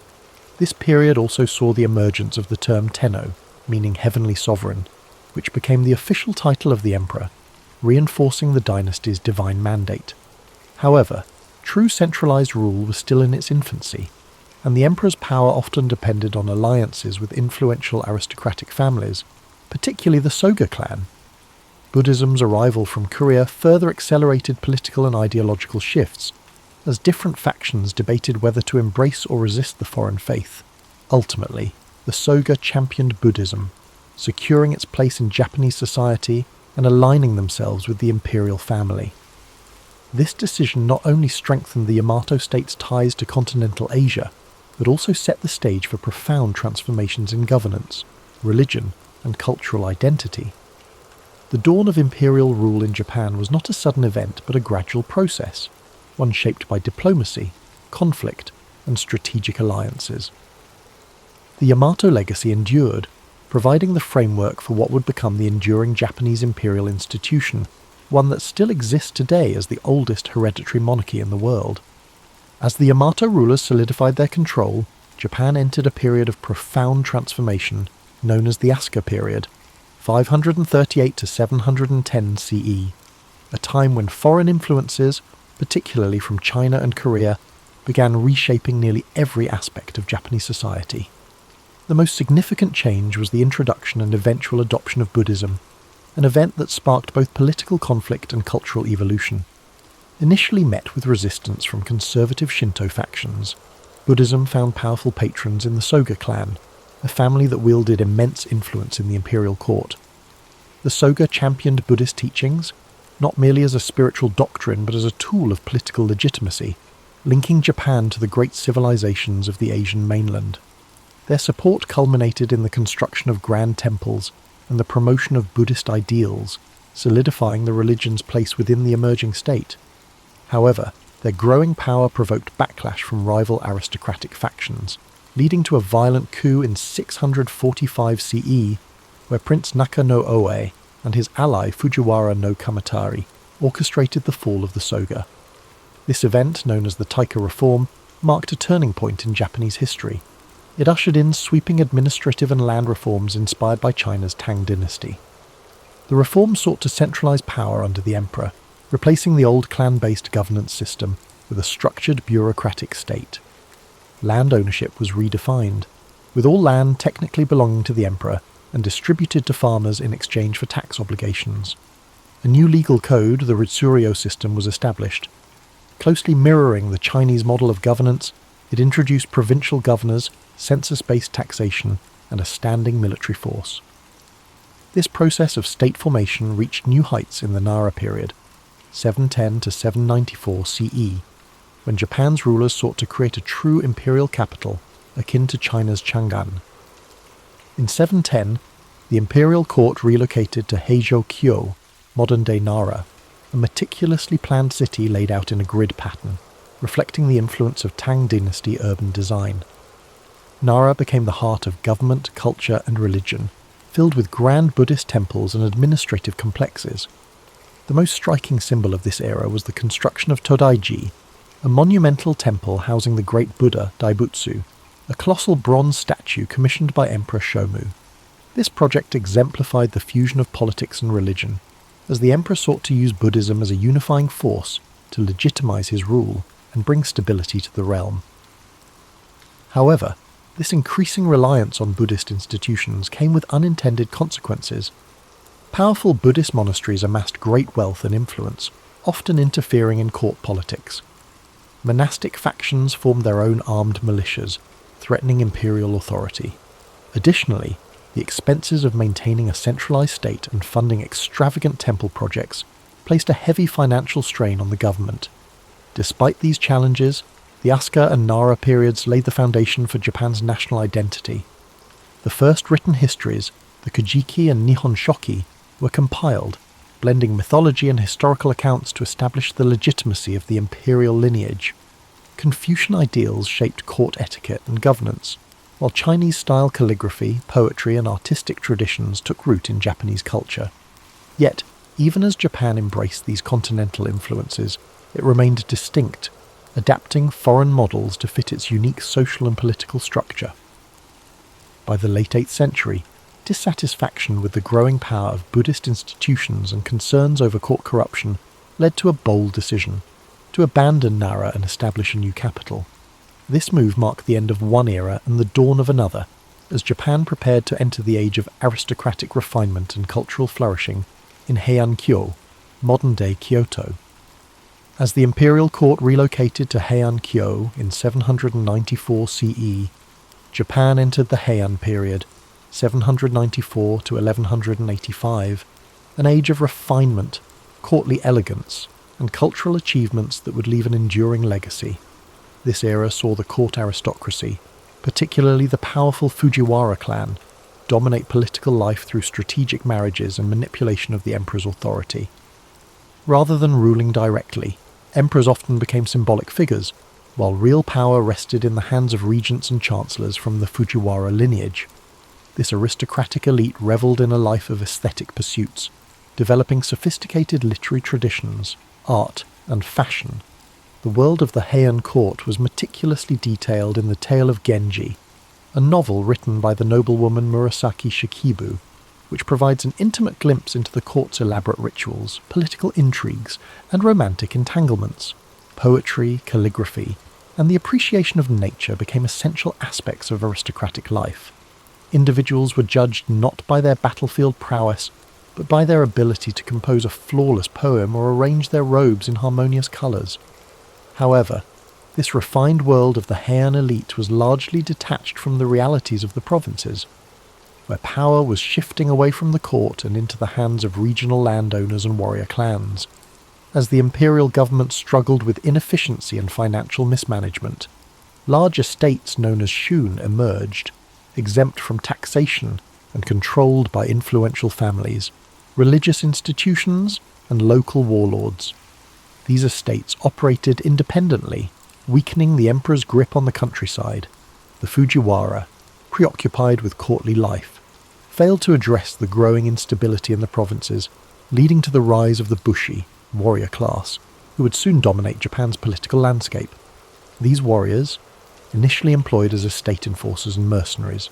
This period also saw the emergence of the term Tenno, meaning heavenly sovereign, which became the official title of the emperor, reinforcing the dynasty's divine mandate. However, true centralized rule was still in its infancy, and the emperor's power often depended on alliances with influential aristocratic families, particularly the Soga clan. Buddhism's arrival from Korea further accelerated political and ideological shifts, as different factions debated whether to embrace or resist the foreign faith. Ultimately, the Soga championed Buddhism, securing its place in Japanese society and aligning themselves with the imperial family. This decision not only strengthened the Yamato state's ties to continental Asia, but also set the stage for profound transformations in governance, religion, and cultural identity. The dawn of imperial rule in Japan was not a sudden event but a gradual process, one shaped by diplomacy, conflict, and strategic alliances. The Yamato legacy endured, providing the framework for what would become the enduring Japanese imperial institution, one that still exists today as the oldest hereditary monarchy in the world. As the Yamato rulers solidified their control, Japan entered a period of profound transformation known as the Asuka period, 538 to 710 CE, a time when foreign influences, particularly from China and Korea, began reshaping nearly every aspect of Japanese society. The most significant change was the introduction and eventual adoption of Buddhism, an event that sparked both political conflict and cultural evolution. Initially met with resistance from conservative Shinto factions, Buddhism found powerful patrons in the Soga clan, a family that wielded immense influence in the imperial court. The Soga championed Buddhist teachings, not merely as a spiritual doctrine but as a tool of political legitimacy, linking Japan to the great civilizations of the Asian mainland. Their support culminated in the construction of grand temples and the promotion of Buddhist ideals, solidifying the religion's place within the emerging state. However, their growing power provoked backlash from rival aristocratic factions, leading to a violent coup in 645 CE, where Prince Naka no Oe and his ally Fujiwara no Kamatari orchestrated the fall of the Soga. This event, known as the Taika Reform, marked a turning point in Japanese history. It ushered in sweeping administrative and land reforms inspired by China's Tang dynasty. The reform sought to centralize power under the emperor, replacing the old clan-based governance system with a structured bureaucratic state. Land ownership was redefined, with all land technically belonging to the emperor and distributed to farmers in exchange for tax obligations. A new legal code, the Ritsuryo system, was established. Closely mirroring the Chinese model of governance, it introduced provincial governors, census-based taxation, and a standing military force. This process of state formation reached new heights in the Nara period, 710 to 794 CE, when Japan's rulers sought to create a true imperial capital akin to China's Chang'an. In 710, the imperial court relocated to Heijo-kyo, modern-day Nara, a meticulously planned city laid out in a grid pattern, reflecting the influence of Tang dynasty urban design. Nara became the heart of government, culture, and religion, filled with grand Buddhist temples and administrative complexes. The most striking symbol of this era was the construction of Todaiji, a monumental temple housing the great Buddha Daibutsu, a colossal bronze statue commissioned by Emperor Shomu. This project exemplified the fusion of politics and religion, as the emperor sought to use Buddhism as a unifying force to legitimize his rule and bring stability to the realm. However, this increasing reliance on Buddhist institutions came with unintended consequences. Powerful Buddhist monasteries amassed great wealth and influence, often interfering in court politics. Monastic factions formed their own armed militias, threatening imperial authority. Additionally, the expenses of maintaining a centralized state and funding extravagant temple projects placed a heavy financial strain on the government. Despite these challenges, the Asuka and Nara periods laid the foundation for Japan's national identity. The first written histories, the Kojiki and Nihon Shoki, were compiled, blending mythology and historical accounts to establish the legitimacy of the imperial lineage. Confucian ideals shaped court etiquette and governance, while Chinese-style calligraphy, poetry, and artistic traditions took root in Japanese culture. Yet, even as Japan embraced these continental influences, it remained distinct, adapting foreign models to fit its unique social and political structure. By the late 8th century, dissatisfaction with the growing power of Buddhist institutions and concerns over court corruption led to a bold decision: to abandon Nara and establish a new capital. This move marked the end of one era and the dawn of another, as Japan prepared to enter the age of aristocratic refinement and cultural flourishing in Heian-kyo, modern-day Kyoto. As the imperial court relocated to Heian-kyo in 794 CE, Japan entered the Heian period, 794 to 1185, an age of refinement, courtly elegance, and cultural achievements that would leave an enduring legacy. This era saw the court aristocracy, particularly the powerful Fujiwara clan, dominate political life through strategic marriages and manipulation of the emperor's authority. Rather than ruling directly, emperors often became symbolic figures, while real power rested in the hands of regents and chancellors from the Fujiwara lineage. This aristocratic elite revelled in a life of aesthetic pursuits, developing sophisticated literary traditions, art, and fashion. The world of the Heian court was meticulously detailed in The Tale of Genji, a novel written by the noblewoman Murasaki Shikibu, which provides an intimate glimpse into the court's elaborate rituals, political intrigues, and romantic entanglements. Poetry, calligraphy, and the appreciation of nature became essential aspects of aristocratic life. Individuals were judged not by their battlefield prowess, but by their ability to compose a flawless poem or arrange their robes in harmonious colours. However, this refined world of the Heian elite was largely detached from the realities of the provinces, where power was shifting away from the court and into the hands of regional landowners and warrior clans. As the imperial government struggled with inefficiency and financial mismanagement, large estates known as shun emerged, exempt from taxation and controlled by influential families, religious institutions, and local warlords. These estates operated independently, weakening the emperor's grip on the countryside. The Fujiwara, preoccupied with courtly life, failed to address the growing instability in the provinces, leading to the rise of the Bushi, warrior class, who would soon dominate Japan's political landscape. These warriors, initially employed as estate enforcers and mercenaries,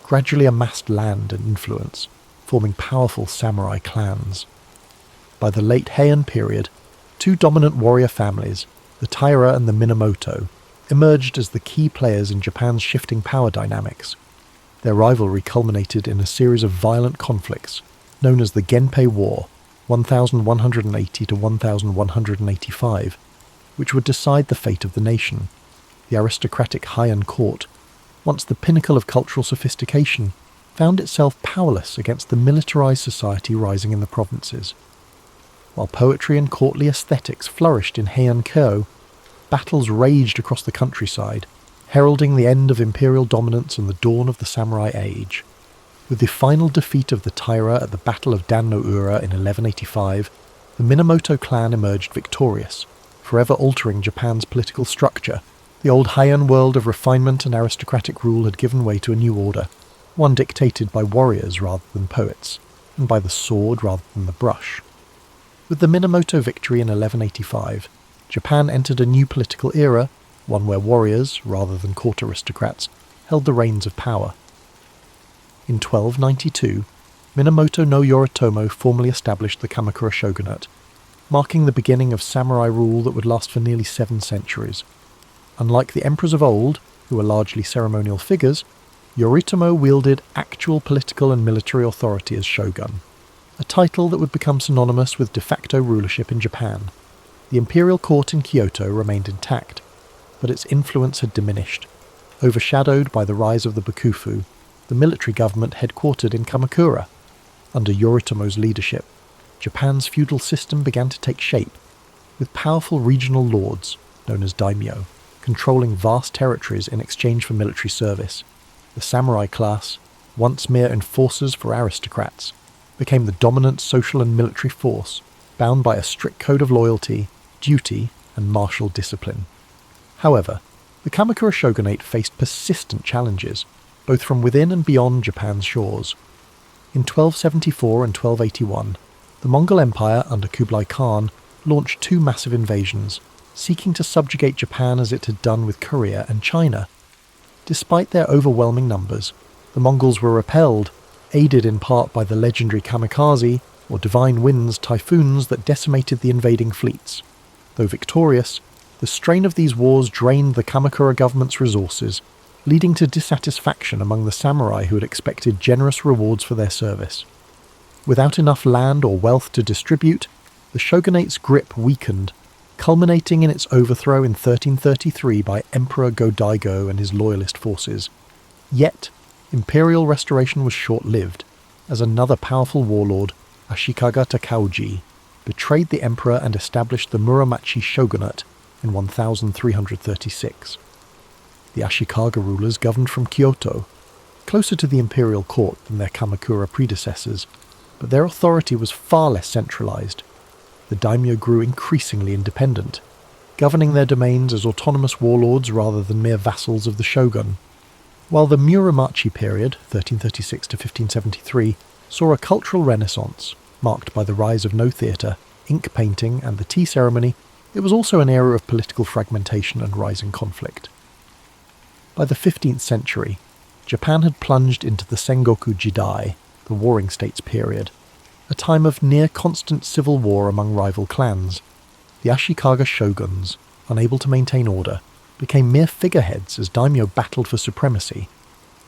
gradually amassed land and influence, forming powerful samurai clans. By the late Heian period, two dominant warrior families, the Taira and the Minamoto, emerged as the key players in Japan's shifting power dynamics. Their rivalry culminated in a series of violent conflicts, known as the Genpei War, 1180 to 1185, which would decide the fate of the nation. The aristocratic Heian court, once the pinnacle of cultural sophistication, found itself powerless against the militarized society rising in the provinces. While poetry and courtly aesthetics flourished in Heian-kyo, battles raged across the countryside, heralding the end of imperial dominance and the dawn of the samurai age. With the final defeat of the Taira at the Battle of Dan-no-ura in 1185, the Minamoto clan emerged victorious, forever altering Japan's political structure. The old Heian world of refinement and aristocratic rule had given way to a new order, one dictated by warriors rather than poets, and by the sword rather than the brush. With the Minamoto victory in 1185, Japan entered a new political era, one where warriors, rather than court aristocrats, held the reins of power. In 1292, Minamoto no Yoritomo formally established the Kamakura shogunate, marking the beginning of samurai rule that would last for nearly 7 centuries. Unlike the emperors of old, who were largely ceremonial figures, Yoritomo wielded actual political and military authority as shogun, a title that would become synonymous with de facto rulership in Japan. The imperial court in Kyoto remained intact, but its influence had diminished. Overshadowed by the rise of the Bakufu, the military government headquartered in Kamakura. Under Yoritomo's leadership, Japan's feudal system began to take shape, with powerful regional lords, known as daimyo, controlling vast territories in exchange for military service. The samurai class, once mere enforcers for aristocrats, became the dominant social and military force, bound by a strict code of loyalty, duty, and martial discipline. However, the Kamakura shogunate faced persistent challenges, both from within and beyond Japan's shores. In 1274 and 1281, the Mongol Empire under Kublai Khan launched 2 massive invasions, seeking to subjugate Japan as it had done with Korea and China. Despite their overwhelming numbers, the Mongols were repelled, aided in part by the legendary kamikaze, or divine winds typhoons that decimated the invading fleets. Though victorious, the strain of these wars drained the Kamakura government's resources, leading to dissatisfaction among the samurai who had expected generous rewards for their service. Without enough land or wealth to distribute, the shogunate's grip weakened, culminating in its overthrow in 1333 by Emperor Go-Daigo and his loyalist forces. Yet, imperial restoration was short-lived, as another powerful warlord, Ashikaga Takauji, betrayed the emperor and established the Muromachi shogunate in 1336. The Ashikaga rulers governed from Kyoto, closer to the imperial court than their Kamakura predecessors, but their authority was far less centralized. The daimyo grew increasingly independent, governing their domains as autonomous warlords rather than mere vassals of the shogun. While the Muromachi period, 1336 to 1573, saw a cultural renaissance, Marked by the rise of no theatre, ink painting and the tea ceremony, it was also an era of political fragmentation and rising conflict. By the 15th century, Japan had plunged into the Sengoku Jidai, the Warring States period, a time of near-constant civil war among rival clans. The Ashikaga shoguns, unable to maintain order, became mere figureheads as daimyo battled for supremacy.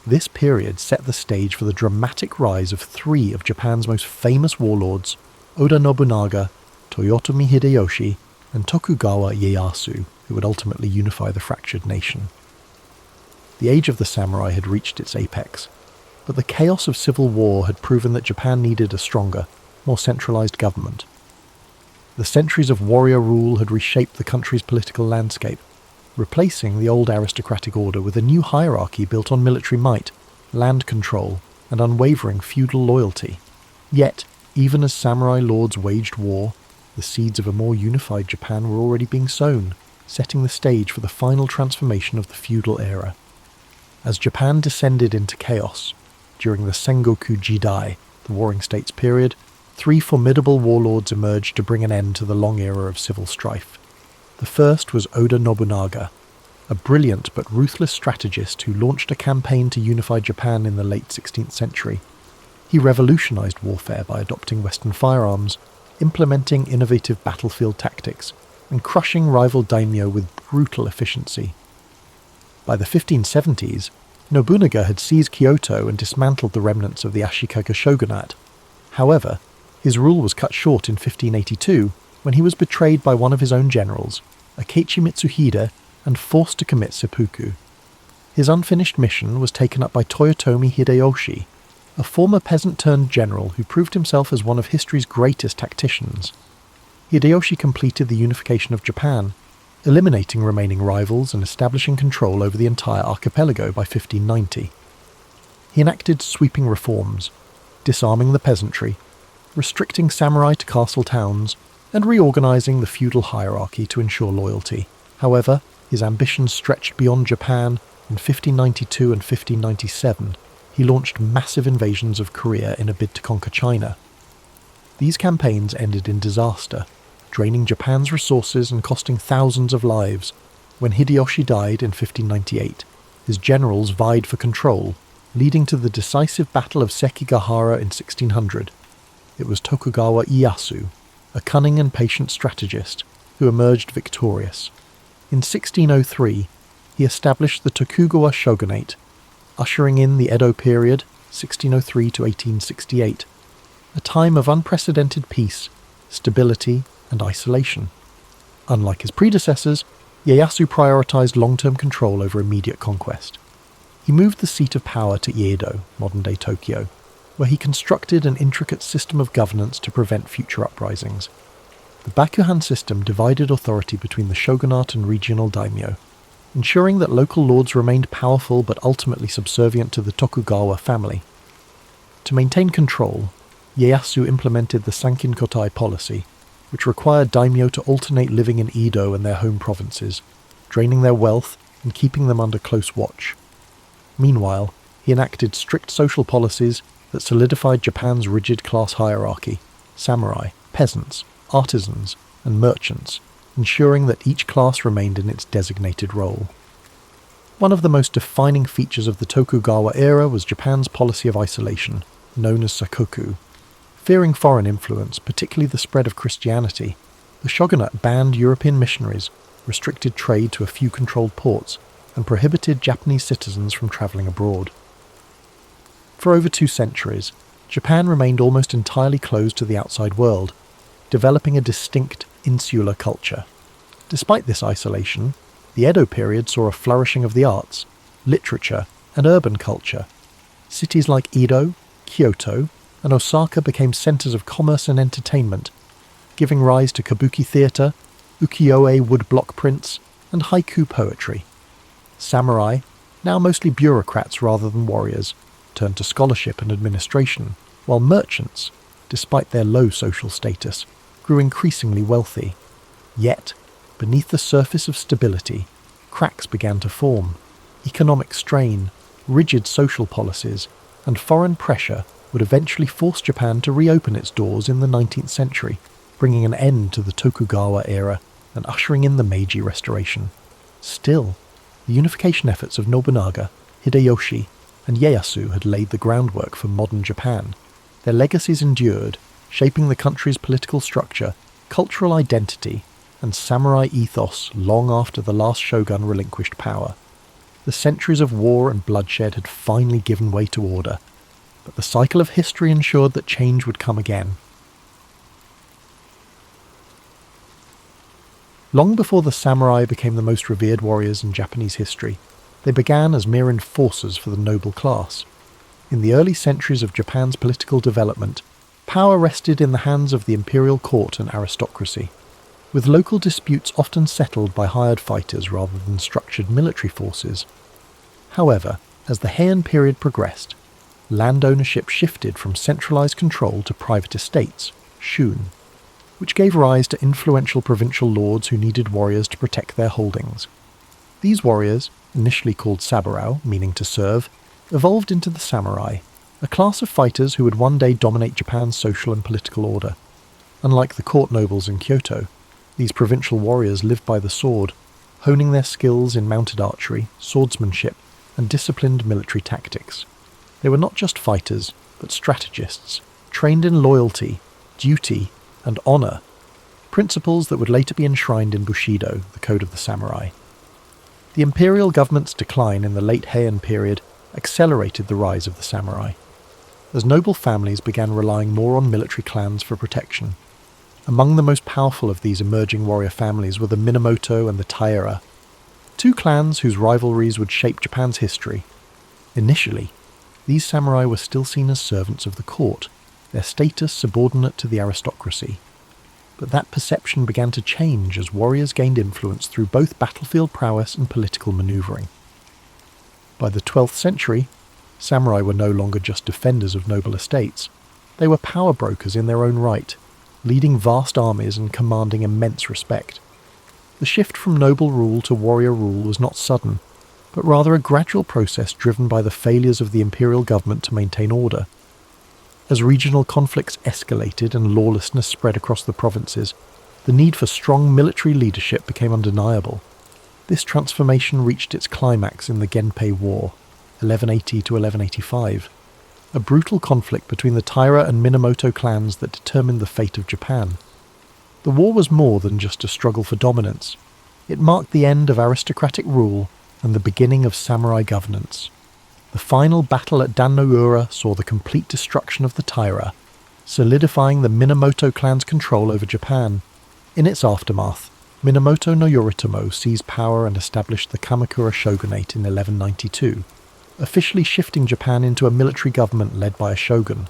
This period set the stage for the dramatic rise of three of Japan's most famous warlords, Oda Nobunaga, Toyotomi Hideyoshi, and Tokugawa Ieyasu, who would ultimately unify the fractured nation. The age of the samurai had reached its apex, but the chaos of civil war had proven that Japan needed a stronger, more centralized government. The centuries of warrior rule had reshaped the country's political landscape, replacing the old aristocratic order with a new hierarchy built on military might, land control, and unwavering feudal loyalty. Yet, even as samurai lords waged war, the seeds of a more unified Japan were already being sown, setting the stage for the final transformation of the feudal era. As Japan descended into chaos, during the Sengoku Jidai, the Warring States period, three formidable warlords emerged to bring an end to the long era of civil strife. The first was Oda Nobunaga, a brilliant but ruthless strategist who launched a campaign to unify Japan in the late 16th century. He revolutionized warfare by adopting Western firearms, implementing innovative battlefield tactics, and crushing rival daimyo with brutal efficiency. By the 1570s, Nobunaga had seized Kyoto and dismantled the remnants of the Ashikaga shogunate. However, his rule was cut short in 1582 when he was betrayed by one of his own generals, Akechi Mitsuhide, and forced to commit seppuku. His unfinished mission was taken up by Toyotomi Hideyoshi, a former peasant-turned-general who proved himself as one of history's greatest tacticians. Hideyoshi completed the unification of Japan, eliminating remaining rivals and establishing control over the entire archipelago by 1590. He enacted sweeping reforms, disarming the peasantry, restricting samurai to castle towns, and reorganizing the feudal hierarchy to ensure loyalty. However, his ambitions stretched beyond Japan. In 1592 and 1597, he launched massive invasions of Korea in a bid to conquer China. These campaigns ended in disaster, draining Japan's resources and costing thousands of lives. When Hideyoshi died in 1598, his generals vied for control, leading to the decisive Battle of Sekigahara in 1600. It was Tokugawa Ieyasu, a cunning and patient strategist, who emerged victorious. In 1603, he established the Tokugawa shogunate, ushering in the Edo period, 1603 to 1868, a time of unprecedented peace, stability, and isolation. Unlike his predecessors, Ieyasu prioritized long-term control over immediate conquest. He moved the seat of power to Iedo, modern-day Tokyo, where he constructed an intricate system of governance to prevent future uprisings. The Bakuhan system divided authority between the shogunate and regional daimyo, ensuring that local lords remained powerful but ultimately subservient to the Tokugawa family. To maintain control, Ieyasu implemented the Sankin-kotai policy, which required daimyo to alternate living in Edo and their home provinces, draining their wealth and keeping them under close watch. Meanwhile, he enacted strict social policies that solidified Japan's rigid class hierarchy: samurai, peasants, artisans, and merchants, ensuring that each class remained in its designated role. One of the most defining features of the Tokugawa era was Japan's policy of isolation, known as sakoku. Fearing foreign influence, particularly the spread of Christianity, the shogunate banned European missionaries, restricted trade to a few controlled ports, and prohibited Japanese citizens from travelling abroad. For over 2 centuries, Japan remained almost entirely closed to the outside world, developing a distinct insular culture. Despite this isolation, the Edo period saw a flourishing of the arts, literature, and urban culture. Cities like Edo, Kyoto, and Osaka became centres of commerce and entertainment, giving rise to kabuki theatre, ukiyo-e woodblock prints, and haiku poetry. Samurai, now mostly bureaucrats rather than warriors, turned to scholarship and administration, while merchants, despite their low social status, grew increasingly wealthy. Yet, beneath the surface of stability, cracks began to form. Economic strain, rigid social policies, and foreign pressure would eventually force Japan to reopen its doors in the 19th century, bringing an end to the Tokugawa era and ushering in the Meiji Restoration. Still, the unification efforts of Nobunaga, Hideyoshi, and Ieyasu had laid the groundwork for modern Japan. Their legacies endured, shaping the country's political structure, cultural identity, and samurai ethos long after the last shogun relinquished power. The centuries of war and bloodshed had finally given way to order, but the cycle of history ensured that change would come again. Long before the samurai became the most revered warriors in Japanese history, they began as mere enforcers for the noble class. In the early centuries of Japan's political development, power rested in the hands of the imperial court and aristocracy, with local disputes often settled by hired fighters rather than structured military forces. However, as the Heian period progressed, land ownership shifted from centralized control to private estates, shun, which gave rise to influential provincial lords who needed warriors to protect their holdings. These warriors, initially called saburao, meaning to serve, evolved into the samurai, a class of fighters who would one day dominate Japan's social and political order. Unlike the court nobles in Kyoto, these provincial warriors lived by the sword, honing their skills in mounted archery, swordsmanship, and disciplined military tactics. They were not just fighters, but strategists, trained in loyalty, duty, and honour, principles that would later be enshrined in Bushido, the code of the samurai. The imperial government's decline in the late Heian period accelerated the rise of the samurai, as noble families began relying more on military clans for protection. Among the most powerful of these emerging warrior families were the Minamoto and the Taira, two clans whose rivalries would shape Japan's history. Initially, these samurai were still seen as servants of the court, their status subordinate to the aristocracy. But that perception began to change as warriors gained influence through both battlefield prowess and political manoeuvring. By the 12th century, samurai were no longer just defenders of noble estates. They were power brokers in their own right, leading vast armies and commanding immense respect. The shift from noble rule to warrior rule was not sudden, but rather a gradual process driven by the failures of the imperial government to maintain order. As regional conflicts escalated and lawlessness spread across the provinces, the need for strong military leadership became undeniable. This transformation reached its climax in the Genpei War, 1180 to 1185, a brutal conflict between the Taira and Minamoto clans that determined the fate of Japan. The war was more than just a struggle for dominance. It marked the end of aristocratic rule and the beginning of samurai governance. The final battle at Dan-no-ura saw the complete destruction of the Taira, solidifying the Minamoto clan's control over Japan. In its aftermath, Minamoto no Yoritomo seized power and established the Kamakura shogunate in 1192, officially shifting Japan into a military government led by a shogun,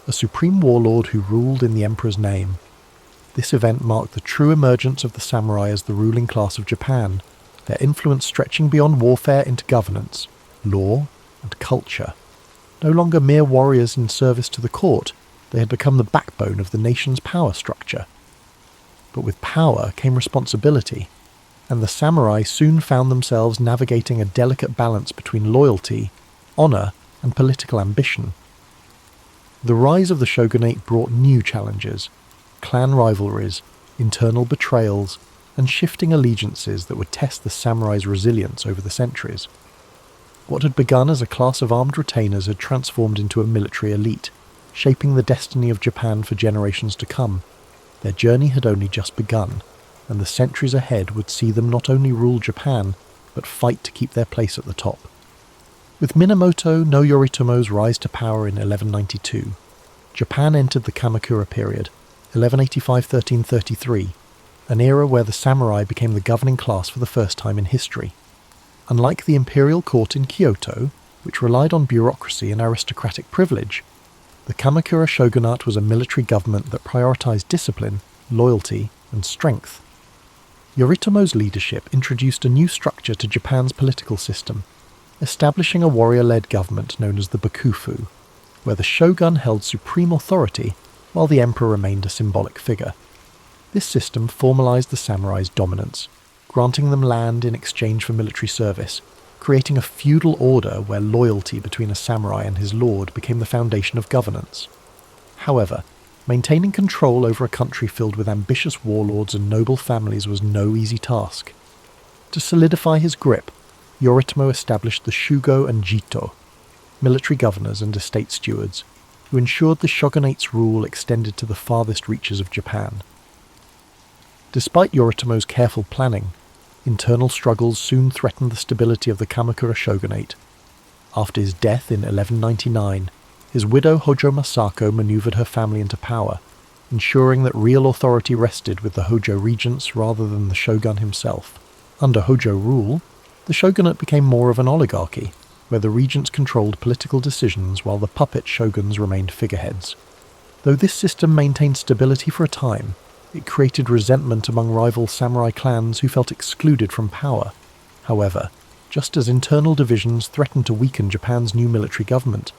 a supreme warlord who ruled in the emperor's name. This event marked the true emergence of the samurai as the ruling class of Japan, their influence stretching beyond warfare into governance, law, and culture. No longer mere warriors in service to the court, they had become the backbone of the nation's power structure. But with power came responsibility, and the samurai soon found themselves navigating a delicate balance between loyalty, honour, and political ambition. The rise of the shogunate brought new challenges: clan rivalries, internal betrayals, and shifting allegiances that would test the samurai's resilience over the centuries. What had begun as a class of armed retainers had transformed into a military elite, shaping the destiny of Japan for generations to come. Their journey had only just begun, and the centuries ahead would see them not only rule Japan, but fight to keep their place at the top. With Minamoto no Yoritomo's rise to power in 1192, Japan entered the Kamakura period, 1185–1333, an era where the samurai became the governing class for the first time in history. Unlike the imperial court in Kyoto, which relied on bureaucracy and aristocratic privilege, the Kamakura shogunate was a military government that prioritized discipline, loyalty, and strength. Yoritomo's leadership introduced a new structure to Japan's political system, establishing a warrior-led government known as the Bakufu, where the shogun held supreme authority while the emperor remained a symbolic figure. This system formalized the samurai's dominance, granting them land in exchange for military service, creating a feudal order where loyalty between a samurai and his lord became the foundation of governance. However, maintaining control over a country filled with ambitious warlords and noble families was no easy task. To solidify his grip, Yoritomo established the Shugo and Jito, military governors and estate stewards, who ensured the shogunate's rule extended to the farthest reaches of Japan. Despite Yoritomo's careful planning, internal struggles soon threatened the stability of the Kamakura shogunate. After his death in 1199, his widow Hojo Masako maneuvered her family into power, ensuring that real authority rested with the Hojo regents rather than the shogun himself. Under Hojo rule, the shogunate became more of an oligarchy, where the regents controlled political decisions while the puppet shoguns remained figureheads. Though this system maintained stability for a time, it created resentment among rival samurai clans who felt excluded from power. However, just as internal divisions threatened to weaken Japan's new military government,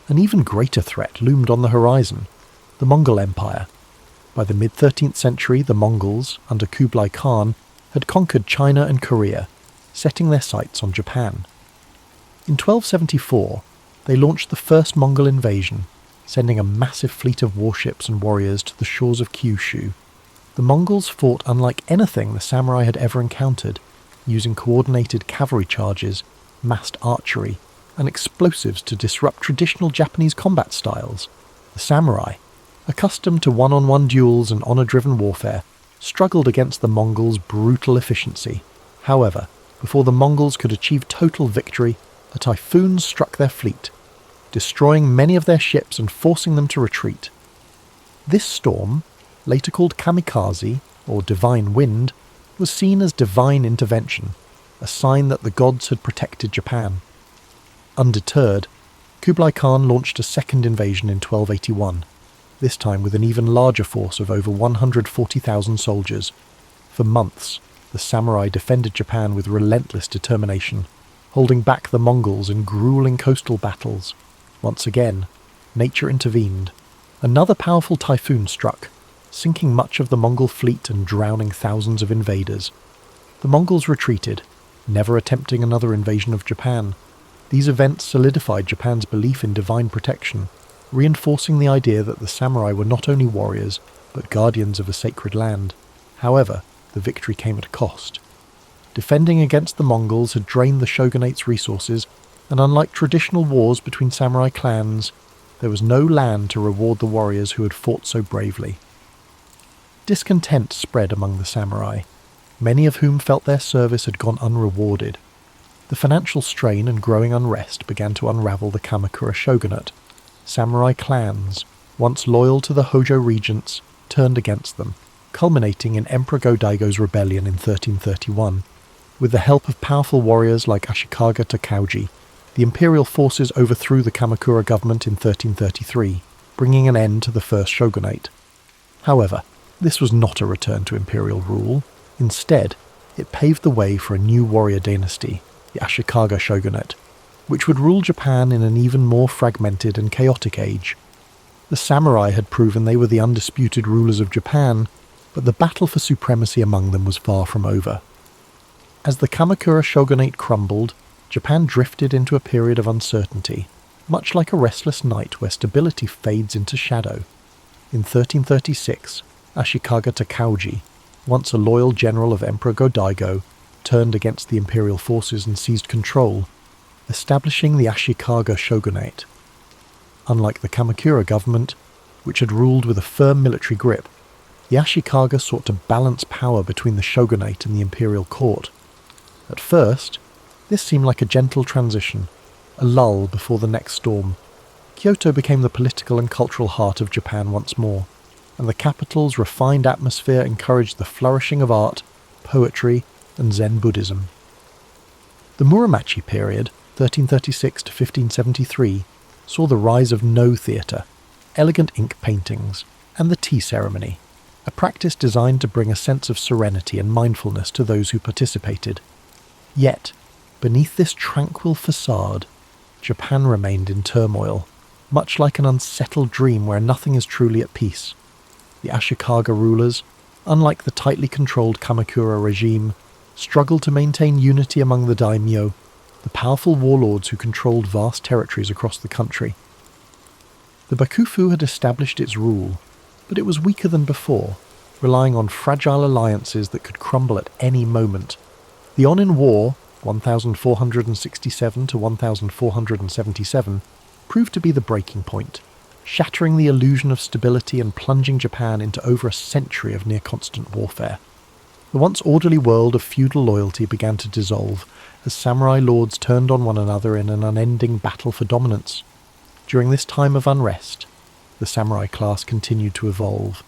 an even greater threat loomed on the horizon: the Mongol Empire. By the mid-13th century, the Mongols, under Kublai Khan, had conquered China and Korea, setting their sights on Japan. In 1274, they launched the first Mongol invasion, sending a massive fleet of warships and warriors to the shores of Kyushu. The Mongols fought unlike anything the samurai had ever encountered, using coordinated cavalry charges, massed archery, and explosives to disrupt traditional Japanese combat styles. The samurai, accustomed to one-on-one duels and honor-driven warfare, struggled against the Mongols' brutal efficiency. However, before the Mongols could achieve total victory, a typhoon struck their fleet, destroying many of their ships and forcing them to retreat. This storm, later called kamikaze, or divine wind, was seen as divine intervention, a sign that the gods had protected Japan. Undeterred, Kublai Khan launched a second invasion in 1281, this time with an even larger force of over 140,000 soldiers. For months, the samurai defended Japan with relentless determination, holding back the Mongols in grueling coastal battles. Once again, nature intervened. Another powerful typhoon struck, sinking much of the Mongol fleet and drowning thousands of invaders. The Mongols retreated, never attempting another invasion of Japan. These events solidified Japan's belief in divine protection, reinforcing the idea that the samurai were not only warriors, but guardians of a sacred land. However, the victory came at a cost. Defending against the Mongols had drained the shogunate's resources, and unlike traditional wars between samurai clans, there was no land to reward the warriors who had fought so bravely. Discontent spread among the samurai, many of whom felt their service had gone unrewarded. The financial strain and growing unrest began to unravel the Kamakura shogunate. Samurai clans, once loyal to the Hojo regents, turned against them, culminating in Emperor Go-Daigo's rebellion in 1331. With the help of powerful warriors like Ashikaga Takauji, the imperial forces overthrew the Kamakura government in 1333, bringing an end to the first shogunate. However, this was not a return to imperial rule. Instead, it paved the way for a new warrior dynasty, the Ashikaga shogunate, which would rule Japan in an even more fragmented and chaotic age. The samurai had proven they were the undisputed rulers of Japan, but the battle for supremacy among them was far from over. As the Kamakura shogunate crumbled, Japan drifted into a period of uncertainty, much like a restless night where stability fades into shadow. In 1336, Ashikaga Takauji, once a loyal general of Emperor Go-Daigo, turned against the imperial forces and seized control, establishing the Ashikaga shogunate. Unlike the Kamakura government, which had ruled with a firm military grip, the Ashikaga sought to balance power between the shogunate and the imperial court. At first, this seemed like a gentle transition, a lull before the next storm. Kyoto became the political and cultural heart of Japan once more, and the capital's refined atmosphere encouraged the flourishing of art, poetry, and Zen Buddhism. The Muromachi period, 1336 to 1573, saw the rise of No theatre, elegant ink paintings, and the tea ceremony, a practice designed to bring a sense of serenity and mindfulness to those who participated. Yet, beneath this tranquil facade, Japan remained in turmoil, much like an unsettled dream where nothing is truly at peace. The Ashikaga rulers, unlike the tightly controlled Kamakura regime, struggled to maintain unity among the daimyo. the powerful warlords who controlled vast territories across the country. The Bakufu had established its rule, but it was weaker than before, relying on fragile alliances that could crumble at any moment. The Onin War, 1467 to 1477, proved to be the breaking point, shattering the illusion of stability and plunging Japan into over a century of near-constant warfare. The once orderly world of feudal loyalty began to dissolve as samurai lords turned on one another in an unending battle for dominance. During this time of unrest, the samurai class continued to evolve,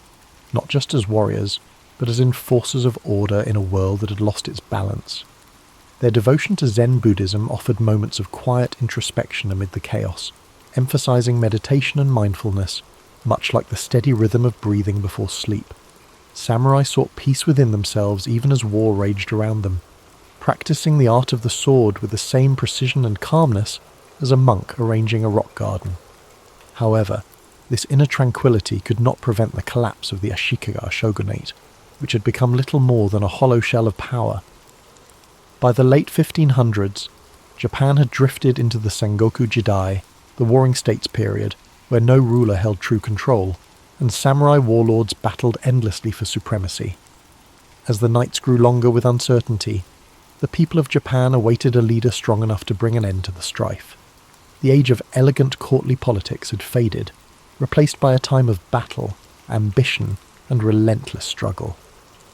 not just as warriors, but as enforcers of order in a world that had lost its balance. Their devotion to Zen Buddhism offered moments of quiet introspection amid the chaos, emphasizing meditation and mindfulness, much like the steady rhythm of breathing before sleep. Samurai sought peace within themselves even as war raged around them, practicing the art of the sword with the same precision and calmness as a monk arranging a rock garden. However, this inner tranquility could not prevent the collapse of the Ashikaga shogunate, which had become little more than a hollow shell of power. By the late 1500s, Japan had drifted into the Sengoku Jidai, the Warring States period, where no ruler held true control, and samurai warlords battled endlessly for supremacy. As the nights grew longer with uncertainty, the people of Japan awaited a leader strong enough to bring an end to the strife. The age of elegant courtly politics had faded, replaced by a time of battle, ambition, and relentless struggle.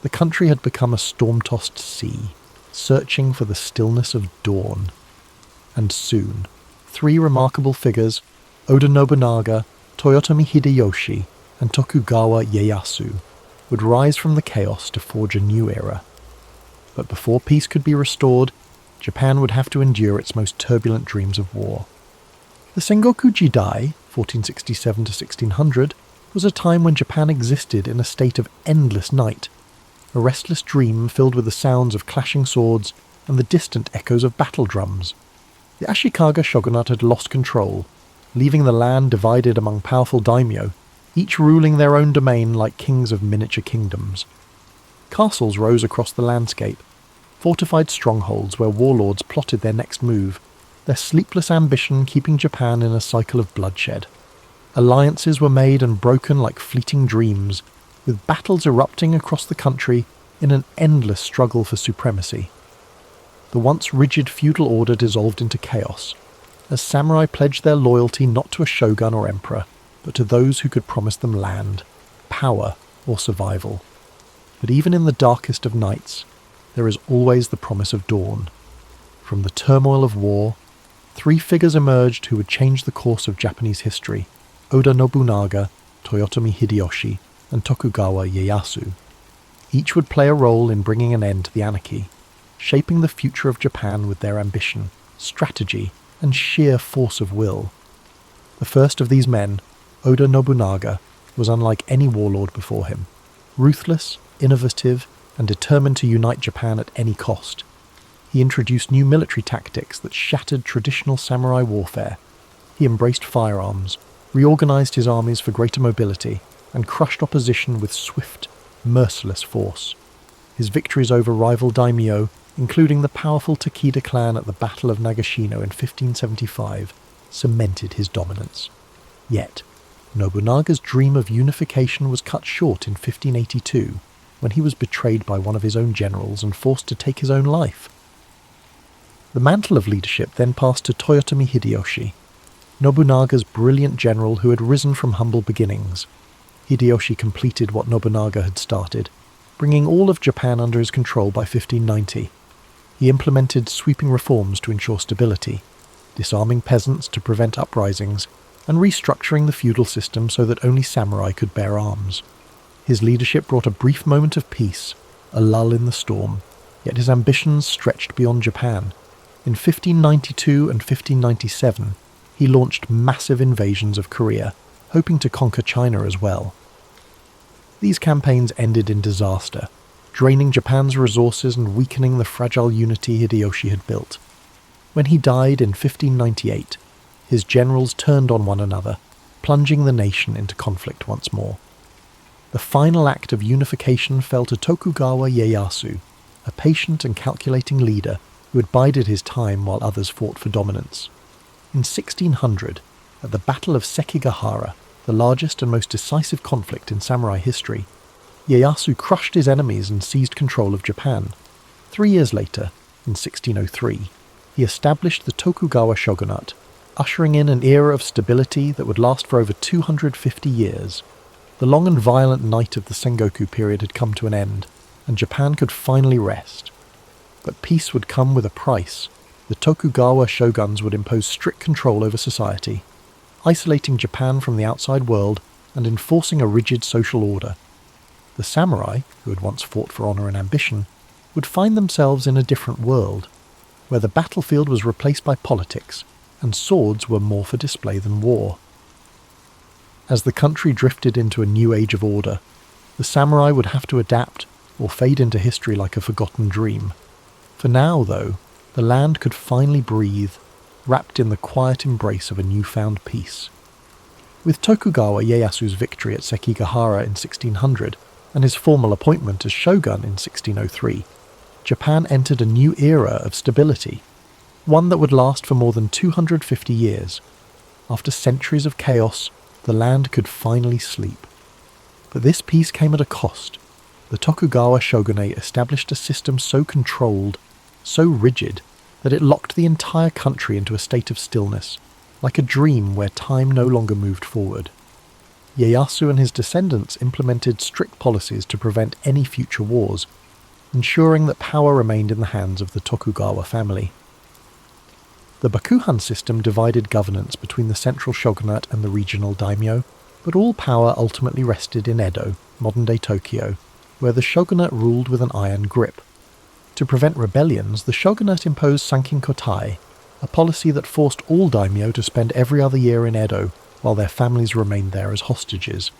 The country had become a storm-tossed sea, searching for the stillness of dawn. And soon, three remarkable figures, Oda Nobunaga, Toyotomi Hideyoshi, and Tokugawa Ieyasu, would rise from the chaos to forge a new era. But before peace could be restored, Japan would have to endure its most turbulent dreams of war. The Sengoku Jidai, 1467 to 1600, was a time when Japan existed in a state of endless night, a restless dream filled with the sounds of clashing swords and the distant echoes of battle drums. The Ashikaga shogunate had lost control, leaving the land divided among powerful daimyo, each ruling their own domain like kings of miniature kingdoms. Castles rose across the landscape, fortified strongholds where warlords plotted their next move, their sleepless ambition keeping Japan in a cycle of bloodshed. Alliances were made and broken like fleeting dreams, with battles erupting across the country in an endless struggle for supremacy. The once rigid feudal order dissolved into chaos, as samurai pledged their loyalty not to a shogun or emperor, but to those who could promise them land, power, or survival. But even in the darkest of nights, there is always the promise of dawn. From the turmoil of war, three figures emerged who would change the course of Japanese history: Oda Nobunaga, Toyotomi Hideyoshi, and Tokugawa Ieyasu. Each would play a role in bringing an end to the anarchy, shaping the future of Japan with their ambition, strategy, and sheer force of will. The first of these men, Oda Nobunaga, was unlike any warlord before him. Ruthless, innovative, and determined to unite Japan at any cost. He introduced new military tactics that shattered traditional samurai warfare. He embraced firearms, reorganized his armies for greater mobility, and crushed opposition with swift, merciless force. His victories over rival daimyo, including the powerful Takeda clan at the Battle of Nagashino in 1575, cemented his dominance. Yet, Nobunaga's dream of unification was cut short in 1582, when he was betrayed by one of his own generals and forced to take his own life. The mantle of leadership then passed to Toyotomi Hideyoshi, Nobunaga's brilliant general who had risen from humble beginnings. Hideyoshi completed what Nobunaga had started, bringing all of Japan under his control by 1590. He implemented sweeping reforms to ensure stability, disarming peasants to prevent uprisings, and restructuring the feudal system so that only samurai could bear arms. His leadership brought a brief moment of peace, a lull in the storm, yet his ambitions stretched beyond Japan. In 1592 and 1597, he launched massive invasions of Korea, hoping to conquer China as well. These campaigns ended in disaster, draining Japan's resources and weakening the fragile unity Hideyoshi had built. When he died in 1598, his generals turned on one another, plunging the nation into conflict once more. The final act of unification fell to Tokugawa Ieyasu, a patient and calculating leader who had bided his time while others fought for dominance. In 1600, at the Battle of Sekigahara, the largest and most decisive conflict in samurai history, Ieyasu crushed his enemies and seized control of Japan. 3 years later, in 1603, he established the Tokugawa shogunate, ushering in an era of stability that would last for over 250 years. The long and violent night of the Sengoku period had come to an end, and Japan could finally rest. But peace would come with a price. The Tokugawa shoguns would impose strict control over society, isolating Japan from the outside world and enforcing a rigid social order. The samurai, who had once fought for honour and ambition, would find themselves in a different world, where the battlefield was replaced by politics, and swords were more for display than war. As the country drifted into a new age of order, the samurai would have to adapt or fade into history like a forgotten dream. For now, though, the land could finally breathe, wrapped in the quiet embrace of a newfound peace. With Tokugawa Ieyasu's victory at Sekigahara in 1600 and his formal appointment as shogun in 1603, Japan entered a new era of stability, one that would last for more than 250 years. After centuries of chaos, the land could finally sleep. But this peace came at a cost. The Tokugawa shogunate established a system so controlled, so rigid, that it locked the entire country into a state of stillness, like a dream where time no longer moved forward. Ieyasu and his descendants implemented strict policies to prevent any future wars, ensuring that power remained in the hands of the Tokugawa family. The Bakuhan system divided governance between the central shogunate and the regional daimyo, but all power ultimately rested in Edo, modern-day Tokyo, where the shogunate ruled with an iron grip. To prevent rebellions, the shogunate imposed sankinkotai, a policy that forced all daimyo to spend every other year in Edo while their families remained there as hostages.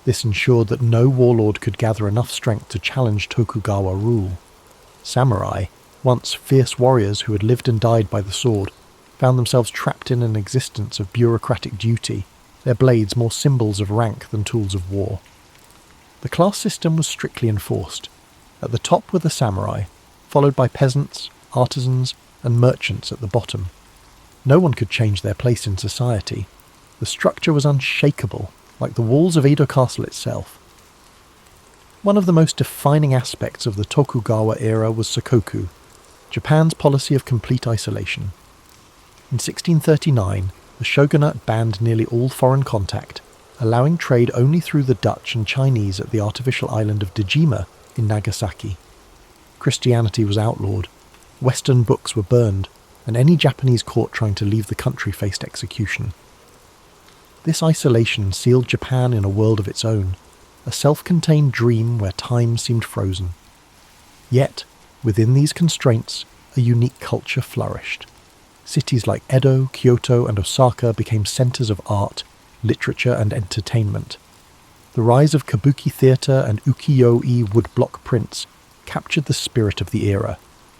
This ensured that no warlord could gather enough strength to challenge Tokugawa rule. Samurai, once fierce warriors who had lived and died by the sword, found themselves trapped in an existence of bureaucratic duty, their blades more symbols of rank than tools of war. The class system was strictly enforced. At the top were the samurai, followed by peasants, artisans, and merchants at the bottom. No one could change their place in society. The structure was unshakable, like the walls of Edo Castle itself. One of the most defining aspects of the Tokugawa era was Sakoku, Japan's policy of complete isolation. In 1639, the shogunate banned nearly all foreign contact, allowing trade only through the Dutch and Chinese at the artificial island of Dejima in Nagasaki. Christianity was outlawed, Western books were burned, and any Japanese caught trying to leave the country faced execution. This isolation sealed Japan in a world of its own, a self-contained dream where time seemed frozen. Yet, within these constraints, a unique culture flourished. Cities like Edo, Kyoto, and Osaka became centres of art, literature, and entertainment. The rise of kabuki theatre and ukiyo-e woodblock prints captured the spirit of the era,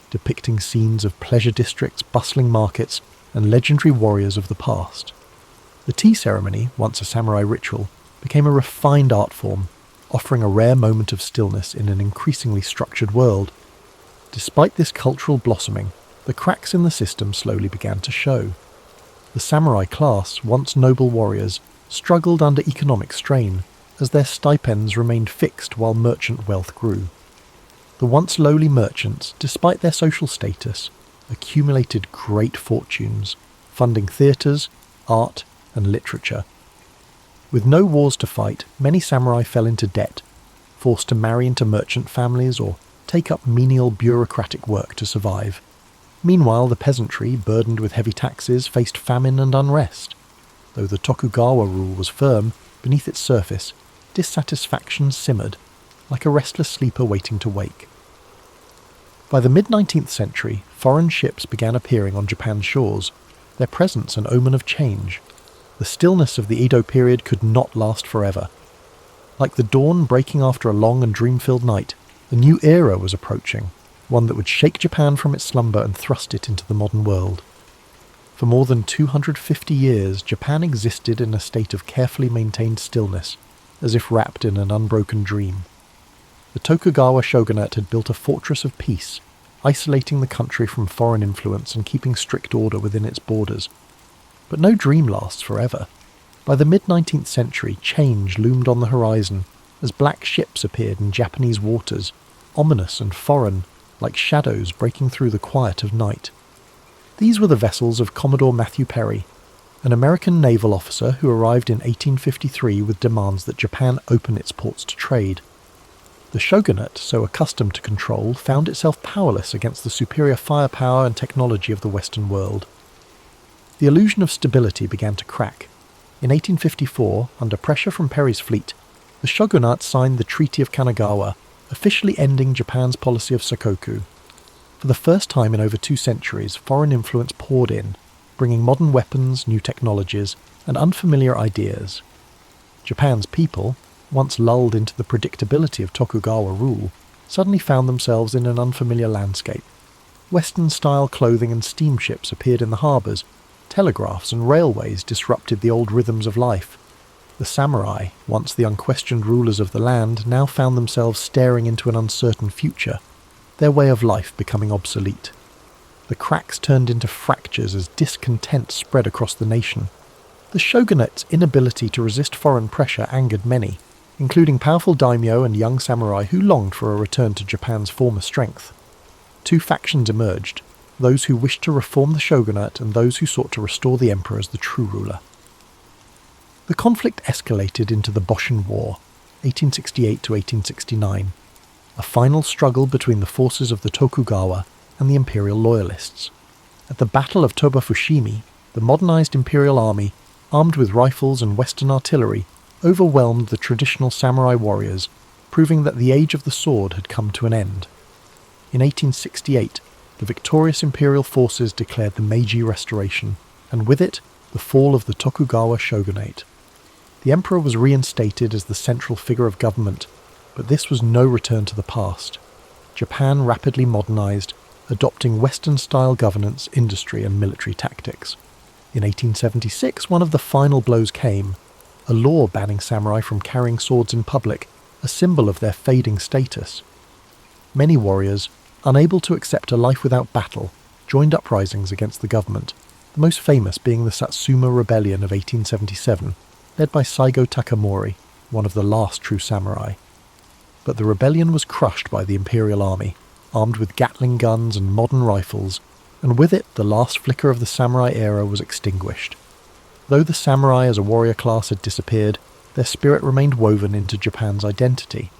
depicting scenes of pleasure districts, bustling markets, and legendary warriors of the past. The tea ceremony, once a samurai ritual, became a refined art form, offering a rare moment of stillness in an increasingly structured world. Despite this cultural blossoming, the cracks in the system slowly began to show. The samurai class, once noble warriors, struggled under economic strain, as their stipends remained fixed while merchant wealth grew. The once lowly merchants, despite their social status, accumulated great fortunes, funding theatres, art, and literature. With no wars to fight, many samurai fell into debt, forced to marry into merchant families or take up menial bureaucratic work to survive. Meanwhile, the peasantry, burdened with heavy taxes, faced famine and unrest. Though the Tokugawa rule was firm, beneath its surface, dissatisfaction simmered, like a restless sleeper waiting to wake. By the mid-19th century, foreign ships began appearing on Japan's shores, their presence an omen of change. The stillness of the Edo period could not last forever. Like the dawn breaking after a long and dream-filled night, a new era was approaching, one that would shake Japan from its slumber and thrust it into the modern world. For more than 250 years, Japan existed in a state of carefully maintained stillness, as if wrapped in an unbroken dream. The Tokugawa shogunate had built a fortress of peace, isolating the country from foreign influence and keeping strict order within its borders. But no dream lasts forever. By the mid-19th century, change loomed on the horizon as black ships appeared in Japanese waters, ominous and foreign, like shadows breaking through the quiet of night. These were the vessels of Commodore Matthew Perry, an American naval officer who arrived in 1853 with demands that Japan open its ports to trade. The shogunate, so accustomed to control, found itself powerless against the superior firepower and technology of the Western world. The illusion of stability began to crack. In 1854, under pressure from Perry's fleet, the shogunate signed the Treaty of Kanagawa, officially ending Japan's policy of Sakoku. For the first time in over 2 centuries, foreign influence poured in, bringing modern weapons, new technologies, and unfamiliar ideas. Japan's people, once lulled into the predictability of Tokugawa rule, suddenly found themselves in an unfamiliar landscape. Western-style clothing and steamships appeared in the harbours. Telegraphs and railways disrupted the old rhythms of life. The samurai, once the unquestioned rulers of the land, now found themselves staring into an uncertain future, their way of life becoming obsolete. The cracks turned into fractures as discontent spread across the nation. The shogunate's inability to resist foreign pressure angered many, including powerful daimyo and young samurai who longed for a return to Japan's former strength. 2 factions emerged, those who wished to reform the shogunate and those who sought to restore the emperor as the true ruler. The conflict escalated into the Boshin War, 1868 to 1869, a final struggle between the forces of the Tokugawa and the imperial loyalists. At the Battle of Toba-Fushimi, the modernized imperial army, armed with rifles and Western artillery, overwhelmed the traditional samurai warriors, proving that the age of the sword had come to an end. In 1868, the victorious imperial forces declared the Meiji Restoration, and with it, the fall of the Tokugawa shogunate. The emperor was reinstated as the central figure of government, but this was no return to the past. Japan rapidly modernized, adopting Western-style governance, industry, and military tactics. In 1876, one of the final blows came, a law banning samurai from carrying swords in public, a symbol of their fading status. Many warriors, unable to accept a life without battle, joined uprisings against the government, the most famous being the Satsuma Rebellion of 1877, led by Saigo Takamori, one of the last true samurai. But the rebellion was crushed by the imperial army, armed with Gatling guns and modern rifles, and with it the last flicker of the samurai era was extinguished. Though the samurai as a warrior class had disappeared, their spirit remained woven into Japan's identity.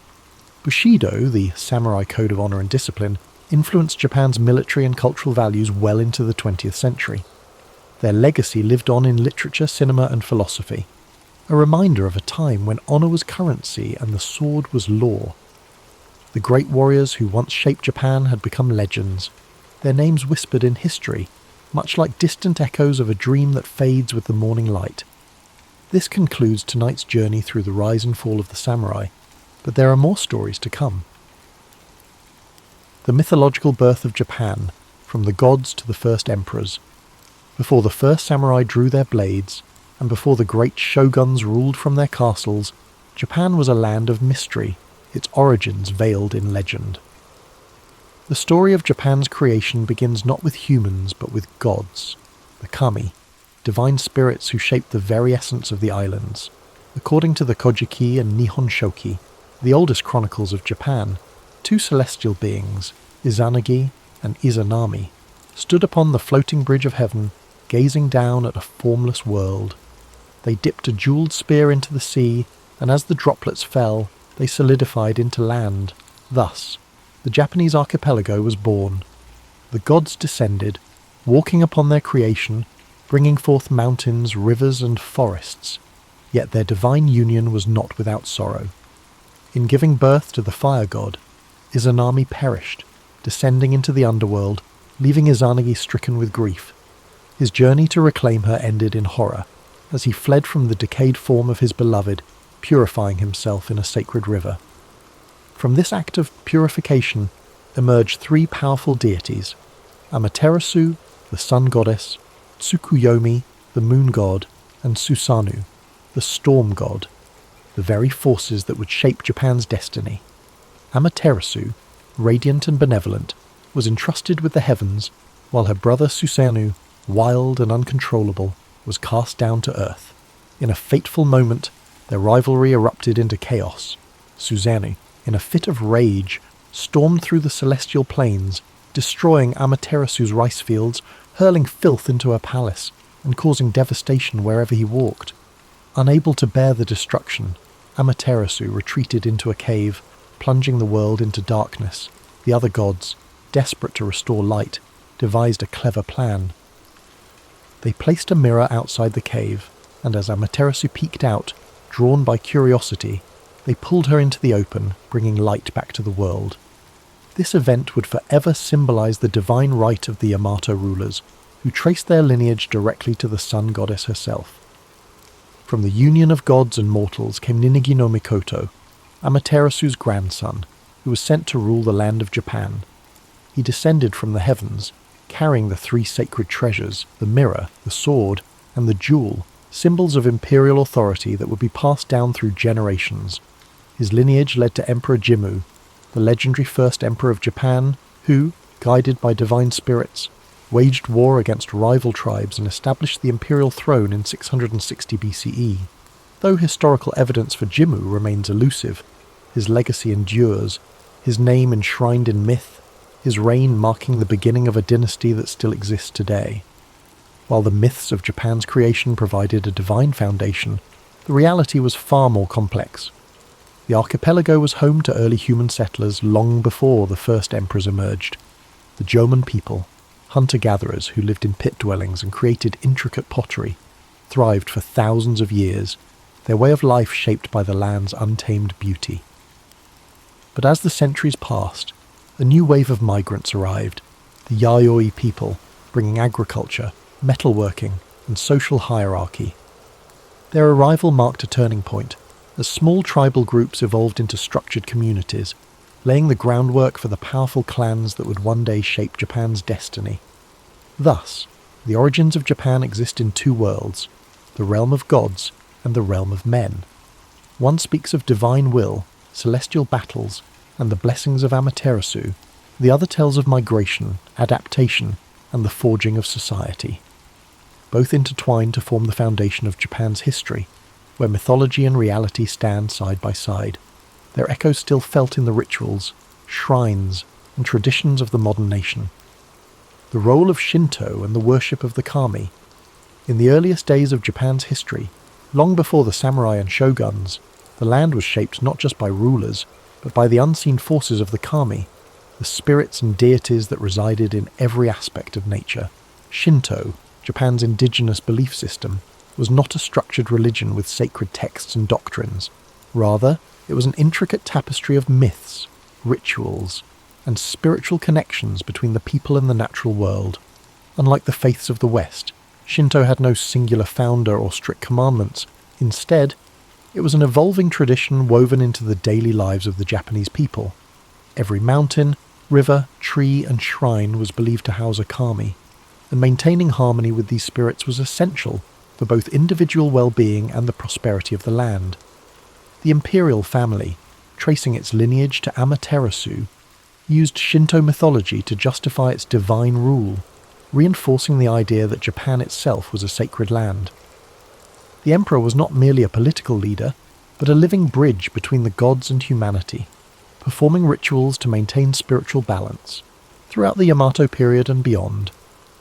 Bushido, the samurai code of honor and discipline, influenced Japan's military and cultural values well into the 20th century. Their legacy lived on in literature, cinema, and philosophy, a reminder of a time when honor was currency and the sword was law. The great warriors who once shaped Japan had become legends, their names whispered in history, much like distant echoes of a dream that fades with the morning light. This concludes tonight's journey through the rise and fall of the samurai, but there are more stories to come. The mythological birth of Japan, from the gods to the first emperors. Before the first samurai drew their blades, and before the great shoguns ruled from their castles, Japan was a land of mystery, its origins veiled in legend. The story of Japan's creation begins not with humans but with gods, the kami, divine spirits who shaped the very essence of the islands. According to the Kojiki and Nihon Shoki, the oldest chronicles of Japan, 2 celestial beings, Izanagi and Izanami, stood upon the floating bridge of heaven, gazing down at a formless world. They dipped a jewelled spear into the sea, and as the droplets fell, they solidified into land. Thus, the Japanese archipelago was born. The gods descended, walking upon their creation, bringing forth mountains, rivers, and forests. Yet their divine union was not without sorrow. In giving birth to the fire god, Izanami perished, descending into the underworld, leaving Izanagi stricken with grief. His journey to reclaim her ended in horror, as he fled from the decayed form of his beloved, purifying himself in a sacred river. From this act of purification emerged 3 powerful deities, Amaterasu, the sun goddess, Tsukuyomi, the moon god, and Susanoo, the storm god, the very forces that would shape Japan's destiny. Amaterasu, radiant and benevolent, was entrusted with the heavens, while her brother Susanoo, wild and uncontrollable, was cast down to earth. In a fateful moment, their rivalry erupted into chaos. Susanoo, in a fit of rage, stormed through the celestial plains, destroying Amaterasu's rice fields, hurling filth into her palace, and causing devastation wherever he walked. Unable to bear the destruction, Amaterasu retreated into a cave, plunging the world into darkness. The other gods, desperate to restore light, devised a clever plan. They placed a mirror outside the cave, and as Amaterasu peeked out, drawn by curiosity, they pulled her into the open, bringing light back to the world. This event would forever symbolize the divine right of the Yamato rulers, who traced their lineage directly to the sun goddess herself. From the union of gods and mortals came Ninigi no Mikoto, Amaterasu's grandson, who was sent to rule the land of Japan. He descended from the heavens, carrying the three sacred treasures, the mirror, the sword, and the jewel, symbols of imperial authority that would be passed down through generations. His lineage led to Emperor Jimmu, the legendary first emperor of Japan, who, guided by divine spirits, waged war against rival tribes and established the imperial throne in 660 BCE. Though historical evidence for Jimmu remains elusive, his legacy endures, his name enshrined in myth, his reign marking the beginning of a dynasty that still exists today. While the myths of Japan's creation provided a divine foundation, the reality was far more complex. The archipelago was home to early human settlers long before the first emperors emerged. The Jomon people, hunter-gatherers who lived in pit dwellings and created intricate pottery, thrived for thousands of years, their way of life shaped by the land's untamed beauty. But as the centuries passed, a new wave of migrants arrived, the Yayoi people, bringing agriculture, metalworking, and social hierarchy. Their arrival marked a turning point, as small tribal groups evolved into structured communities, laying the groundwork for the powerful clans that would one day shape Japan's destiny. Thus, the origins of Japan exist in two worlds, the realm of gods and the realm of men. One speaks of divine will, celestial battles, and the blessings of Amaterasu. The other tells of migration, adaptation, and the forging of society. Both intertwine to form the foundation of Japan's history, where mythology and reality stand side by side, their echoes still felt in the rituals, shrines, and traditions of the modern nation. The role of Shinto and the worship of the kami. In the earliest days of Japan's history, long before the samurai and shoguns, the land was shaped not just by rulers, but by the unseen forces of the kami, the spirits and deities that resided in every aspect of nature. Shinto, Japan's indigenous belief system, was not a structured religion with sacred texts and doctrines. Rather, it was an intricate tapestry of myths, rituals, and spiritual connections between the people and the natural world. Unlike the faiths of the West, Shinto had no singular founder or strict commandments. Instead, it was an evolving tradition woven into the daily lives of the Japanese people. Every mountain, river, tree, and shrine was believed to house a kami, and maintaining harmony with these spirits was essential for both individual well-being and the prosperity of the land. The imperial family, tracing its lineage to Amaterasu, used Shinto mythology to justify its divine rule, reinforcing the idea that Japan itself was a sacred land. The emperor was not merely a political leader, but a living bridge between the gods and humanity, performing rituals to maintain spiritual balance. Throughout the Yamato period and beyond,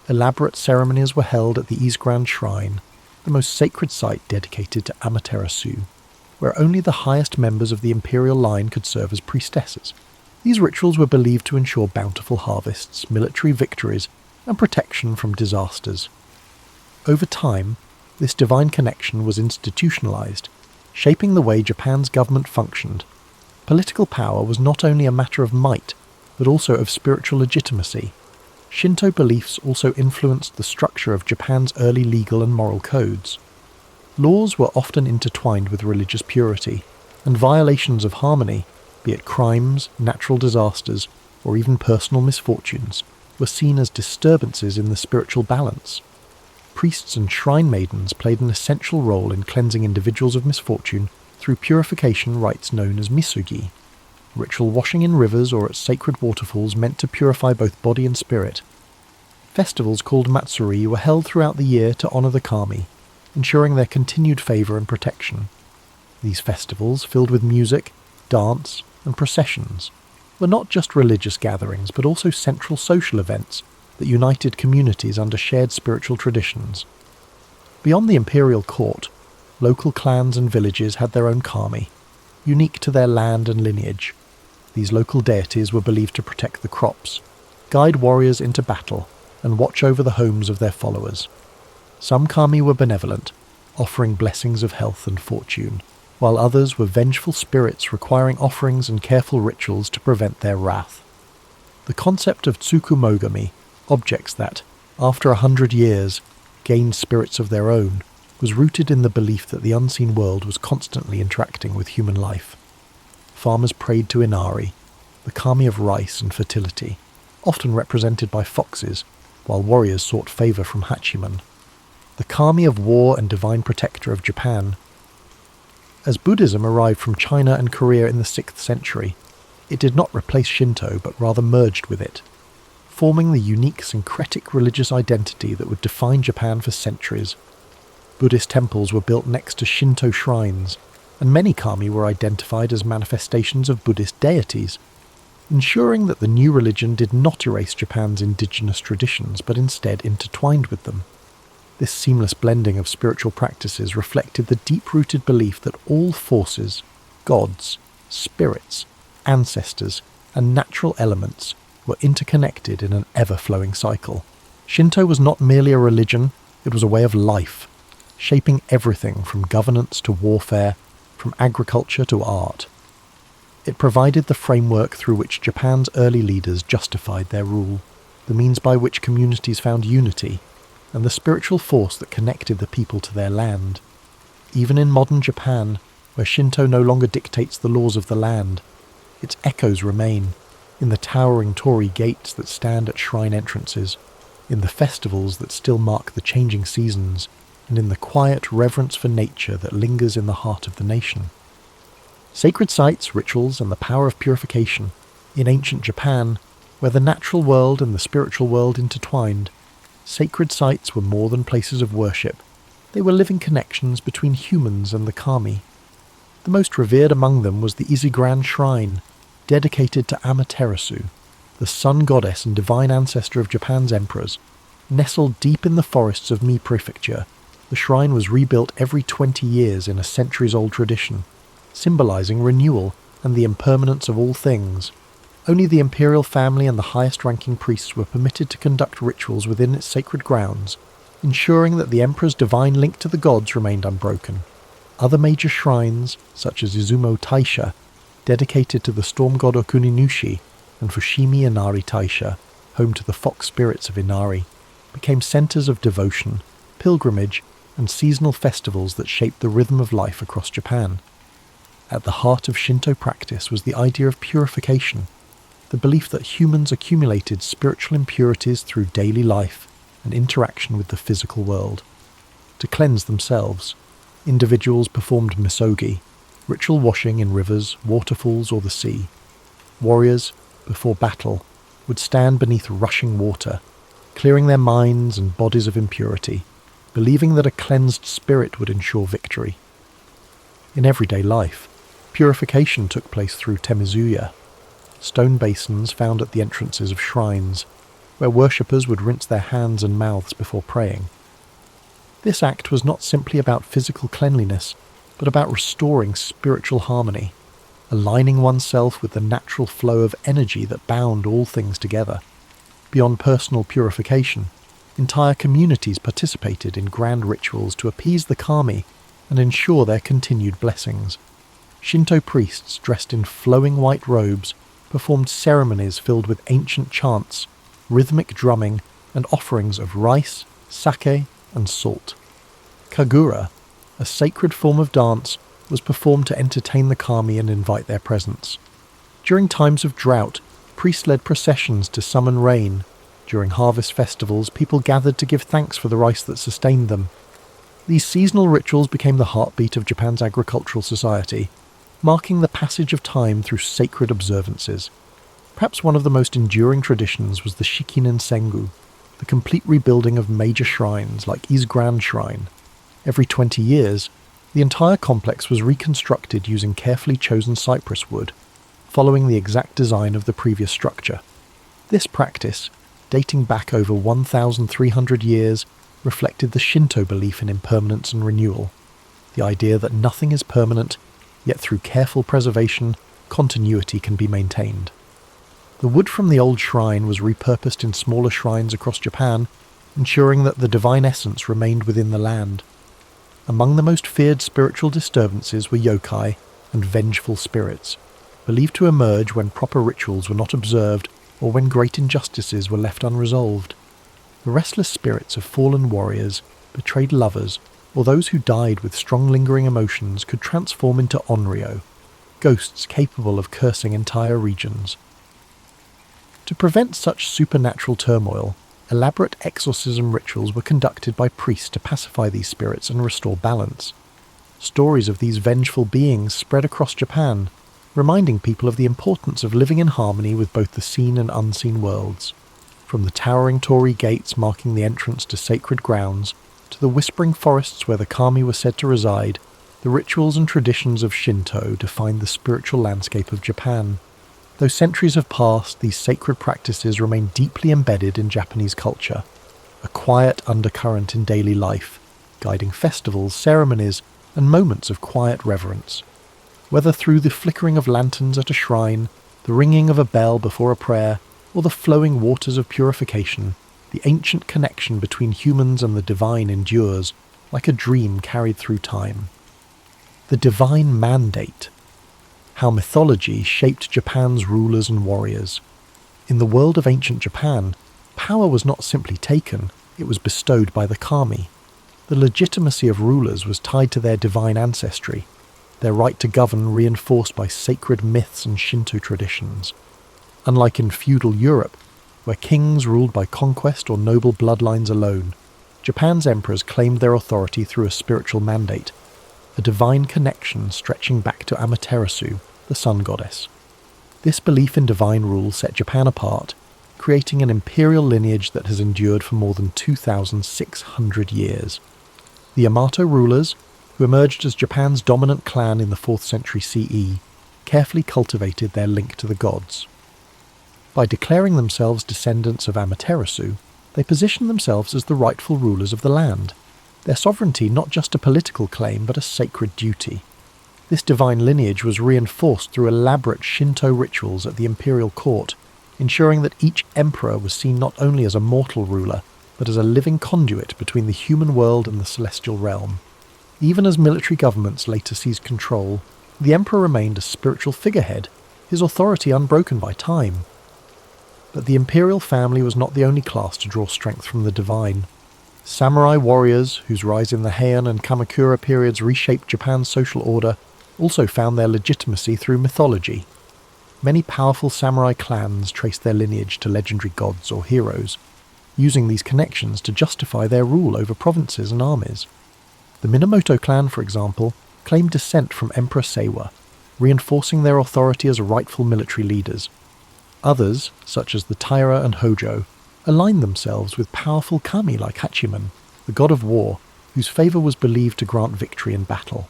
elaborate ceremonies were held at the Isegran Shrine, the most sacred site dedicated to Amaterasu, where only the highest members of the imperial line could serve as priestesses. These rituals were believed to ensure bountiful harvests, military victories, and protection from disasters. Over time, this divine connection was institutionalized, shaping the way Japan's government functioned. Political power was not only a matter of might, but also of spiritual legitimacy. Shinto beliefs also influenced the structure of Japan's early legal and moral codes. Laws were often intertwined with religious purity, and violations of harmony, be it crimes, natural disasters, or even personal misfortunes, were seen as disturbances in the spiritual balance. Priests and shrine maidens played an essential role in cleansing individuals of misfortune through purification rites known as misugi. ritual washing in rivers or at sacred waterfalls meant to purify both body and spirit. Festivals called matsuri were held throughout the year to honour the kami, ensuring their continued favour and protection. These festivals, filled with music, dance, and processions, were not just religious gatherings but also central social events that united communities under shared spiritual traditions. Beyond the imperial court, local clans and villages had their own kami, unique to their land and lineage. These local deities were believed to protect the crops, guide warriors into battle, and watch over the homes of their followers. Some kami were benevolent, offering blessings of health and fortune, while others were vengeful spirits requiring offerings and careful rituals to prevent their wrath. The concept of tsukumogami, objects that, after 100 years, gained spirits of their own, was rooted in the belief that the unseen world was constantly interacting with human life. Farmers prayed to Inari, the kami of rice and fertility, often represented by foxes, while warriors sought favour from Hachiman, the kami of war and divine protector of Japan. As Buddhism arrived from China and Korea in the 6th century, it did not replace Shinto but rather merged with it, forming the unique syncretic religious identity that would define Japan for centuries. Buddhist temples were built next to Shinto shrines, and many kami were identified as manifestations of Buddhist deities, ensuring that the new religion did not erase Japan's indigenous traditions but instead intertwined with them. This seamless blending of spiritual practices reflected the deep-rooted belief that all forces, gods, spirits, ancestors, and natural elements were interconnected in an ever-flowing cycle. Shinto was not merely a religion, it was a way of life, shaping everything from governance to warfare, from agriculture to art. It provided the framework through which Japan's early leaders justified their rule, the means by which communities found unity, and the spiritual force that connected the people to their land. Even in modern Japan, where Shinto no longer dictates the laws of the land, its echoes remain, in the towering torii gates that stand at shrine entrances, in the festivals that still mark the changing seasons, and in the quiet reverence for nature that lingers in the heart of the nation. Sacred sites, rituals, and the power of purification. In ancient Japan, where the natural world and the spiritual world intertwined, sacred sites were more than places of worship. They were living connections between humans and the kami. The most revered among them was the Izuguran Shrine, dedicated to Amaterasu, the sun goddess and divine ancestor of Japan's emperors. Nestled deep in the forests of Mie Prefecture, the shrine was rebuilt every 20 years in a centuries-old tradition, symbolizing renewal and the impermanence of all things. Only the imperial family and the highest-ranking priests were permitted to conduct rituals within its sacred grounds, ensuring that the emperor's divine link to the gods remained unbroken. Other major shrines, such as Izumo Taisha, dedicated to the storm god Okuninushi, and Fushimi Inari Taisha, home to the fox spirits of Inari, became centers of devotion, pilgrimage, and seasonal festivals that shaped the rhythm of life across Japan. At the heart of Shinto practice was the idea of purification, the belief that humans accumulated spiritual impurities through daily life and interaction with the physical world. To cleanse themselves, individuals performed misogi, ritual washing in rivers, waterfalls, or the sea. Warriors, before battle, would stand beneath rushing water, clearing their minds and bodies of impurity, believing that a cleansed spirit would ensure victory. In everyday life, purification took place through temizuya, stone basins found at the entrances of shrines, where worshippers would rinse their hands and mouths before praying. This act was not simply about physical cleanliness, but about restoring spiritual harmony, aligning oneself with the natural flow of energy that bound all things together. Beyond personal purification, entire communities participated in grand rituals to appease the kami and ensure their continued blessings. Shinto priests dressed in flowing white robes performed ceremonies filled with ancient chants, rhythmic drumming, and offerings of rice, sake, and salt. Kagura, a sacred form of dance, was performed to entertain the kami and invite their presence. During times of drought, priests led processions to summon rain. During harvest festivals, people gathered to give thanks for the rice that sustained them. These seasonal rituals became the heartbeat of Japan's agricultural society, marking the passage of time through sacred observances. Perhaps one of the most enduring traditions was the Shikinen Sengu, the complete rebuilding of major shrines like Ise Grand Shrine. Every 20 years, the entire complex was reconstructed using carefully chosen cypress wood, following the exact design of the previous structure. This practice, dating back over 1,300 years, reflected the Shinto belief in impermanence and renewal, the idea that nothing is permanent, yet through careful preservation, continuity can be maintained. The wood from the old shrine was repurposed in smaller shrines across Japan, ensuring that the divine essence remained within the land. Among the most feared spiritual disturbances were yokai and vengeful spirits, believed to emerge when proper rituals were not observed or when great injustices were left unresolved. The restless spirits of fallen warriors, betrayed lovers, or those who died with strong lingering emotions could transform into onryo, ghosts capable of cursing entire regions. To prevent such supernatural turmoil, elaborate exorcism rituals were conducted by priests to pacify these spirits and restore balance. Stories of these vengeful beings spread across Japan, reminding people of the importance of living in harmony with both the seen and unseen worlds. From the towering torii gates marking the entrance to sacred grounds, to the whispering forests where the kami were said to reside, the rituals and traditions of Shinto defined the spiritual landscape of Japan. Though centuries have passed, these sacred practices remain deeply embedded in Japanese culture, a quiet undercurrent in daily life, guiding festivals, ceremonies, and moments of quiet reverence. Whether through the flickering of lanterns at a shrine, the ringing of a bell before a prayer, or the flowing waters of purification, the ancient connection between humans and the divine endures, like a dream carried through time. The divine mandate. How mythology shaped Japan's rulers and warriors. In the world of ancient Japan, power was not simply taken, it was bestowed by the kami. The legitimacy of rulers was tied to their divine ancestry, their right to govern reinforced by sacred myths and Shinto traditions. Unlike in feudal Europe, where kings ruled by conquest or noble bloodlines alone, Japan's emperors claimed their authority through a spiritual mandate, a divine connection stretching back to Amaterasu, the sun goddess. This belief in divine rule set Japan apart, creating an imperial lineage that has endured for more than 2,600 years. The Yamato rulers, who emerged as Japan's dominant clan in the 4th century CE, carefully cultivated their link to the gods. By declaring themselves descendants of Amaterasu, they positioned themselves as the rightful rulers of the land, their sovereignty not just a political claim but a sacred duty. This divine lineage was reinforced through elaborate Shinto rituals at the imperial court, ensuring that each emperor was seen not only as a mortal ruler, but as a living conduit between the human world and the celestial realm. Even as military governments later seized control, the emperor remained a spiritual figurehead, his authority unbroken by time. But the imperial family was not the only class to draw strength from the divine. Samurai warriors, whose rise in the Heian and Kamakura periods reshaped Japan's social order, also found their legitimacy through mythology. Many powerful samurai clans traced their lineage to legendary gods or heroes, using these connections to justify their rule over provinces and armies. The Minamoto clan, for example, claimed descent from Emperor Seiwa, reinforcing their authority as rightful military leaders. Others, such as the Taira and Hojo, aligned themselves with powerful kami like Hachiman, the god of war, whose favour was believed to grant victory in battle.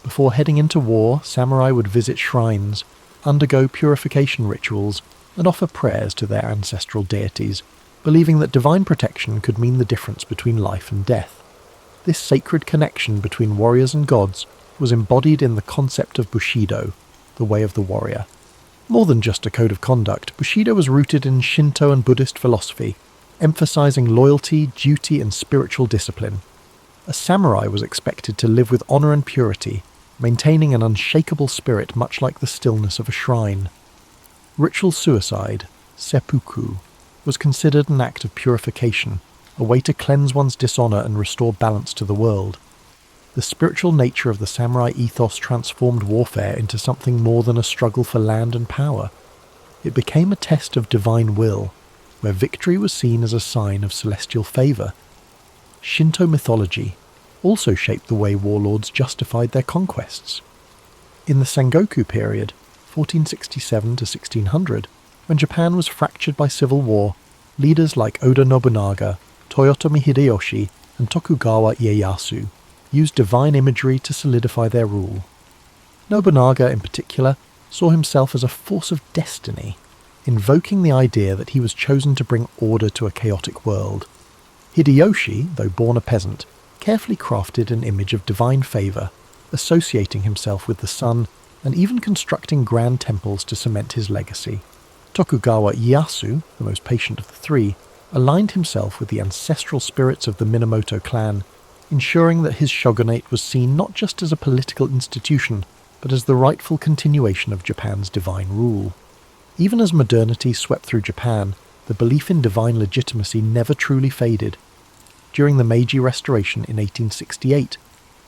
Before heading into war, samurai would visit shrines, undergo purification rituals, and offer prayers to their ancestral deities, believing that divine protection could mean the difference between life and death. This sacred connection between warriors and gods was embodied in the concept of Bushido, the way of the warrior. More than just a code of conduct, Bushido was rooted in Shinto and Buddhist philosophy, emphasizing loyalty, duty, and spiritual discipline. A samurai was expected to live with honor and purity, maintaining an unshakable spirit much like the stillness of a shrine. Ritual suicide, seppuku, was considered an act of purification, a way to cleanse one's dishonor and restore balance to the world. The spiritual nature of the samurai ethos transformed warfare into something more than a struggle for land and power. It became a test of divine will, where victory was seen as a sign of celestial favor. Shinto mythology also shaped the way warlords justified their conquests. In the Sengoku period, 1467 to 1600, when Japan was fractured by civil war, leaders like Oda Nobunaga, Toyotomi Hideyoshi, and Tokugawa Ieyasu used divine imagery to solidify their rule. Nobunaga, in particular, saw himself as a force of destiny, invoking the idea that he was chosen to bring order to a chaotic world. Hideyoshi, though born a peasant, carefully crafted an image of divine favour, associating himself with the sun and even constructing grand temples to cement his legacy. Tokugawa Ieyasu, the most patient of the three, aligned himself with the ancestral spirits of the Minamoto clan, ensuring that his shogunate was seen not just as a political institution, but as the rightful continuation of Japan's divine rule. Even as modernity swept through Japan, the belief in divine legitimacy never truly faded. During the Meiji Restoration in 1868,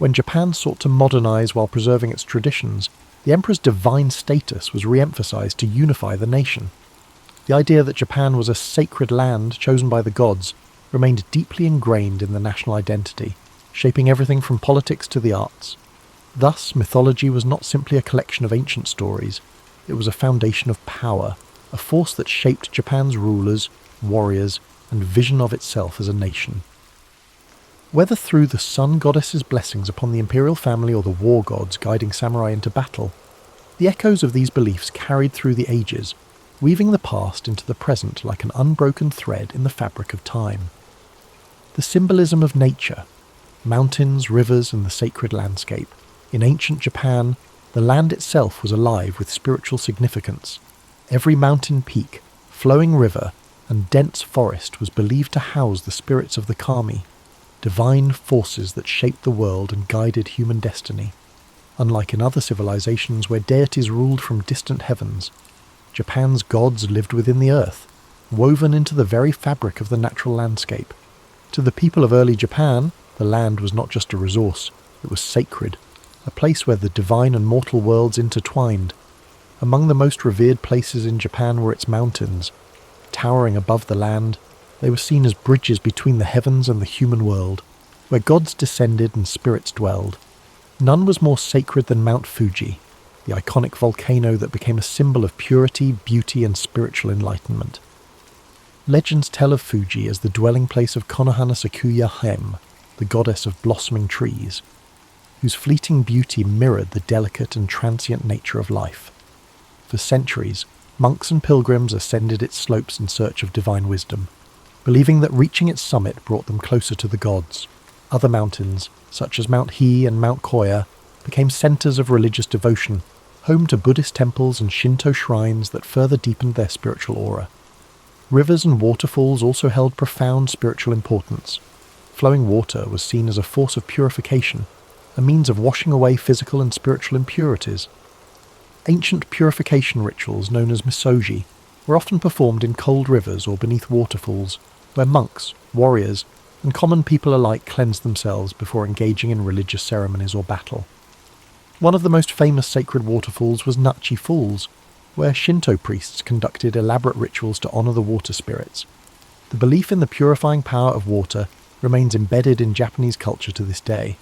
when Japan sought to modernize while preserving its traditions, the emperor's divine status was re-emphasized to unify the nation. The idea that Japan was a sacred land chosen by the gods remained deeply ingrained in the national identity, shaping everything from politics to the arts. Thus, mythology was not simply a collection of ancient stories, it was a foundation of power, a force that shaped Japan's rulers, warriors, and vision of itself as a nation. Whether through the sun goddess's blessings upon the imperial family or the war gods guiding samurai into battle, the echoes of these beliefs carried through the ages, weaving the past into the present like an unbroken thread in the fabric of time. The symbolism of nature, mountains, rivers, and the sacred landscape. In ancient Japan, the land itself was alive with spiritual significance. Every mountain peak, flowing river, and dense forest was believed to house the spirits of the kami, divine forces that shaped the world and guided human destiny. Unlike in other civilizations where deities ruled from distant heavens, Japan's gods lived within the earth, woven into the very fabric of the natural landscape. To the people of early Japan, the land was not just a resource, it was sacred, a place where the divine and mortal worlds intertwined. Among the most revered places in Japan were its mountains. Towering above the land, they were seen as bridges between the heavens and the human world, where gods descended and spirits dwelled. None was more sacred than Mount Fuji, the iconic volcano that became a symbol of purity, beauty, and spiritual enlightenment. Legends tell of Fuji as the dwelling place of Konohana Sakuya Hem, the goddess of blossoming trees, whose fleeting beauty mirrored the delicate and transient nature of life. For centuries, monks and pilgrims ascended its slopes in search of divine wisdom, believing that reaching its summit brought them closer to the gods. Other mountains, such as Mount He and Mount Koya, became centers of religious devotion, home to Buddhist temples and Shinto shrines that further deepened their spiritual aura. Rivers and waterfalls also held profound spiritual importance. Flowing water was seen as a force of purification, a means of washing away physical and spiritual impurities. Ancient purification rituals known as misoji were often performed in cold rivers or beneath waterfalls, where monks, warriors, and common people alike cleansed themselves before engaging in religious ceremonies or battle. One of the most famous sacred waterfalls was Nachi Falls, where Shinto priests conducted elaborate rituals to honor the water spirits. The belief in the purifying power of water remains embedded in Japanese culture to this day,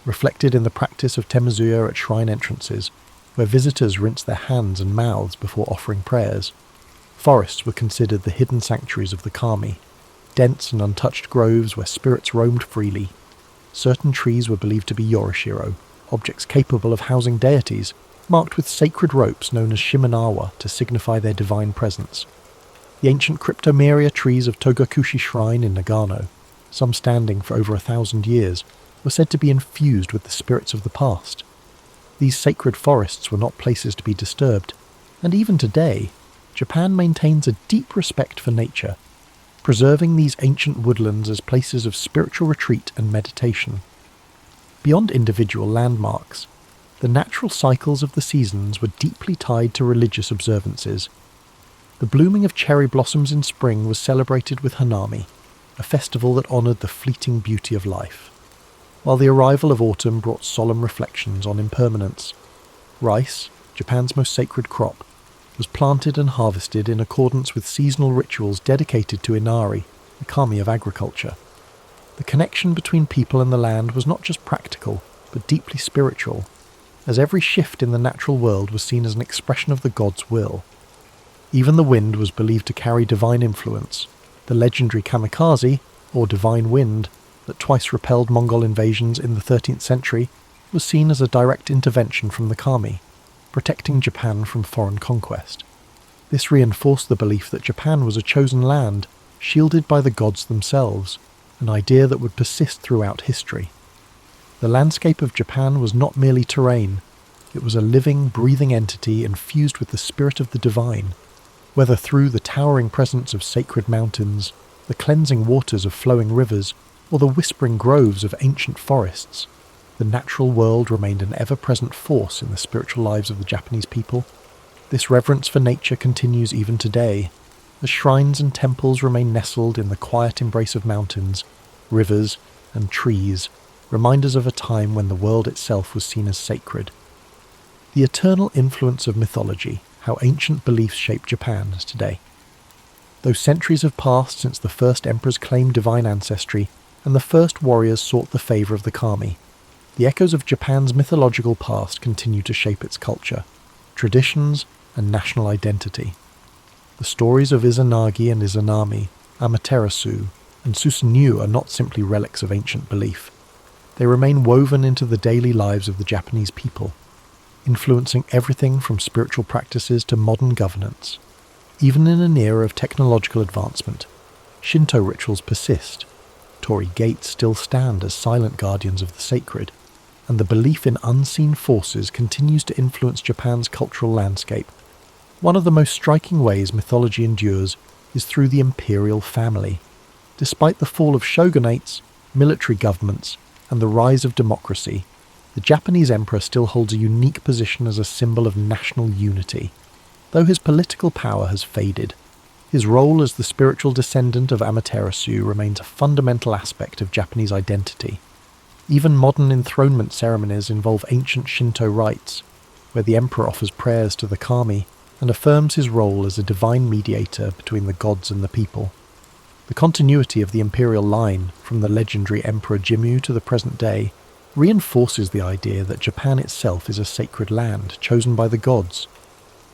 reflected in the practice of temazuya at shrine entrances, where visitors rinsed their hands and mouths before offering prayers. Forests were considered the hidden sanctuaries of the kami, dense and untouched groves where spirits roamed freely. Certain trees were believed to be yorishiro, objects capable of housing deities, marked with sacred ropes known as shimenawa to signify their divine presence. The ancient cryptomeria trees of Togakushi Shrine in Nagano, some standing for over 1,000 years, were said to be infused with the spirits of the past. These sacred forests were not places to be disturbed, and even today, Japan maintains a deep respect for nature, preserving these ancient woodlands as places of spiritual retreat and meditation. Beyond individual landmarks, the natural cycles of the seasons were deeply tied to religious observances. The blooming of cherry blossoms in spring was celebrated with Hanami, a festival that honoured the fleeting beauty of life, while the arrival of autumn brought solemn reflections on impermanence. Rice, Japan's most sacred crop, was planted and harvested in accordance with seasonal rituals dedicated to Inari, the kami of agriculture. The connection between people and the land was not just practical, but deeply spiritual. as every shift in the natural world was seen as an expression of the god's will. Even the wind was believed to carry divine influence. The legendary kamikaze, or divine wind, that twice repelled Mongol invasions in the 13th century, was seen as a direct intervention from the kami, protecting Japan from foreign conquest. This reinforced the belief that Japan was a chosen land, shielded by the gods themselves, an idea that would persist throughout history. The landscape of Japan was not merely terrain, it was a living, breathing entity infused with the spirit of the divine, whether through the towering presence of sacred mountains, the cleansing waters of flowing rivers, or the whispering groves of ancient forests. The natural world remained an ever-present force in the spiritual lives of the Japanese people. This reverence for nature continues even today, as shrines and temples remain nestled in the quiet embrace of mountains, rivers, and trees, reminders of a time when the world itself was seen as sacred. The eternal influence of mythology, how ancient beliefs shape Japan today. Though centuries have passed since the first emperors claimed divine ancestry and the first warriors sought the favour of the kami, the echoes of Japan's mythological past continue to shape its culture, traditions, and national identity. The stories of Izanagi and Izanami, Amaterasu, and Susanoo are not simply relics of ancient belief. They remain woven into the daily lives of the Japanese people, influencing everything from spiritual practices to modern governance. Even in an era of technological advancement, Shinto rituals persist, torii gates still stand as silent guardians of the sacred, and the belief in unseen forces continues to influence Japan's cultural landscape. One of the most striking ways mythology endures is through the imperial family. Despite the fall of shogunates, military governments, and the rise of democracy, the Japanese emperor still holds a unique position as a symbol of national unity. Though his political power has faded, his role as the spiritual descendant of Amaterasu remains a fundamental aspect of Japanese identity. Even modern enthronement ceremonies involve ancient Shinto rites, where the emperor offers prayers to the kami and affirms his role as a divine mediator between the gods and the people. The continuity of the imperial line, from the legendary Emperor Jimmu to the present day, reinforces the idea that Japan itself is a sacred land chosen by the gods.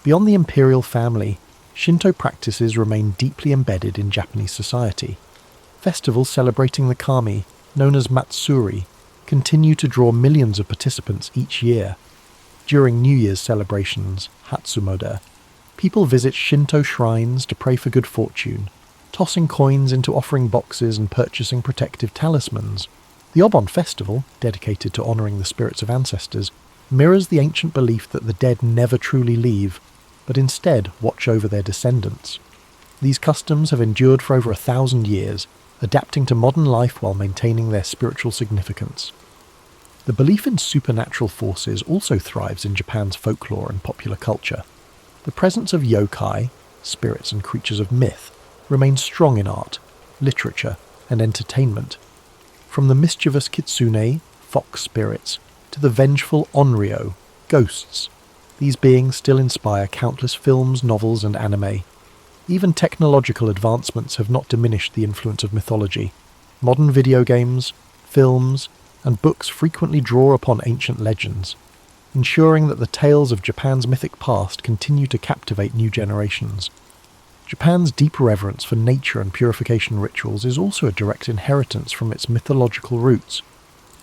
Beyond the imperial family, Shinto practices remain deeply embedded in Japanese society. Festivals celebrating the kami, known as Matsuri, continue to draw millions of participants each year. During New Year's celebrations, Hatsumoda, people visit Shinto shrines to pray for good fortune, tossing coins into offering boxes and purchasing protective talismans. The Obon festival, dedicated to honouring the spirits of ancestors, mirrors the ancient belief that the dead never truly leave, but instead watch over their descendants. These customs have endured for over 1,000 years, adapting to modern life while maintaining their spiritual significance. The belief in supernatural forces also thrives in Japan's folklore and popular culture. The presence of yokai, spirits and creatures of myth, remains strong in art, literature, and entertainment. From the mischievous kitsune, fox spirits, to the vengeful onryo, ghosts, these beings still inspire countless films, novels, and anime. Even technological advancements have not diminished the influence of mythology. Modern video games, films, and books frequently draw upon ancient legends, ensuring that the tales of Japan's mythic past continue to captivate new generations. Japan's deep reverence for nature and purification rituals is also a direct inheritance from its mythological roots.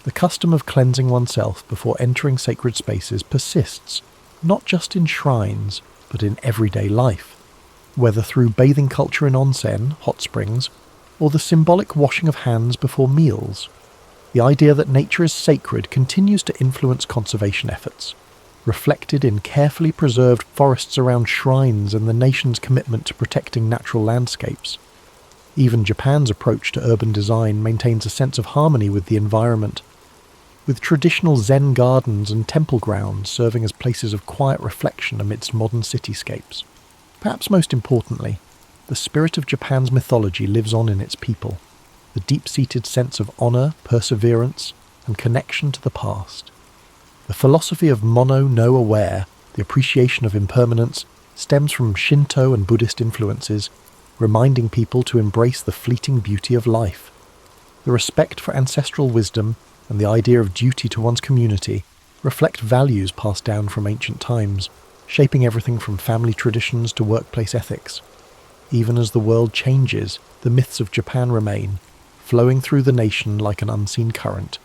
The custom of cleansing oneself before entering sacred spaces persists, not just in shrines, but in everyday life. Whether through bathing culture in onsen, hot springs, or the symbolic washing of hands before meals, the idea that nature is sacred continues to influence conservation efforts, reflected in carefully preserved forests around shrines and the nation's commitment to protecting natural landscapes. Even Japan's approach to urban design maintains a sense of harmony with the environment, with traditional Zen gardens and temple grounds serving as places of quiet reflection amidst modern cityscapes. Perhaps most importantly, the spirit of Japan's mythology lives on in its people, the deep-seated sense of honour, perseverance, and connection to the past. The philosophy of mono no aware, the appreciation of impermanence, stems from Shinto and Buddhist influences, reminding people to embrace the fleeting beauty of life. The respect for ancestral wisdom and the idea of duty to one's community reflect values passed down from ancient times, shaping everything from family traditions to workplace ethics. Even as the world changes, the myths of Japan remain, flowing through the nation like an unseen current,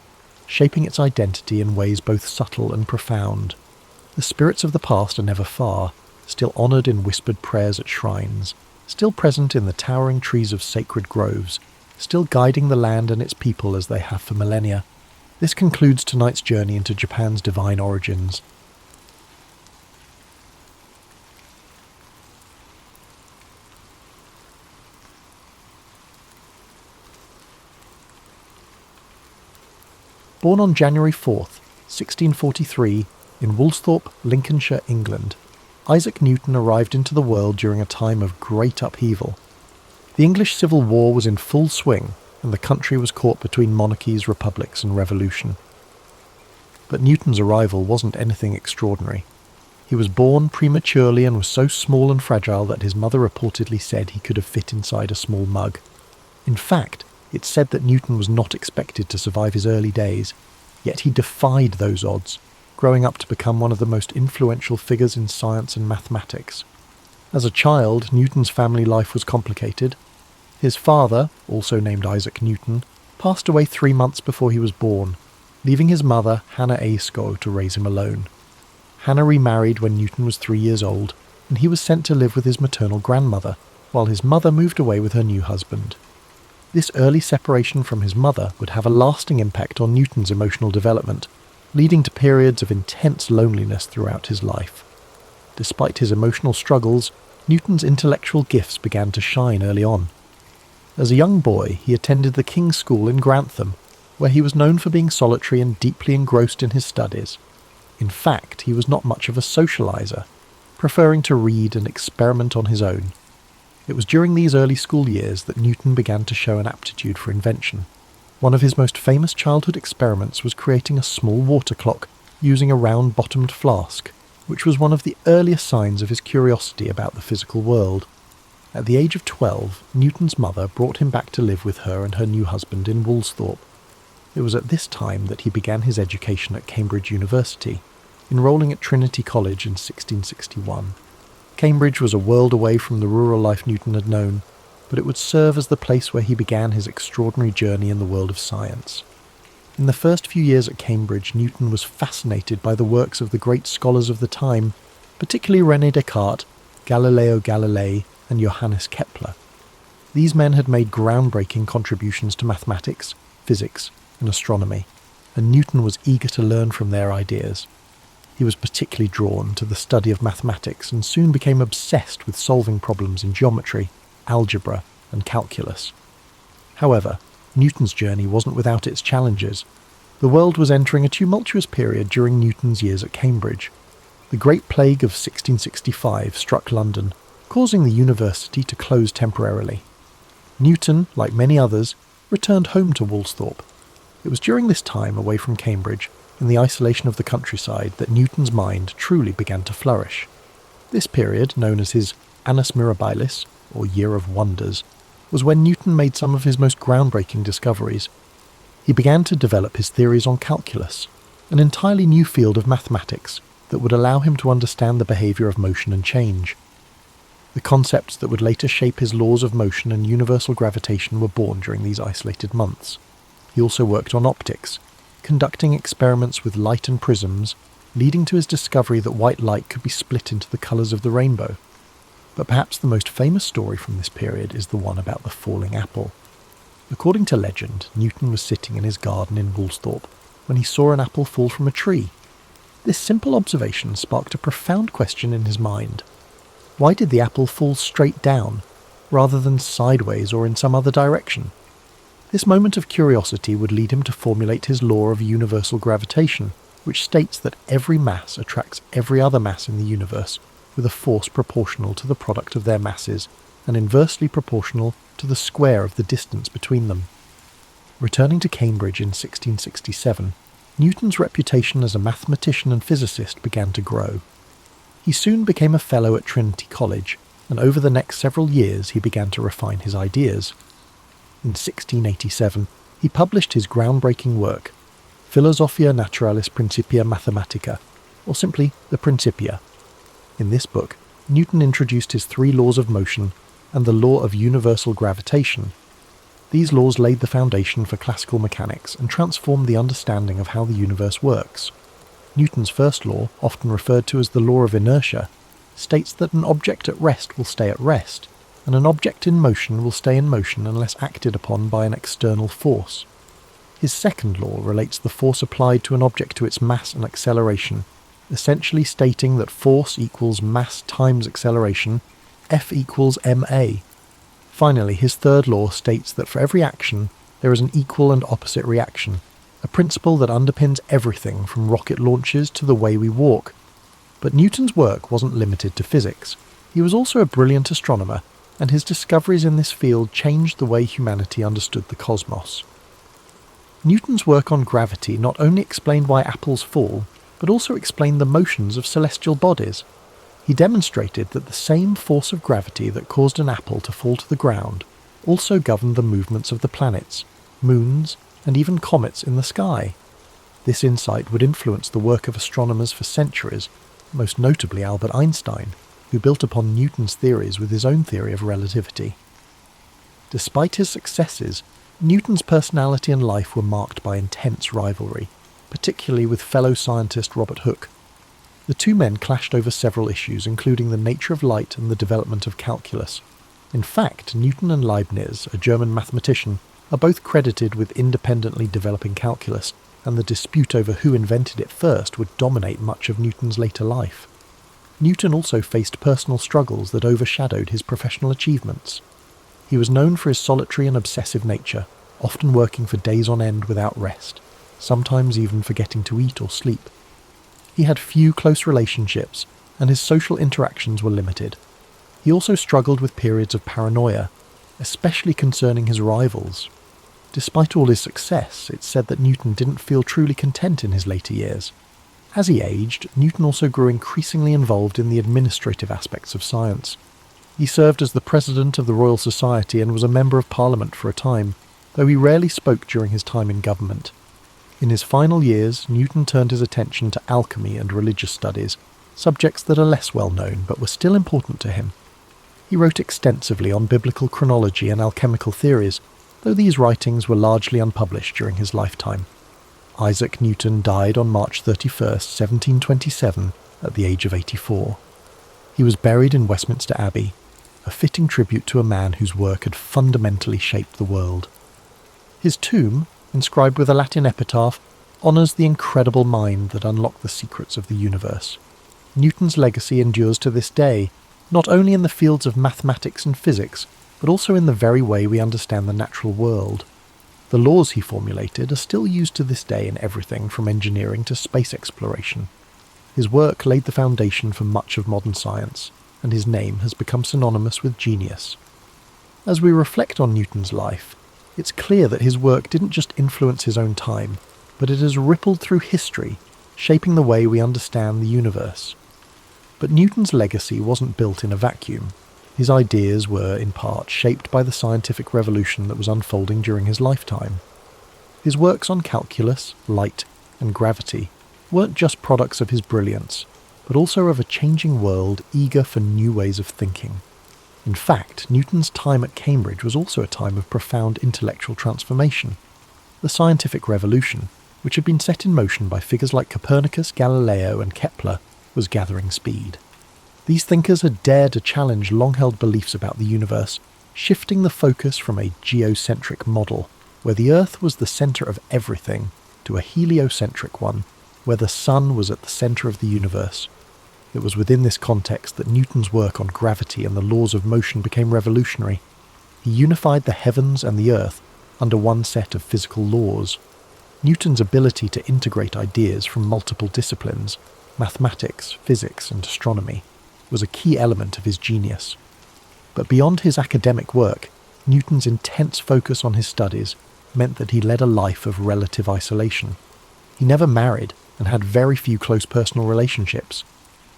shaping its identity in ways both subtle and profound. The spirits of the past are never far, still honoured in whispered prayers at shrines, still present in the towering trees of sacred groves, still guiding the land and its people as they have for millennia. This concludes tonight's journey into Japan's divine origins. Born on January 4th, 1643, in Woolsthorpe, Lincolnshire, England, Isaac Newton arrived into the world during a time of great upheaval. The English Civil War was in full swing, and the country was caught between monarchies, republics, and revolution. But Newton's arrival wasn't anything extraordinary. He was born prematurely and was so small and fragile that his mother reportedly said he could have fit inside a small mug. In fact, it's said that Newton was not expected to survive his early days, yet he defied those odds, growing up to become one of the most influential figures in science and mathematics. As a child, Newton's family life was complicated. His father, also named Isaac Newton, passed away 3 months before he was born, leaving his mother, Hannah Ayscough, to raise him alone. Hannah remarried when Newton was 3 years old, and he was sent to live with his maternal grandmother, while his mother moved away with her new husband. This early separation from his mother would have a lasting impact on Newton's emotional development, leading to periods of intense loneliness throughout his life. Despite his emotional struggles, Newton's intellectual gifts began to shine early on. As a young boy, he attended the King's School in Grantham, where he was known for being solitary and deeply engrossed in his studies. In fact, he was not much of a socializer, preferring to read and experiment on his own. It was during these early school years that Newton began to show an aptitude for invention. One of his most famous childhood experiments was creating a small water clock using a round-bottomed flask, which was one of the earliest signs of his curiosity about the physical world. At the age of 12, Newton's mother brought him back to live with her and her new husband in Woolsthorpe. It was at this time that he began his education at Cambridge University, enrolling at Trinity College in 1661. Cambridge was a world away from the rural life Newton had known, but it would serve as the place where he began his extraordinary journey in the world of science. In the first few years at Cambridge, Newton was fascinated by the works of the great scholars of the time, particularly René Descartes, Galileo Galilei, and Johannes Kepler. These men had made groundbreaking contributions to mathematics, physics, and astronomy, and Newton was eager to learn from their ideas. He was particularly drawn to the study of mathematics and soon became obsessed with solving problems in geometry, algebra, and calculus. However, Newton's journey wasn't without its challenges. The world was entering a tumultuous period during Newton's years at Cambridge. The Great Plague of 1665 struck London, causing the university to close temporarily. Newton, like many others, returned home to Woolsthorpe. It was during this time away from Cambridge, in the isolation of the countryside, that Newton's mind truly began to flourish. This period, known as his Annus Mirabilis, or Year of Wonders, was when Newton made some of his most groundbreaking discoveries. He began to develop his theories on calculus, an entirely new field of mathematics that would allow him to understand the behaviour of motion and change. The concepts that would later shape his laws of motion and universal gravitation were born during these isolated months. He also worked on optics, conducting experiments with light and prisms, leading to his discovery that white light could be split into the colours of the rainbow. But perhaps the most famous story from this period is the one about the falling apple. According to legend, Newton was sitting in his garden in Woolsthorpe when he saw an apple fall from a tree. This simple observation sparked a profound question in his mind. Why did the apple fall straight down, rather than sideways or in some other direction? This moment of curiosity would lead him to formulate his law of universal gravitation, which states that every mass attracts every other mass in the universe with a force proportional to the product of their masses and inversely proportional to the square of the distance between them. Returning to Cambridge in 1667, Newton's reputation as a mathematician and physicist began to grow. He soon became a fellow at Trinity College, and over the next several years he began to refine his ideas. In 1687, he published his groundbreaking work, Philosophia Naturalis Principia Mathematica, or simply the Principia. In this book, Newton introduced his 3 laws of motion and the law of universal gravitation. These laws laid the foundation for classical mechanics and transformed the understanding of how the universe works. Newton's first law, often referred to as the law of inertia, states that an object at rest will stay at rest, and an object in motion will stay in motion unless acted upon by an external force. His second law relates the force applied to an object to its mass and acceleration, essentially stating that force equals mass times acceleration, F equals ma. Finally, his third law states that for every action, there is an equal and opposite reaction, a principle that underpins everything from rocket launches to the way we walk. But Newton's work wasn't limited to physics. He was also a brilliant astronomer, and his discoveries in this field changed the way humanity understood the cosmos. Newton's work on gravity not only explained why apples fall, but also explained the motions of celestial bodies. He demonstrated that the same force of gravity that caused an apple to fall to the ground also governed the movements of the planets, moons, and even comets in the sky. This insight would influence the work of astronomers for centuries, most notably Albert Einstein, who built upon Newton's theories with his own theory of relativity. Despite his successes, Newton's personality and life were marked by intense rivalry, particularly with fellow scientist Robert Hooke. The two men clashed over several issues, including the nature of light and the development of calculus. In fact, Newton and Leibniz, a German mathematician, are both credited with independently developing calculus, and the dispute over who invented it first would dominate much of Newton's later life. Newton also faced personal struggles that overshadowed his professional achievements. He was known for his solitary and obsessive nature, often working for days on end without rest, sometimes even forgetting to eat or sleep. He had few close relationships, and his social interactions were limited. He also struggled with periods of paranoia, especially concerning his rivals. Despite all his success, it's said that Newton didn't feel truly content in his later years. As he aged, Newton also grew increasingly involved in the administrative aspects of science. He served as the president of the Royal Society and was a member of Parliament for a time, though he rarely spoke during his time in government. In his final years, Newton turned his attention to alchemy and religious studies, subjects that are less well known but were still important to him. He wrote extensively on biblical chronology and alchemical theories, though these writings were largely unpublished during his lifetime. Isaac Newton died on March 31, 1727, at the age of 84. He was buried in Westminster Abbey, a fitting tribute to a man whose work had fundamentally shaped the world. His tomb, inscribed with a Latin epitaph, honours the incredible mind that unlocked the secrets of the universe. Newton's legacy endures to this day, not only in the fields of mathematics and physics, but also in the very way we understand the natural world. The laws he formulated are still used to this day in everything from engineering to space exploration. His work laid the foundation for much of modern science, and his name has become synonymous with genius. As we reflect on Newton's life, it's clear that his work didn't just influence his own time, but it has rippled through history, shaping the way we understand the universe. But Newton's legacy wasn't built in a vacuum. His ideas were, in part, shaped by the scientific revolution that was unfolding during his lifetime. His works on calculus, light, and gravity weren't just products of his brilliance, but also of a changing world eager for new ways of thinking. In fact, Newton's time at Cambridge was also a time of profound intellectual transformation. The scientific revolution, which had been set in motion by figures like Copernicus, Galileo, and Kepler, was gathering speed. These thinkers had dared to challenge long-held beliefs about the universe, shifting the focus from a geocentric model, where the Earth was the centre of everything, to a heliocentric one, where the Sun was at the centre of the universe. It was within this context that Newton's work on gravity and the laws of motion became revolutionary. He unified the heavens and the earth under one set of physical laws. Newton's ability to integrate ideas from multiple disciplines, mathematics, physics, and astronomy, was a key element of his genius. But beyond his academic work, Newton's intense focus on his studies meant that he led a life of relative isolation. He never married and had very few close personal relationships.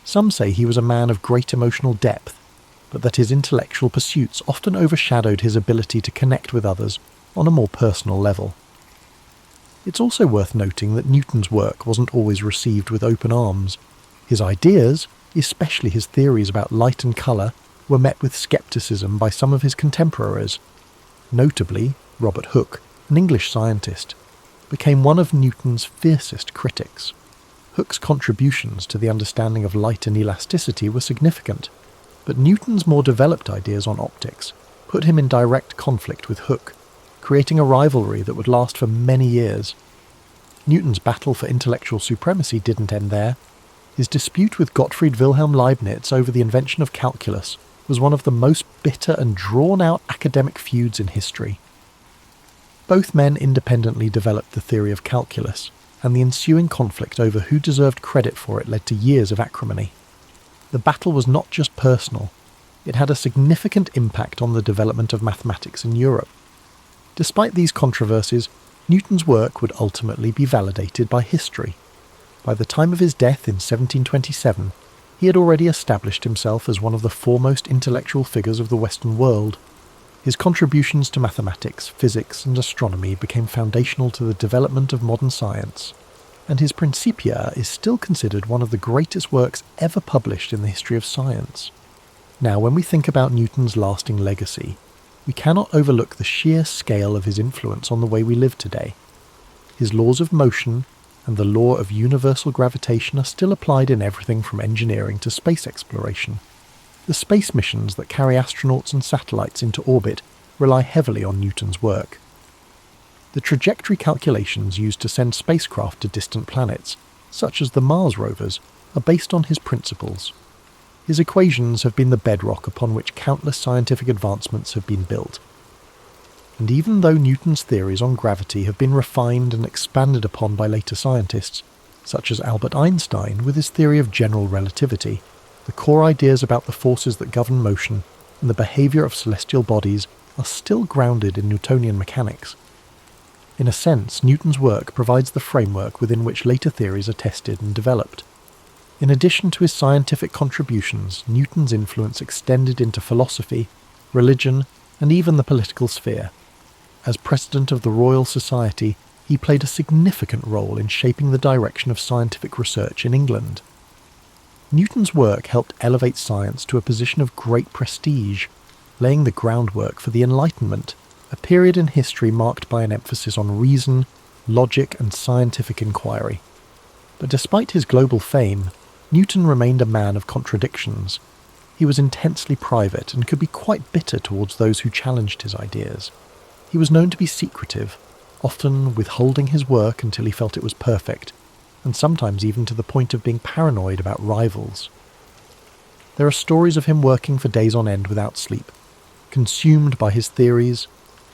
Some say he was a man of great emotional depth, but that his intellectual pursuits often overshadowed his ability to connect with others on a more personal level. It's also worth noting that Newton's work wasn't always received with open arms. His ideas, especially his theories about light and colour, were met with scepticism by some of his contemporaries. Notably, Robert Hooke, an English scientist, became one of Newton's fiercest critics. Hooke's contributions to the understanding of light and elasticity were significant, but Newton's more developed ideas on optics put him in direct conflict with Hooke, creating a rivalry that would last for many years. Newton's battle for intellectual supremacy didn't end there. His dispute with Gottfried Wilhelm Leibniz over the invention of calculus was one of the most bitter and drawn-out academic feuds in history. Both men independently developed the theory of calculus, and the ensuing conflict over who deserved credit for it led to years of acrimony. The battle was not just personal, it had a significant impact on the development of mathematics in Europe. Despite these controversies, Newton's work would ultimately be validated by history. By the time of his death in 1727, he had already established himself as one of the foremost intellectual figures of the Western world. His contributions to mathematics, physics, and astronomy became foundational to the development of modern science, and his Principia is still considered one of the greatest works ever published in the history of science. Now, when we think about Newton's lasting legacy, we cannot overlook the sheer scale of his influence on the way we live today. His laws of motion and the law of universal gravitation are still applied in everything from engineering to space exploration. The space missions that carry astronauts and satellites into orbit rely heavily on Newton's work. The trajectory calculations used to send spacecraft to distant planets, such as the Mars rovers, are based on his principles. His equations have been the bedrock upon which countless scientific advancements have been built. And even though Newton's theories on gravity have been refined and expanded upon by later scientists, such as Albert Einstein with his theory of general relativity, the core ideas about the forces that govern motion and the behaviour of celestial bodies are still grounded in Newtonian mechanics. In a sense, Newton's work provides the framework within which later theories are tested and developed. In addition to his scientific contributions, Newton's influence extended into philosophy, religion, and even the political sphere. As president of the Royal Society, he played a significant role in shaping the direction of scientific research in England. Newton's work helped elevate science to a position of great prestige, laying the groundwork for the Enlightenment, a period in history marked by an emphasis on reason, logic, and scientific inquiry. But despite his global fame, Newton remained a man of contradictions. He was intensely private and could be quite bitter towards those who challenged his ideas. He was known to be secretive, often withholding his work until he felt it was perfect, and sometimes even to the point of being paranoid about rivals. There are stories of him working for days on end without sleep, consumed by his theories,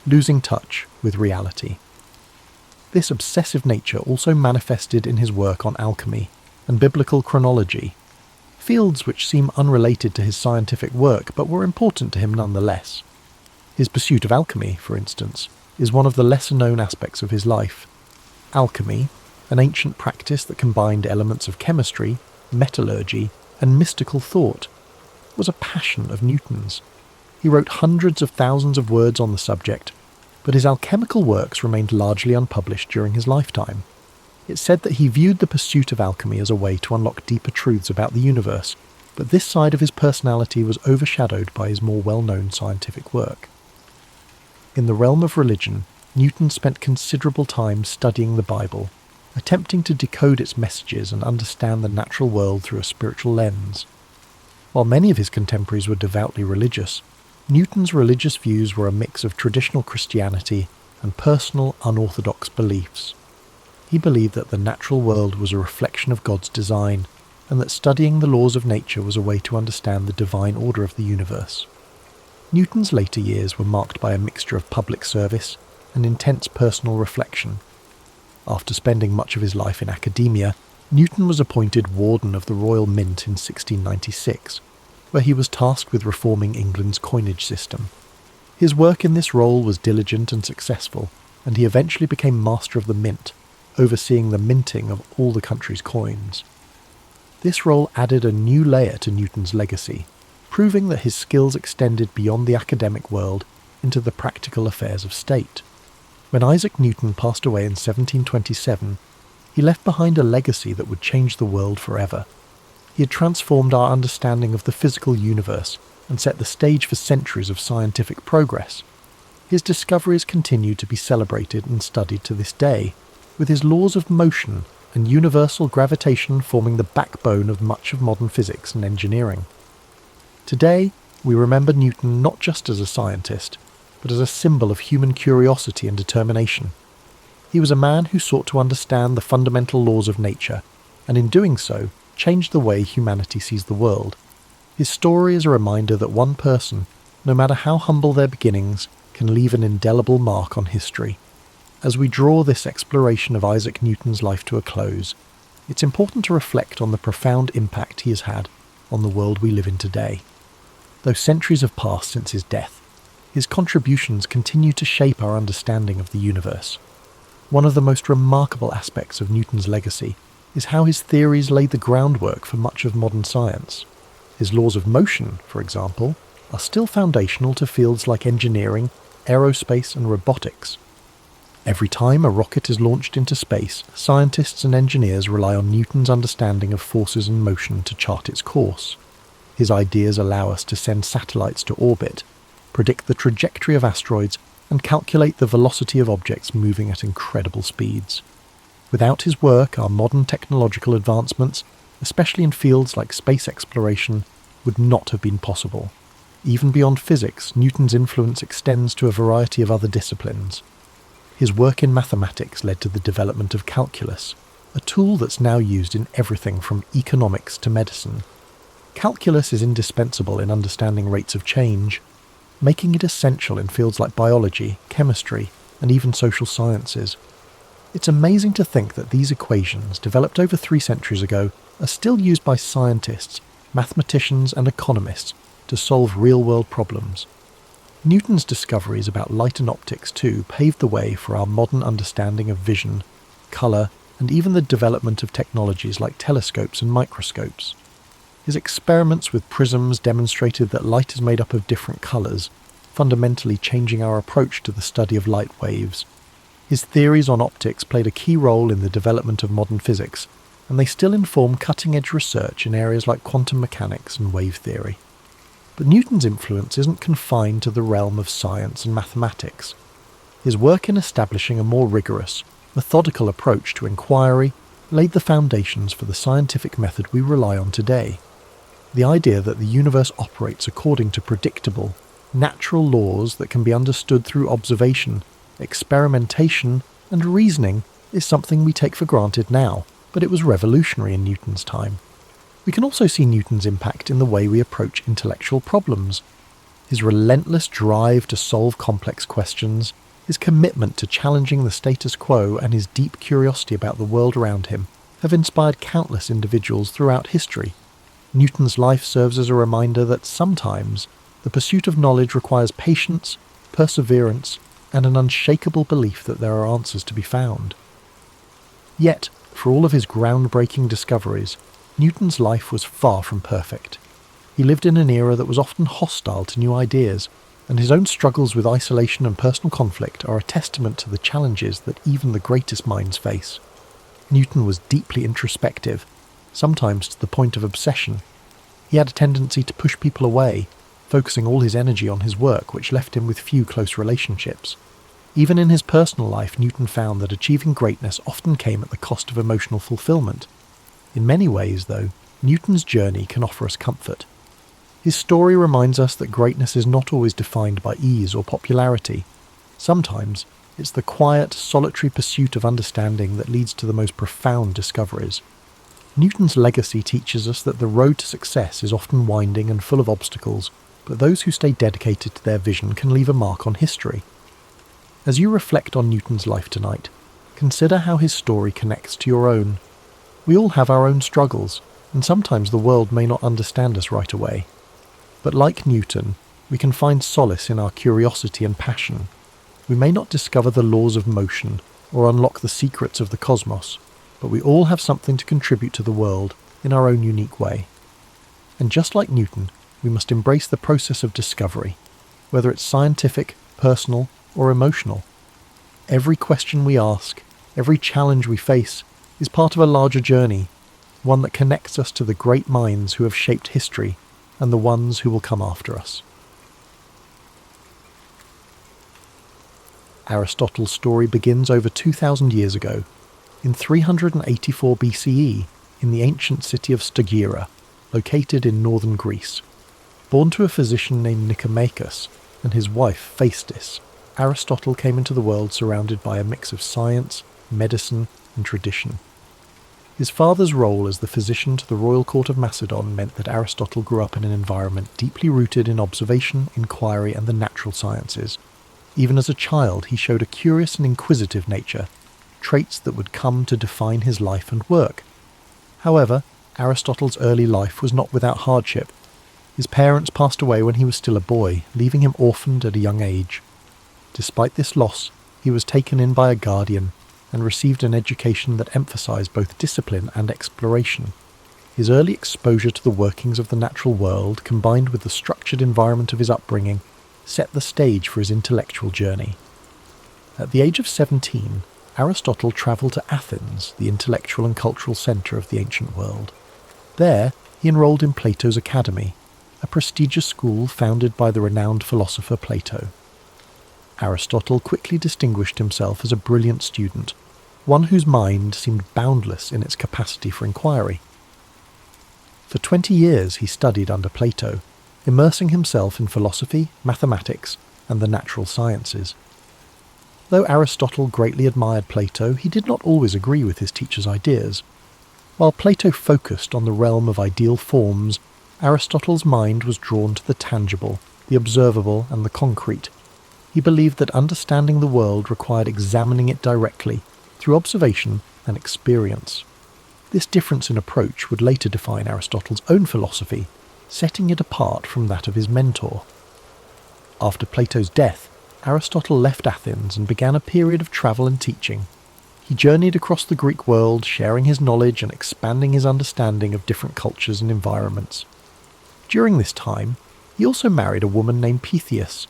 losing touch with reality. This obsessive nature also manifested in his work on alchemy and biblical chronology, fields which seem unrelated to his scientific work but were important to him nonetheless. His pursuit of alchemy, for instance, is one of the lesser-known aspects of his life. Alchemy, an ancient practice that combined elements of chemistry, metallurgy, and mystical thought, was a passion of Newton's. He wrote hundreds of thousands of words on the subject, but his alchemical works remained largely unpublished during his lifetime. It's said that he viewed the pursuit of alchemy as a way to unlock deeper truths about the universe, but this side of his personality was overshadowed by his more well-known scientific work. In the realm of religion, Newton spent considerable time studying the Bible, attempting to decode its messages and understand the natural world through a spiritual lens. While many of his contemporaries were devoutly religious, Newton's religious views were a mix of traditional Christianity and personal, unorthodox beliefs. He believed that the natural world was a reflection of God's design, and that studying the laws of nature was a way to understand the divine order of the universe. Newton's later years were marked by a mixture of public service and intense personal reflection. After spending much of his life in academia, Newton was appointed Warden of the Royal Mint in 1696, where he was tasked with reforming England's coinage system. His work in this role was diligent and successful, and he eventually became Master of the Mint, overseeing the minting of all the country's coins. This role added a new layer to Newton's legacy, proving that his skills extended beyond the academic world into the practical affairs of state. When Isaac Newton passed away in 1727, he left behind a legacy that would change the world forever. He had transformed our understanding of the physical universe and set the stage for centuries of scientific progress. His discoveries continue to be celebrated and studied to this day, with his laws of motion and universal gravitation forming the backbone of much of modern physics and engineering. Today, we remember Newton not just as a scientist, but as a symbol of human curiosity and determination. He was a man who sought to understand the fundamental laws of nature, and in doing so, changed the way humanity sees the world. His story is a reminder that one person, no matter how humble their beginnings, can leave an indelible mark on history. As we draw this exploration of Isaac Newton's life to a close, it's important to reflect on the profound impact he has had on the world we live in today. Though centuries have passed since his death, his contributions continue to shape our understanding of the universe. One of the most remarkable aspects of Newton's legacy is how his theories laid the groundwork for much of modern science. His laws of motion, for example, are still foundational to fields like engineering, aerospace, and robotics. Every time a rocket is launched into space, scientists and engineers rely on Newton's understanding of forces and motion to chart its course. His ideas allow us to send satellites to orbit, predict the trajectory of asteroids, and calculate the velocity of objects moving at incredible speeds. Without his work, our modern technological advancements, especially in fields like space exploration, would not have been possible. Even beyond physics, Newton's influence extends to a variety of other disciplines. His work in mathematics led to the development of calculus, a tool that's now used in everything from economics to medicine. Calculus is indispensable in understanding rates of change, making it essential in fields like biology, chemistry, and even social sciences. It's amazing to think that these equations, developed over 3 centuries ago, are still used by scientists, mathematicians, and economists to solve real-world problems. Newton's discoveries about light and optics, too, paved the way for our modern understanding of vision, colour, and even the development of technologies like telescopes and microscopes. His experiments with prisms demonstrated that light is made up of different colours, fundamentally changing our approach to the study of light waves. His theories on optics played a key role in the development of modern physics, and they still inform cutting-edge research in areas like quantum mechanics and wave theory. But Newton's influence isn't confined to the realm of science and mathematics. His work in establishing a more rigorous, methodical approach to inquiry laid the foundations for the scientific method we rely on today. The idea that the universe operates according to predictable, natural laws that can be understood through observation, experimentation, and reasoning is something we take for granted now, but it was revolutionary in Newton's time. We can also see Newton's impact in the way we approach intellectual problems. His relentless drive to solve complex questions, his commitment to challenging the status quo, and his deep curiosity about the world around him have inspired countless individuals throughout history. Newton's life serves as a reminder that sometimes the pursuit of knowledge requires patience, perseverance, and an unshakable belief that there are answers to be found. Yet, for all of his groundbreaking discoveries, Newton's life was far from perfect. He lived in an era that was often hostile to new ideas, and his own struggles with isolation and personal conflict are a testament to the challenges that even the greatest minds face. Newton was deeply introspective, sometimes to the point of obsession. He had a tendency to push people away, focusing all his energy on his work, which left him with few close relationships. Even in his personal life, Newton found that achieving greatness often came at the cost of emotional fulfillment. In many ways, though, Newton's journey can offer us comfort. His story reminds us that greatness is not always defined by ease or popularity. Sometimes, it's the quiet, solitary pursuit of understanding that leads to the most profound discoveries. Newton's legacy teaches us that the road to success is often winding and full of obstacles, but those who stay dedicated to their vision can leave a mark on history. As you reflect on Newton's life tonight, consider how his story connects to your own. We all have our own struggles, and sometimes the world may not understand us right away. But like Newton, we can find solace in our curiosity and passion. We may not discover the laws of motion or unlock the secrets of the cosmos, but we all have something to contribute to the world in our own unique way. And just like Newton, we must embrace the process of discovery, whether it's scientific, personal, or emotional. Every question we ask, every challenge we face, is part of a larger journey, one that connects us to the great minds who have shaped history and the ones who will come after us. Aristotle's story begins over 2,000 years ago, in 384 BCE, in the ancient city of Stagira, located in northern Greece. Born to a physician named Nicomachus and his wife Phaestis, Aristotle came into the world surrounded by a mix of science, medicine, and tradition. His father's role as the physician to the royal court of Macedon meant that Aristotle grew up in an environment deeply rooted in observation, inquiry, and the natural sciences. Even as a child, he showed a curious and inquisitive nature, traits that would come to define his life and work. However, Aristotle's early life was not without hardship. His parents passed away when he was still a boy, leaving him orphaned at a young age. Despite this loss, he was taken in by a guardian and received an education that emphasized both discipline and exploration. His early exposure to the workings of the natural world, combined with the structured environment of his upbringing, set the stage for his intellectual journey. At the age of 17, Aristotle travelled to Athens, the intellectual and cultural centre of the ancient world. There, he enrolled in Plato's Academy, a prestigious school founded by the renowned philosopher Plato. Aristotle quickly distinguished himself as a brilliant student, one whose mind seemed boundless in its capacity for inquiry. For 20 years he studied under Plato, immersing himself in philosophy, mathematics, and the natural sciences. Though Aristotle greatly admired Plato, he did not always agree with his teacher's ideas. While Plato focused on the realm of ideal forms, Aristotle's mind was drawn to the tangible, the observable, and the concrete. He believed that understanding the world required examining it directly, through observation and experience. This difference in approach would later define Aristotle's own philosophy, setting it apart from that of his mentor. After Plato's death, Aristotle left Athens and began a period of travel and teaching. He journeyed across the Greek world, sharing his knowledge and expanding his understanding of different cultures and environments. During this time, he also married a woman named Pythias,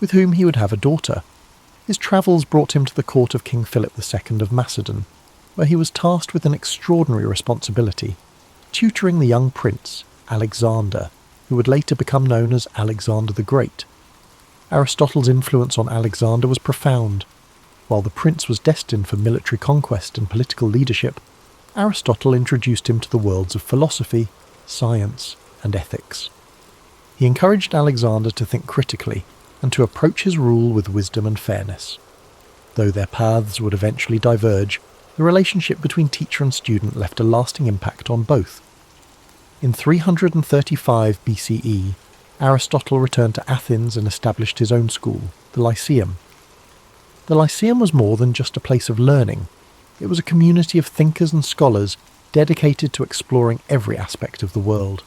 with whom he would have a daughter. His travels brought him to the court of King Philip II of Macedon, where he was tasked with an extraordinary responsibility, tutoring the young prince, Alexander, who would later become known as Alexander the Great. Aristotle's influence on Alexander was profound. While the prince was destined for military conquest and political leadership, Aristotle introduced him to the worlds of philosophy, science, and ethics. He encouraged Alexander to think critically and to approach his rule with wisdom and fairness. Though their paths would eventually diverge, the relationship between teacher and student left a lasting impact on both. In 335 BCE, Aristotle returned to Athens and established his own school, the Lyceum. The Lyceum was more than just a place of learning. It was a community of thinkers and scholars dedicated to exploring every aspect of the world.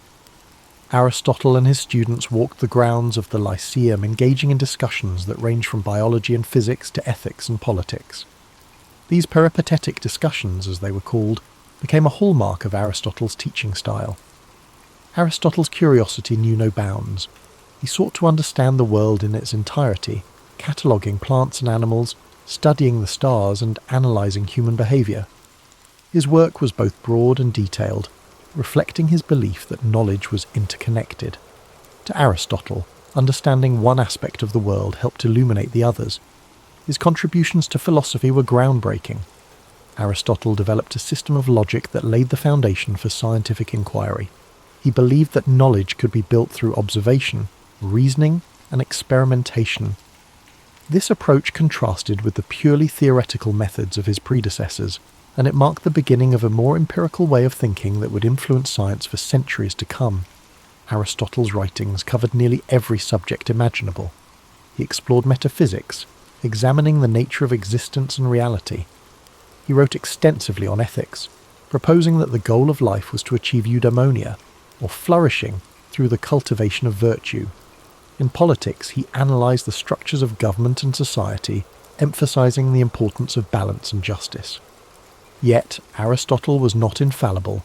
Aristotle and his students walked the grounds of the Lyceum, engaging in discussions that range from biology and physics to ethics and politics. These peripatetic discussions, as they were called, became a hallmark of Aristotle's teaching style. Aristotle's curiosity knew no bounds. He sought to understand the world in its entirety, cataloguing plants and animals, studying the stars, and analysing human behaviour. His work was both broad and detailed, reflecting his belief that knowledge was interconnected. To Aristotle, understanding one aspect of the world helped illuminate the others. His contributions to philosophy were groundbreaking. Aristotle developed a system of logic that laid the foundation for scientific inquiry. He believed that knowledge could be built through observation, reasoning, and experimentation. This approach contrasted with the purely theoretical methods of his predecessors, and it marked the beginning of a more empirical way of thinking that would influence science for centuries to come. Aristotle's writings covered nearly every subject imaginable. He explored metaphysics, examining the nature of existence and reality. He wrote extensively on ethics, proposing that the goal of life was to achieve eudaimonia, or flourishing through the cultivation of virtue. In politics, he analysed the structures of government and society, emphasising the importance of balance and justice. Yet, Aristotle was not infallible.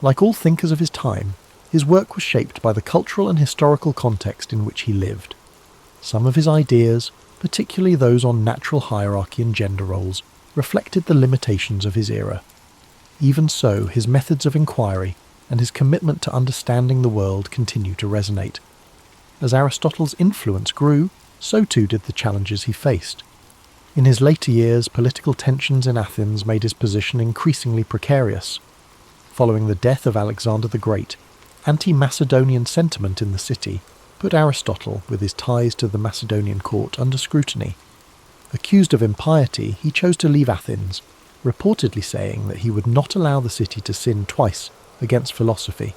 Like all thinkers of his time, his work was shaped by the cultural and historical context in which he lived. Some of his ideas, particularly those on natural hierarchy and gender roles, reflected the limitations of his era. Even so, his methods of inquiry and his commitment to understanding the world continue to resonate. As Aristotle's influence grew, so too did the challenges he faced. In his later years, political tensions in Athens made his position increasingly precarious. Following the death of Alexander the Great, anti-Macedonian sentiment in the city put Aristotle, with his ties to the Macedonian court, under scrutiny. Accused of impiety, he chose to leave Athens, reportedly saying that he would not allow the city to sin twice against philosophy,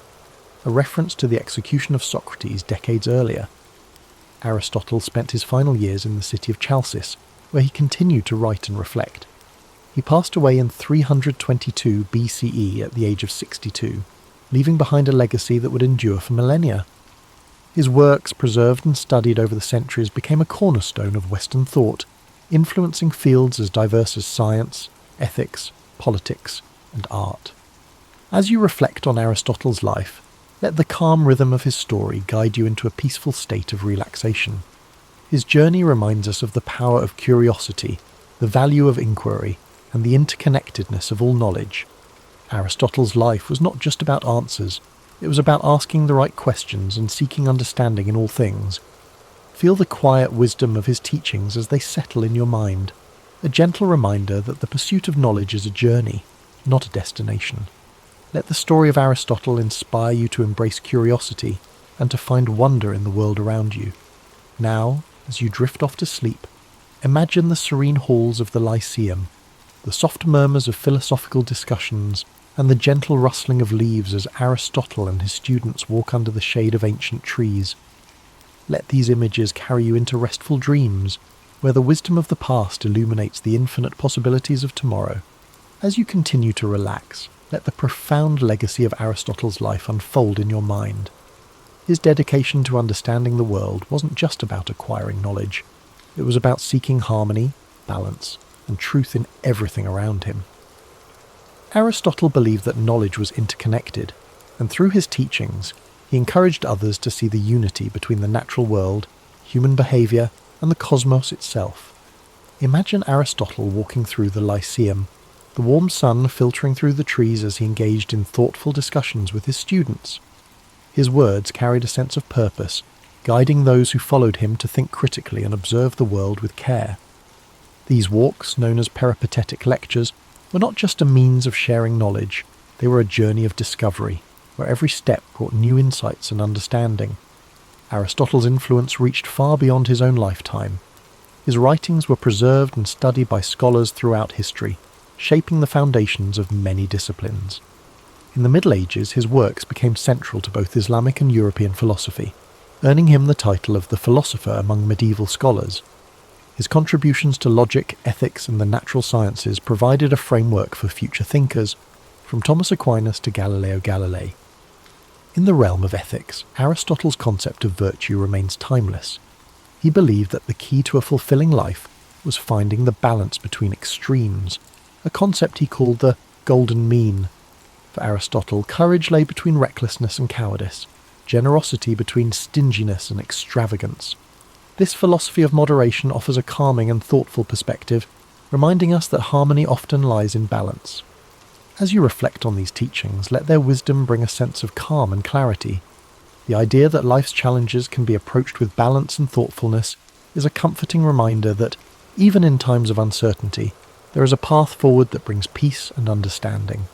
a reference to the execution of Socrates decades earlier. Aristotle spent his final years in the city of Chalcis, where he continued to write and reflect. He passed away in 322 BCE at the age of 62, leaving behind a legacy that would endure for millennia. His works, preserved and studied over the centuries, became a cornerstone of Western thought, influencing fields as diverse as science, ethics, politics, and art. As you reflect on Aristotle's life, let the calm rhythm of his story guide you into a peaceful state of relaxation. His journey reminds us of the power of curiosity, the value of inquiry, and the interconnectedness of all knowledge. Aristotle's life was not just about answers, it was about asking the right questions and seeking understanding in all things. Feel the quiet wisdom of his teachings as they settle in your mind, a gentle reminder that the pursuit of knowledge is a journey, not a destination. Let the story of Aristotle inspire you to embrace curiosity and to find wonder in the world around you. Now, as you drift off to sleep, imagine the serene halls of the Lyceum, the soft murmurs of philosophical discussions, and the gentle rustling of leaves as Aristotle and his students walk under the shade of ancient trees. Let these images carry you into restful dreams, where the wisdom of the past illuminates the infinite possibilities of tomorrow. As you continue to relax, let the profound legacy of Aristotle's life unfold in your mind. His dedication to understanding the world wasn't just about acquiring knowledge. It was about seeking harmony, balance, and truth in everything around him. Aristotle believed that knowledge was interconnected, and through his teachings, he encouraged others to see the unity between the natural world, human behaviour, and the cosmos itself. Imagine Aristotle walking through the Lyceum, the warm sun filtering through the trees as he engaged in thoughtful discussions with his students. His words carried a sense of purpose, guiding those who followed him to think critically and observe the world with care. These walks, known as peripatetic lectures, were not just a means of sharing knowledge, they were a journey of discovery, where every step brought new insights and understanding. Aristotle's influence reached far beyond his own lifetime. His writings were preserved and studied by scholars throughout history, shaping the foundations of many disciplines. In the Middle Ages, his works became central to both Islamic and European philosophy, earning him the title of the philosopher among medieval scholars. His contributions to logic, ethics, and the natural sciences provided a framework for future thinkers, from Thomas Aquinas to Galileo Galilei. In the realm of ethics, Aristotle's concept of virtue remains timeless. He believed that the key to a fulfilling life was finding the balance between extremes, a concept he called the golden mean. For Aristotle, courage lay between recklessness and cowardice, generosity between stinginess and extravagance. This philosophy of moderation offers a calming and thoughtful perspective, reminding us that harmony often lies in balance. As you reflect on these teachings, let their wisdom bring a sense of calm and clarity. The idea that life's challenges can be approached with balance and thoughtfulness is a comforting reminder that, even in times of uncertainty, there is a path forward that brings peace and understanding.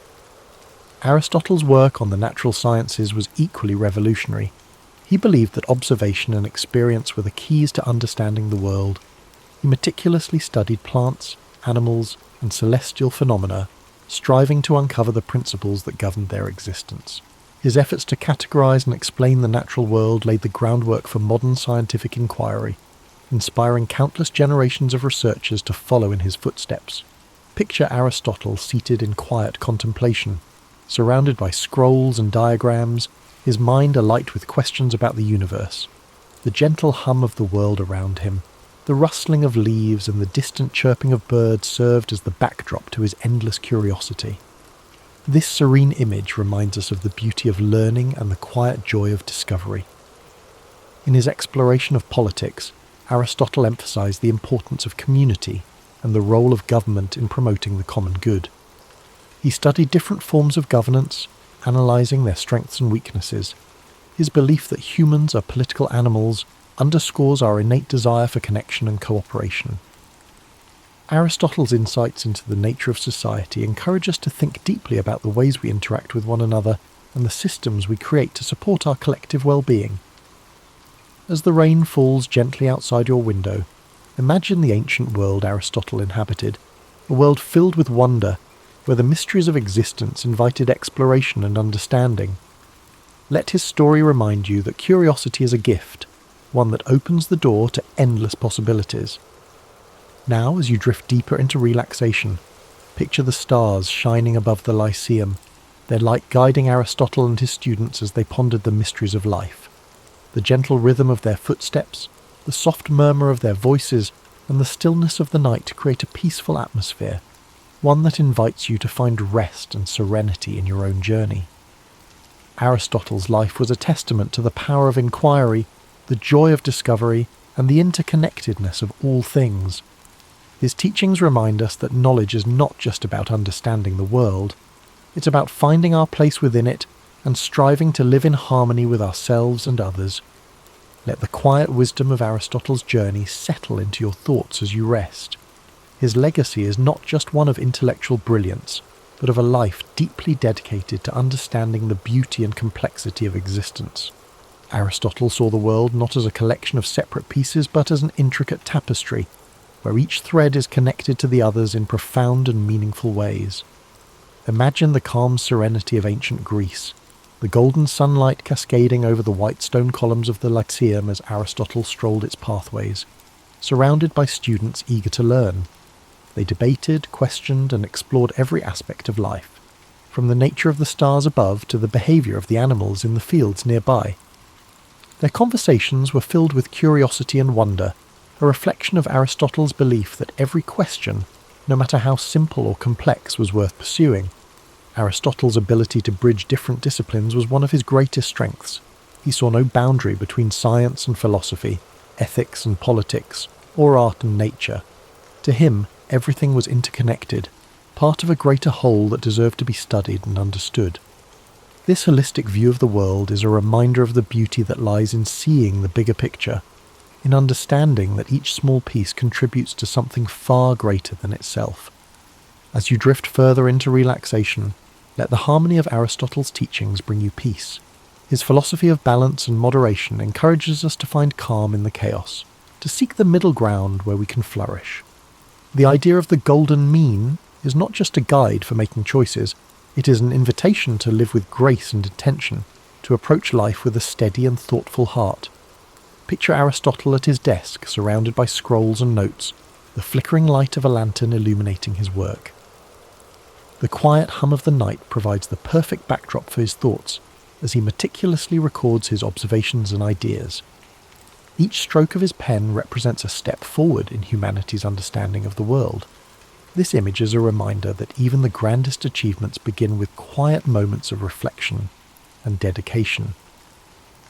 Aristotle's work on the natural sciences was equally revolutionary. He believed that observation and experience were the keys to understanding the world. He meticulously studied plants, animals, and celestial phenomena, striving to uncover the principles that governed their existence. His efforts to categorize and explain the natural world laid the groundwork for modern scientific inquiry, inspiring countless generations of researchers to follow in his footsteps. Picture Aristotle seated in quiet contemplation, surrounded by scrolls and diagrams, his mind alight with questions about the universe. The gentle hum of the world around him, the rustling of leaves and the distant chirping of birds served as the backdrop to his endless curiosity. This serene image reminds us of the beauty of learning and the quiet joy of discovery. In his exploration of politics, Aristotle emphasized the importance of community and the role of government in promoting the common good. He studied different forms of governance, analyzing their strengths and weaknesses. His belief that humans are political animals underscores our innate desire for connection and cooperation. Aristotle's insights into the nature of society encourage us to think deeply about the ways we interact with one another and the systems we create to support our collective well-being. As the rain falls gently outside your window, imagine the ancient world Aristotle inhabited, a world filled with wonder, where the mysteries of existence invited exploration and understanding. Let his story remind you that curiosity is a gift, one that opens the door to endless possibilities. Now, as you drift deeper into relaxation, picture the stars shining above the Lyceum, their light guiding Aristotle and his students as they pondered the mysteries of life. The gentle rhythm of their footsteps, the soft murmur of their voices, and the stillness of the night create a peaceful atmosphere, one that invites you to find rest and serenity in your own journey. Aristotle's life was a testament to the power of inquiry, the joy of discovery, and the interconnectedness of all things. His teachings remind us that knowledge is not just about understanding the world, it's about finding our place within it and striving to live in harmony with ourselves and others. Let the quiet wisdom of Aristotle's journey settle into your thoughts as you rest. His legacy is not just one of intellectual brilliance, but of a life deeply dedicated to understanding the beauty and complexity of existence. Aristotle saw the world not as a collection of separate pieces, but as an intricate tapestry, where each thread is connected to the others in profound and meaningful ways. Imagine the calm serenity of ancient Greece, the golden sunlight cascading over the white stone columns of the Lyceum as Aristotle strolled its pathways, surrounded by students eager to learn. They debated, questioned, and explored every aspect of life, from the nature of the stars above to the behaviour of the animals in the fields nearby. Their conversations were filled with curiosity and wonder, a reflection of Aristotle's belief that every question, no matter how simple or complex, was worth pursuing. Aristotle's ability to bridge different disciplines was one of his greatest strengths. He saw no boundary between science and philosophy, ethics and politics, or art and nature. To him, everything was interconnected, part of a greater whole that deserved to be studied and understood. This holistic view of the world is a reminder of the beauty that lies in seeing the bigger picture, in understanding that each small piece contributes to something far greater than itself. As you drift further into relaxation, let the harmony of Aristotle's teachings bring you peace. His philosophy of balance and moderation encourages us to find calm in the chaos, to seek the middle ground where we can flourish. The idea of the golden mean is not just a guide for making choices, it is an invitation to live with grace and intention, to approach life with a steady and thoughtful heart. Picture Aristotle at his desk, surrounded by scrolls and notes, the flickering light of a lantern illuminating his work. The quiet hum of the night provides the perfect backdrop for his thoughts, as he meticulously records his observations and ideas. Each stroke of his pen represents a step forward in humanity's understanding of the world. This image is a reminder that even the grandest achievements begin with quiet moments of reflection and dedication.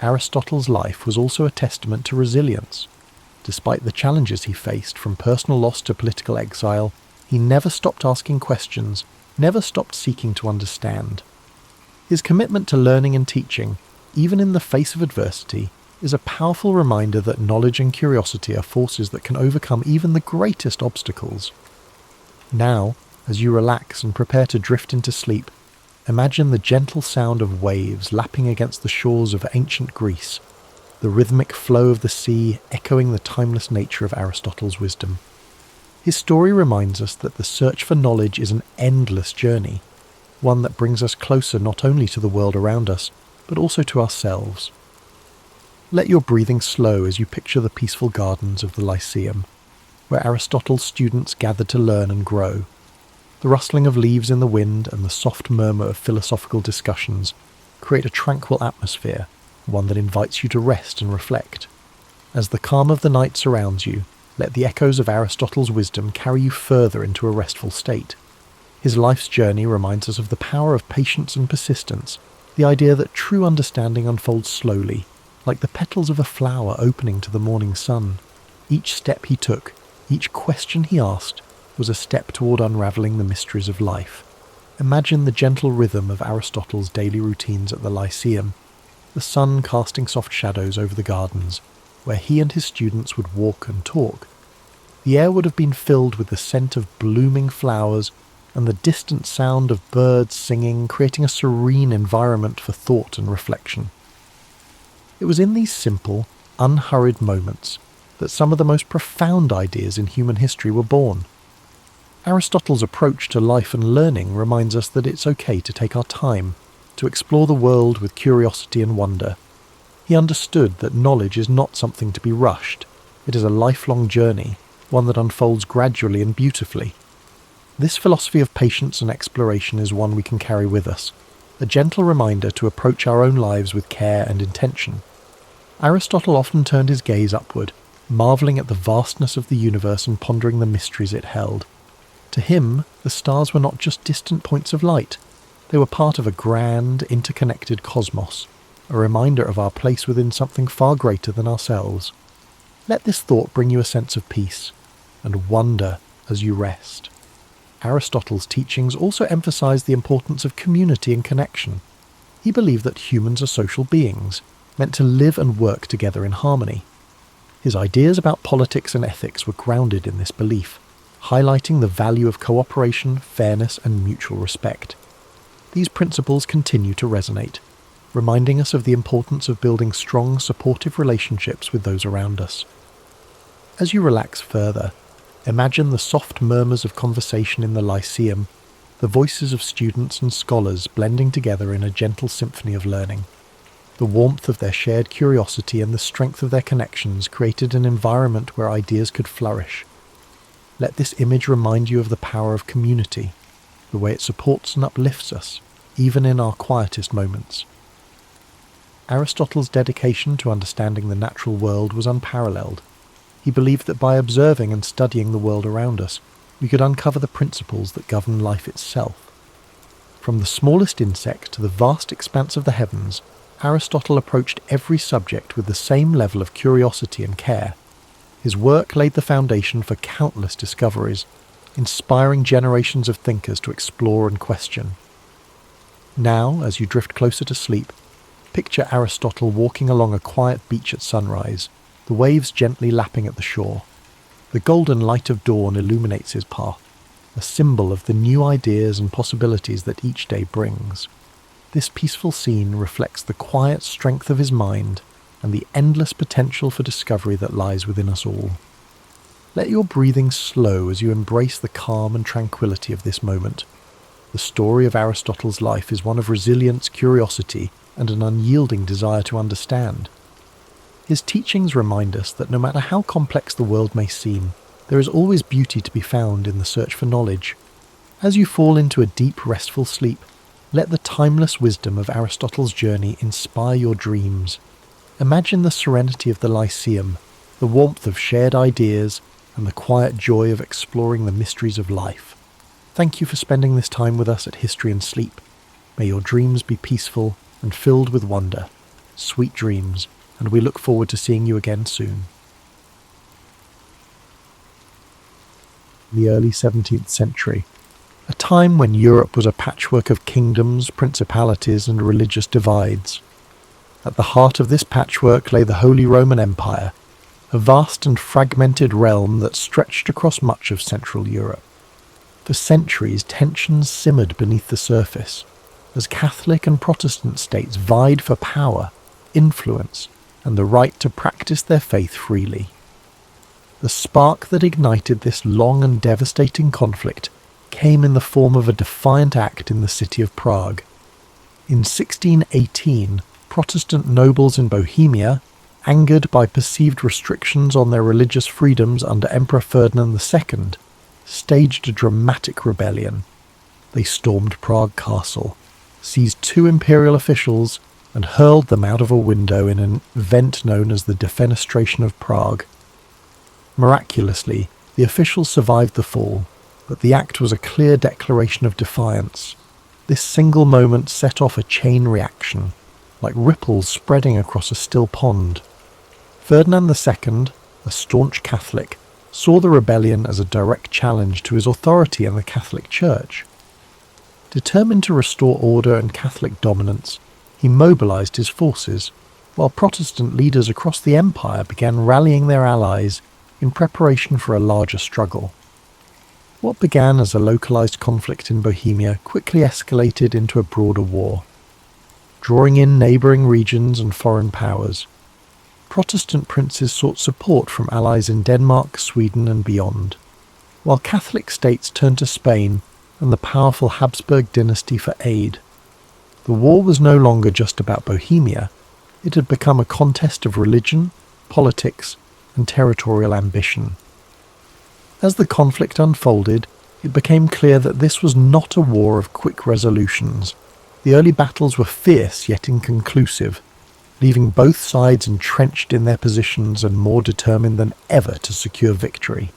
Aristotle's life was also a testament to resilience. Despite the challenges he faced, from personal loss to political exile, he never stopped asking questions, never stopped seeking to understand. His commitment to learning and teaching, even in the face of adversity, is a powerful reminder that knowledge and curiosity are forces that can overcome even the greatest obstacles. Now, as you relax and prepare to drift into sleep, imagine the gentle sound of waves lapping against the shores of ancient Greece, the rhythmic flow of the sea echoing the timeless nature of Aristotle's wisdom. His story reminds us that the search for knowledge is an endless journey, one that brings us closer not only to the world around us, but also to ourselves. Let your breathing slow as you picture the peaceful gardens of the Lyceum, where Aristotle's students gathered to learn and grow. The rustling of leaves in the wind and the soft murmur of philosophical discussions create a tranquil atmosphere, one that invites you to rest and reflect. As the calm of the night surrounds you, let the echoes of Aristotle's wisdom carry you further into a restful state. His life's journey reminds us of the power of patience and persistence, the idea that true understanding unfolds slowly, like the petals of a flower opening to the morning sun. Each step he took, each question he asked, was a step toward unravelling the mysteries of life. Imagine the gentle rhythm of Aristotle's daily routines at the Lyceum, the sun casting soft shadows over the gardens, where he and his students would walk and talk. The air would have been filled with the scent of blooming flowers and the distant sound of birds singing, creating a serene environment for thought and reflection. It was in these simple, unhurried moments that some of the most profound ideas in human history were born. Aristotle's approach to life and learning reminds us that it's okay to take our time, to explore the world with curiosity and wonder. He understood that knowledge is not something to be rushed. It is a lifelong journey, one that unfolds gradually and beautifully. This philosophy of patience and exploration is one we can carry with us, a gentle reminder to approach our own lives with care and intention. Aristotle often turned his gaze upward, marvelling at the vastness of the universe and pondering the mysteries it held. To him, the stars were not just distant points of light. They were part of a grand, interconnected cosmos, a reminder of our place within something far greater than ourselves. Let this thought bring you a sense of peace and wonder as you rest. Aristotle's teachings also emphasized the importance of community and connection. He believed that humans are social beings, meant to live and work together in harmony. His ideas about politics and ethics were grounded in this belief, highlighting the value of cooperation, fairness, and mutual respect. These principles continue to resonate, reminding us of the importance of building strong, supportive relationships with those around us. As you relax further, imagine the soft murmurs of conversation in the Lyceum, the voices of students and scholars blending together in a gentle symphony of learning. The warmth of their shared curiosity and the strength of their connections created an environment where ideas could flourish. Let this image remind you of the power of community, the way it supports and uplifts us, even in our quietest moments. Aristotle's dedication to understanding the natural world was unparalleled. He believed that by observing and studying the world around us, we could uncover the principles that govern life itself. From the smallest insect to the vast expanse of the heavens, Aristotle approached every subject with the same level of curiosity and care. His work laid the foundation for countless discoveries, inspiring generations of thinkers to explore and question. Now, as you drift closer to sleep, picture Aristotle walking along a quiet beach at sunrise, the waves gently lapping at the shore. The golden light of dawn illuminates his path, a symbol of the new ideas and possibilities that each day brings. This peaceful scene reflects the quiet strength of his mind and the endless potential for discovery that lies within us all. Let your breathing slow as you embrace the calm and tranquility of this moment. The story of Aristotle's life is one of resilience, curiosity, and an unyielding desire to understand. His teachings remind us that no matter how complex the world may seem, there is always beauty to be found in the search for knowledge. As you fall into a deep, restful sleep, let the timeless wisdom of Aristotle's journey inspire your dreams. Imagine the serenity of the Lyceum, the warmth of shared ideas, and the quiet joy of exploring the mysteries of life. Thank you for spending this time with us at History and Sleep. May your dreams be peaceful and filled with wonder. Sweet dreams, and we look forward to seeing you again soon. The early 17th century, a time when Europe was a patchwork of kingdoms, principalities, and religious divides. At the heart of this patchwork lay the Holy Roman Empire, a vast and fragmented realm that stretched across much of Central Europe. For centuries, tensions simmered beneath the surface, as Catholic and Protestant states vied for power, influence, and the right to practice their faith freely. The spark that ignited this long and devastating conflict came in the form of a defiant act in the city of Prague. In 1618, Protestant nobles in Bohemia, angered by perceived restrictions on their religious freedoms under Emperor Ferdinand II, staged a dramatic rebellion. They stormed Prague Castle, seized 2 imperial officials, and hurled them out of a window in an event known as the Defenestration of Prague. Miraculously, the officials survived the fall, but the act was a clear declaration of defiance. This single moment set off a chain reaction, like ripples spreading across a still pond. Ferdinand II, a staunch Catholic, saw the rebellion as a direct challenge to his authority in the Catholic Church. Determined to restore order and Catholic dominance, he mobilized his forces, while Protestant leaders across the empire began rallying their allies in preparation for a larger struggle. What began as a localized conflict in Bohemia quickly escalated into a broader war. Drawing in neighbouring regions and foreign powers, Protestant princes sought support from allies in Denmark, Sweden and beyond, while Catholic states turned to Spain and the powerful Habsburg dynasty for aid. The war was no longer just about Bohemia, it had become a contest of religion, politics and territorial ambition. As the conflict unfolded, it became clear that this was not a war of quick resolutions. The early battles were fierce yet inconclusive, leaving both sides entrenched in their positions and more determined than ever to secure victory.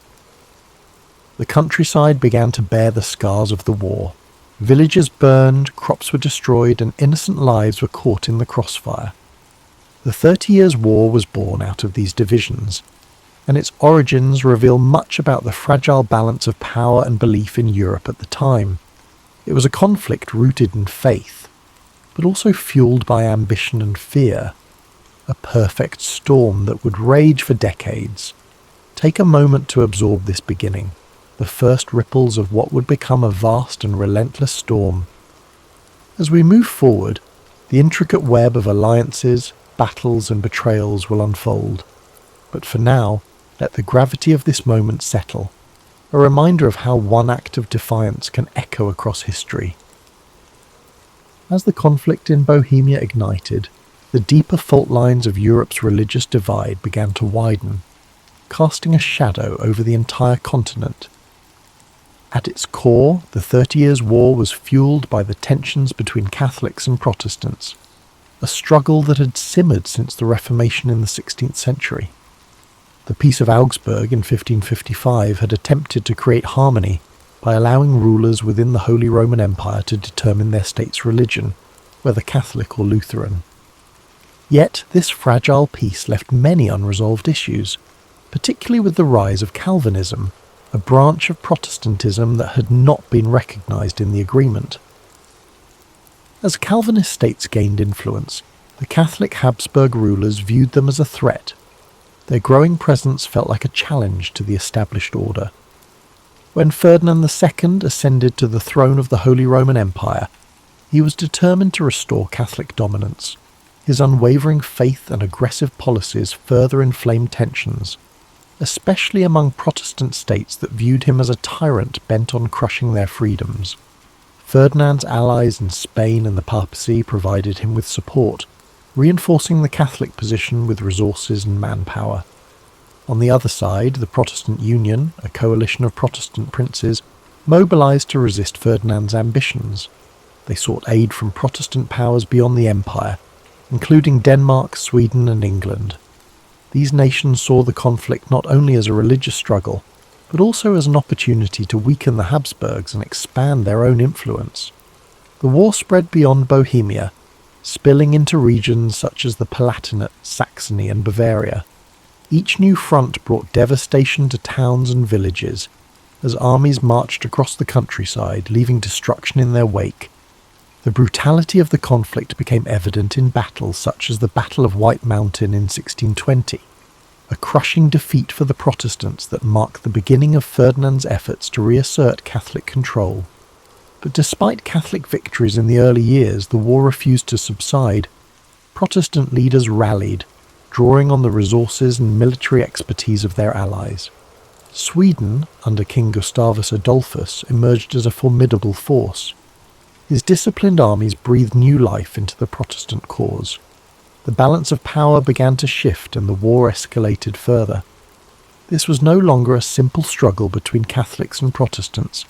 The countryside began to bear the scars of the war. Villages burned, crops were destroyed, and innocent lives were caught in the crossfire. The 30 Years' War was born out of these divisions, and its origins reveal much about the fragile balance of power and belief in Europe at the time. It was a conflict rooted in faith, but also fueled by ambition and fear, a perfect storm that would rage for decades. Take a moment to absorb this beginning, the first ripples of what would become a vast and relentless storm. As we move forward, the intricate web of alliances, battles and betrayals will unfold. But for now, let the gravity of this moment settle, a reminder of how one act of defiance can echo across history. As the conflict in Bohemia ignited, the deeper fault lines of Europe's religious divide began to widen, casting a shadow over the entire continent. At its core, the 30 Years' War was fueled by the tensions between Catholics and Protestants, a struggle that had simmered since the Reformation in the 16th century. The Peace of Augsburg in 1555 had attempted to create harmony by allowing rulers within the Holy Roman Empire to determine their state's religion, whether Catholic or Lutheran. Yet this fragile peace left many unresolved issues, particularly with the rise of Calvinism, a branch of Protestantism that had not been recognised in the agreement. As Calvinist states gained influence, the Catholic Habsburg rulers viewed them as a threat. Their growing presence felt like a challenge to the established order. When Ferdinand II ascended to the throne of the Holy Roman Empire, he was determined to restore Catholic dominance. His unwavering faith and aggressive policies further inflamed tensions, especially among Protestant states that viewed him as a tyrant bent on crushing their freedoms. Ferdinand's allies in Spain and the papacy provided him with support, reinforcing the Catholic position with resources and manpower. On the other side, the Protestant Union, a coalition of Protestant princes, mobilized to resist Ferdinand's ambitions. They sought aid from Protestant powers beyond the empire, including Denmark, Sweden and England. These nations saw the conflict not only as a religious struggle, but also as an opportunity to weaken the Habsburgs and expand their own influence. The war spread beyond Bohemia, spilling into regions such as the Palatinate, Saxony and Bavaria. Each new front brought devastation to towns and villages, as armies marched across the countryside, leaving destruction in their wake. The brutality of the conflict became evident in battles such as the Battle of White Mountain in 1620, a crushing defeat for the Protestants that marked the beginning of Ferdinand's efforts to reassert Catholic control. But despite Catholic victories in the early years, the war refused to subside. Protestant leaders rallied, drawing on the resources and military expertise of their allies. Sweden, under King Gustavus Adolphus, emerged as a formidable force. His disciplined armies breathed new life into the Protestant cause. The balance of power began to shift and the war escalated further. This was no longer a simple struggle between Catholics and Protestants.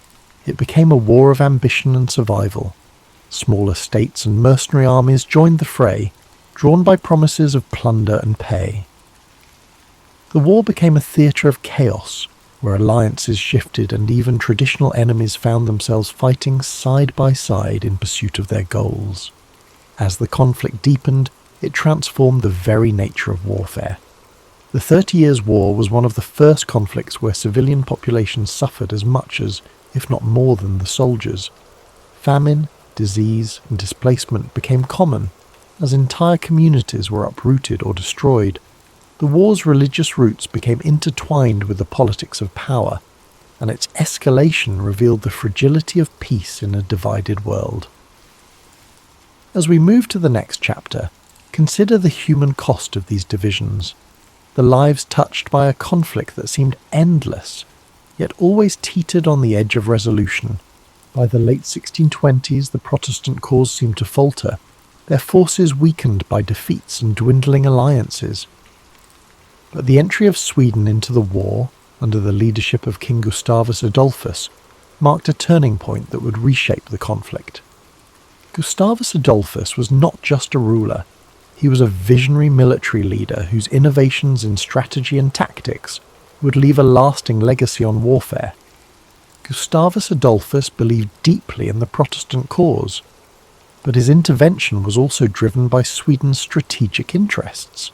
It became a war of ambition and survival. Smaller states and mercenary armies joined the fray, drawn by promises of plunder and pay. The war became a theatre of chaos, where alliances shifted and even traditional enemies found themselves fighting side by side in pursuit of their goals. As the conflict deepened, it transformed the very nature of warfare. The 30 Years' War was one of the first conflicts where civilian populations suffered as much as, if not more than, the soldiers. Famine, disease, and displacement became common, as entire communities were uprooted or destroyed. The war's religious roots became intertwined with the politics of power, and its escalation revealed the fragility of peace in a divided world. As we move to the next chapter, consider the human cost of these divisions, the lives touched by a conflict that seemed endless, yet always teetered on the edge of resolution. By the late 1620s, the Protestant cause seemed to falter, their forces weakened by defeats and dwindling alliances. But the entry of Sweden into the war, under the leadership of King Gustavus Adolphus, marked a turning point that would reshape the conflict. Gustavus Adolphus was not just a ruler, he was a visionary military leader whose innovations in strategy and tactics would leave a lasting legacy on warfare. Gustavus Adolphus believed deeply in the Protestant cause, but his intervention was also driven by Sweden's strategic interests.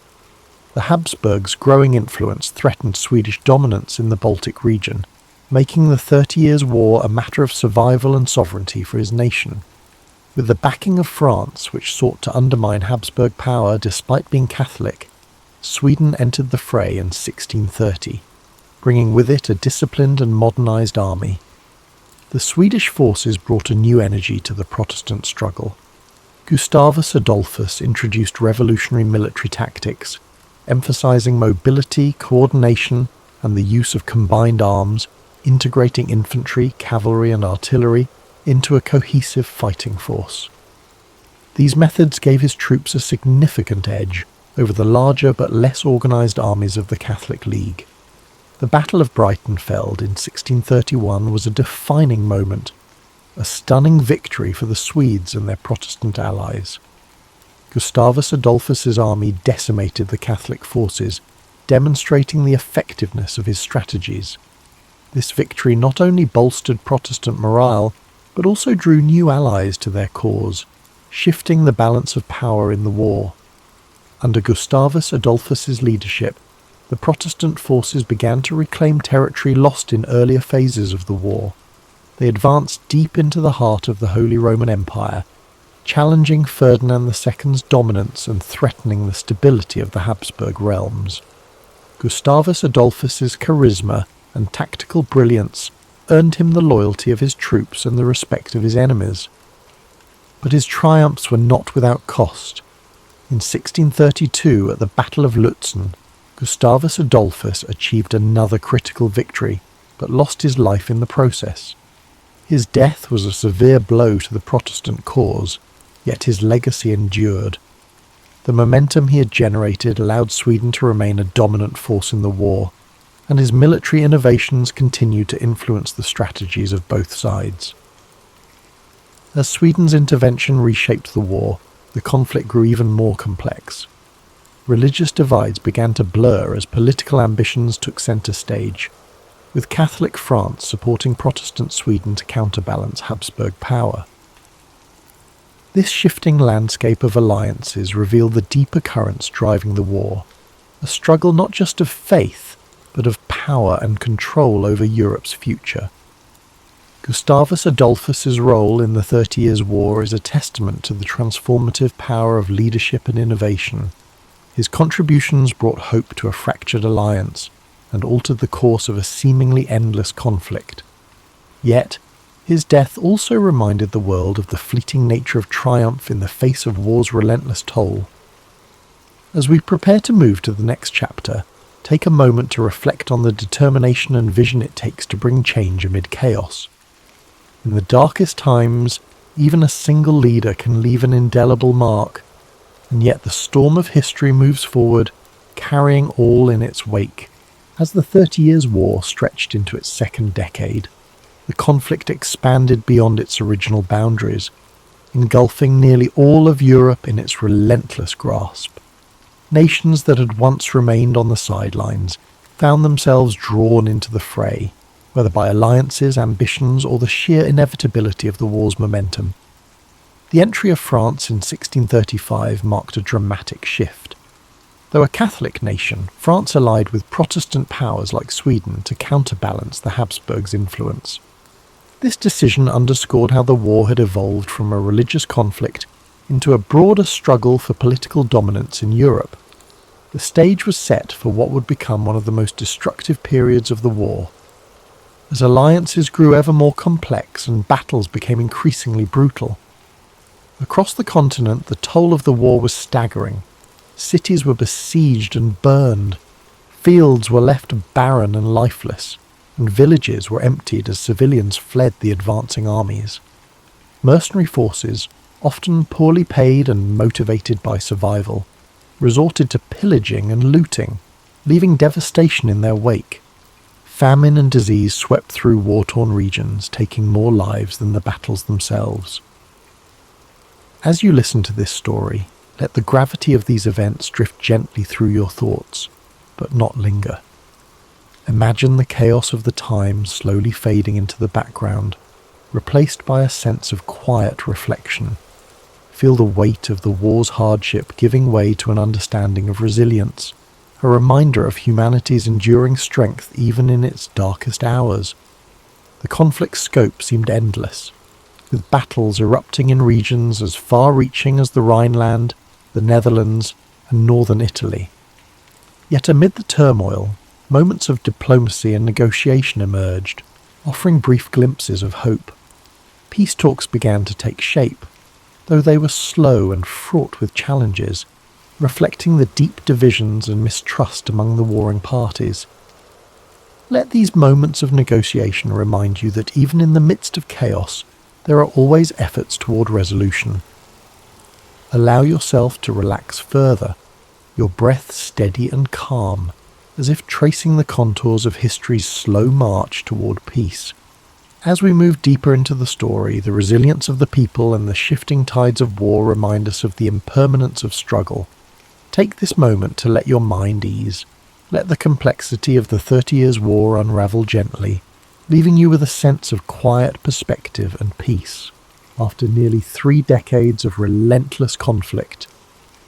The Habsburgs' growing influence threatened Swedish dominance in the Baltic region, making the 30 Years' War a matter of survival and sovereignty for his nation. With the backing of France, which sought to undermine Habsburg power despite being Catholic, Sweden entered the fray in 1630, bringing with it a disciplined and modernised army. The Swedish forces brought a new energy to the Protestant struggle. Gustavus Adolphus introduced revolutionary military tactics, emphasising mobility, coordination, and the use of combined arms, integrating infantry, cavalry, and artillery into a cohesive fighting force. These methods gave his troops a significant edge over the larger but less organised armies of the Catholic League. The Battle of Breitenfeld in 1631 was a defining moment, a stunning victory for the Swedes and their Protestant allies. Gustavus Adolphus's army decimated the Catholic forces, demonstrating the effectiveness of his strategies. This victory not only bolstered Protestant morale, but also drew new allies to their cause, shifting the balance of power in the war. Under Gustavus Adolphus's leadership, the Protestant forces began to reclaim territory lost in earlier phases of the war. They advanced deep into the heart of the Holy Roman Empire, challenging Ferdinand II's dominance and threatening the stability of the Habsburg realms. Gustavus Adolphus's charisma and tactical brilliance earned him the loyalty of his troops and the respect of his enemies. But his triumphs were not without cost. In 1632, at the Battle of Lutzen, Gustavus Adolphus achieved another critical victory, but lost his life in the process. His death was a severe blow to the Protestant cause, yet his legacy endured. The momentum he had generated allowed Sweden to remain a dominant force in the war, and his military innovations continued to influence the strategies of both sides. As Sweden's intervention reshaped the war, the conflict grew even more complex. Religious divides began to blur as political ambitions took centre stage, with Catholic France supporting Protestant Sweden to counterbalance Habsburg power. This shifting landscape of alliances revealed the deeper currents driving the war, a struggle not just of faith, but of power and control over Europe's future. Gustavus Adolphus's role in the 30 Years' War is a testament to the transformative power of leadership and innovation. His contributions brought hope to a fractured alliance and altered the course of a seemingly endless conflict. Yet, his death also reminded the world of the fleeting nature of triumph in the face of war's relentless toll. As we prepare to move to the next chapter, take a moment to reflect on the determination and vision it takes to bring change amid chaos. In the darkest times, even a single leader can leave an indelible mark, and yet the storm of history moves forward, carrying all in its wake. As the 30 Years' War stretched into its second decade, the conflict expanded beyond its original boundaries, engulfing nearly all of Europe in its relentless grasp. Nations that had once remained on the sidelines found themselves drawn into the fray, whether by alliances, ambitions, or the sheer inevitability of the war's momentum. The entry of France in 1635 marked a dramatic shift. Though a Catholic nation, France allied with Protestant powers like Sweden to counterbalance the Habsburgs' influence. This decision underscored how the war had evolved from a religious conflict into a broader struggle for political dominance in Europe. The stage was set for what would become one of the most destructive periods of the war. As alliances grew ever more complex and battles became increasingly brutal. Across the continent, the toll of the war was staggering. Cities were besieged and burned. Fields were left barren and lifeless, and villages were emptied as civilians fled the advancing armies. Mercenary forces, often poorly paid and motivated by survival, resorted to pillaging and looting, leaving devastation in their wake. Famine and disease swept through war-torn regions, taking more lives than the battles themselves. As you listen to this story, let the gravity of these events drift gently through your thoughts, but not linger. Imagine the chaos of the time slowly fading into the background, replaced by a sense of quiet reflection. Feel the weight of the war's hardship giving way to an understanding of resilience, a reminder of humanity's enduring strength even in its darkest hours. The conflict's scope seemed endless, with battles erupting in regions as far-reaching as the Rhineland, the Netherlands, and northern Italy. Yet amid the turmoil, moments of diplomacy and negotiation emerged, offering brief glimpses of hope. Peace talks began to take shape, though they were slow and fraught with challenges, reflecting the deep divisions and mistrust among the warring parties. Let these moments of negotiation remind you that even in the midst of chaos, there are always efforts toward resolution. Allow yourself to relax further, your breath steady and calm, as if tracing the contours of history's slow march toward peace. As we move deeper into the story, the resilience of the people and the shifting tides of war remind us of the impermanence of struggle. Take this moment to let your mind ease. Let the complexity of the 30 Years' War unravel gently, leaving you with a sense of quiet perspective and peace. After nearly 3 decades of relentless conflict,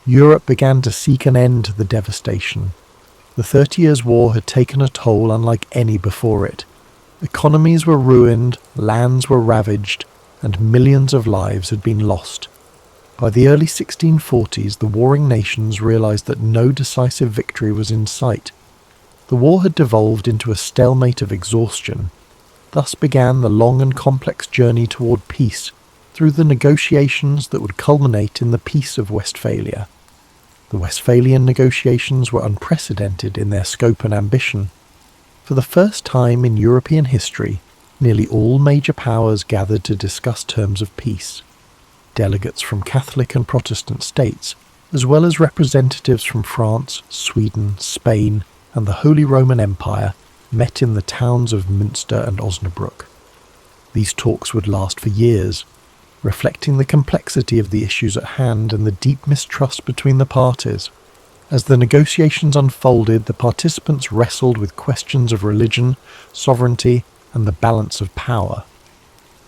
Europe began to seek an end to the devastation. The 30 Years' War had taken a toll unlike any before it. Economies were ruined, lands were ravaged, and millions of lives had been lost. By the early 1640s, the warring nations realized that no decisive victory was in sight. The war had devolved into a stalemate of exhaustion. Thus began the long and complex journey toward peace, through the negotiations that would culminate in the Peace of Westphalia. The Westphalian negotiations were unprecedented in their scope and ambition. For the first time in European history, nearly all major powers gathered to discuss terms of peace. Delegates from Catholic and Protestant states, as well as representatives from France, Sweden, Spain, and the Holy Roman Empire, met in the towns of Münster and Osnabrück. These talks would last for years, reflecting the complexity of the issues at hand and the deep mistrust between the parties. As the negotiations unfolded, the participants wrestled with questions of religion, sovereignty, and the balance of power.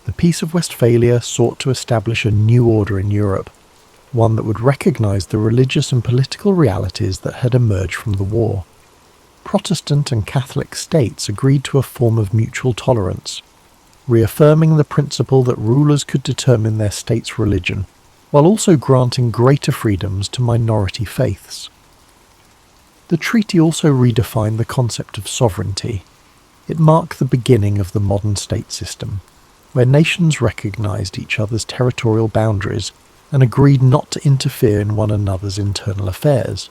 The Peace of Westphalia sought to establish a new order in Europe, one that would recognize the religious and political realities that had emerged from the war. Protestant and Catholic states agreed to a form of mutual tolerance, reaffirming the principle that rulers could determine their state's religion, while also granting greater freedoms to minority faiths. The treaty also redefined the concept of sovereignty. It marked the beginning of the modern state system, where nations recognized each other's territorial boundaries and agreed not to interfere in one another's internal affairs.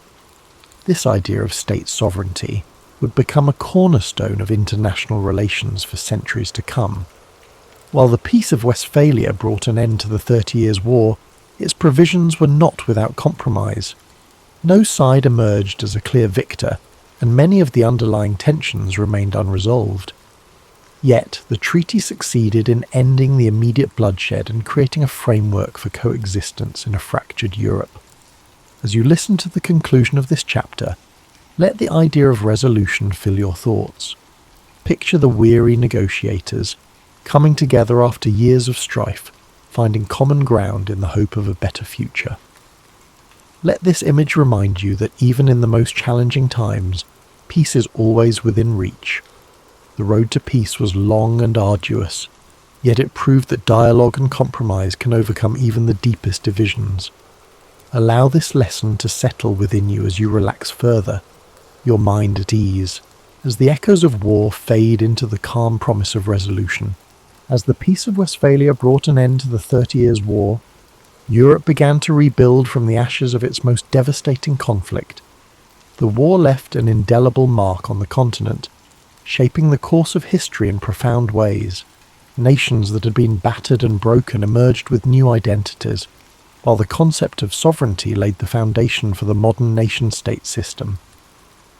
This idea of state sovereignty would become a cornerstone of international relations for centuries to come. While the Peace of Westphalia brought an end to the 30 Years' War, its provisions were not without compromise. No side emerged as a clear victor, and many of the underlying tensions remained unresolved. Yet, the treaty succeeded in ending the immediate bloodshed and creating a framework for coexistence in a fractured Europe. As you listen to the conclusion of this chapter, let the idea of resolution fill your thoughts. Picture the weary negotiators, coming together after years of strife, finding common ground in the hope of a better future. Let this image remind you that even in the most challenging times, peace is always within reach. The road to peace was long and arduous, yet it proved that dialogue and compromise can overcome even the deepest divisions. Allow this lesson to settle within you as you relax further, your mind at ease, as the echoes of war fade into the calm promise of resolution. As the Peace of Westphalia brought an end to the 30 Years' War, Europe began to rebuild from the ashes of its most devastating conflict. The war left an indelible mark on the continent, shaping the course of history in profound ways. Nations that had been battered and broken emerged with new identities, while the concept of sovereignty laid the foundation for the modern nation-state system.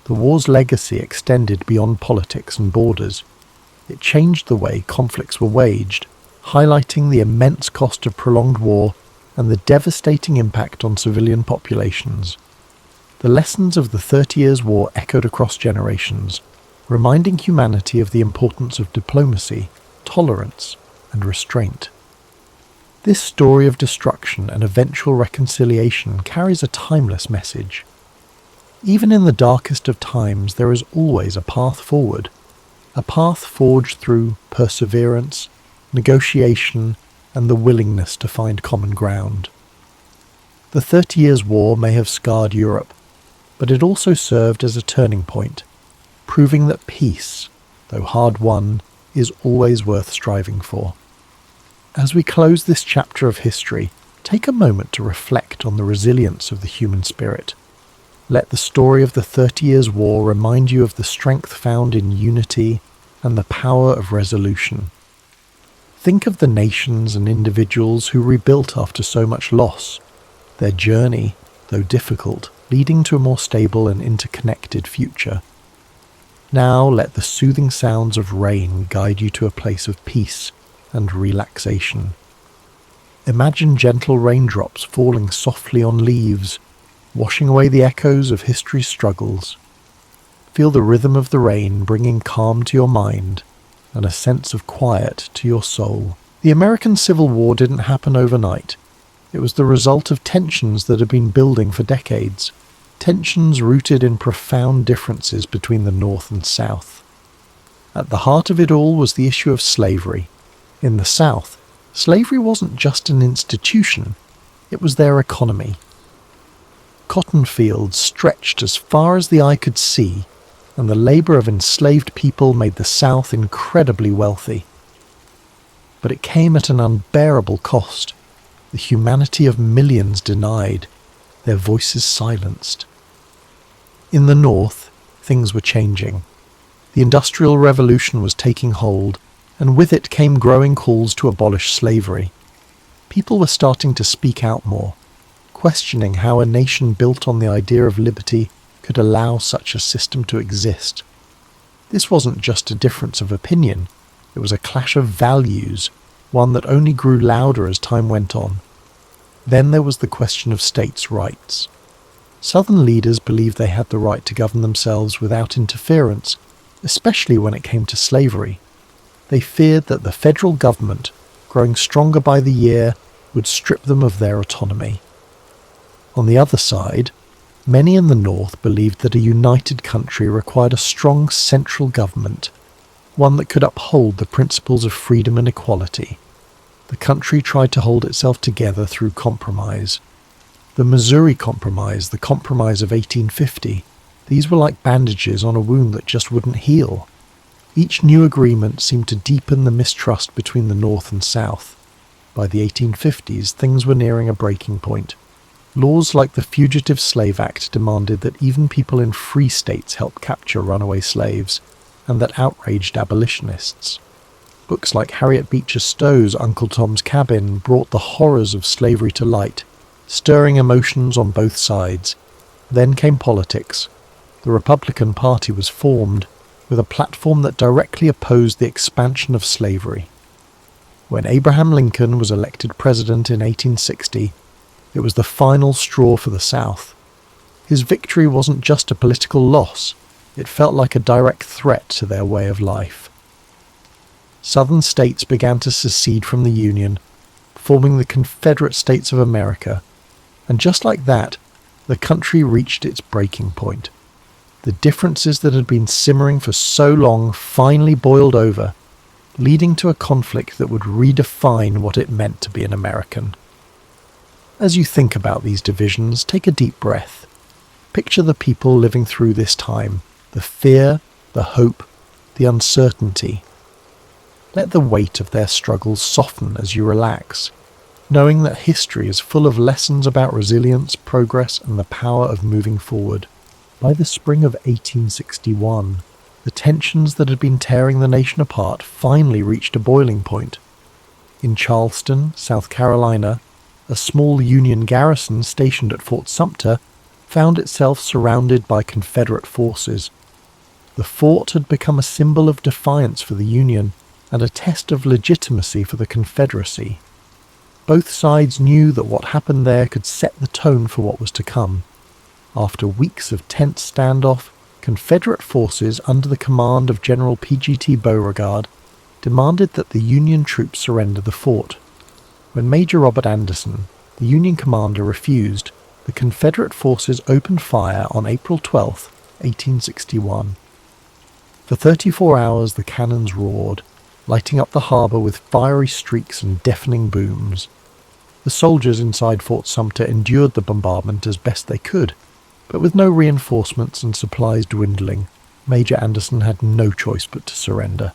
The war's legacy extended beyond politics and borders. It changed the way conflicts were waged, highlighting the immense cost of prolonged war and the devastating impact on civilian populations. The lessons of the 30 Years' War echoed across generations, reminding humanity of the importance of diplomacy, tolerance, and restraint. This story of destruction and eventual reconciliation carries a timeless message. Even in the darkest of times, there is always a path forward, a path forged through perseverance, negotiation, and the willingness to find common ground. The 30 Years' War may have scarred Europe, but it also served as a turning point, proving that peace, though hard won, is always worth striving for. As we close this chapter of history, take a moment to reflect on the resilience of the human spirit. Let the story of the 30 Years' War remind you of the strength found in unity and the power of resolution. Think of the nations and individuals who rebuilt after so much loss, their journey, though difficult, leading to a more stable and interconnected future. Now let the soothing sounds of rain guide you to a place of peace and relaxation. Imagine gentle raindrops falling softly on leaves, washing away the echoes of history's struggles. Feel the rhythm of the rain bringing calm to your mind and a sense of quiet to your soul. The American Civil War didn't happen overnight. It was the result of tensions that had been building for decades, tensions rooted in profound differences between the North and South. At the heart of it all was the issue of slavery. In the South, slavery wasn't just an institution, it was their economy. Cotton fields stretched as far as the eye could see, and the labour of enslaved people made the South incredibly wealthy. But it came at an unbearable cost, the humanity of millions denied, their voices silenced. In the North, things were changing. The Industrial Revolution was taking hold, and with it came growing calls to abolish slavery. People were starting to speak out more, questioning how a nation built on the idea of liberty could allow such a system to exist. This wasn't just a difference of opinion, it was a clash of values, one that only grew louder as time went on. Then there was the question of states' rights. Southern leaders believed they had the right to govern themselves without interference, especially when it came to slavery. They feared that the federal government, growing stronger by the year, would strip them of their autonomy. On the other side, many in the North believed that a united country required a strong central government, one that could uphold the principles of freedom and equality. The country tried to hold itself together through compromise. The Missouri Compromise, the Compromise of 1850, these were like bandages on a wound that just wouldn't heal. Each new agreement seemed to deepen the mistrust between the North and South. By the 1850s, things were nearing a breaking point. Laws like the Fugitive Slave Act demanded that even people in free states help capture runaway slaves, and that outraged abolitionists. Books like Harriet Beecher Stowe's Uncle Tom's Cabin brought the horrors of slavery to light, stirring emotions on both sides. Then came politics. The Republican Party was formed, with a platform that directly opposed the expansion of slavery. When Abraham Lincoln was elected president in 1860, it was the final straw for the South. His victory wasn't just a political loss, it felt like a direct threat to their way of life. Southern states began to secede from the Union, forming the Confederate States of America, and just like that, the country reached its breaking point. The differences that had been simmering for so long finally boiled over, leading to a conflict that would redefine what it meant to be an American. As you think about these divisions, take a deep breath. Picture the people living through this time, the fear, the hope, the uncertainty. Let the weight of their struggles soften as you relax, knowing that history is full of lessons about resilience, progress, and the power of moving forward. By the spring of 1861, the tensions that had been tearing the nation apart finally reached a boiling point. In Charleston, South Carolina, a small Union garrison stationed at Fort Sumter found itself surrounded by Confederate forces. The fort had become a symbol of defiance for the Union and a test of legitimacy for the Confederacy. Both sides knew that what happened there could set the tone for what was to come. After weeks of tense standoff, Confederate forces under the command of General P.G.T. Beauregard demanded that the Union troops surrender the fort. When Major Robert Anderson, the Union commander, refused, the Confederate forces opened fire on April 12, 1861. For 34 hours the cannons roared, lighting up the harbour with fiery streaks and deafening booms. The soldiers inside Fort Sumter endured the bombardment as best they could, but with no reinforcements and supplies dwindling, Major Anderson had no choice but to surrender.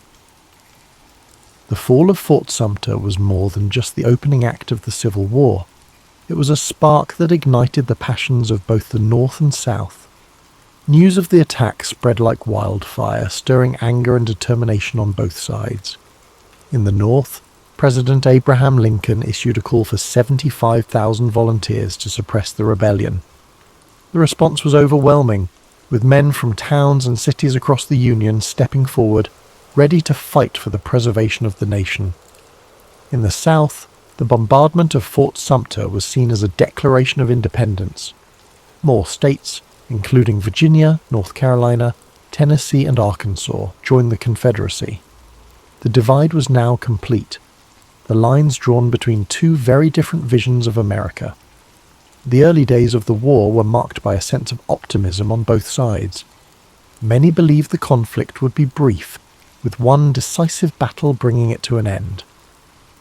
The fall of Fort Sumter was more than just the opening act of the Civil War. It was a spark that ignited the passions of both the North and South. News of the attack spread like wildfire, stirring anger and determination on both sides. In the North, President Abraham Lincoln issued a call for 75,000 volunteers to suppress the rebellion. The response was overwhelming, with men from towns and cities across the Union stepping forward, ready to fight for the preservation of the nation. In the South, the bombardment of Fort Sumter was seen as a declaration of independence. More states, including Virginia, North Carolina, Tennessee, and Arkansas, joined the Confederacy. The divide was now complete, the lines drawn between two very different visions of America. The early days of the war were marked by a sense of optimism on both sides. Many believed the conflict would be brief, with one decisive battle bringing it to an end.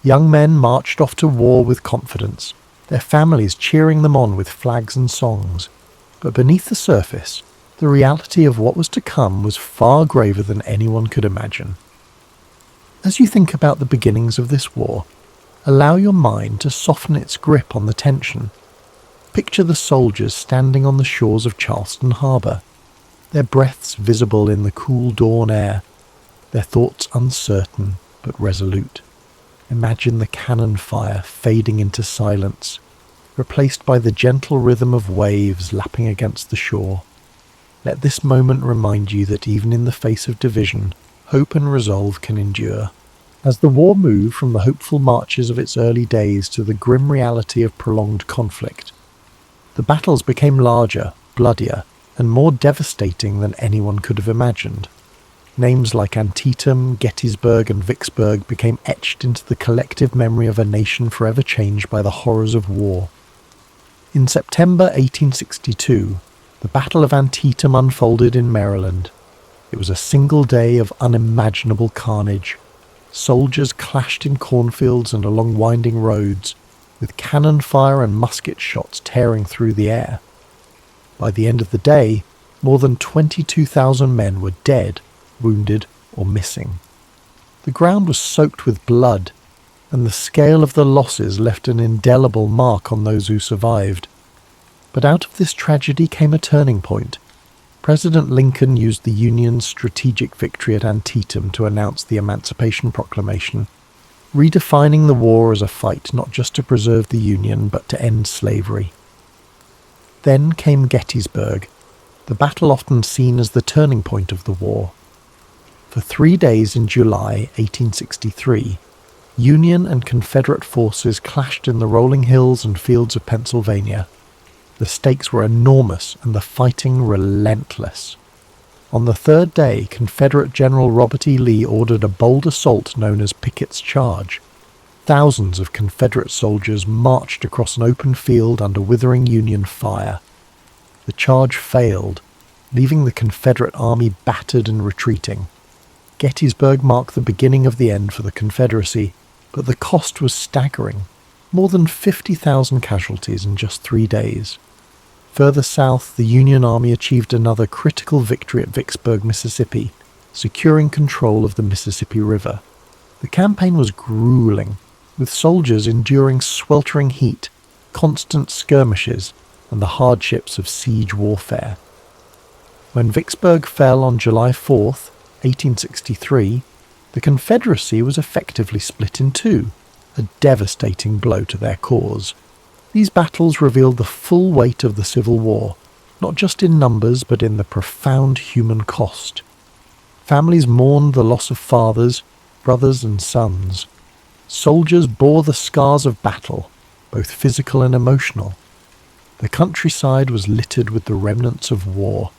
Young men marched off to war with confidence, their families cheering them on with flags and songs. But beneath the surface, the reality of what was to come was far graver than anyone could imagine. As you think about the beginnings of this war, allow your mind to soften its grip on the tension. Picture the soldiers standing on the shores of Charleston Harbour, their breaths visible in the cool dawn air, their thoughts uncertain but resolute. Imagine the cannon fire fading into silence, replaced by the gentle rhythm of waves lapping against the shore. Let this moment remind you that even in the face of division, hope and resolve can endure. As the war moved from the hopeful marches of its early days to the grim reality of prolonged conflict, the battles became larger, bloodier, and more devastating than anyone could have imagined. Names like Antietam, Gettysburg, and Vicksburg became etched into the collective memory of a nation forever changed by the horrors of war. In September 1862, the Battle of Antietam unfolded in Maryland. It was a single day of unimaginable carnage. Soldiers clashed in cornfields and along winding roads, with cannon fire and musket shots tearing through the air. By the end of the day, more than 22,000 men were dead, wounded, or missing. The ground was soaked with blood, and the scale of the losses left an indelible mark on those who survived. But out of this tragedy came a turning point. President Lincoln used the Union's strategic victory at Antietam to announce the Emancipation Proclamation, redefining the war as a fight not just to preserve the Union but to end slavery. Then came Gettysburg, the battle often seen as the turning point of the war. For 3 days in July 1863, Union and Confederate forces clashed in the rolling hills and fields of Pennsylvania. The stakes were enormous and the fighting relentless. On the third day, Confederate General Robert E. Lee ordered a bold assault known as Pickett's Charge. Thousands of Confederate soldiers marched across an open field under withering Union fire. the charge failed, leaving the Confederate army battered and retreating. Gettysburg marked the beginning of the end for the Confederacy, but the cost was staggering. More than 50,000 casualties in just 3 days. Further south, the Union Army achieved another critical victory at Vicksburg, Mississippi, securing control of the Mississippi River. The campaign was grueling, with soldiers enduring sweltering heat, constant skirmishes, and the hardships of siege warfare. When Vicksburg fell on July 4th, 1863, the Confederacy was effectively split in two, a devastating blow to their cause. These battles revealed the full weight of the Civil War, not just in numbers but in the profound human cost. Families mourned the loss of fathers, brothers and sons. Soldiers bore the scars of battle, both physical and emotional. The countryside was littered with the remnants of war,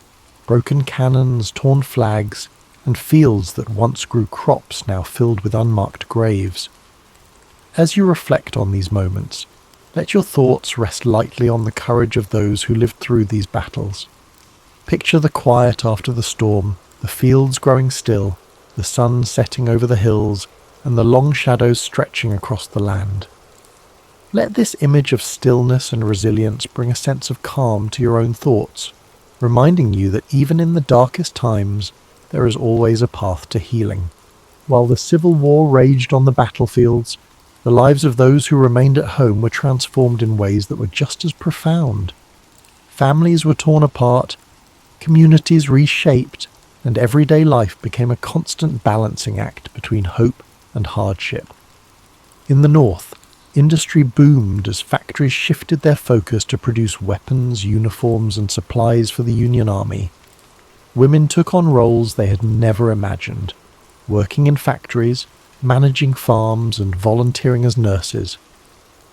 broken cannons, torn flags, and fields that once grew crops now filled with unmarked graves. As you reflect on these moments, let your thoughts rest lightly on the courage of those who lived through these battles. Picture the quiet after the storm, the fields growing still, the sun setting over the hills, and the long shadows stretching across the land. Let this image of stillness and resilience bring a sense of calm to your own thoughts, reminding you that even in the darkest times, there is always a path to healing. While the Civil War raged on the battlefields, the lives of those who remained at home were transformed in ways that were just as profound. Families were torn apart, communities reshaped, and everyday life became a constant balancing act between hope and hardship. In the North, industry boomed as factories shifted their focus to produce weapons, uniforms, and supplies for the Union Army. Women took on roles they had never imagined, working in factories, managing farms, and volunteering as nurses.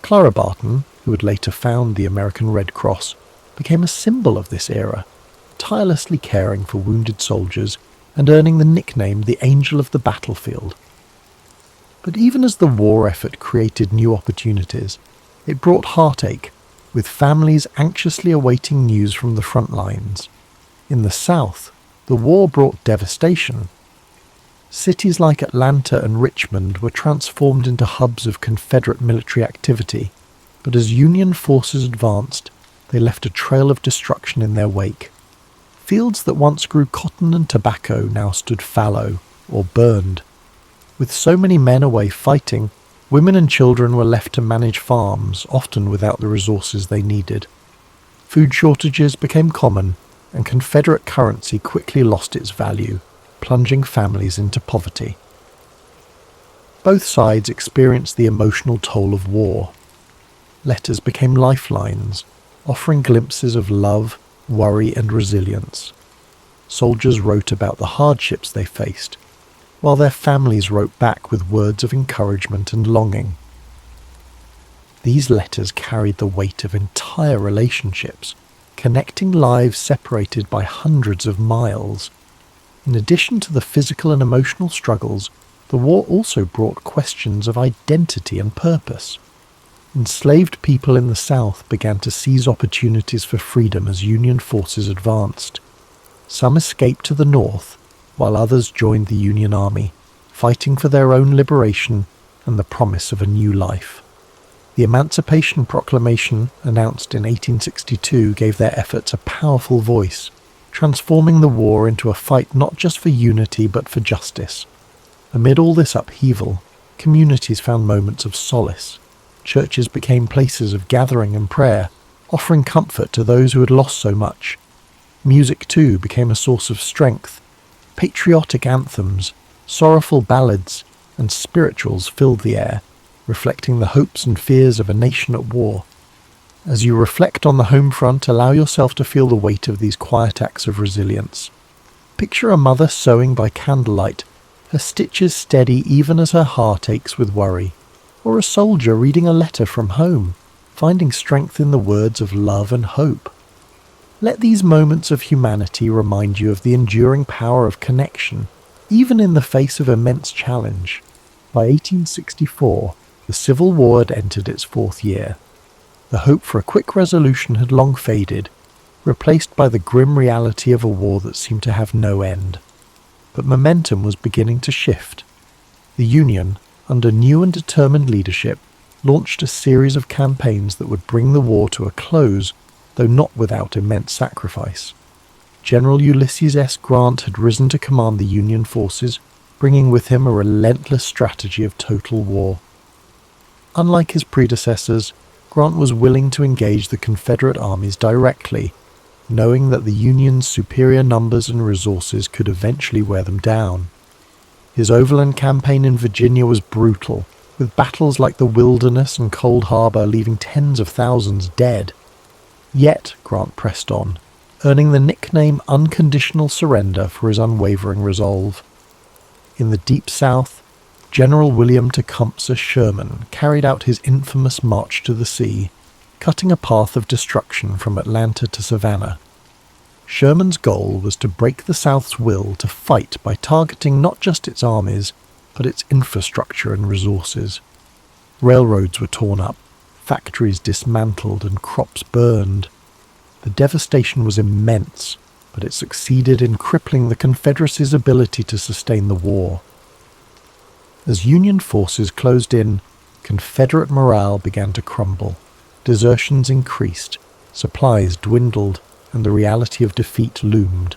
Clara Barton, who would later found the American Red Cross, became a symbol of this era, tirelessly caring for wounded soldiers and earning the nickname the Angel of the Battlefield. But even as the war effort created new opportunities, it brought heartache, with families anxiously awaiting news from the front lines. In the South, the war brought devastation. Cities like Atlanta and Richmond were transformed into hubs of Confederate military activity, but as Union forces advanced, they left a trail of destruction in their wake. Fields that once grew cotton and tobacco now stood fallow or burned. With so many men away fighting, women and children were left to manage farms, often without the resources they needed. Food shortages became common, and Confederate currency quickly lost its value, plunging families into poverty. Both sides experienced the emotional toll of war. Letters became lifelines, offering glimpses of love, worry, and resilience. Soldiers wrote about the hardships they faced, while their families wrote back with words of encouragement and longing. These letters carried the weight of entire relationships, connecting lives separated by hundreds of miles. In addition to the physical and emotional struggles, the war also brought questions of identity and purpose. Enslaved people in the South began to seize opportunities for freedom as Union forces advanced. Some escaped to the North, while others joined the Union Army, fighting for their own liberation and the promise of a new life. The Emancipation Proclamation, announced in 1862, gave their efforts a powerful voice, transforming the war into a fight not just for unity but for justice. Amid all this upheaval, communities found moments of solace. Churches became places of gathering and prayer, offering comfort to those who had lost so much. Music, too, became a source of strength. Patriotic anthems, sorrowful ballads, and spirituals filled the air, reflecting the hopes and fears of a nation at war. As you reflect on the home front, allow yourself to feel the weight of these quiet acts of resilience. Picture a mother sewing by candlelight, her stitches steady even as her heart aches with worry, or a soldier reading a letter from home, finding strength in the words of love and hope. Let these moments of humanity remind you of the enduring power of connection, even in the face of immense challenge. By 1864, the Civil War had entered its 4th year. The hope for a quick resolution had long faded, replaced by the grim reality of a war that seemed to have no end. But momentum was beginning to shift. The Union, under new and determined leadership, launched a series of campaigns that would bring the war to a close, though not without immense sacrifice. General Ulysses S. Grant had risen to command the Union forces, bringing with him a relentless strategy of total war. Unlike his predecessors, Grant was willing to engage the Confederate armies directly, knowing that the Union's superior numbers and resources could eventually wear them down. His overland campaign in Virginia was brutal, with battles like the Wilderness and Cold Harbor leaving tens of thousands dead. Yet Grant pressed on, earning the nickname Unconditional Surrender for his unwavering resolve. In the Deep South, General William Tecumseh Sherman carried out his infamous March to the Sea, cutting a path of destruction from Atlanta to Savannah. Sherman's goal was to break the South's will to fight by targeting not just its armies, but its infrastructure and resources. Railroads were torn up, factories dismantled, and crops burned. The devastation was immense, but it succeeded in crippling the Confederacy's ability to sustain the war. As Union forces closed in, Confederate morale began to crumble. Desertions increased, supplies dwindled, and the reality of defeat loomed.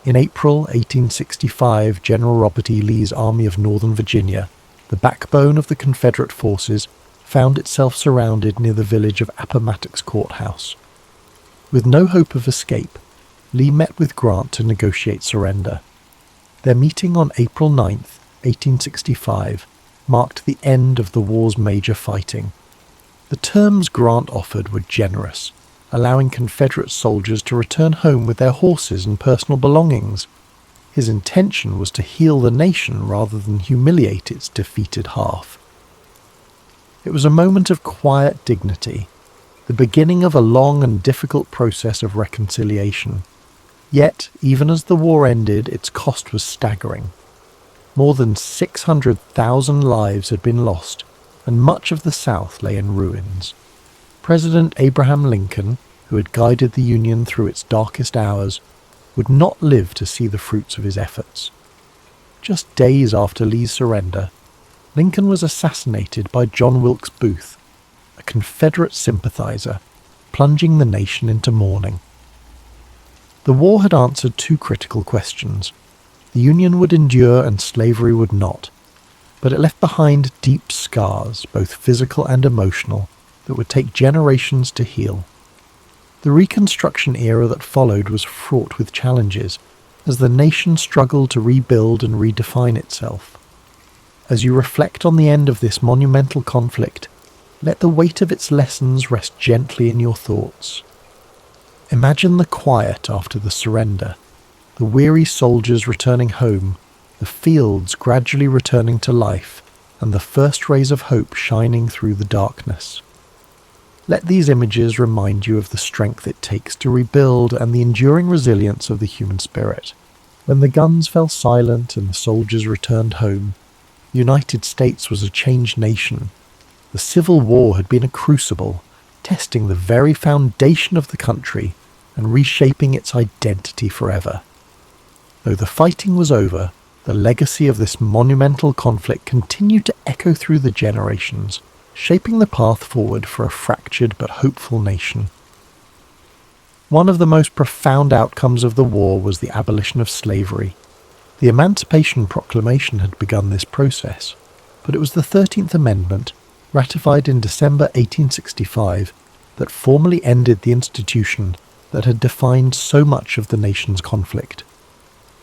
In April 1865, General Robert E. Lee's Army of Northern Virginia, the backbone of the Confederate forces, found itself surrounded near the village of Appomattox Courthouse. With no hope of escape, Lee met with Grant to negotiate surrender. Their meeting on April 9, 1865, marked the end of the war's major fighting. The terms Grant offered were generous, allowing Confederate soldiers to return home with their horses and personal belongings. His intention was to heal the nation rather than humiliate its defeated half. It was a moment of quiet dignity, the beginning of a long and difficult process of reconciliation. Yet, even as the war ended, its cost was staggering. More than 600,000 lives had been lost, and much of the South lay in ruins. President Abraham Lincoln, who had guided the Union through its darkest hours, would not live to see the fruits of his efforts. Just days after Lee's surrender, Lincoln was assassinated by John Wilkes Booth, a Confederate sympathizer, plunging the nation into mourning. The war had answered two critical questions. The Union would endure and slavery would not, but it left behind deep scars, both physical and emotional, that would take generations to heal. The Reconstruction era that followed was fraught with challenges, as the nation struggled to rebuild and redefine itself. As you reflect on the end of this monumental conflict, let the weight of its lessons rest gently in your thoughts. Imagine the quiet after the surrender, the weary soldiers returning home, the fields gradually returning to life, and the first rays of hope shining through the darkness. Let these images remind you of the strength it takes to rebuild and the enduring resilience of the human spirit. When the guns fell silent and the soldiers returned home, the United States was a changed nation. The Civil War had been a crucible, testing the very foundation of the country and reshaping its identity forever. Though the fighting was over, the legacy of this monumental conflict continued to echo through the generations, shaping the path forward for a fractured but hopeful nation. One of the most profound outcomes of the war was the abolition of slavery. The Emancipation Proclamation had begun this process, but it was the 13th Amendment, ratified in December 1865, that formally ended the institution that had defined so much of the nation's conflict.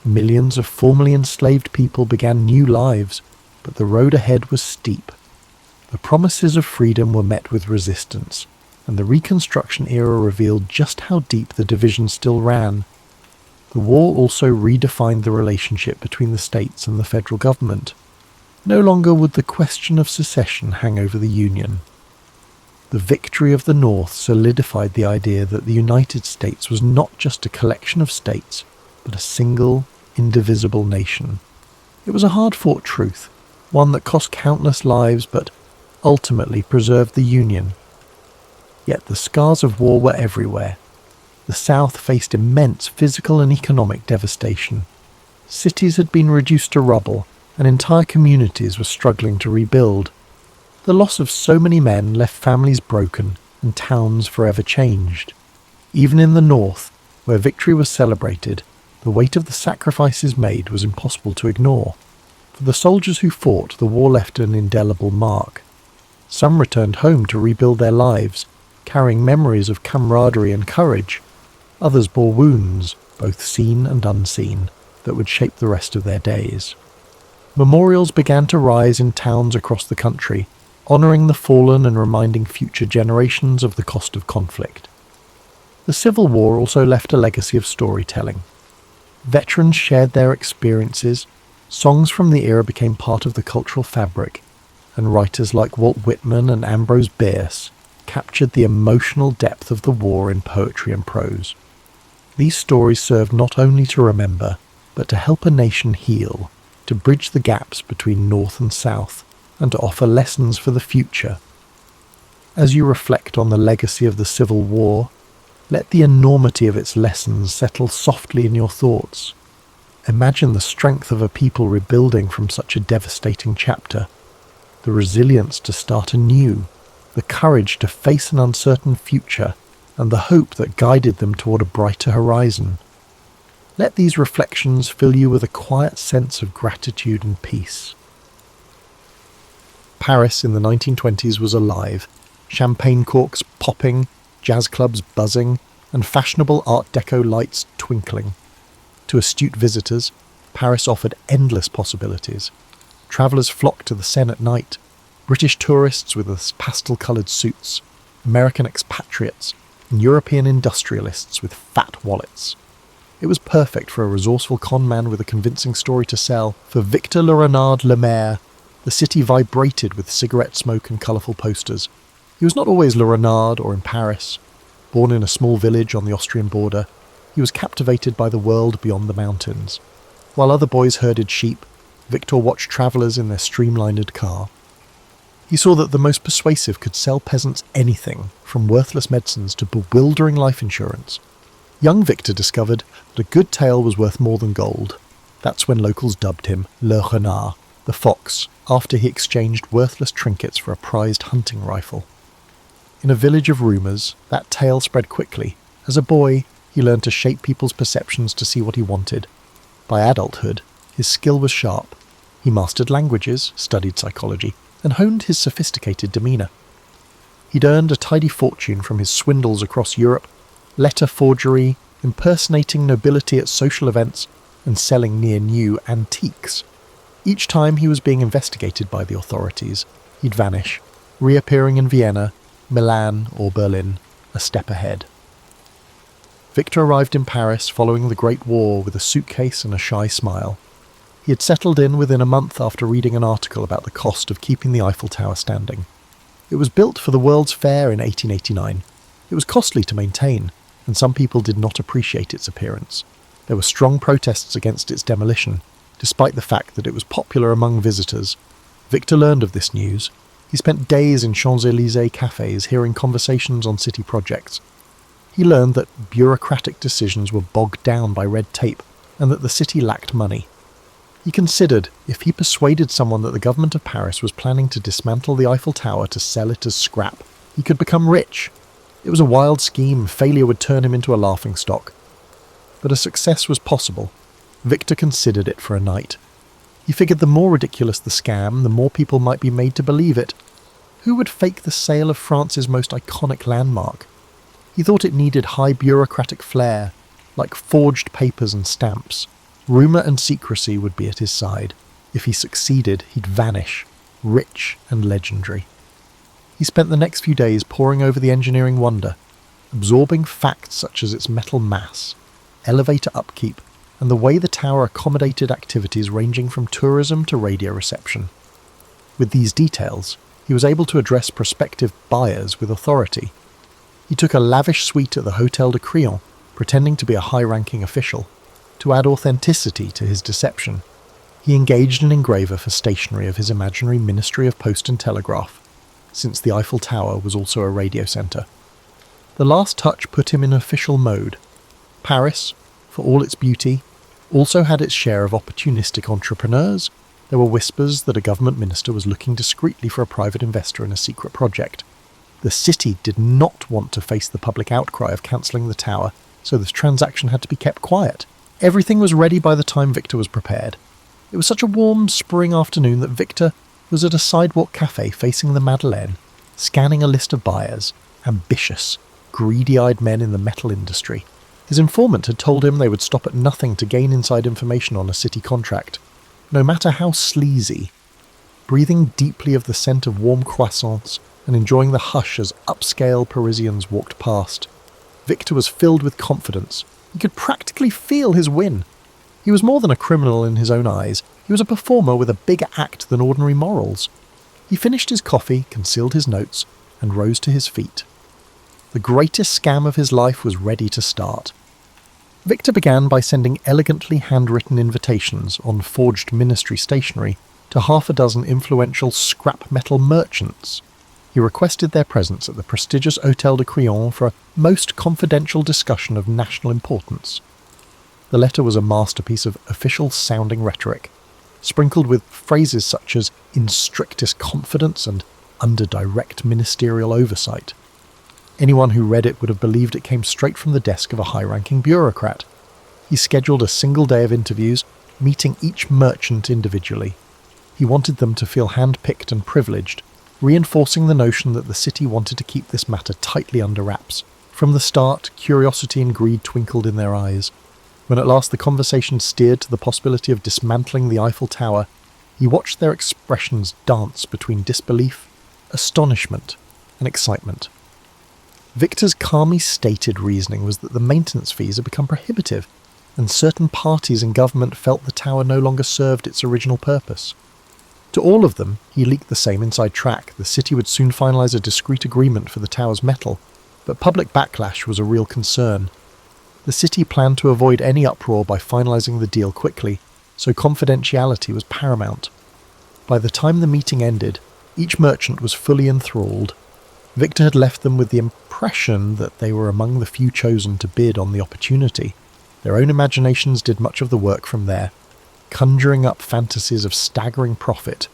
Millions of formerly enslaved people began new lives, but the road ahead was steep. The promises of freedom were met with resistance, and the Reconstruction era revealed just how deep the division still ran. The war also redefined the relationship between the states and the federal government. No longer would the question of secession hang over the Union. The victory of the North solidified the idea that the United States was not just a collection of states, but a single, indivisible nation. It was a hard-fought truth, one that cost countless lives but ultimately preserved the Union. Yet the scars of war were everywhere. the South faced immense physical and economic devastation. Cities had been reduced to rubble, and entire communities were struggling to rebuild. The loss of so many men left families broken and towns forever changed. Even in the North, where victory was celebrated, the weight of the sacrifices made was impossible to ignore. For the soldiers who fought, the war left an indelible mark. Some returned home to rebuild their lives, carrying memories of camaraderie and courage. Others bore wounds, both seen and unseen, that would shape the rest of their days. Memorials began to rise in towns across the country, honouring the fallen and reminding future generations of the cost of conflict. The Civil War also left a legacy of storytelling. Veterans shared their experiences, songs from the era became part of the cultural fabric, and writers like Walt Whitman and Ambrose Bierce captured the emotional depth of the war in poetry and prose. These stories served not only to remember, but to help a nation heal, to bridge the gaps between North and South, and to offer lessons for the future. As you reflect on the legacy of the Civil War, let the enormity of its lessons settle softly in your thoughts. Imagine the strength of a people rebuilding from such a devastating chapter, the resilience to start anew, the courage to face an uncertain future, and the hope that guided them toward a brighter horizon. Let these reflections fill you with a quiet sense of gratitude and peace. Paris in the 1920s was alive, champagne corks popping, jazz clubs buzzing, and fashionable Art Deco lights twinkling. To astute visitors, Paris offered endless possibilities. Travellers flocked to the Seine at night, British tourists with their pastel-coloured suits, American expatriates, and European industrialists with fat wallets. It was perfect for a resourceful con man with a convincing story to sell. For Victor Le Renard Le Maire, the city vibrated with cigarette smoke and colourful posters. He was not always Le Renard or in Paris. Born in a small village on the Austrian border, he was captivated by the world beyond the mountains. While other boys herded sheep, Victor watched travellers in their streamlined car. He saw that the most persuasive could sell peasants anything, from worthless medicines to bewildering life insurance. Young Victor discovered that a good tale was worth more than gold. That's when locals dubbed him Le Renard, the fox, after he exchanged worthless trinkets for a prized hunting rifle. In a village of rumours, that tale spread quickly. As a boy, he learned to shape people's perceptions to see what he wanted. By adulthood, his skill was sharp. He mastered languages, studied psychology, and honed his sophisticated demeanour. He'd earned a tidy fortune from his swindles across Europe, letter forgery, impersonating nobility at social events, and selling near-new antiques. Each time he was being investigated by the authorities, he'd vanish, reappearing in Vienna, Milan, or Berlin, a step ahead. Victor arrived in Paris following the Great War with a suitcase and a shy smile. He had settled in within a month after reading an article about the cost of keeping the Eiffel Tower standing. It was built for the World's Fair in 1889. It was costly to maintain, and some people did not appreciate its appearance. There were strong protests against its demolition, despite the fact that it was popular among visitors. Victor learned of this news. He spent days in Champs-Élysées cafes hearing conversations on city projects. He learned that bureaucratic decisions were bogged down by red tape and that the city lacked money. He considered if he persuaded someone that the government of Paris was planning to dismantle the Eiffel Tower to sell it as scrap, he could become rich. It was a wild scheme. Failure would turn him into a laughingstock. But a success was possible. Victor considered it for a night. He figured the more ridiculous the scam, the more people might be made to believe it. Who would fake the sale of France's most iconic landmark? He thought it needed high bureaucratic flair, like forged papers and stamps. Rumour and secrecy would be at his side. If he succeeded, he'd vanish, rich and legendary. He spent the next few days poring over the engineering wonder, absorbing facts such as its metal mass, elevator upkeep, and the way the tower accommodated activities ranging from tourism to radio reception. With these details, he was able to address prospective buyers with authority. He took a lavish suite at the Hôtel de Crillon, pretending to be a high-ranking official. To add authenticity to his deception, he engaged an engraver for stationery of his imaginary Ministry of Post and Telegraph, since the Eiffel Tower was also a radio centre. The last touch put him in official mode. Paris, for all its beauty, also had its share of opportunistic entrepreneurs. There were whispers that a government minister was looking discreetly for a private investor in a secret project. The city did not want to face the public outcry of cancelling the tower, so this transaction had to be kept quiet. Everything was ready by the time Victor was prepared. It was such a warm spring afternoon that Victor was at a sidewalk cafe facing the Madeleine, scanning a list of buyers, ambitious, greedy-eyed men in the metal industry. His informant had told him they would stop at nothing to gain inside information on a city contract, no matter how sleazy. Breathing deeply of the scent of warm croissants and enjoying the hush as upscale Parisians walked past, Victor was filled with confidence. He could practically feel his win. He was more than a criminal in his own eyes. He was a performer with a bigger act than ordinary morals. He finished his coffee, concealed his notes, and rose to his feet. The greatest scam of his life was ready to start. Victor began by sending elegantly handwritten invitations on forged ministry stationery to half a dozen influential scrap metal merchants. He requested their presence at the prestigious Hôtel de Crillon for a most confidential discussion of national importance. The letter was a masterpiece of official-sounding rhetoric, sprinkled with phrases such as "in strictest confidence" and "under direct ministerial oversight." Anyone who read it would have believed it came straight from the desk of a high-ranking bureaucrat. He scheduled a single day of interviews, meeting each merchant individually. He wanted them to feel hand-picked and privileged, reinforcing the notion that the city wanted to keep this matter tightly under wraps. From the start, curiosity and greed twinkled in their eyes. When at last the conversation steered to the possibility of dismantling the Eiffel Tower, he watched their expressions dance between disbelief, astonishment, and excitement. Victor's calmly stated reasoning was that the maintenance fees had become prohibitive, and certain parties in government felt the tower no longer served its original purpose. To all of them, he leaked the same inside track. The city would soon finalise a discreet agreement for the tower's metal, but public backlash was a real concern. The city planned to avoid any uproar by finalising the deal quickly, so confidentiality was paramount. By the time the meeting ended, each merchant was fully enthralled. Victor had left them with the impression that they were among the few chosen to bid on the opportunity. Their own imaginations did much of the work from there, conjuring up fantasies of staggering profit.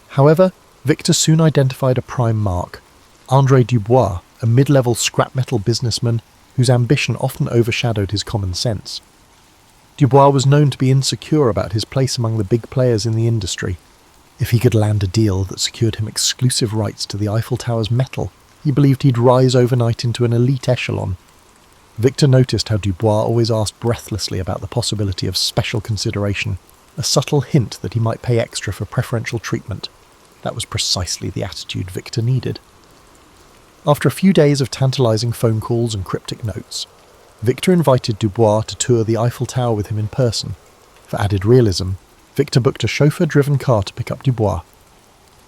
However, Victor soon identified a prime mark: André Dubois, a mid-level scrap metal businessman whose ambition often overshadowed his common sense. Dubois was known to be insecure about his place among the big players in the industry. If he could land a deal that secured him exclusive rights to the Eiffel Tower's metal, he believed he'd rise overnight into an elite echelon. Victor noticed how Dubois always asked breathlessly about the possibility of special consideration, a subtle hint that he might pay extra for preferential treatment. That was precisely the attitude Victor needed. After a few days of tantalising phone calls and cryptic notes, Victor invited Dubois to tour the Eiffel Tower with him in person. For added realism, Victor booked a chauffeur-driven car to pick up Dubois.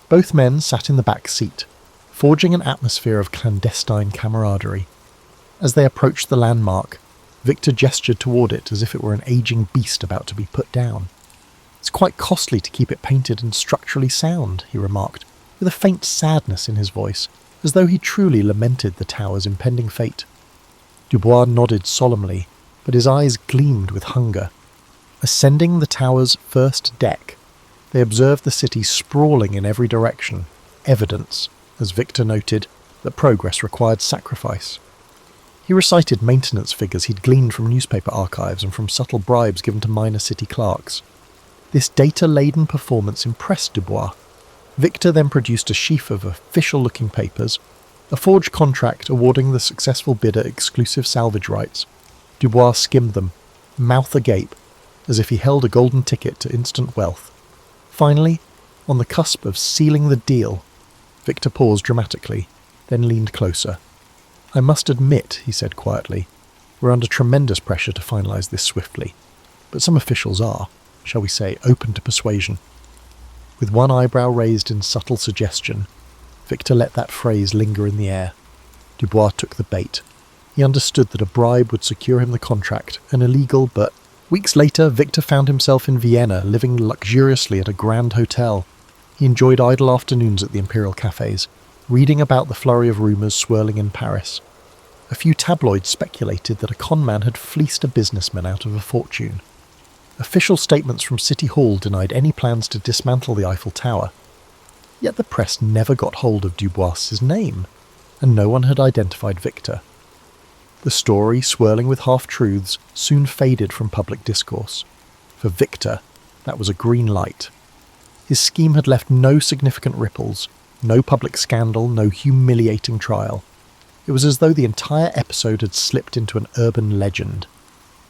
Both men sat in the back seat, forging an atmosphere of clandestine camaraderie. As they approached the landmark, Victor gestured toward it as if it were an aging beast about to be put down. "It's quite costly to keep it painted and structurally sound," he remarked, with a faint sadness in his voice, as though he truly lamented the tower's impending fate. Dubois nodded solemnly, but his eyes gleamed with hunger. Ascending the tower's first deck, they observed the city sprawling in every direction, evidence, as Victor noted, that progress required sacrifice. He recited maintenance figures he'd gleaned from newspaper archives and from subtle bribes given to minor city clerks. This data-laden performance impressed Dubois. Victor then produced a sheaf of official-looking papers, a forged contract awarding the successful bidder exclusive salvage rights. Dubois skimmed them, mouth agape, as if he held a golden ticket to instant wealth. Finally, on the cusp of sealing the deal, Victor paused dramatically, then leaned closer. "I must admit," he said quietly, "we're under tremendous pressure to finalise this swiftly, but some officials are, shall we say, open to persuasion." With one eyebrow raised in subtle suggestion, Victor let that phrase linger in the air. Dubois took the bait. He understood that a bribe would secure him the contract, an illegal but... Weeks later, Victor found himself in Vienna, living luxuriously at a grand hotel. He enjoyed idle afternoons at the imperial cafes, reading about the flurry of rumours swirling in Paris. A few tabloids speculated that a conman had fleeced a businessman out of a fortune. Official statements from City Hall denied any plans to dismantle the Eiffel Tower. Yet the press never got hold of Dubois's name, and no one had identified Victor. The story, swirling with half-truths, soon faded from public discourse. For Victor, that was a green light. His scheme had left no significant ripples, no public scandal, no humiliating trial. It was as though the entire episode had slipped into an urban legend.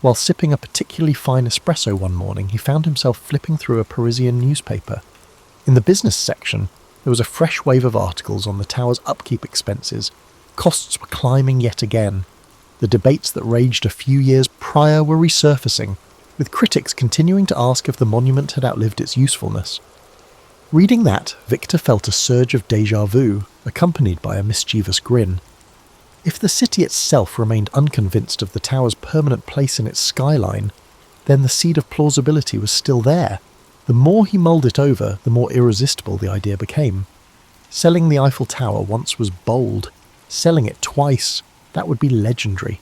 While sipping a particularly fine espresso one morning, he found himself flipping through a Parisian newspaper. In the business section, there was a fresh wave of articles on the tower's upkeep expenses. Costs were climbing yet again. The debates that raged a few years prior were resurfacing, with critics continuing to ask if the monument had outlived its usefulness. Reading that, Victor felt a surge of déjà vu, accompanied by a mischievous grin. If the city itself remained unconvinced of the tower's permanent place in its skyline, then the seed of plausibility was still there. The more he mulled it over, the more irresistible the idea became. Selling the Eiffel Tower once was bold. Selling it twice, that would be legendary.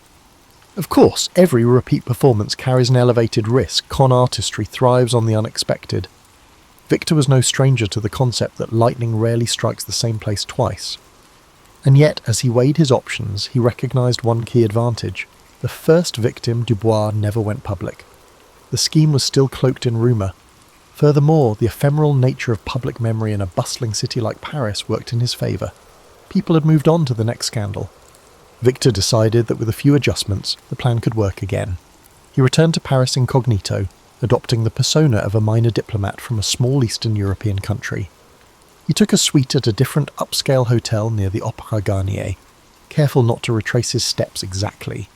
Of course, every repeat performance carries an elevated risk. Con artistry thrives on the unexpected. Victor was no stranger to the concept that lightning rarely strikes the same place twice. And yet, as he weighed his options, he recognised one key advantage. The first victim, Dubois, never went public. The scheme was still cloaked in rumour. Furthermore, the ephemeral nature of public memory in a bustling city like Paris worked in his favour. People had moved on to the next scandal. Victor decided that with a few adjustments, the plan could work again. He returned to Paris incognito, adopting the persona of a minor diplomat from a small Eastern European country. He took a suite at a different upscale hotel near the Opéra Garnier, careful not to retrace his steps exactly.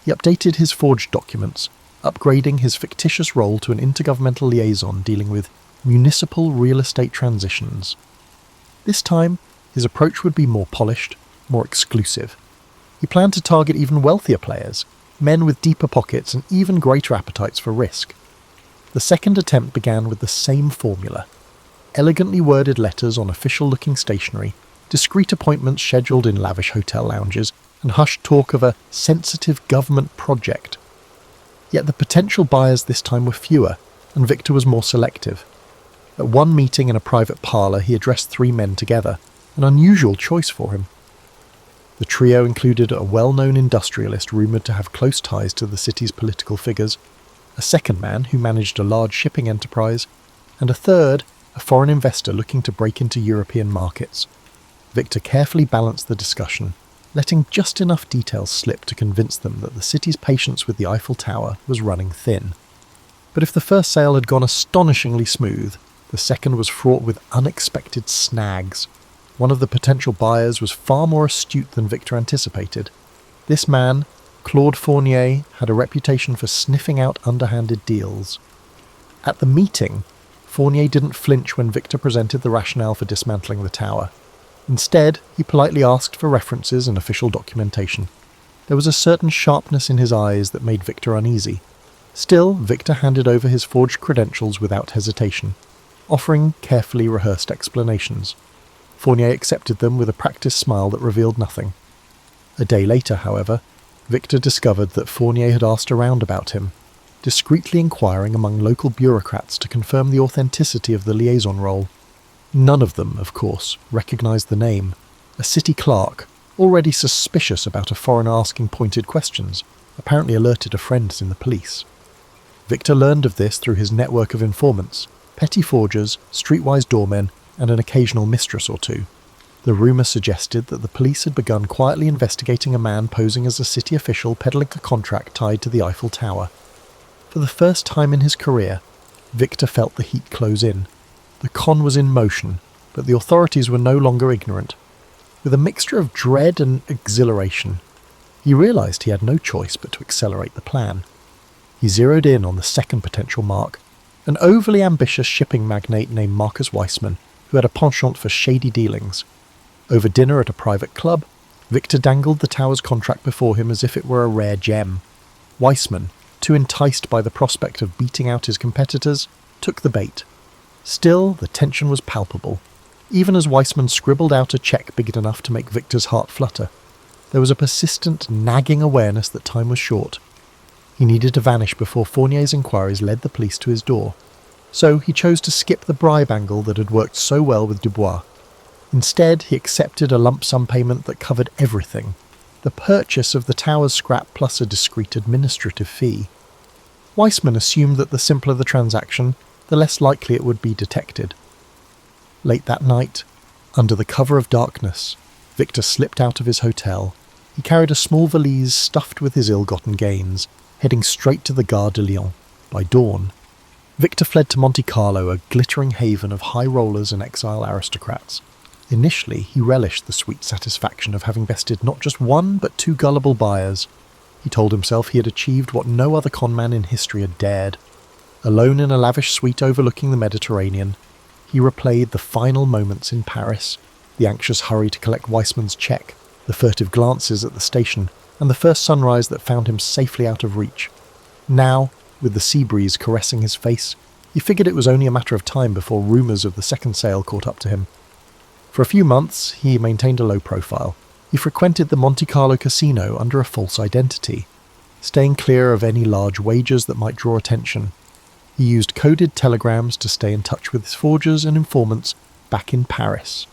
He updated his forged documents, upgrading his fictitious role to an intergovernmental liaison dealing with municipal real estate transitions. This time, his approach would be more polished, more exclusive. He planned to target even wealthier players, men with deeper pockets and even greater appetites for risk. The second attempt began with the same formula. Elegantly worded letters on official-looking stationery, discreet appointments scheduled in lavish hotel lounges, and hushed talk of a sensitive government project. Yet the potential buyers this time were fewer, and Victor was more selective. At one meeting in a private parlour, he addressed 3 men together, an unusual choice for him. The trio included a well-known industrialist rumoured to have close ties to the city's political figures, a second man who managed a large shipping enterprise, and a third, a foreign investor looking to break into European markets. Victor carefully balanced the discussion, letting just enough details slip to convince them that the city's patience with the Eiffel Tower was running thin. But if the first sale had gone astonishingly smooth, the second was fraught with unexpected snags. One of the potential buyers was far more astute than Victor anticipated. This man, Claude Fournier, had a reputation for sniffing out underhanded deals. At the meeting, Fournier didn't flinch when Victor presented the rationale for dismantling the tower. Instead, he politely asked for references and official documentation. There was a certain sharpness in his eyes that made Victor uneasy. Still, Victor handed over his forged credentials without hesitation, offering carefully rehearsed explanations. Fournier accepted them with a practiced smile that revealed nothing. A day later, however, Victor discovered that Fournier had asked around about him, discreetly inquiring among local bureaucrats to confirm the authenticity of the liaison role. None of them, of course, recognised the name. A city clerk, already suspicious about a foreigner asking pointed questions, apparently alerted a friend in the police. Victor learned of this through his network of informants, petty forgers, streetwise doormen, and an occasional mistress or two. The rumour suggested that the police had begun quietly investigating a man posing as a city official peddling a contract tied to the Eiffel Tower. For the first time in his career, Victor felt the heat close in. The con was in motion, but the authorities were no longer ignorant. With a mixture of dread and exhilaration, he realised he had no choice but to accelerate the plan. He zeroed in on the second potential mark, an overly ambitious shipping magnate named Marcus Weissman, who had a penchant for shady dealings. Over dinner at a private club, Victor dangled the tower's contract before him as if it were a rare gem. Weissman, too enticed by the prospect of beating out his competitors, took the bait. Still, the tension was palpable, even as Weissman scribbled out a cheque big enough to make Victor's heart flutter. There was a persistent, nagging awareness that time was short. He needed to vanish before Fournier's inquiries led the police to his door. So he chose to skip the bribe angle that had worked so well with Dubois. Instead, he accepted a lump sum payment that covered everything. The purchase of the tower's scrap plus a discreet administrative fee. Weissman assumed that the simpler the transaction, the less likely it would be detected. Late that night, under the cover of darkness, Victor slipped out of his hotel. He carried a small valise stuffed with his ill-gotten gains, heading straight to the Gare de Lyon. By dawn, Victor fled to Monte Carlo, a glittering haven of high rollers and exile aristocrats. Initially, he relished the sweet satisfaction of having bested not just one, but two gullible buyers. He told himself he had achieved what no other conman in history had dared. Alone in a lavish suite overlooking the Mediterranean, he replayed the final moments in Paris, the anxious hurry to collect Weissman's cheque, the furtive glances at the station, and the first sunrise that found him safely out of reach. Now, with the sea breeze caressing his face, he figured it was only a matter of time before rumours of the second sale caught up to him. For a few months, he maintained a low profile. He frequented the Monte Carlo casino under a false identity, staying clear of any large wagers that might draw attention. He used coded telegrams to stay in touch with his forgers and informants back in Paris.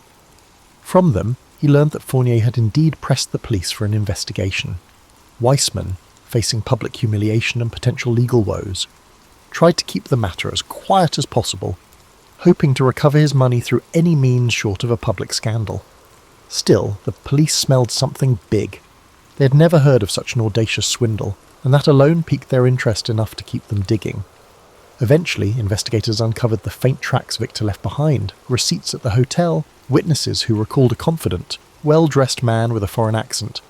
From them, he learned that Fournier had indeed pressed the police for an investigation. Weissman, facing public humiliation and potential legal woes, tried to keep the matter as quiet as possible, hoping to recover his money through any means short of a public scandal. Still, the police smelled something big. They had never heard of such an audacious swindle, and that alone piqued their interest enough to keep them digging. Eventually, investigators uncovered the faint tracks Victor left behind, receipts at the hotel, witnesses who recalled a confident, well-dressed man with a foreign accent.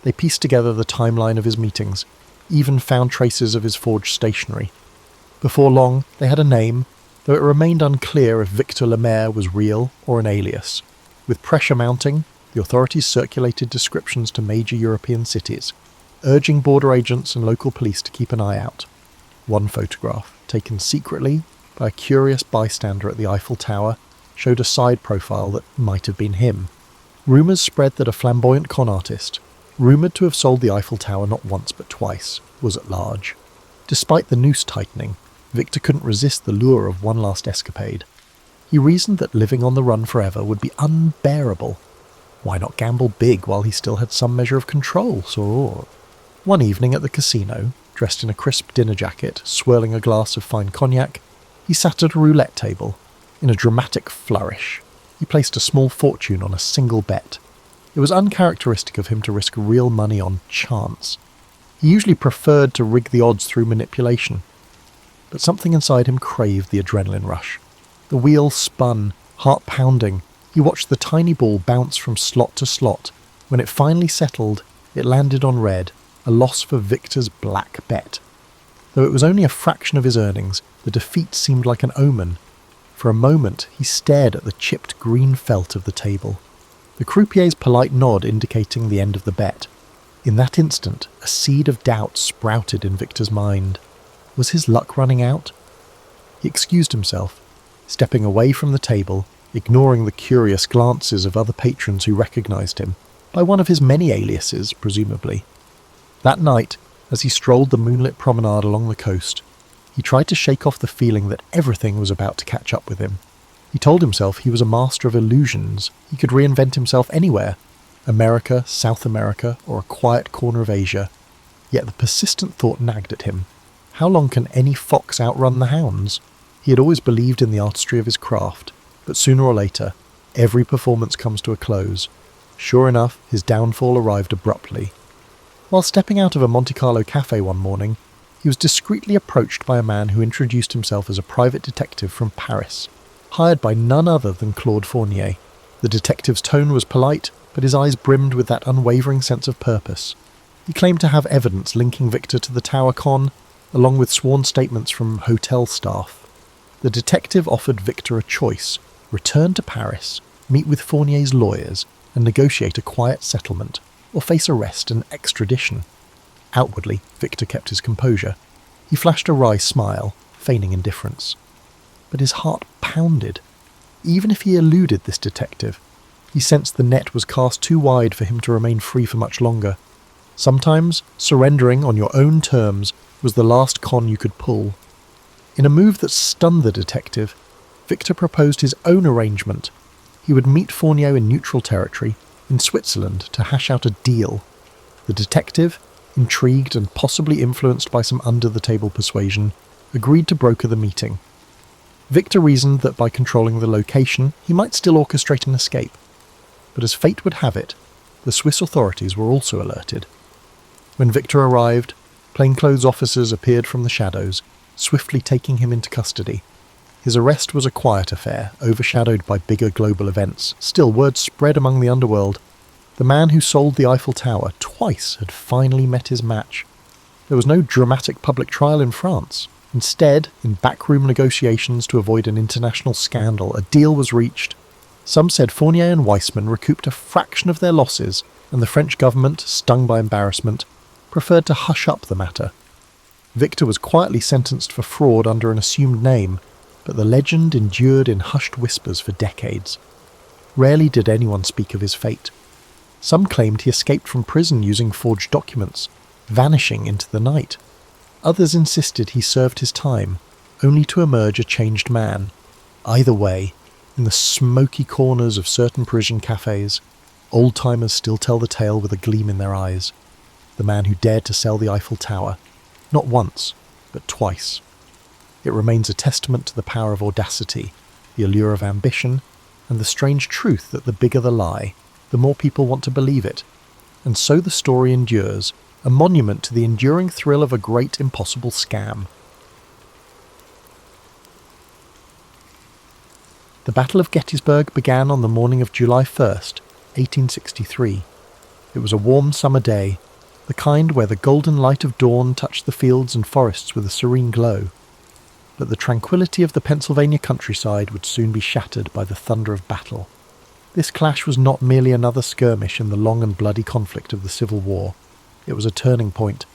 They pieced together the timeline of his meetings, even found traces of his forged stationery. Before long, they had a name, though it remained unclear if Victor Lemaire was real or an alias. With pressure mounting, the authorities circulated descriptions to major European cities, urging border agents and local police to keep an eye out. One photograph, taken secretly by a curious bystander at the Eiffel Tower, showed a side profile that might have been him. Rumours spread that a flamboyant con artist, rumoured to have sold the Eiffel Tower not once but twice, was at large. Despite the noose tightening, Victor couldn't resist the lure of one last escapade. He reasoned that living on the run forever would be unbearable. Why not gamble big while he still had some measure of control, or one evening at the casino, dressed in a crisp dinner jacket, swirling a glass of fine cognac, he sat at a roulette table. In a dramatic flourish, he placed a small fortune on a single bet. It was uncharacteristic of him to risk real money on chance. He usually preferred to rig the odds through manipulation. But something inside him craved the adrenaline rush. The wheel spun, heart pounding. He watched the tiny ball bounce from slot to slot. When it finally settled, it landed on red, a loss for Victor's black bet. Though it was only a fraction of his earnings, the defeat seemed like an omen. For a moment, he stared at the chipped green felt of the table, the croupier's polite nod indicating the end of the bet. In that instant, a seed of doubt sprouted in Victor's mind. Was his luck running out? He excused himself, stepping away from the table, ignoring the curious glances of other patrons who recognised him, by one of his many aliases, presumably. That night, as he strolled the moonlit promenade along the coast, he tried to shake off the feeling that everything was about to catch up with him. He told himself he was a master of illusions. He could reinvent himself anywhere, America, South America, or a quiet corner of Asia. Yet the persistent thought nagged at him. How long can any fox outrun the hounds? He had always believed in the artistry of his craft, but sooner or later, every performance comes to a close. Sure enough, his downfall arrived abruptly. While stepping out of a Monte Carlo cafe one morning, he was discreetly approached by a man who introduced himself as a private detective from Paris, hired by none other than Claude Fournier. The detective's tone was polite, but his eyes brimmed with that unwavering sense of purpose. He claimed to have evidence linking Victor to the Tower Con, along with sworn statements from hotel staff. The detective offered Victor a choice: return to Paris, meet with Fournier's lawyers, and negotiate a quiet settlement, or face arrest and extradition. Outwardly, Victor kept his composure. He flashed a wry smile, feigning indifference. But his heart pounded. Even if he eluded this detective, He sensed the net was cast too wide for him to remain free for much longer. Sometimes, surrendering on your own terms was the last con you could pull. In a move that stunned the detective, Victor proposed his own arrangement. He would meet Fournier in neutral territory, in Switzerland, to hash out a deal. The detective, intrigued and possibly influenced by some under-the-table persuasion, agreed to broker the meeting. Victor reasoned that by controlling the location, he might still orchestrate an escape. But as fate would have it, the Swiss authorities were also alerted. When Victor arrived, plainclothes officers appeared from the shadows, swiftly taking him into custody. His arrest was a quiet affair, overshadowed by bigger global events. Still, word spread among the underworld. The man who sold the Eiffel Tower twice had finally met his match. There was no dramatic public trial in France. Instead, in backroom negotiations to avoid an international scandal, a deal was reached. Some said Fournier and Weissman recouped a fraction of their losses, and the French government, stung by embarrassment, preferred to hush up the matter. Victor was quietly sentenced for fraud under an assumed name, but the legend endured in hushed whispers for decades. Rarely did anyone speak of his fate. Some claimed he escaped from prison using forged documents, vanishing into the night. Others insisted he served his time, only to emerge a changed man. Either way, in the smoky corners of certain Parisian cafes, old-timers still tell the tale with a gleam in their eyes. The man who dared to sell the Eiffel Tower, not once, but twice. It remains a testament to the power of audacity, the allure of ambition, and the strange truth that the bigger the lie, the more people want to believe it. And so the story endures, a monument to the enduring thrill of a great impossible scam. The Battle of Gettysburg began on the morning of July 1st, 1863. It was a warm summer day, the kind where the golden light of dawn touched the fields and forests with a serene glow. But the tranquility of the Pennsylvania countryside would soon be shattered by the thunder of battle. This clash was not merely another skirmish in the long and bloody conflict of the Civil War. It was a turning point,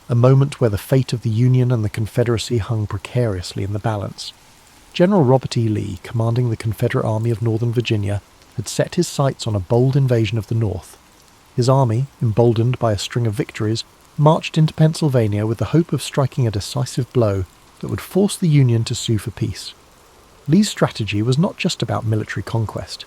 a moment where the fate of the Union and the Confederacy hung precariously in the balance. General Robert E. Lee, commanding the Confederate Army of Northern Virginia, had set his sights on a bold invasion of the North. His army, emboldened by a string of victories, marched into Pennsylvania with the hope of striking a decisive blow that would force the Union to sue for peace. Lee's strategy was not just about military conquest.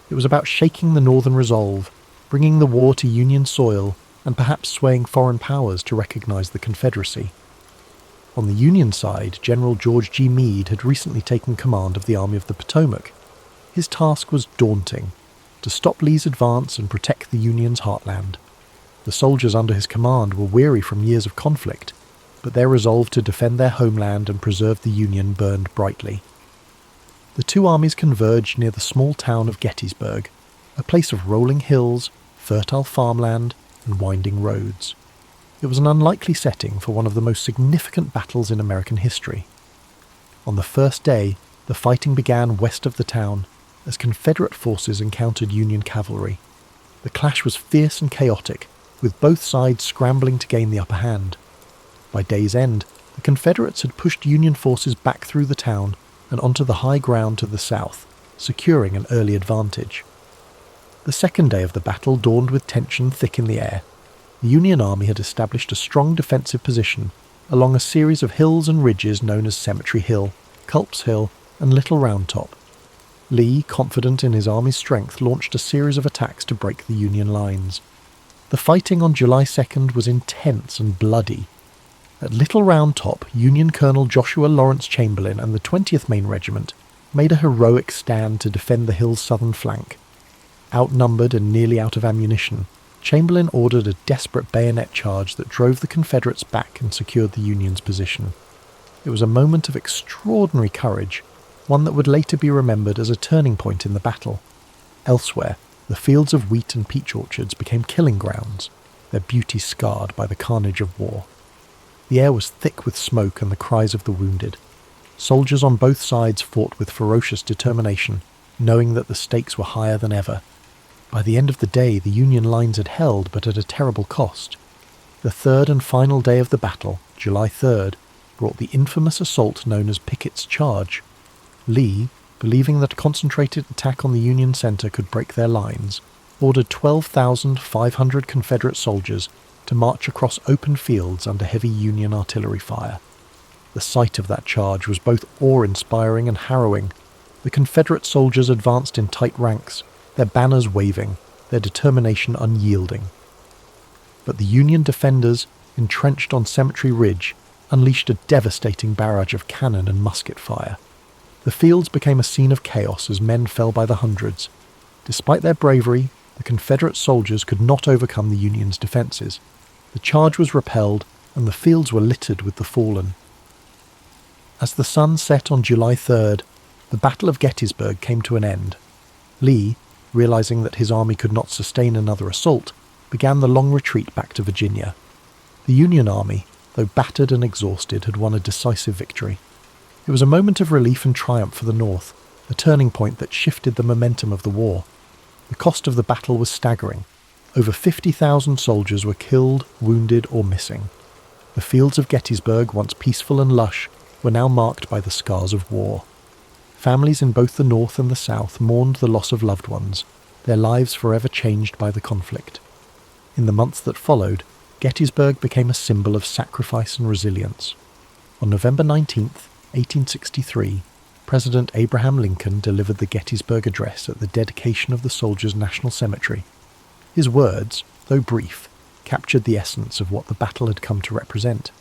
It was about shaking the Northern resolve, bringing the war to Union soil, and perhaps swaying foreign powers to recognize the Confederacy. On the Union side, General George G. Meade had recently taken command of the Army of the Potomac. His task was daunting: to stop Lee's advance and protect the Union's heartland. The soldiers under his command were weary from years of conflict, but their resolve to defend their homeland and preserve the Union burned brightly. The two armies converged near the small town of Gettysburg, a place of rolling hills, fertile farmland, and winding roads. It was an unlikely setting for one of the most significant battles in American history. On the first day, the fighting began west of the town, as Confederate forces encountered Union cavalry. The clash was fierce and chaotic, with both sides scrambling to gain the upper hand. By day's end, the Confederates had pushed Union forces back through the town and onto the high ground to the south, securing an early advantage. The second day of the battle dawned with tension thick in the air. The Union Army had established a strong defensive position along a series of hills and ridges known as Cemetery Hill, Culp's Hill, and Little Round Top. Lee, confident in his army's strength, launched a series of attacks to break the Union lines. The fighting on July 2nd was intense and bloody. At Little Round Top, Union Colonel Joshua Lawrence Chamberlain and the 20th Maine Regiment made a heroic stand to defend the hill's southern flank. Outnumbered and nearly out of ammunition, Chamberlain ordered a desperate bayonet charge that drove the Confederates back and secured the Union's position. It was a moment of extraordinary courage, one that would later be remembered as a turning point in the battle. Elsewhere, the fields of wheat and peach orchards became killing grounds, their beauty scarred by the carnage of war. The air was thick with smoke and the cries of the wounded. Soldiers on both sides fought with ferocious determination, knowing that the stakes were higher than ever. By the end of the day, the Union lines had held, but at a terrible cost. The third and final day of the battle, July 3rd, brought the infamous assault known as Pickett's Charge. Lee, believing that a concentrated attack on the Union center could break their lines, ordered 12,500 Confederate soldiers to march across open fields under heavy Union artillery fire. The sight of that charge was both awe-inspiring and harrowing. The Confederate soldiers advanced in tight ranks, their banners waving, their determination unyielding. But the Union defenders, entrenched on Cemetery Ridge, unleashed a devastating barrage of cannon and musket fire. The fields became a scene of chaos as men fell by the hundreds. Despite their bravery, the Confederate soldiers could not overcome the Union's defences. The charge was repelled, and the fields were littered with the fallen. As the sun set on July 3rd, the Battle of Gettysburg came to an end. Lee, realising that his army could not sustain another assault, began the long retreat back to Virginia. The Union army, though battered and exhausted, had won a decisive victory. It was a moment of relief and triumph for the North, a turning point that shifted the momentum of the war. The cost of the battle was staggering. Over 50,000 soldiers were killed, wounded, or missing. The fields of Gettysburg, once peaceful and lush, were now marked by the scars of war. Families in both the North and the South mourned the loss of loved ones, their lives forever changed by the conflict. In the months that followed, Gettysburg became a symbol of sacrifice and resilience. On November 19th, 1863, President Abraham Lincoln delivered the Gettysburg Address at the dedication of the Soldiers' National Cemetery. His words, though brief, captured the essence of what the battle had come to represent.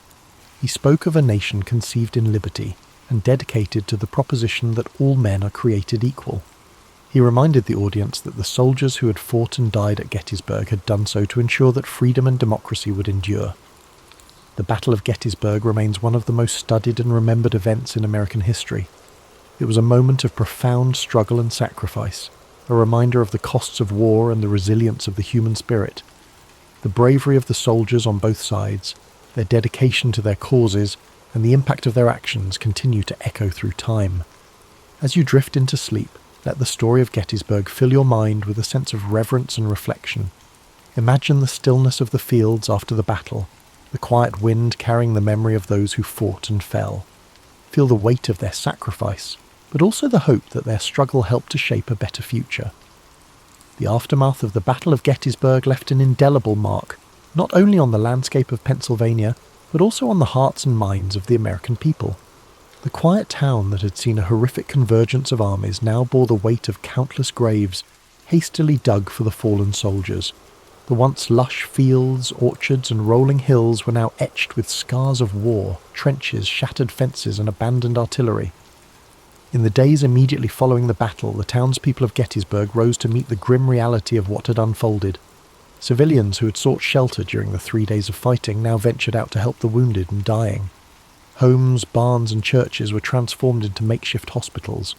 He spoke of a nation conceived in liberty and dedicated to the proposition that all men are created equal. He reminded the audience that the soldiers who had fought and died at Gettysburg had done so to ensure that freedom and democracy would endure. The Battle of Gettysburg remains one of the most studied and remembered events in American history. It was a moment of profound struggle and sacrifice, a reminder of the costs of war and the resilience of the human spirit. The bravery of the soldiers on both sides, their dedication to their causes, and the impact of their actions continue to echo through time. As you drift into sleep, let the story of Gettysburg fill your mind with a sense of reverence and reflection. Imagine the stillness of the fields after the battle, the quiet wind carrying the memory of those who fought and fell. Feel the weight of their sacrifice, but also the hope that their struggle helped to shape a better future. The aftermath of the Battle of Gettysburg left an indelible mark, not only on the landscape of Pennsylvania, but also on the hearts and minds of the American people. The quiet town that had seen a horrific convergence of armies now bore the weight of countless graves, hastily dug for the fallen soldiers. The once lush fields, orchards, and rolling hills were now etched with scars of war, trenches, shattered fences, and abandoned artillery. In the days immediately following the battle, the townspeople of Gettysburg rose to meet the grim reality of what had unfolded. Civilians who had sought shelter during the 3 days of fighting now ventured out to help the wounded and dying. Homes, barns, and churches were transformed into makeshift hospitals.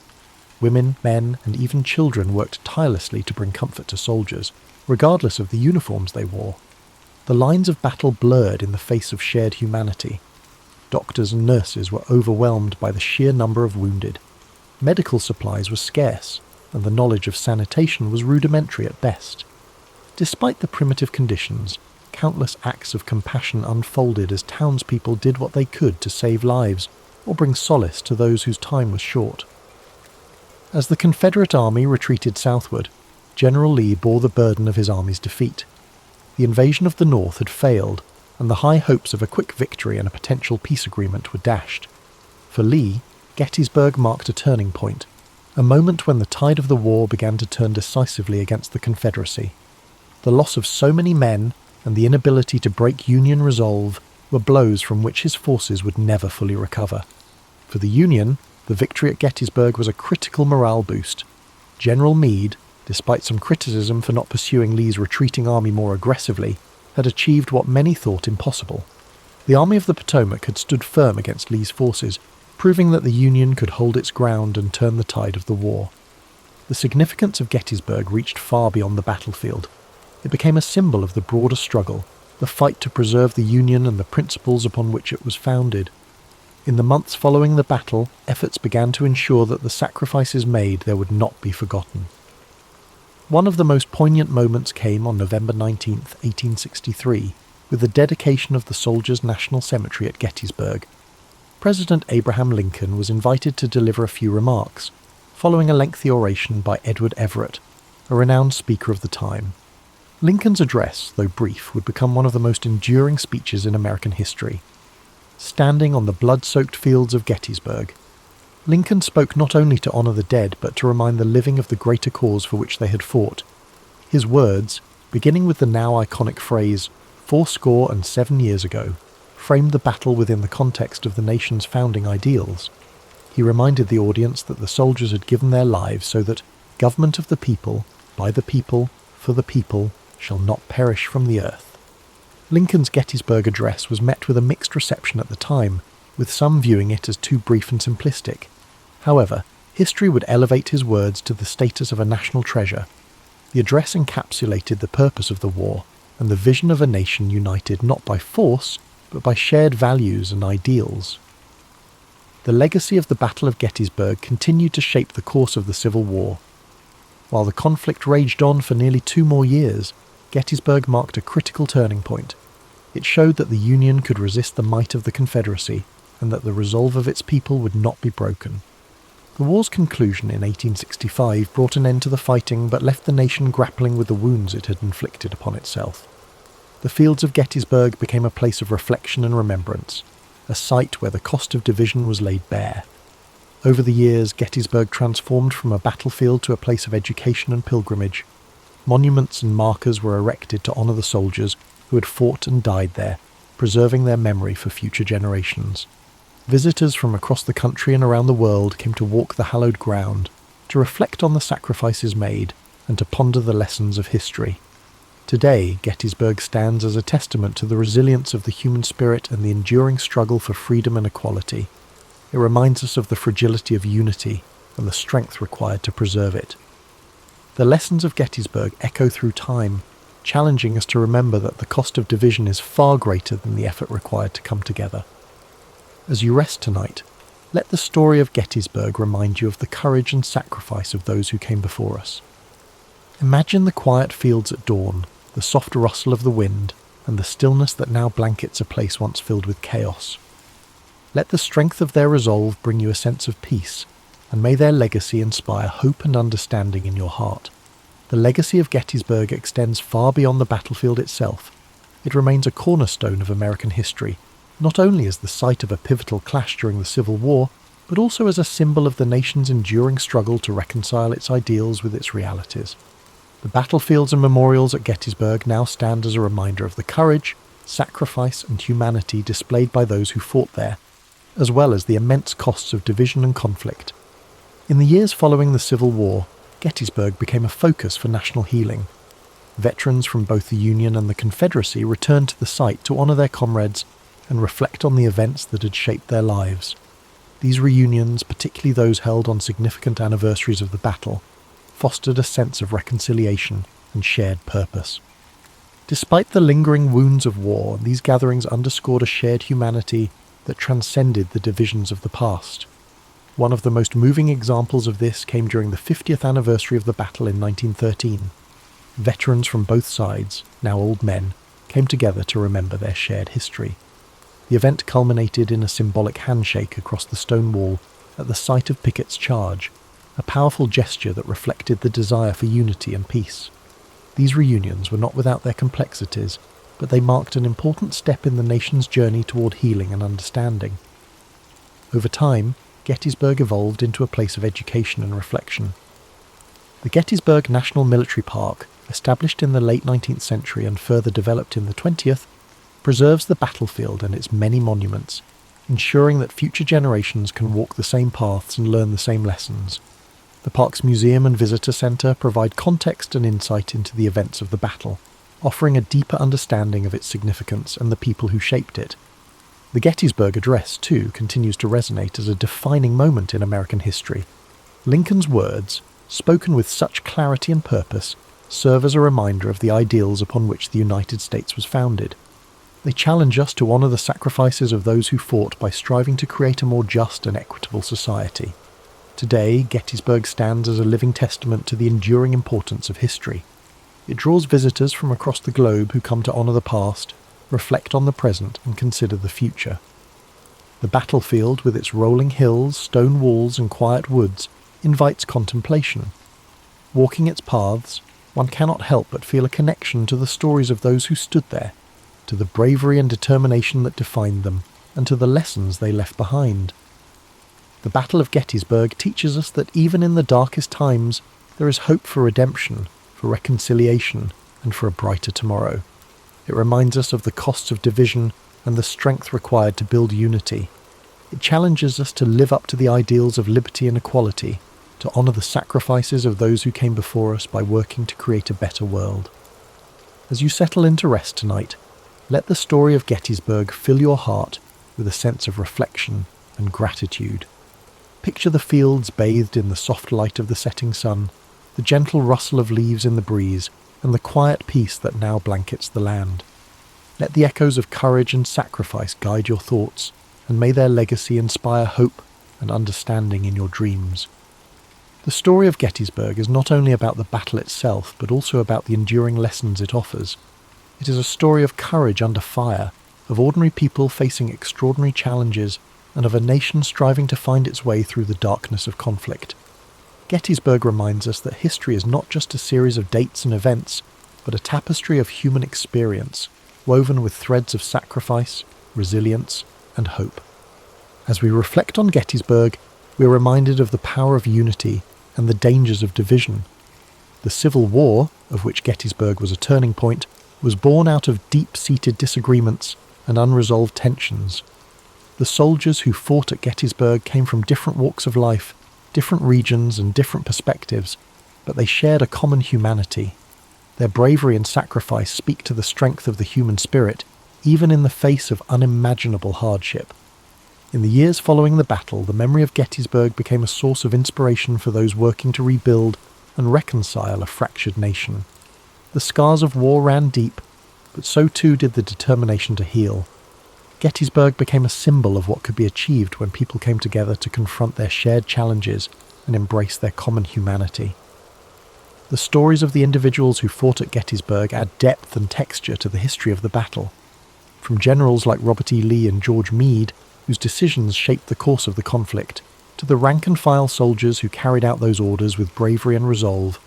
Women, men, and even children worked tirelessly to bring comfort to soldiers, regardless of the uniforms they wore. The lines of battle blurred in the face of shared humanity. Doctors and nurses were overwhelmed by the sheer number of wounded. Medical supplies were scarce, and the knowledge of sanitation was rudimentary at best. Despite the primitive conditions, countless acts of compassion unfolded as townspeople did what they could to save lives or bring solace to those whose time was short. As the Confederate army retreated southward, General Lee bore the burden of his army's defeat. The invasion of the North had failed, and the high hopes of a quick victory and a potential peace agreement were dashed. For Lee, Gettysburg marked a turning point, a moment when the tide of the war began to turn decisively against the Confederacy. The loss of so many men and the inability to break Union resolve were blows from which his forces would never fully recover. For the Union, the victory at Gettysburg was a critical morale boost. General Meade, despite some criticism for not pursuing Lee's retreating army more aggressively, had achieved what many thought impossible. The Army of the Potomac had stood firm against Lee's forces, proving that the Union could hold its ground and turn the tide of the war. The significance of Gettysburg reached far beyond the battlefield. It became a symbol of the broader struggle, the fight to preserve the Union and the principles upon which it was founded. In the months following the battle, efforts began to ensure that the sacrifices made there would not be forgotten. One of the most poignant moments came on November 19, 1863, with the dedication of the Soldiers' National Cemetery at Gettysburg. President Abraham Lincoln was invited to deliver a few remarks. following a lengthy oration by Edward Everett, a renowned speaker of the time. Lincoln's address, though brief, would become one of the most enduring speeches in American history. Standing on the blood-soaked fields of Gettysburg, Lincoln spoke not only to honour the dead, but to remind the living of the greater cause for which they had fought. His words, beginning with the now iconic phrase, 77 years ago, framed the battle within the context of the nation's founding ideals. He reminded the audience that the soldiers had given their lives so that government of the people, by the people, for the people, shall not perish from the earth. Lincoln's Gettysburg Address was met with a mixed reception at the time, with some viewing it as too brief and simplistic. However, history would elevate his words to the status of a national treasure. The address encapsulated the purpose of the war and the vision of a nation united not by force, but by shared values and ideals. The legacy of the Battle of Gettysburg continued to shape the course of the Civil War. While the conflict raged on for nearly 2 more years, Gettysburg marked a critical turning point. It showed that the Union could resist the might of the Confederacy, and that the resolve of its people would not be broken. The war's conclusion in 1865 brought an end to the fighting, but left the nation grappling with the wounds it had inflicted upon itself. The fields of Gettysburg became a place of reflection and remembrance, a site where the cost of division was laid bare. Over the years, Gettysburg transformed from a battlefield to a place of education and pilgrimage. Monuments and markers were erected to honour the soldiers who had fought and died there, preserving their memory for future generations. Visitors from across the country and around the world came to walk the hallowed ground, to reflect on the sacrifices made, and to ponder the lessons of history. Today, Gettysburg stands as a testament to the resilience of the human spirit and the enduring struggle for freedom and equality. It reminds us of the fragility of unity and the strength required to preserve it. The lessons of Gettysburg echo through time, challenging us to remember that the cost of division is far greater than the effort required to come together. As you rest tonight, let the story of Gettysburg remind you of the courage and sacrifice of those who came before us. Imagine the quiet fields at dawn, the soft rustle of the wind, and the stillness that now blankets a place once filled with chaos. Let the strength of their resolve bring you a sense of peace, and may their legacy inspire hope and understanding in your heart. The legacy of Gettysburg extends far beyond the battlefield itself. It remains a cornerstone of American history, not only as the site of a pivotal clash during the Civil War, but also as a symbol of the nation's enduring struggle to reconcile its ideals with its realities. The battlefields and memorials at Gettysburg now stand as a reminder of the courage, sacrifice, and humanity displayed by those who fought there, as well as the immense costs of division and conflict. In the years following the Civil War, Gettysburg became a focus for national healing. Veterans from both the Union and the Confederacy returned to the site to honour their comrades and reflect on the events that had shaped their lives. These reunions, particularly those held on significant anniversaries of the battle, fostered a sense of reconciliation and shared purpose. Despite the lingering wounds of war, these gatherings underscored a shared humanity that transcended the divisions of the past. One of the most moving examples of this came during the 50th anniversary of the battle in 1913. Veterans from both sides, now old men, came together to remember their shared history. The event culminated in a symbolic handshake across the stone wall at the site of Pickett's charge, a powerful gesture that reflected the desire for unity and peace. These reunions were not without their complexities, but they marked an important step in the nation's journey toward healing and understanding. Over time, Gettysburg evolved into a place of education and reflection. The Gettysburg National Military Park, established in the late 19th century and further developed in the 20th, preserves the battlefield and its many monuments, ensuring that future generations can walk the same paths and learn the same lessons. The park's museum and visitor centre provide context and insight into the events of the battle, offering a deeper understanding of its significance and the people who shaped it. The Gettysburg Address, too, continues to resonate as a defining moment in American history. Lincoln's words, spoken with such clarity and purpose, serve as a reminder of the ideals upon which the United States was founded. They challenge us to honour the sacrifices of those who fought by striving to create a more just and equitable society. Today, Gettysburg stands as a living testament to the enduring importance of history. It draws visitors from across the globe who come to honour the past, reflect on the present, and consider the future. The battlefield, with its rolling hills, stone walls, and quiet woods, invites contemplation. Walking its paths, one cannot help but feel a connection to the stories of those who stood there, to the bravery and determination that defined them, and to the lessons they left behind. The Battle of Gettysburg teaches us that even in the darkest times, there is hope for redemption, for reconciliation, and for a brighter tomorrow. It reminds us of the costs of division and the strength required to build unity. It challenges us to live up to the ideals of liberty and equality, to honour the sacrifices of those who came before us by working to create a better world. As you settle into rest tonight, let the story of Gettysburg fill your heart with a sense of reflection and gratitude. Picture the fields bathed in the soft light of the setting sun, the gentle rustle of leaves in the breeze, and the quiet peace that now blankets the land. Let the echoes of courage and sacrifice guide your thoughts, and may their legacy inspire hope and understanding in your dreams. The story of Gettysburg is not only about the battle itself, but also about the enduring lessons it offers. It is a story of courage under fire, of ordinary people facing extraordinary challenges, and of a nation striving to find its way through the darkness of conflict. Gettysburg reminds us that history is not just a series of dates and events, but a tapestry of human experience, woven with threads of sacrifice, resilience, and hope. As we reflect on Gettysburg, we are reminded of the power of unity and the dangers of division. The Civil War, of which Gettysburg was a turning point, was born out of deep-seated disagreements and unresolved tensions. The soldiers who fought at Gettysburg came from different walks of life, different regions and different perspectives, but they shared a common humanity. Their bravery and sacrifice speak to the strength of the human spirit, even in the face of unimaginable hardship. In the years following the battle, the memory of Gettysburg became a source of inspiration for those working to rebuild and reconcile a fractured nation. The scars of war ran deep, but so too did the determination to heal. Gettysburg became a symbol of what could be achieved when people came together to confront their shared challenges and embrace their common humanity. The stories of the individuals who fought at Gettysburg add depth and texture to the history of the battle. From generals like Robert E. Lee and George Meade, whose decisions shaped the course of the conflict, to the rank-and-file soldiers who carried out those orders with bravery and resolve,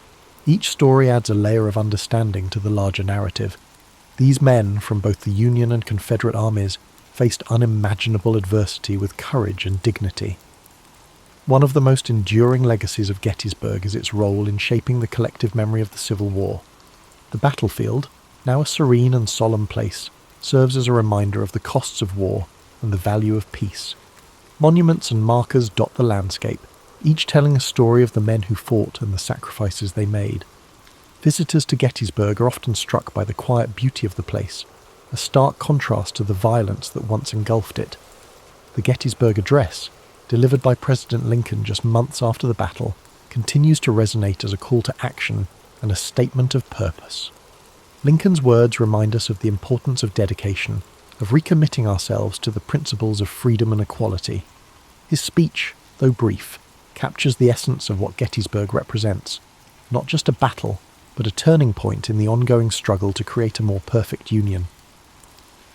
each story adds a layer of understanding to the larger narrative. These men, from both the Union and Confederate armies, faced unimaginable adversity with courage and dignity. One of the most enduring legacies of Gettysburg is its role in shaping the collective memory of the Civil War. The battlefield, now a serene and solemn place, serves as a reminder of the costs of war and the value of peace. Monuments and markers dot the landscape, each telling a story of the men who fought and the sacrifices they made. Visitors to Gettysburg are often struck by the quiet beauty of the place, a stark contrast to the violence that once engulfed it. The Gettysburg Address, delivered by President Lincoln just months after the battle, continues to resonate as a call to action and a statement of purpose. Lincoln's words remind us of the importance of dedication, of recommitting ourselves to the principles of freedom and equality. His speech, though brief, captures the essence of what Gettysburg represents, not just a battle, but a turning point in the ongoing struggle to create a more perfect union.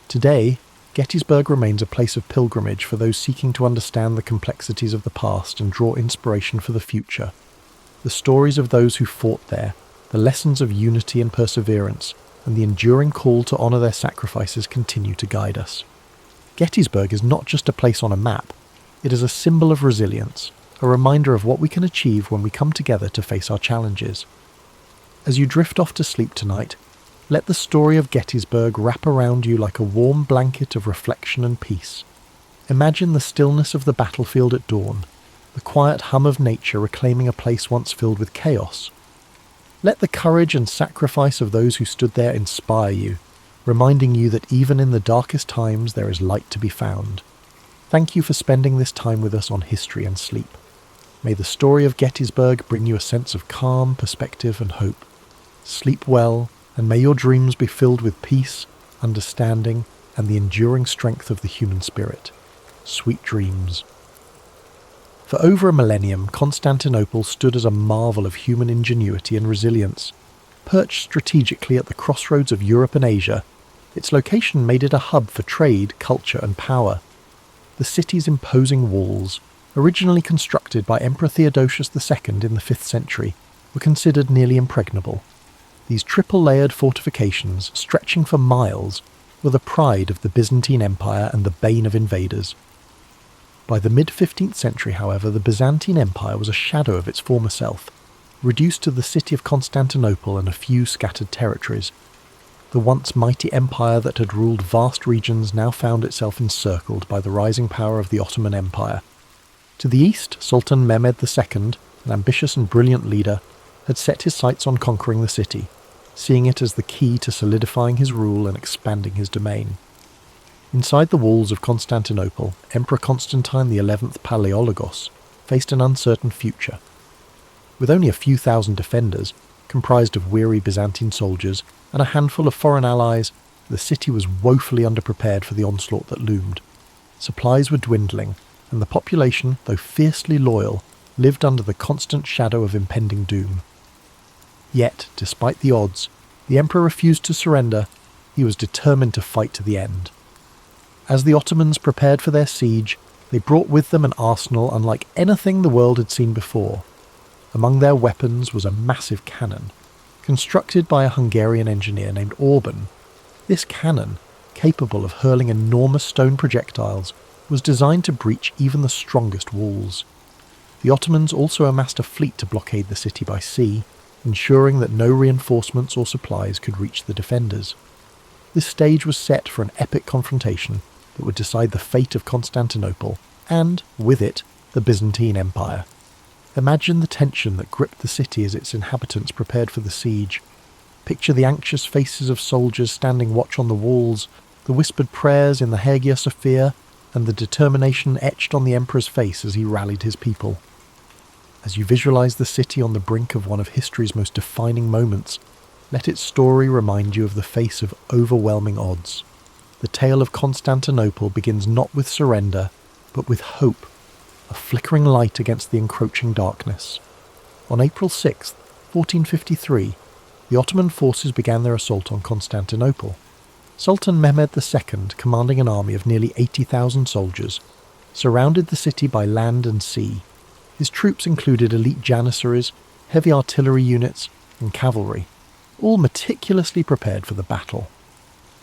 Today, Gettysburg remains a place of pilgrimage for those seeking to understand the complexities of the past and draw inspiration for the future. The stories of those who fought there, the lessons of unity and perseverance, and the enduring call to honour their sacrifices continue to guide us. Gettysburg is not just a place on a map, it is a symbol of resilience, a reminder of what we can achieve when we come together to face our challenges. As you drift off to sleep tonight, let the story of Gettysburg wrap around you like a warm blanket of reflection and peace. Imagine the stillness of the battlefield at dawn, the quiet hum of nature reclaiming a place once filled with chaos. Let the courage and sacrifice of those who stood there inspire you, reminding you that even in the darkest times there is light to be found. Thank you for spending this time with us on History and Sleep. May the story of Gettysburg bring you a sense of calm, perspective and hope. Sleep well, and may your dreams be filled with peace, understanding, and the enduring strength of the human spirit. Sweet dreams. For over a millennium, Constantinople stood as a marvel of human ingenuity and resilience. Perched strategically at the crossroads of Europe and Asia, its location made it a hub for trade, culture, and power. The city's imposing walls, originally constructed by Emperor Theodosius II in the 5th century, were considered nearly impregnable. These triple-layered fortifications, stretching for miles, were the pride of the Byzantine Empire and the bane of invaders. By the mid-15th century, however, the Byzantine Empire was a shadow of its former self, reduced to the city of Constantinople and a few scattered territories. The once mighty empire that had ruled vast regions now found itself encircled by the rising power of the Ottoman Empire. To the east, Sultan Mehmed II, an ambitious and brilliant leader, had set his sights on conquering the city, seeing it as the key to solidifying his rule and expanding his domain. Inside the walls of Constantinople, Emperor Constantine XI Palaiologos faced an uncertain future. With only a few thousand defenders, comprised of weary Byzantine soldiers and a handful of foreign allies, the city was woefully underprepared for the onslaught that loomed. Supplies were dwindling, and the population, though fiercely loyal, lived under the constant shadow of impending doom. Yet, despite the odds, the emperor refused to surrender. He was determined to fight to the end. As the Ottomans prepared for their siege, they brought with them an arsenal unlike anything the world had seen before. Among their weapons was a massive cannon, constructed by a Hungarian engineer named Orban. This cannon, capable of hurling enormous stone projectiles, was designed to breach even the strongest walls. The Ottomans also amassed a fleet to blockade the city by sea, ensuring that no reinforcements or supplies could reach the defenders. This stage was set for an epic confrontation that would decide the fate of Constantinople and, with it, the Byzantine Empire. Imagine the tension that gripped the city as its inhabitants prepared for the siege. Picture the anxious faces of soldiers standing watch on the walls, the whispered prayers in the Hagia Sophia, and the determination etched on the emperor's face as he rallied his people. As you visualize the city on the brink of one of history's most defining moments, let its story remind you of the face of overwhelming odds. The tale of Constantinople begins not with surrender, but with hope, a flickering light against the encroaching darkness. On April 6, 1453, the Ottoman forces began their assault on Constantinople. Sultan Mehmed II, commanding an army of nearly 80,000 soldiers, surrounded the city by land and sea. His troops included elite janissaries, heavy artillery units, and cavalry, all meticulously prepared for the battle.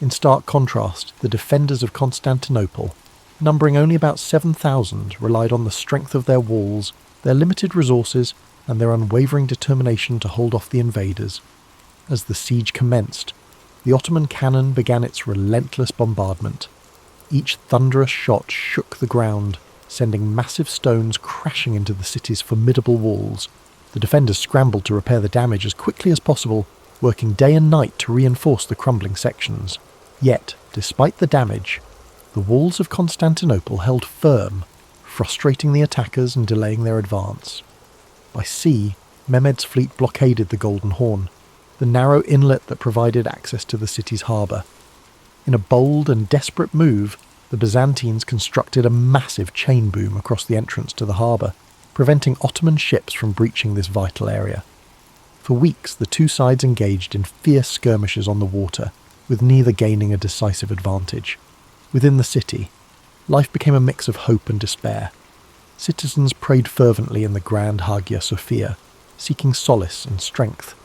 In stark contrast, the defenders of Constantinople, numbering only about 7,000, relied on the strength of their walls, their limited resources, and their unwavering determination to hold off the invaders. As the siege commenced, the Ottoman cannon began its relentless bombardment. Each thunderous shot shook the ground, sending massive stones crashing into the city's formidable walls. The defenders scrambled to repair the damage as quickly as possible, working day and night to reinforce the crumbling sections. Yet, despite the damage, the walls of Constantinople held firm, frustrating the attackers and delaying their advance. By sea, Mehmed's fleet blockaded the Golden Horn, the narrow inlet that provided access to the city's harbour. In a bold and desperate move, the Byzantines constructed a massive chain boom across the entrance to the harbour, preventing Ottoman ships from breaching this vital area. For weeks, the two sides engaged in fierce skirmishes on the water, with neither gaining a decisive advantage. Within the city, life became a mix of hope and despair. Citizens prayed fervently in the grand Hagia Sophia, seeking solace and strength.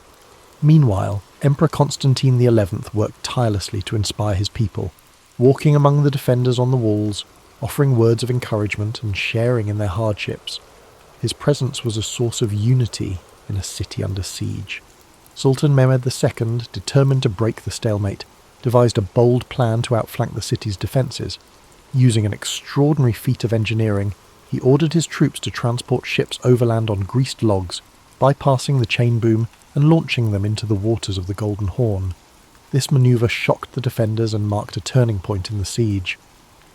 Meanwhile, Emperor Constantine XI worked tirelessly to inspire his people, walking among the defenders on the walls, offering words of encouragement and sharing in their hardships. His presence was a source of unity in a city under siege. Sultan Mehmed II, determined to break the stalemate, devised a bold plan to outflank the city's defences. Using an extraordinary feat of engineering, he ordered his troops to transport ships overland on greased logs, bypassing the chain boom and launching them into the waters of the Golden Horn. This manoeuvre shocked the defenders and marked a turning point in the siege.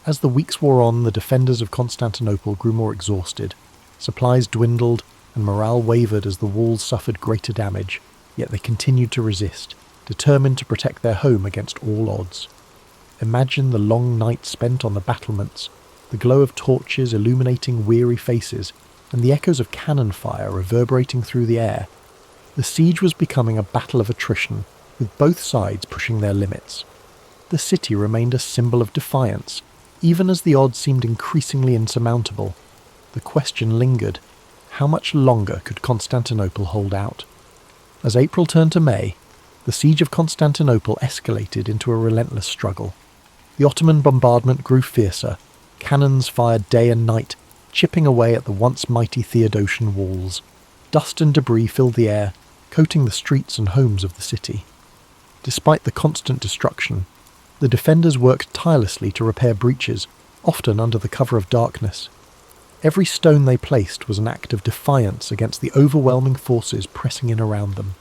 As the weeks wore on, the defenders of Constantinople grew more exhausted. Supplies dwindled, and morale wavered as the walls suffered greater damage, yet they continued to resist, determined to protect their home against all odds. Imagine the long nights spent on the battlements, the glow of torches illuminating weary faces, and the echoes of cannon fire reverberating through the air. The siege was becoming a battle of attrition, with both sides pushing their limits. The city remained a symbol of defiance, even as the odds seemed increasingly insurmountable. the question lingered: how much longer could Constantinople hold out? As April turned to May, the siege of Constantinople escalated into a relentless struggle. The Ottoman bombardment grew fiercer, cannons fired day and night, chipping away at the once mighty Theodosian walls. Dust and debris filled the air, coating the streets and homes of the city. Despite the constant destruction, the defenders worked tirelessly to repair breaches, often under the cover of darkness. Every stone they placed was an act of defiance against the overwhelming forces pressing in around them.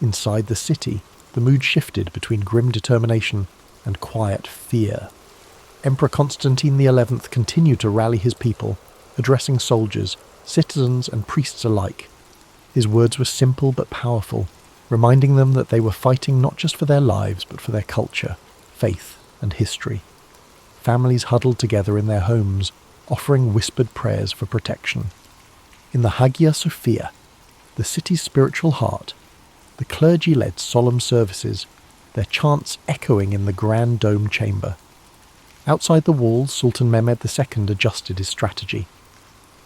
Inside the city, the mood shifted between grim determination and quiet fear. Emperor Constantine XI continued to rally his people, addressing soldiers, citizens and priests alike. His words were simple but powerful, reminding them that they were fighting not just for their lives but for their culture, faith and history. Families huddled together in their homes, offering whispered prayers for protection. In the Hagia Sophia, the city's spiritual heart, the clergy led solemn services, their chants echoing in the grand dome chamber. Outside the walls, Sultan Mehmed II adjusted his strategy.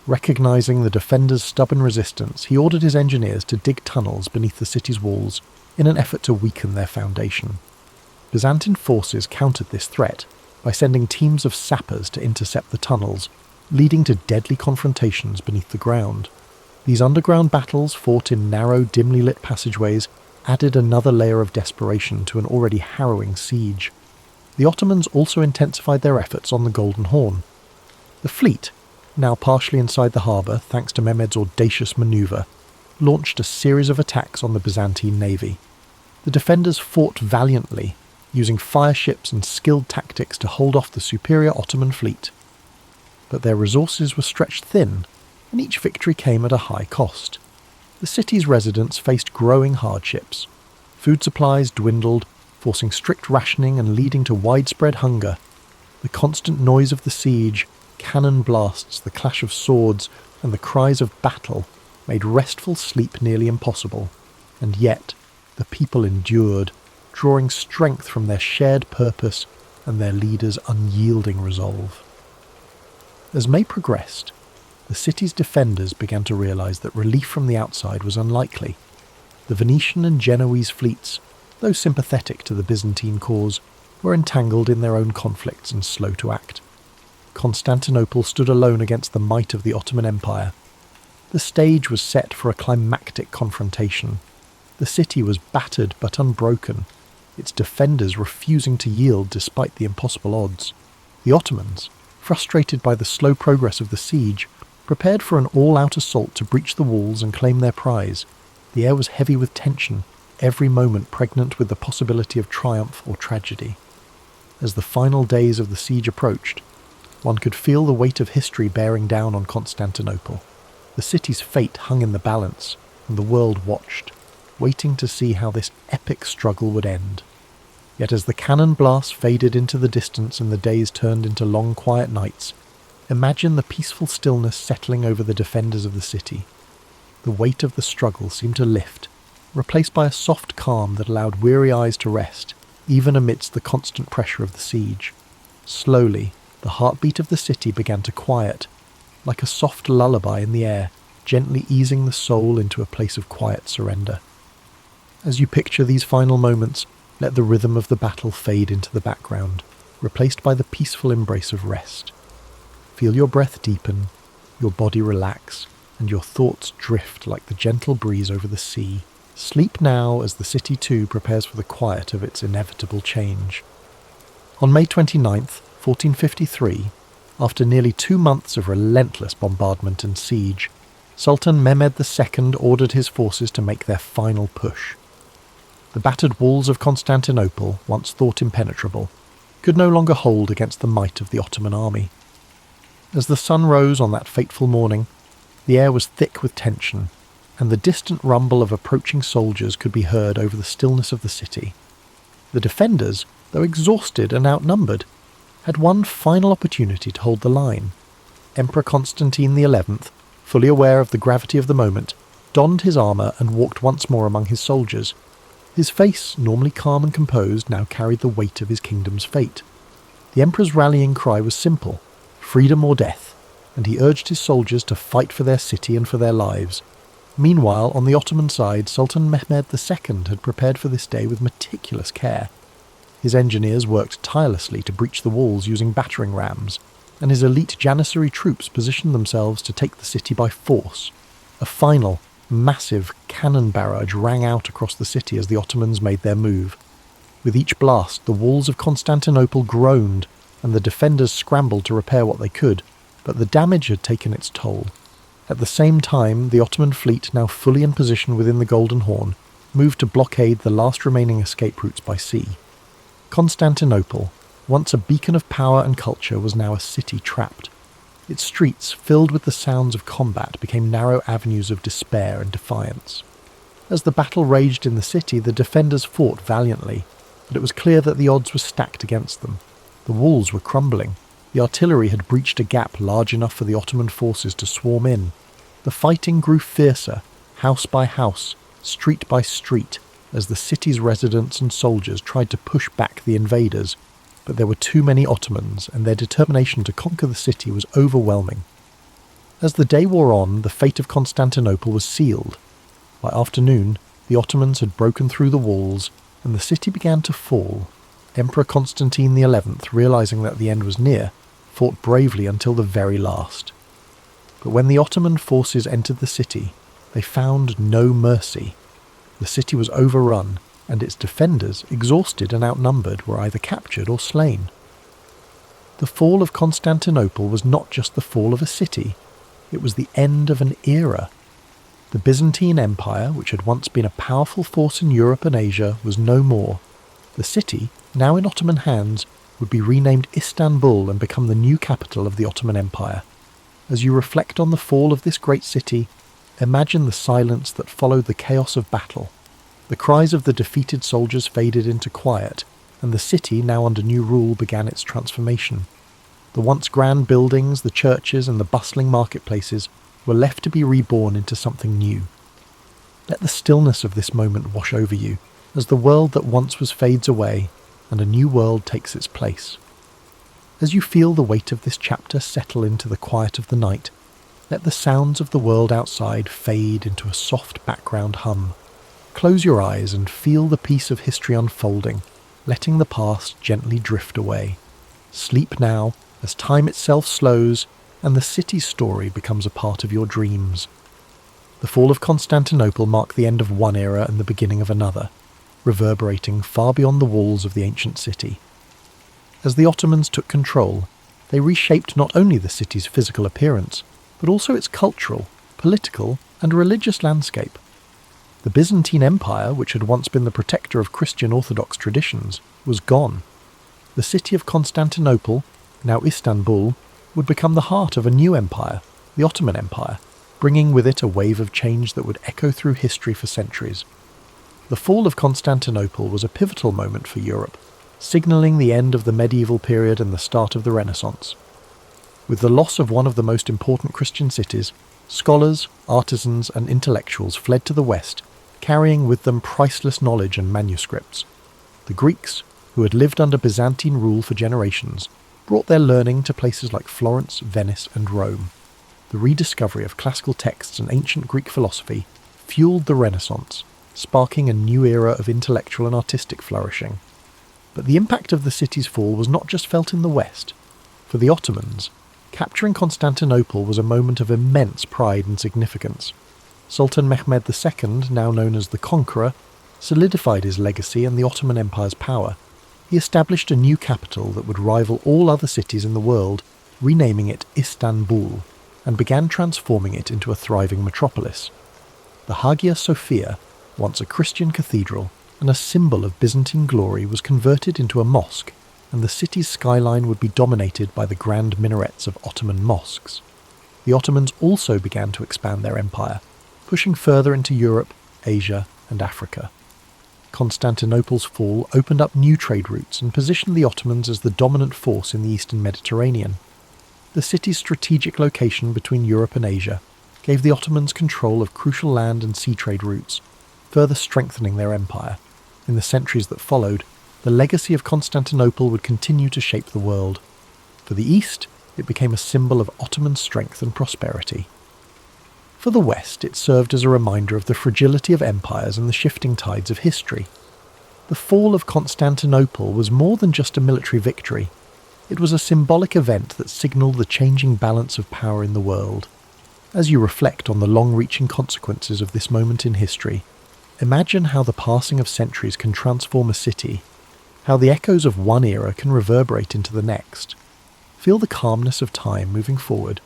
Recognizing the defenders' stubborn resistance, he ordered his engineers to dig tunnels beneath the city's walls in an effort to weaken their foundation. Byzantine forces countered this threat by sending teams of sappers to intercept the tunnels, leading to deadly confrontations beneath the ground. These underground battles, fought in narrow, dimly lit passageways, added another layer of desperation to an already harrowing siege. The Ottomans also intensified their efforts on the Golden Horn. The fleet, now partially inside the harbour thanks to Mehmed's audacious manoeuvre, launched a series of attacks on the Byzantine navy. The defenders fought valiantly, using fire ships and skilled tactics to hold off the superior Ottoman fleet. But their resources were stretched thin, and each victory came at a high cost. The city's residents faced growing hardships. Food supplies dwindled, forcing strict rationing and leading to widespread hunger. The constant noise of the siege, cannon blasts, the clash of swords, and the cries of battle made restful sleep nearly impossible. And yet, the people endured, drawing strength from their shared purpose and their leaders' unyielding resolve. As May progressed, the city's defenders began to realize that relief from the outside was unlikely. The Venetian and Genoese fleets, though sympathetic to the Byzantine cause, were entangled in their own conflicts and slow to act. Constantinople stood alone against the might of the Ottoman Empire. The stage was set for a climactic confrontation. The city was battered but unbroken, its defenders refusing to yield despite the impossible odds. The Ottomans, frustrated by the slow progress of the siege, prepared for an all-out assault to breach the walls and claim their prize. The air was heavy with tension, every moment pregnant with the possibility of triumph or tragedy. As the final days of the siege approached, one could feel the weight of history bearing down on Constantinople. The city's fate hung in the balance, and the world watched, waiting to see how this epic struggle would end. Yet as the cannon blasts faded into the distance and the days turned into long, quiet nights, imagine the peaceful stillness settling over the defenders of the city. The weight of the struggle seemed to lift, replaced by a soft calm that allowed weary eyes to rest, even amidst the constant pressure of the siege. Slowly, the heartbeat of the city began to quiet, like a soft lullaby in the air, gently easing the soul into a place of quiet surrender. As you picture these final moments, let the rhythm of the battle fade into the background, replaced by the peaceful embrace of rest. Feel your breath deepen, your body relax, and your thoughts drift like the gentle breeze over the sea. Sleep now as the city too prepares for the quiet of its inevitable change. On May 29th, 1453, after nearly 2 months of relentless bombardment and siege, Sultan Mehmed II ordered his forces to make their final push. The battered walls of Constantinople, once thought impenetrable, could no longer hold against the might of the Ottoman army. As the sun rose on that fateful morning, the air was thick with tension, and the distant rumble of approaching soldiers could be heard over the stillness of the city. The defenders, though exhausted and outnumbered, had one final opportunity to hold the line. Emperor Constantine XI, fully aware of the gravity of the moment, donned his armour and walked once more among his soldiers. His face, normally calm and composed, now carried the weight of his kingdom's fate. The emperor's rallying cry was simple: freedom or death, and he urged his soldiers to fight for their city and for their lives. Meanwhile, on the Ottoman side, Sultan Mehmed II had prepared for this day with meticulous care. His engineers worked tirelessly to breach the walls using battering rams, and his elite Janissary troops positioned themselves to take the city by force. A final, massive cannon barrage rang out across the city as the Ottomans made their move. With each blast, the walls of Constantinople groaned, and the defenders scrambled to repair what they could, but the damage had taken its toll. At the same time, the Ottoman fleet, now fully in position within the Golden Horn, moved to blockade the last remaining escape routes by sea. Constantinople, once a beacon of power and culture, was now a city trapped. Its streets, filled with the sounds of combat, became narrow avenues of despair and defiance. As the battle raged in the city, the defenders fought valiantly, but it was clear that the odds were stacked against them. The walls were crumbling. The artillery had breached a gap large enough for the Ottoman forces to swarm in. The fighting grew fiercer, house by house, street by street, as the city's residents and soldiers tried to push back the invaders, but there were too many Ottomans, and their determination to conquer the city was overwhelming. As the day wore on, the fate of Constantinople was sealed. By afternoon, the Ottomans had broken through the walls, and the city began to fall. Emperor Constantine XI, realizing that the end was near, fought bravely until the very last. But when the Ottoman forces entered the city, they found no mercy. The city was overrun, and its defenders, exhausted and outnumbered, were either captured or slain. The fall of Constantinople was not just the fall of a city, it was the end of an era. The Byzantine Empire, which had once been a powerful force in Europe and Asia, was no more. The city, now in Ottoman hands, would be renamed Istanbul and become the new capital of the Ottoman Empire. As you reflect on the fall of this great city, imagine the silence that followed the chaos of battle. The cries of the defeated soldiers faded into quiet, and the city, now under new rule, began its transformation. The once grand buildings, the churches, and the bustling marketplaces were left to be reborn into something new. Let the stillness of this moment wash over you, as the world that once was fades away, and a new world takes its place. As you feel the weight of this chapter settle into the quiet of the night, let the sounds of the world outside fade into a soft background hum. Close your eyes and feel the peace of history unfolding, letting the past gently drift away. Sleep now, as time itself slows, and the city's story becomes a part of your dreams. The fall of Constantinople marked the end of one era and the beginning of another, reverberating far beyond the walls of the ancient city. As the Ottomans took control, they reshaped not only the city's physical appearance, but also its cultural, political, and religious landscape. The Byzantine Empire, which had once been the protector of Christian Orthodox traditions, was gone. The city of Constantinople, now Istanbul, would become the heart of a new empire, the Ottoman Empire, bringing with it a wave of change that would echo through history for centuries. The fall of Constantinople was a pivotal moment for Europe, signalling the end of the medieval period and the start of the Renaissance. With the loss of one of the most important Christian cities, scholars, artisans, and intellectuals fled to the west, carrying with them priceless knowledge and manuscripts. The Greeks, who had lived under Byzantine rule for generations, brought their learning to places like Florence, Venice, and Rome. The rediscovery of classical texts and ancient Greek philosophy fueled the Renaissance, sparking a new era of intellectual and artistic flourishing. But the impact of the city's fall was not just felt in the West. For the Ottomans, capturing Constantinople was a moment of immense pride and significance. Sultan Mehmed II, now known as the Conqueror, solidified his legacy and the Ottoman Empire's power. He established a new capital that would rival all other cities in the world, renaming it Istanbul, and began transforming it into a thriving metropolis. The Hagia Sophia, once a Christian cathedral and a symbol of Byzantine glory, was converted into a mosque, and the city's skyline would be dominated by the grand minarets of Ottoman mosques. The Ottomans also began to expand their empire, pushing further into Europe, Asia, and Africa. Constantinople's fall opened up new trade routes and positioned the Ottomans as the dominant force in the eastern Mediterranean. The city's strategic location between Europe and Asia gave the Ottomans control of crucial land and sea trade routes, further strengthening their empire. In the centuries that followed, the legacy of Constantinople would continue to shape the world. For the East, it became a symbol of Ottoman strength and prosperity. For the West, it served as a reminder of the fragility of empires and the shifting tides of history. The fall of Constantinople was more than just a military victory. It was a symbolic event that signalled the changing balance of power in the world. As you reflect on the long-reaching consequences of this moment in history, imagine how the passing of centuries can transform a city, how the echoes of one era can reverberate into the next. Feel the calmness of time moving forward,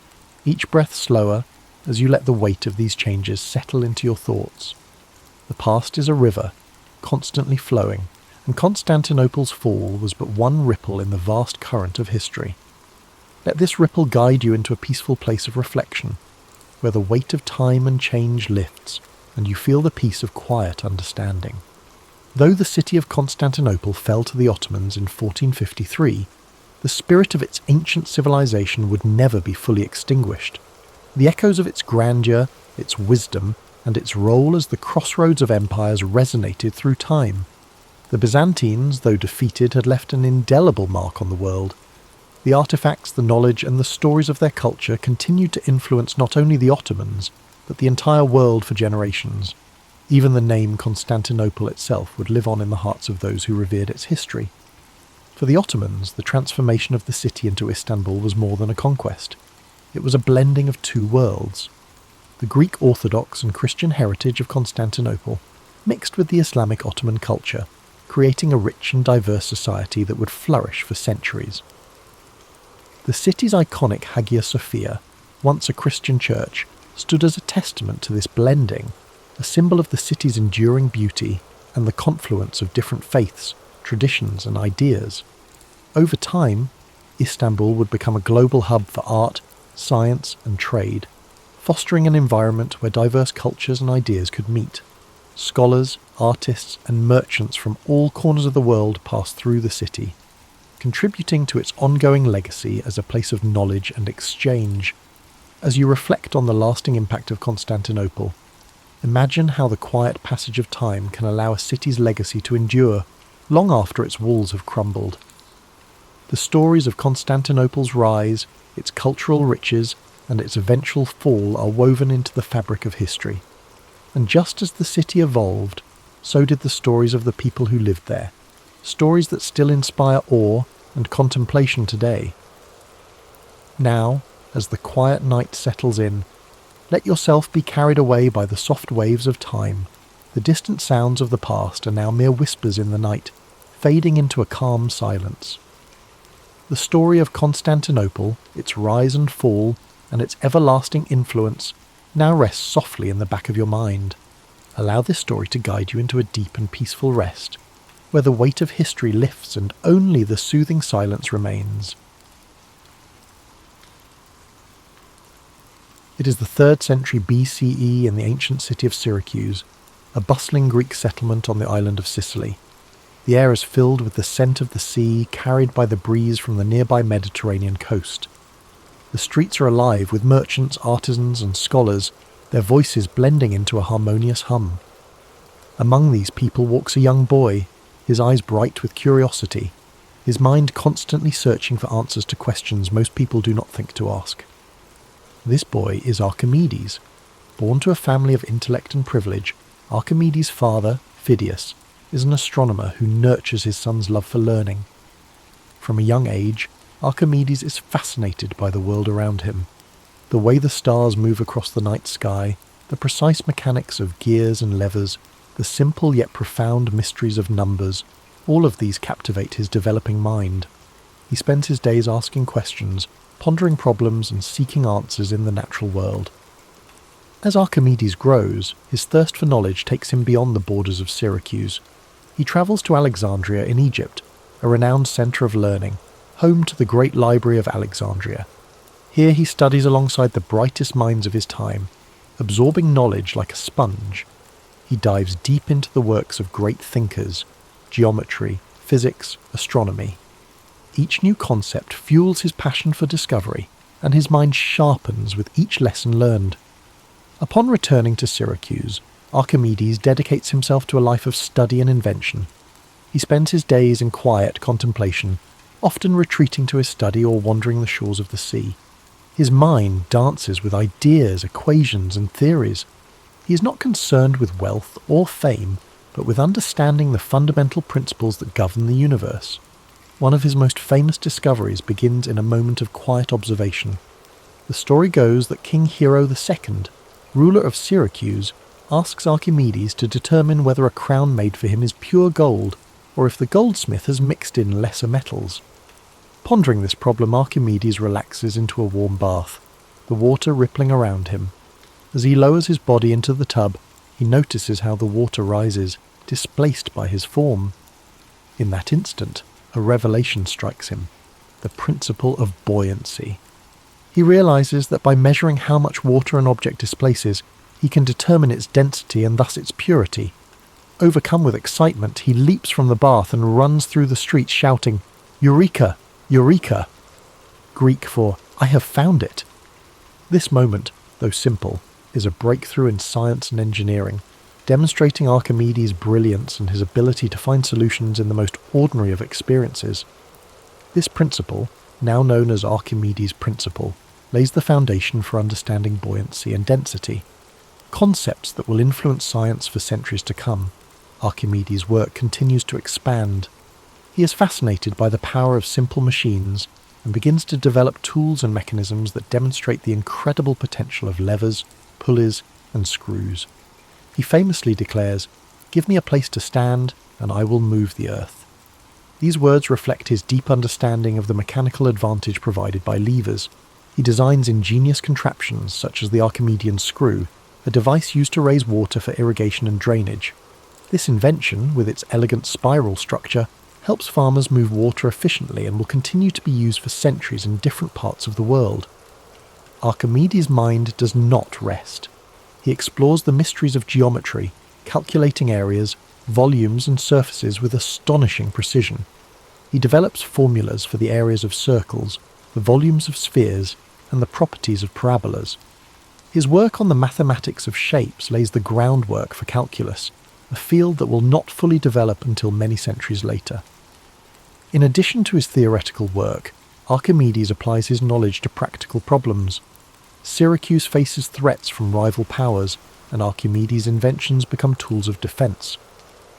each breath slower as you let the weight of these changes settle into your thoughts. The past is a river, constantly flowing, and Constantinople's fall was but one ripple in the vast current of history. Let this ripple guide you into a peaceful place of reflection, where the weight of time and change lifts, and you feel the peace of quiet understanding. Though the city of Constantinople fell to the Ottomans in 1453, the spirit of its ancient civilization would never be fully extinguished. The echoes of its grandeur, its wisdom, and its role as the crossroads of empires resonated through time. The Byzantines, though defeated, had left an indelible mark on the world. The artifacts, the knowledge, and the stories of their culture continued to influence not only the Ottomans, but the entire world for generations. Even the name Constantinople itself would live on in the hearts of those who revered its history. For the Ottomans, the transformation of the city into Istanbul was more than a conquest. It was a blending of two worlds. The Greek Orthodox and Christian heritage of Constantinople mixed with the Islamic Ottoman culture, creating a rich and diverse society that would flourish for centuries. The city's iconic Hagia Sophia, once a Christian church, stood as a testament to this blending, a symbol of the city's enduring beauty and the confluence of different faiths, traditions and ideas. Over time, Istanbul would become a global hub for art, science and trade, fostering an environment where diverse cultures and ideas could meet. Scholars, artists and merchants from all corners of the world passed through the city, contributing to its ongoing legacy as a place of knowledge and exchange. As you reflect on the lasting impact of Constantinople, imagine how the quiet passage of time can allow a city's legacy to endure long after its walls have crumbled. The stories of Constantinople's rise, its cultural riches, and its eventual fall are woven into the fabric of history. And just as the city evolved, so did the stories of the people who lived there, stories that still inspire awe and contemplation today. Now, as the quiet night settles in, let yourself be carried away by the soft waves of time. The distant sounds of the past are now mere whispers in the night, fading into a calm silence. The story of Constantinople, its rise and fall, and its everlasting influence now rests softly in the back of your mind. Allow this story to guide you into a deep and peaceful rest, where the weight of history lifts and only the soothing silence remains. It is the 3rd century BCE in the ancient city of Syracuse, a bustling Greek settlement on the island of Sicily. The air is filled with the scent of the sea carried by the breeze from the nearby Mediterranean coast. The streets are alive with merchants, artisans and scholars, their voices blending into a harmonious hum. Among these people walks a young boy, his eyes bright with curiosity, his mind constantly searching for answers to questions most people do not think to ask. This boy is Archimedes. Born to a family of intellect and privilege, Archimedes' father, Phidias, is an astronomer who nurtures his son's love for learning. From a young age, Archimedes is fascinated by the world around him. The way the stars move across the night sky, the precise mechanics of gears and levers, the simple yet profound mysteries of numbers, all of these captivate his developing mind. He spends his days asking questions, pondering problems and seeking answers in the natural world. As Archimedes grows, his thirst for knowledge takes him beyond the borders of Syracuse. He travels to Alexandria in Egypt, a renowned centre of learning, home to the great library of Alexandria. Here he studies alongside the brightest minds of his time, absorbing knowledge like a sponge. He dives deep into the works of great thinkers, geometry, physics, astronomy. Each new concept fuels his passion for discovery, and his mind sharpens with each lesson learned. Upon returning to Syracuse, Archimedes dedicates himself to a life of study and invention. He spends his days in quiet contemplation, often retreating to his study or wandering the shores of the sea. His mind dances with ideas, equations, and theories. He is not concerned with wealth or fame, but with understanding the fundamental principles that govern the universe. One of his most famous discoveries begins in a moment of quiet observation. The story goes that King Hero II, ruler of Syracuse, asks Archimedes to determine whether a crown made for him is pure gold, or if the goldsmith has mixed in lesser metals. Pondering this problem, Archimedes relaxes into a warm bath, the water rippling around him. As he lowers his body into the tub, he notices how the water rises, displaced by his form. In that instant, a revelation strikes him, the principle of buoyancy. He realizes that by measuring how much water an object displaces, he can determine its density and thus its purity. Overcome with excitement, he leaps from the bath and runs through the streets shouting, "Eureka! Eureka!" Greek for "I have found it." This moment, though simple, is a breakthrough in science and engineering, demonstrating Archimedes' brilliance and his ability to find solutions in the most ordinary of experiences. This principle, now known as Archimedes' principle, lays the foundation for understanding buoyancy and density, concepts that will influence science for centuries to come. Archimedes' work continues to expand. He is fascinated by the power of simple machines and begins to develop tools and mechanisms that demonstrate the incredible potential of levers, pulleys, and screws. He famously declares, "Give me a place to stand, and I will move the earth." These words reflect his deep understanding of the mechanical advantage provided by levers. He designs ingenious contraptions such as the Archimedean screw, a device used to raise water for irrigation and drainage. This invention, with its elegant spiral structure, helps farmers move water efficiently and will continue to be used for centuries in different parts of the world. Archimedes' mind does not rest. He explores the mysteries of geometry, calculating areas, volumes and surfaces with astonishing precision. He develops formulas for the areas of circles, the volumes of spheres, and the properties of parabolas. His work on the mathematics of shapes lays the groundwork for calculus, a field that will not fully develop until many centuries later. In addition to his theoretical work, Archimedes applies his knowledge to practical problems. Syracuse faces threats from rival powers, and Archimedes' inventions become tools of defense.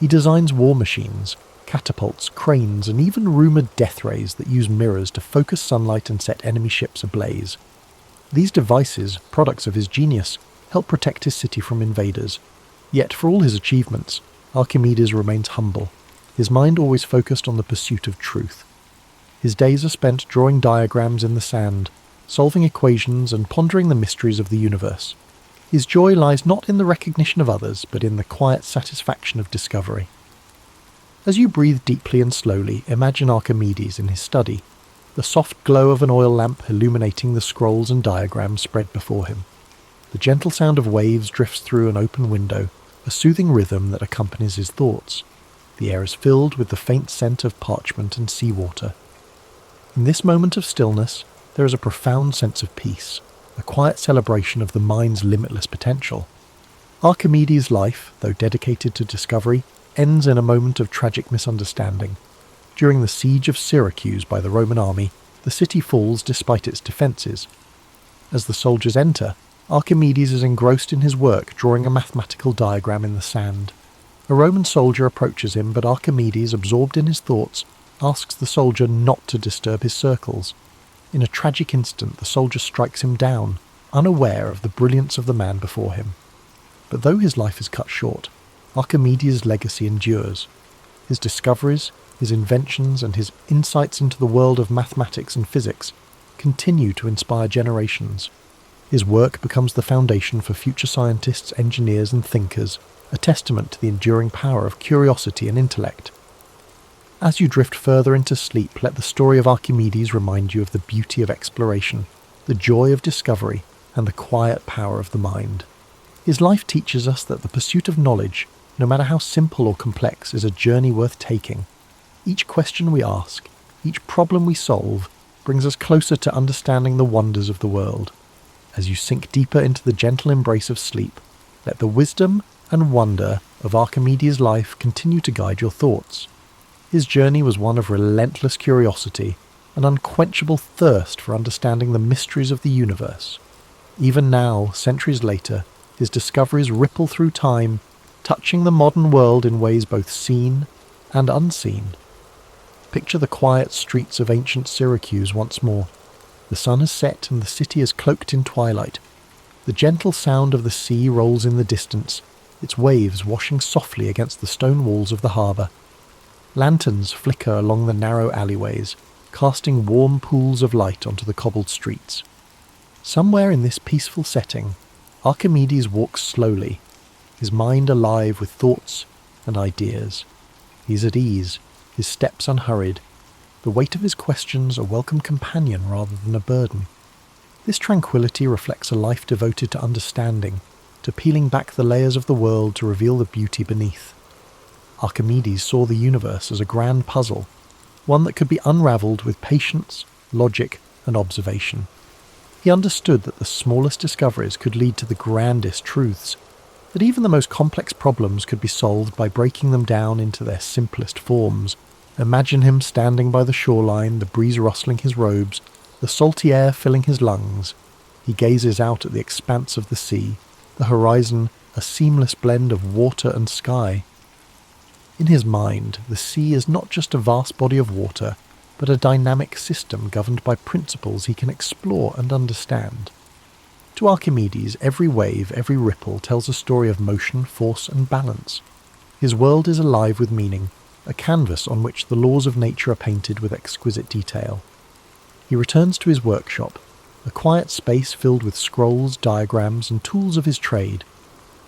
He designs war machines, catapults, cranes, and even rumored death rays that use mirrors to focus sunlight and set enemy ships ablaze. These devices, products of his genius, help protect his city from invaders. Yet for all his achievements, Archimedes remains humble, his mind always focused on the pursuit of truth. His days are spent drawing diagrams in the sand, solving equations and pondering the mysteries of the universe. His joy lies not in the recognition of others, but in the quiet satisfaction of discovery. As you breathe deeply and slowly, imagine Archimedes in his study, the soft glow of an oil lamp illuminating the scrolls and diagrams spread before him. The gentle sound of waves drifts through an open window, a soothing rhythm that accompanies his thoughts. The air is filled with the faint scent of parchment and seawater. In this moment of stillness, there is a profound sense of peace, a quiet celebration of the mind's limitless potential. Archimedes' life, though dedicated to discovery, ends in a moment of tragic misunderstanding. During the siege of Syracuse by the Roman army, the city falls despite its defences. As the soldiers enter, Archimedes is engrossed in his work, drawing a mathematical diagram in the sand. A Roman soldier approaches him, but Archimedes, absorbed in his thoughts, asks the soldier not to disturb his circles. In a tragic instant, the soldier strikes him down, unaware of the brilliance of the man before him. But though his life is cut short, Archimedes' legacy endures. His discoveries, his inventions, and his insights into the world of mathematics and physics continue to inspire generations. His work becomes the foundation for future scientists, engineers, and thinkers, a testament to the enduring power of curiosity and intellect. As you drift further into sleep, let the story of Archimedes remind you of the beauty of exploration, the joy of discovery, and the quiet power of the mind. His life teaches us that the pursuit of knowledge, no matter how simple or complex, is a journey worth taking. Each question we ask, each problem we solve, brings us closer to understanding the wonders of the world. As you sink deeper into the gentle embrace of sleep, let the wisdom and wonder of Archimedes' life continue to guide your thoughts. His journey was one of relentless curiosity, an unquenchable thirst for understanding the mysteries of the universe. Even now, centuries later, his discoveries ripple through time, touching the modern world in ways both seen and unseen. Picture the quiet streets of ancient Syracuse once more. The sun has set and the city is cloaked in twilight. The gentle sound of the sea rolls in the distance, its waves washing softly against the stone walls of the harbour. Lanterns flicker along the narrow alleyways, casting warm pools of light onto the cobbled streets. Somewhere in this peaceful setting, Archimedes walks slowly, his mind alive with thoughts and ideas. He's at ease, his steps unhurried, the weight of his questions a welcome companion rather than a burden. This tranquility reflects a life devoted to understanding, to peeling back the layers of the world to reveal the beauty beneath. Archimedes saw the universe as a grand puzzle, one that could be unravelled with patience, logic, and observation. He understood that the smallest discoveries could lead to the grandest truths, that even the most complex problems could be solved by breaking them down into their simplest forms. Imagine him standing by the shoreline, the breeze rustling his robes, the salty air filling his lungs. He gazes out at the expanse of the sea, the horizon a seamless blend of water and sky. In his mind, the sea is not just a vast body of water, but a dynamic system governed by principles he can explore and understand. To Archimedes, every wave, every ripple tells a story of motion, force, and balance. His world is alive with meaning, a canvas on which the laws of nature are painted with exquisite detail. He returns to his workshop, a quiet space filled with scrolls, diagrams, and tools of his trade.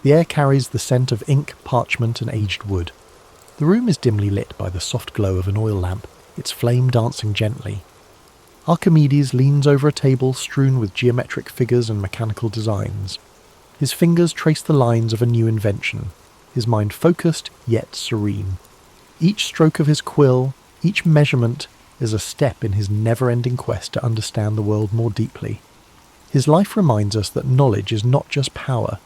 The air carries the scent of ink, parchment, and aged wood. The room is dimly lit by the soft glow of an oil lamp, its flame dancing gently. Archimedes leans over a table strewn with geometric figures and mechanical designs. His fingers trace the lines of a new invention, his mind focused yet serene. Each stroke of his quill, each measurement, is a step in his never-ending quest to understand the world more deeply. His life reminds us that knowledge is not just power,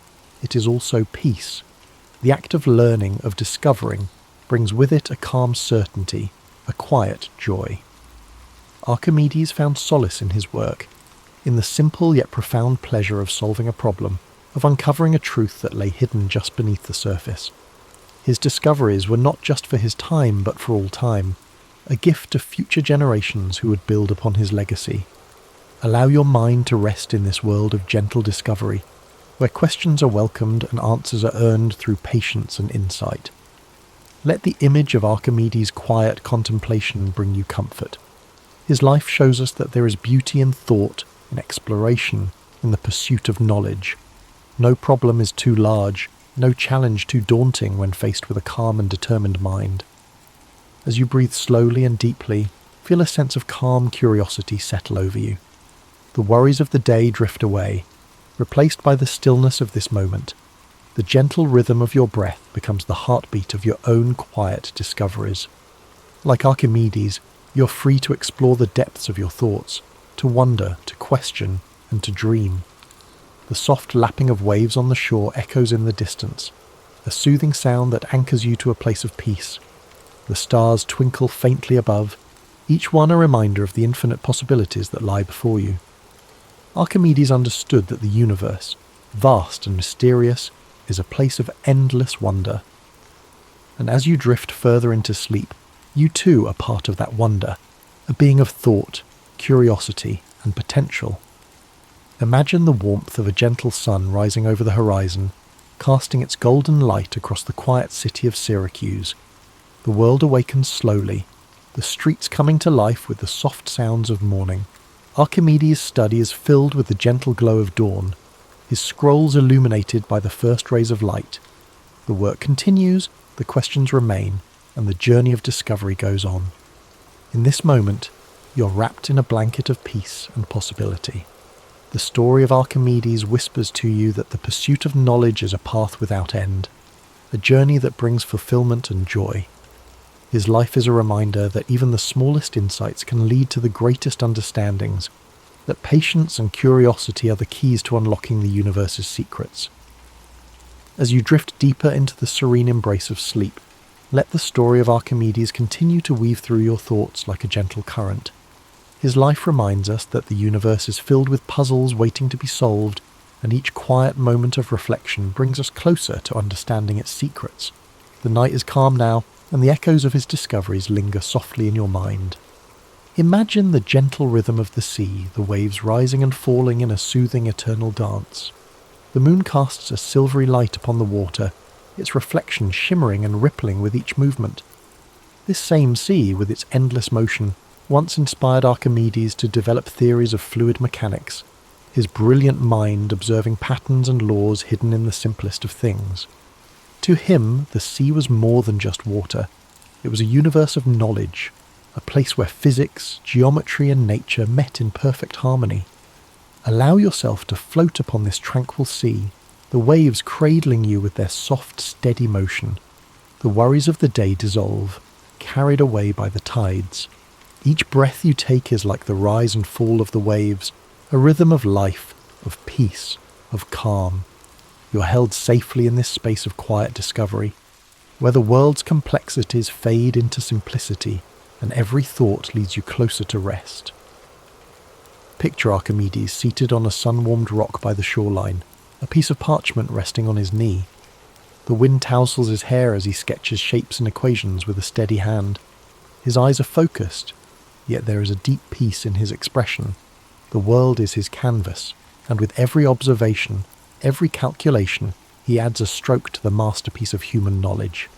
it is also peace. The act of learning, of discovering, brings with it a calm certainty, a quiet joy. Archimedes found solace in his work, in the simple yet profound pleasure of solving a problem, of uncovering a truth that lay hidden just beneath the surface. His discoveries were not just for his time, but for all time, a gift to future generations who would build upon his legacy. Allow your mind to rest in this world of gentle discovery, where questions are welcomed and answers are earned through patience and insight. Let the image of Archimedes' quiet contemplation bring you comfort. His life shows us that there is beauty in thought, in exploration, in the pursuit of knowledge. No problem is too large, no challenge too daunting when faced with a calm and determined mind. As you breathe slowly and deeply, feel a sense of calm curiosity settle over you. The worries of the day drift away, replaced by the stillness of this moment. The gentle rhythm of your breath becomes the heartbeat of your own quiet discoveries. Like Archimedes, you're free to explore the depths of your thoughts, to wonder, to question, and to dream. The soft lapping of waves on the shore echoes in the distance, a soothing sound that anchors you to a place of peace. The stars twinkle faintly above, each one a reminder of the infinite possibilities that lie before you. Archimedes understood that the universe, vast and mysterious, is a place of endless wonder. And as you drift further into sleep, you too are part of that wonder, a being of thought, curiosity, and potential. Imagine the warmth of a gentle sun rising over the horizon, casting its golden light across the quiet city of Syracuse. The world awakens slowly, the streets coming to life with the soft sounds of morning. Archimedes' study is filled with the gentle glow of dawn, his scrolls illuminated by the first rays of light. The work continues, the questions remain, and the journey of discovery goes on. In this moment, you're wrapped in a blanket of peace and possibility. The story of Archimedes whispers to you that the pursuit of knowledge is a path without end, a journey that brings fulfillment and joy. His life is a reminder that even the smallest insights can lead to the greatest understandings, that patience and curiosity are the keys to unlocking the universe's secrets. As you drift deeper into the serene embrace of sleep, Let the story of Archimedes continue to weave through your thoughts like a gentle current. His life reminds us that the universe is filled with puzzles waiting to be solved, and each quiet moment of reflection brings us closer to understanding its secrets. The night is calm now, and the echoes of his discoveries linger softly in your mind. Imagine the gentle rhythm of the sea, the waves rising and falling in a soothing eternal dance. The moon casts a silvery light upon the water, its reflection shimmering and rippling with each movement. This same sea, with its endless motion, once inspired Archimedes to develop theories of fluid mechanics, his brilliant mind observing patterns and laws hidden in the simplest of things. To him, the sea was more than just water. It was a universe of knowledge, a place where physics, geometry and nature met in perfect harmony. Allow yourself to float upon this tranquil sea, the waves cradling you with their soft, steady motion. The worries of the day dissolve, carried away by the tides. Each breath you take is like the rise and fall of the waves, a rhythm of life, of peace, of calm. You're held safely in this space of quiet discovery, where the world's complexities fade into simplicity, and every thought leads you closer to rest. Picture Archimedes seated on a sun-warmed rock by the shoreline, a piece of parchment resting on his knee. The wind tousles his hair as he sketches shapes and equations with a steady hand. His eyes are focused, yet there is a deep peace in his expression. The world is his canvas, and with every observation, every calculation, he adds a stroke to the masterpiece of human knowledge.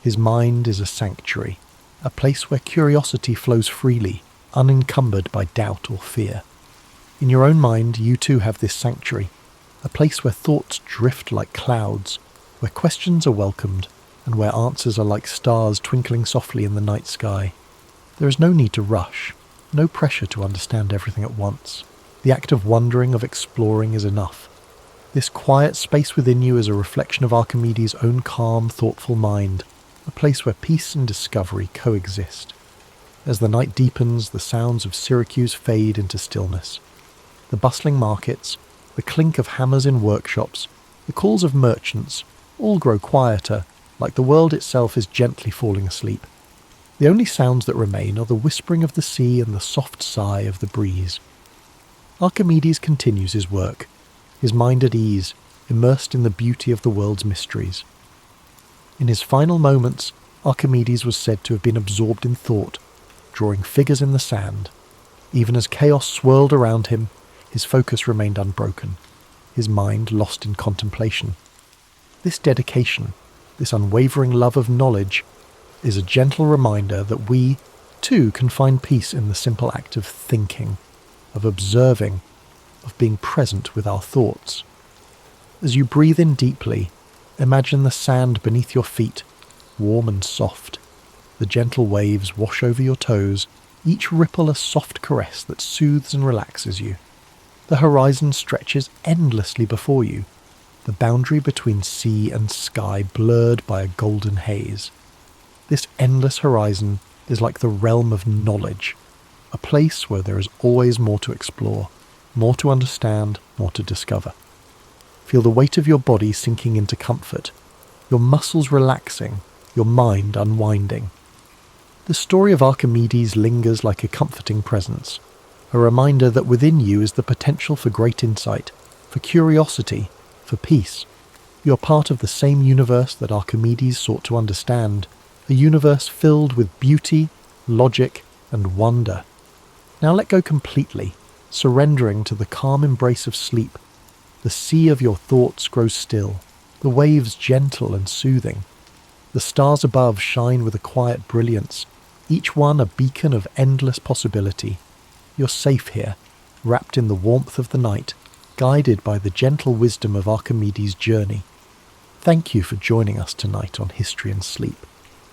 His mind is a sanctuary, a place where curiosity flows freely, unencumbered by doubt or fear. In your own mind, you too have this sanctuary, a place where thoughts drift like clouds, where questions are welcomed, and where answers are like stars twinkling softly in the night sky. There is no need to rush, no pressure to understand everything at once. The act of wondering, of exploring is enough. This quiet space within you is a reflection of Archimedes' own calm, thoughtful mind, a place where peace and discovery coexist. As the night deepens, the sounds of Syracuse fade into stillness. The bustling markets, the clink of hammers in workshops, the calls of merchants, all grow quieter, like the world itself is gently falling asleep. The only sounds that remain are the whispering of the sea and the soft sigh of the breeze. Archimedes continues his work, his mind at ease, immersed in the beauty of the world's mysteries. In his final moments, Archimedes was said to have been absorbed in thought, drawing figures in the sand. Even as chaos swirled around him, his focus remained unbroken, his mind lost in contemplation. This dedication, this unwavering love of knowledge, is a gentle reminder that we, too, can find peace in the simple act of thinking, of observing, of being present with our thoughts. As you breathe in deeply, imagine the sand beneath your feet, warm and soft. The gentle waves wash over your toes, each ripple a soft caress that soothes and relaxes you. The horizon stretches endlessly before you, the boundary between sea and sky blurred by a golden haze. This endless horizon is like the realm of knowledge, a place where there is always more to explore, more to understand, more to discover. Feel the weight of your body sinking into comfort, your muscles relaxing, your mind unwinding. The story of Archimedes lingers like a comforting presence, a reminder that within you is the potential for great insight, for curiosity, for peace. You are part of the same universe that Archimedes sought to understand, a universe filled with beauty, logic, and wonder. Now let go completely, surrendering to the calm embrace of sleep. The sea of your thoughts grows still, the waves gentle and soothing. The stars above shine with a quiet brilliance, each one a beacon of endless possibility. You're safe here, wrapped in the warmth of the night, guided by the gentle wisdom of Archimedes' journey. Thank you for joining us tonight on History and Sleep.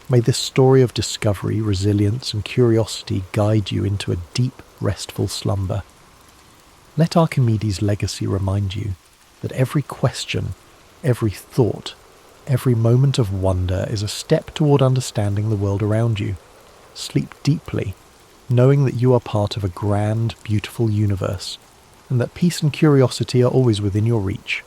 May this story of discovery, resilience, and curiosity guide you into a deep, restful slumber. Let Archimedes' legacy remind you that every question, every thought, every moment of wonder is a step toward understanding the world around you. Sleep deeply, knowing that you are part of a grand, beautiful universe, and that peace and curiosity are always within your reach.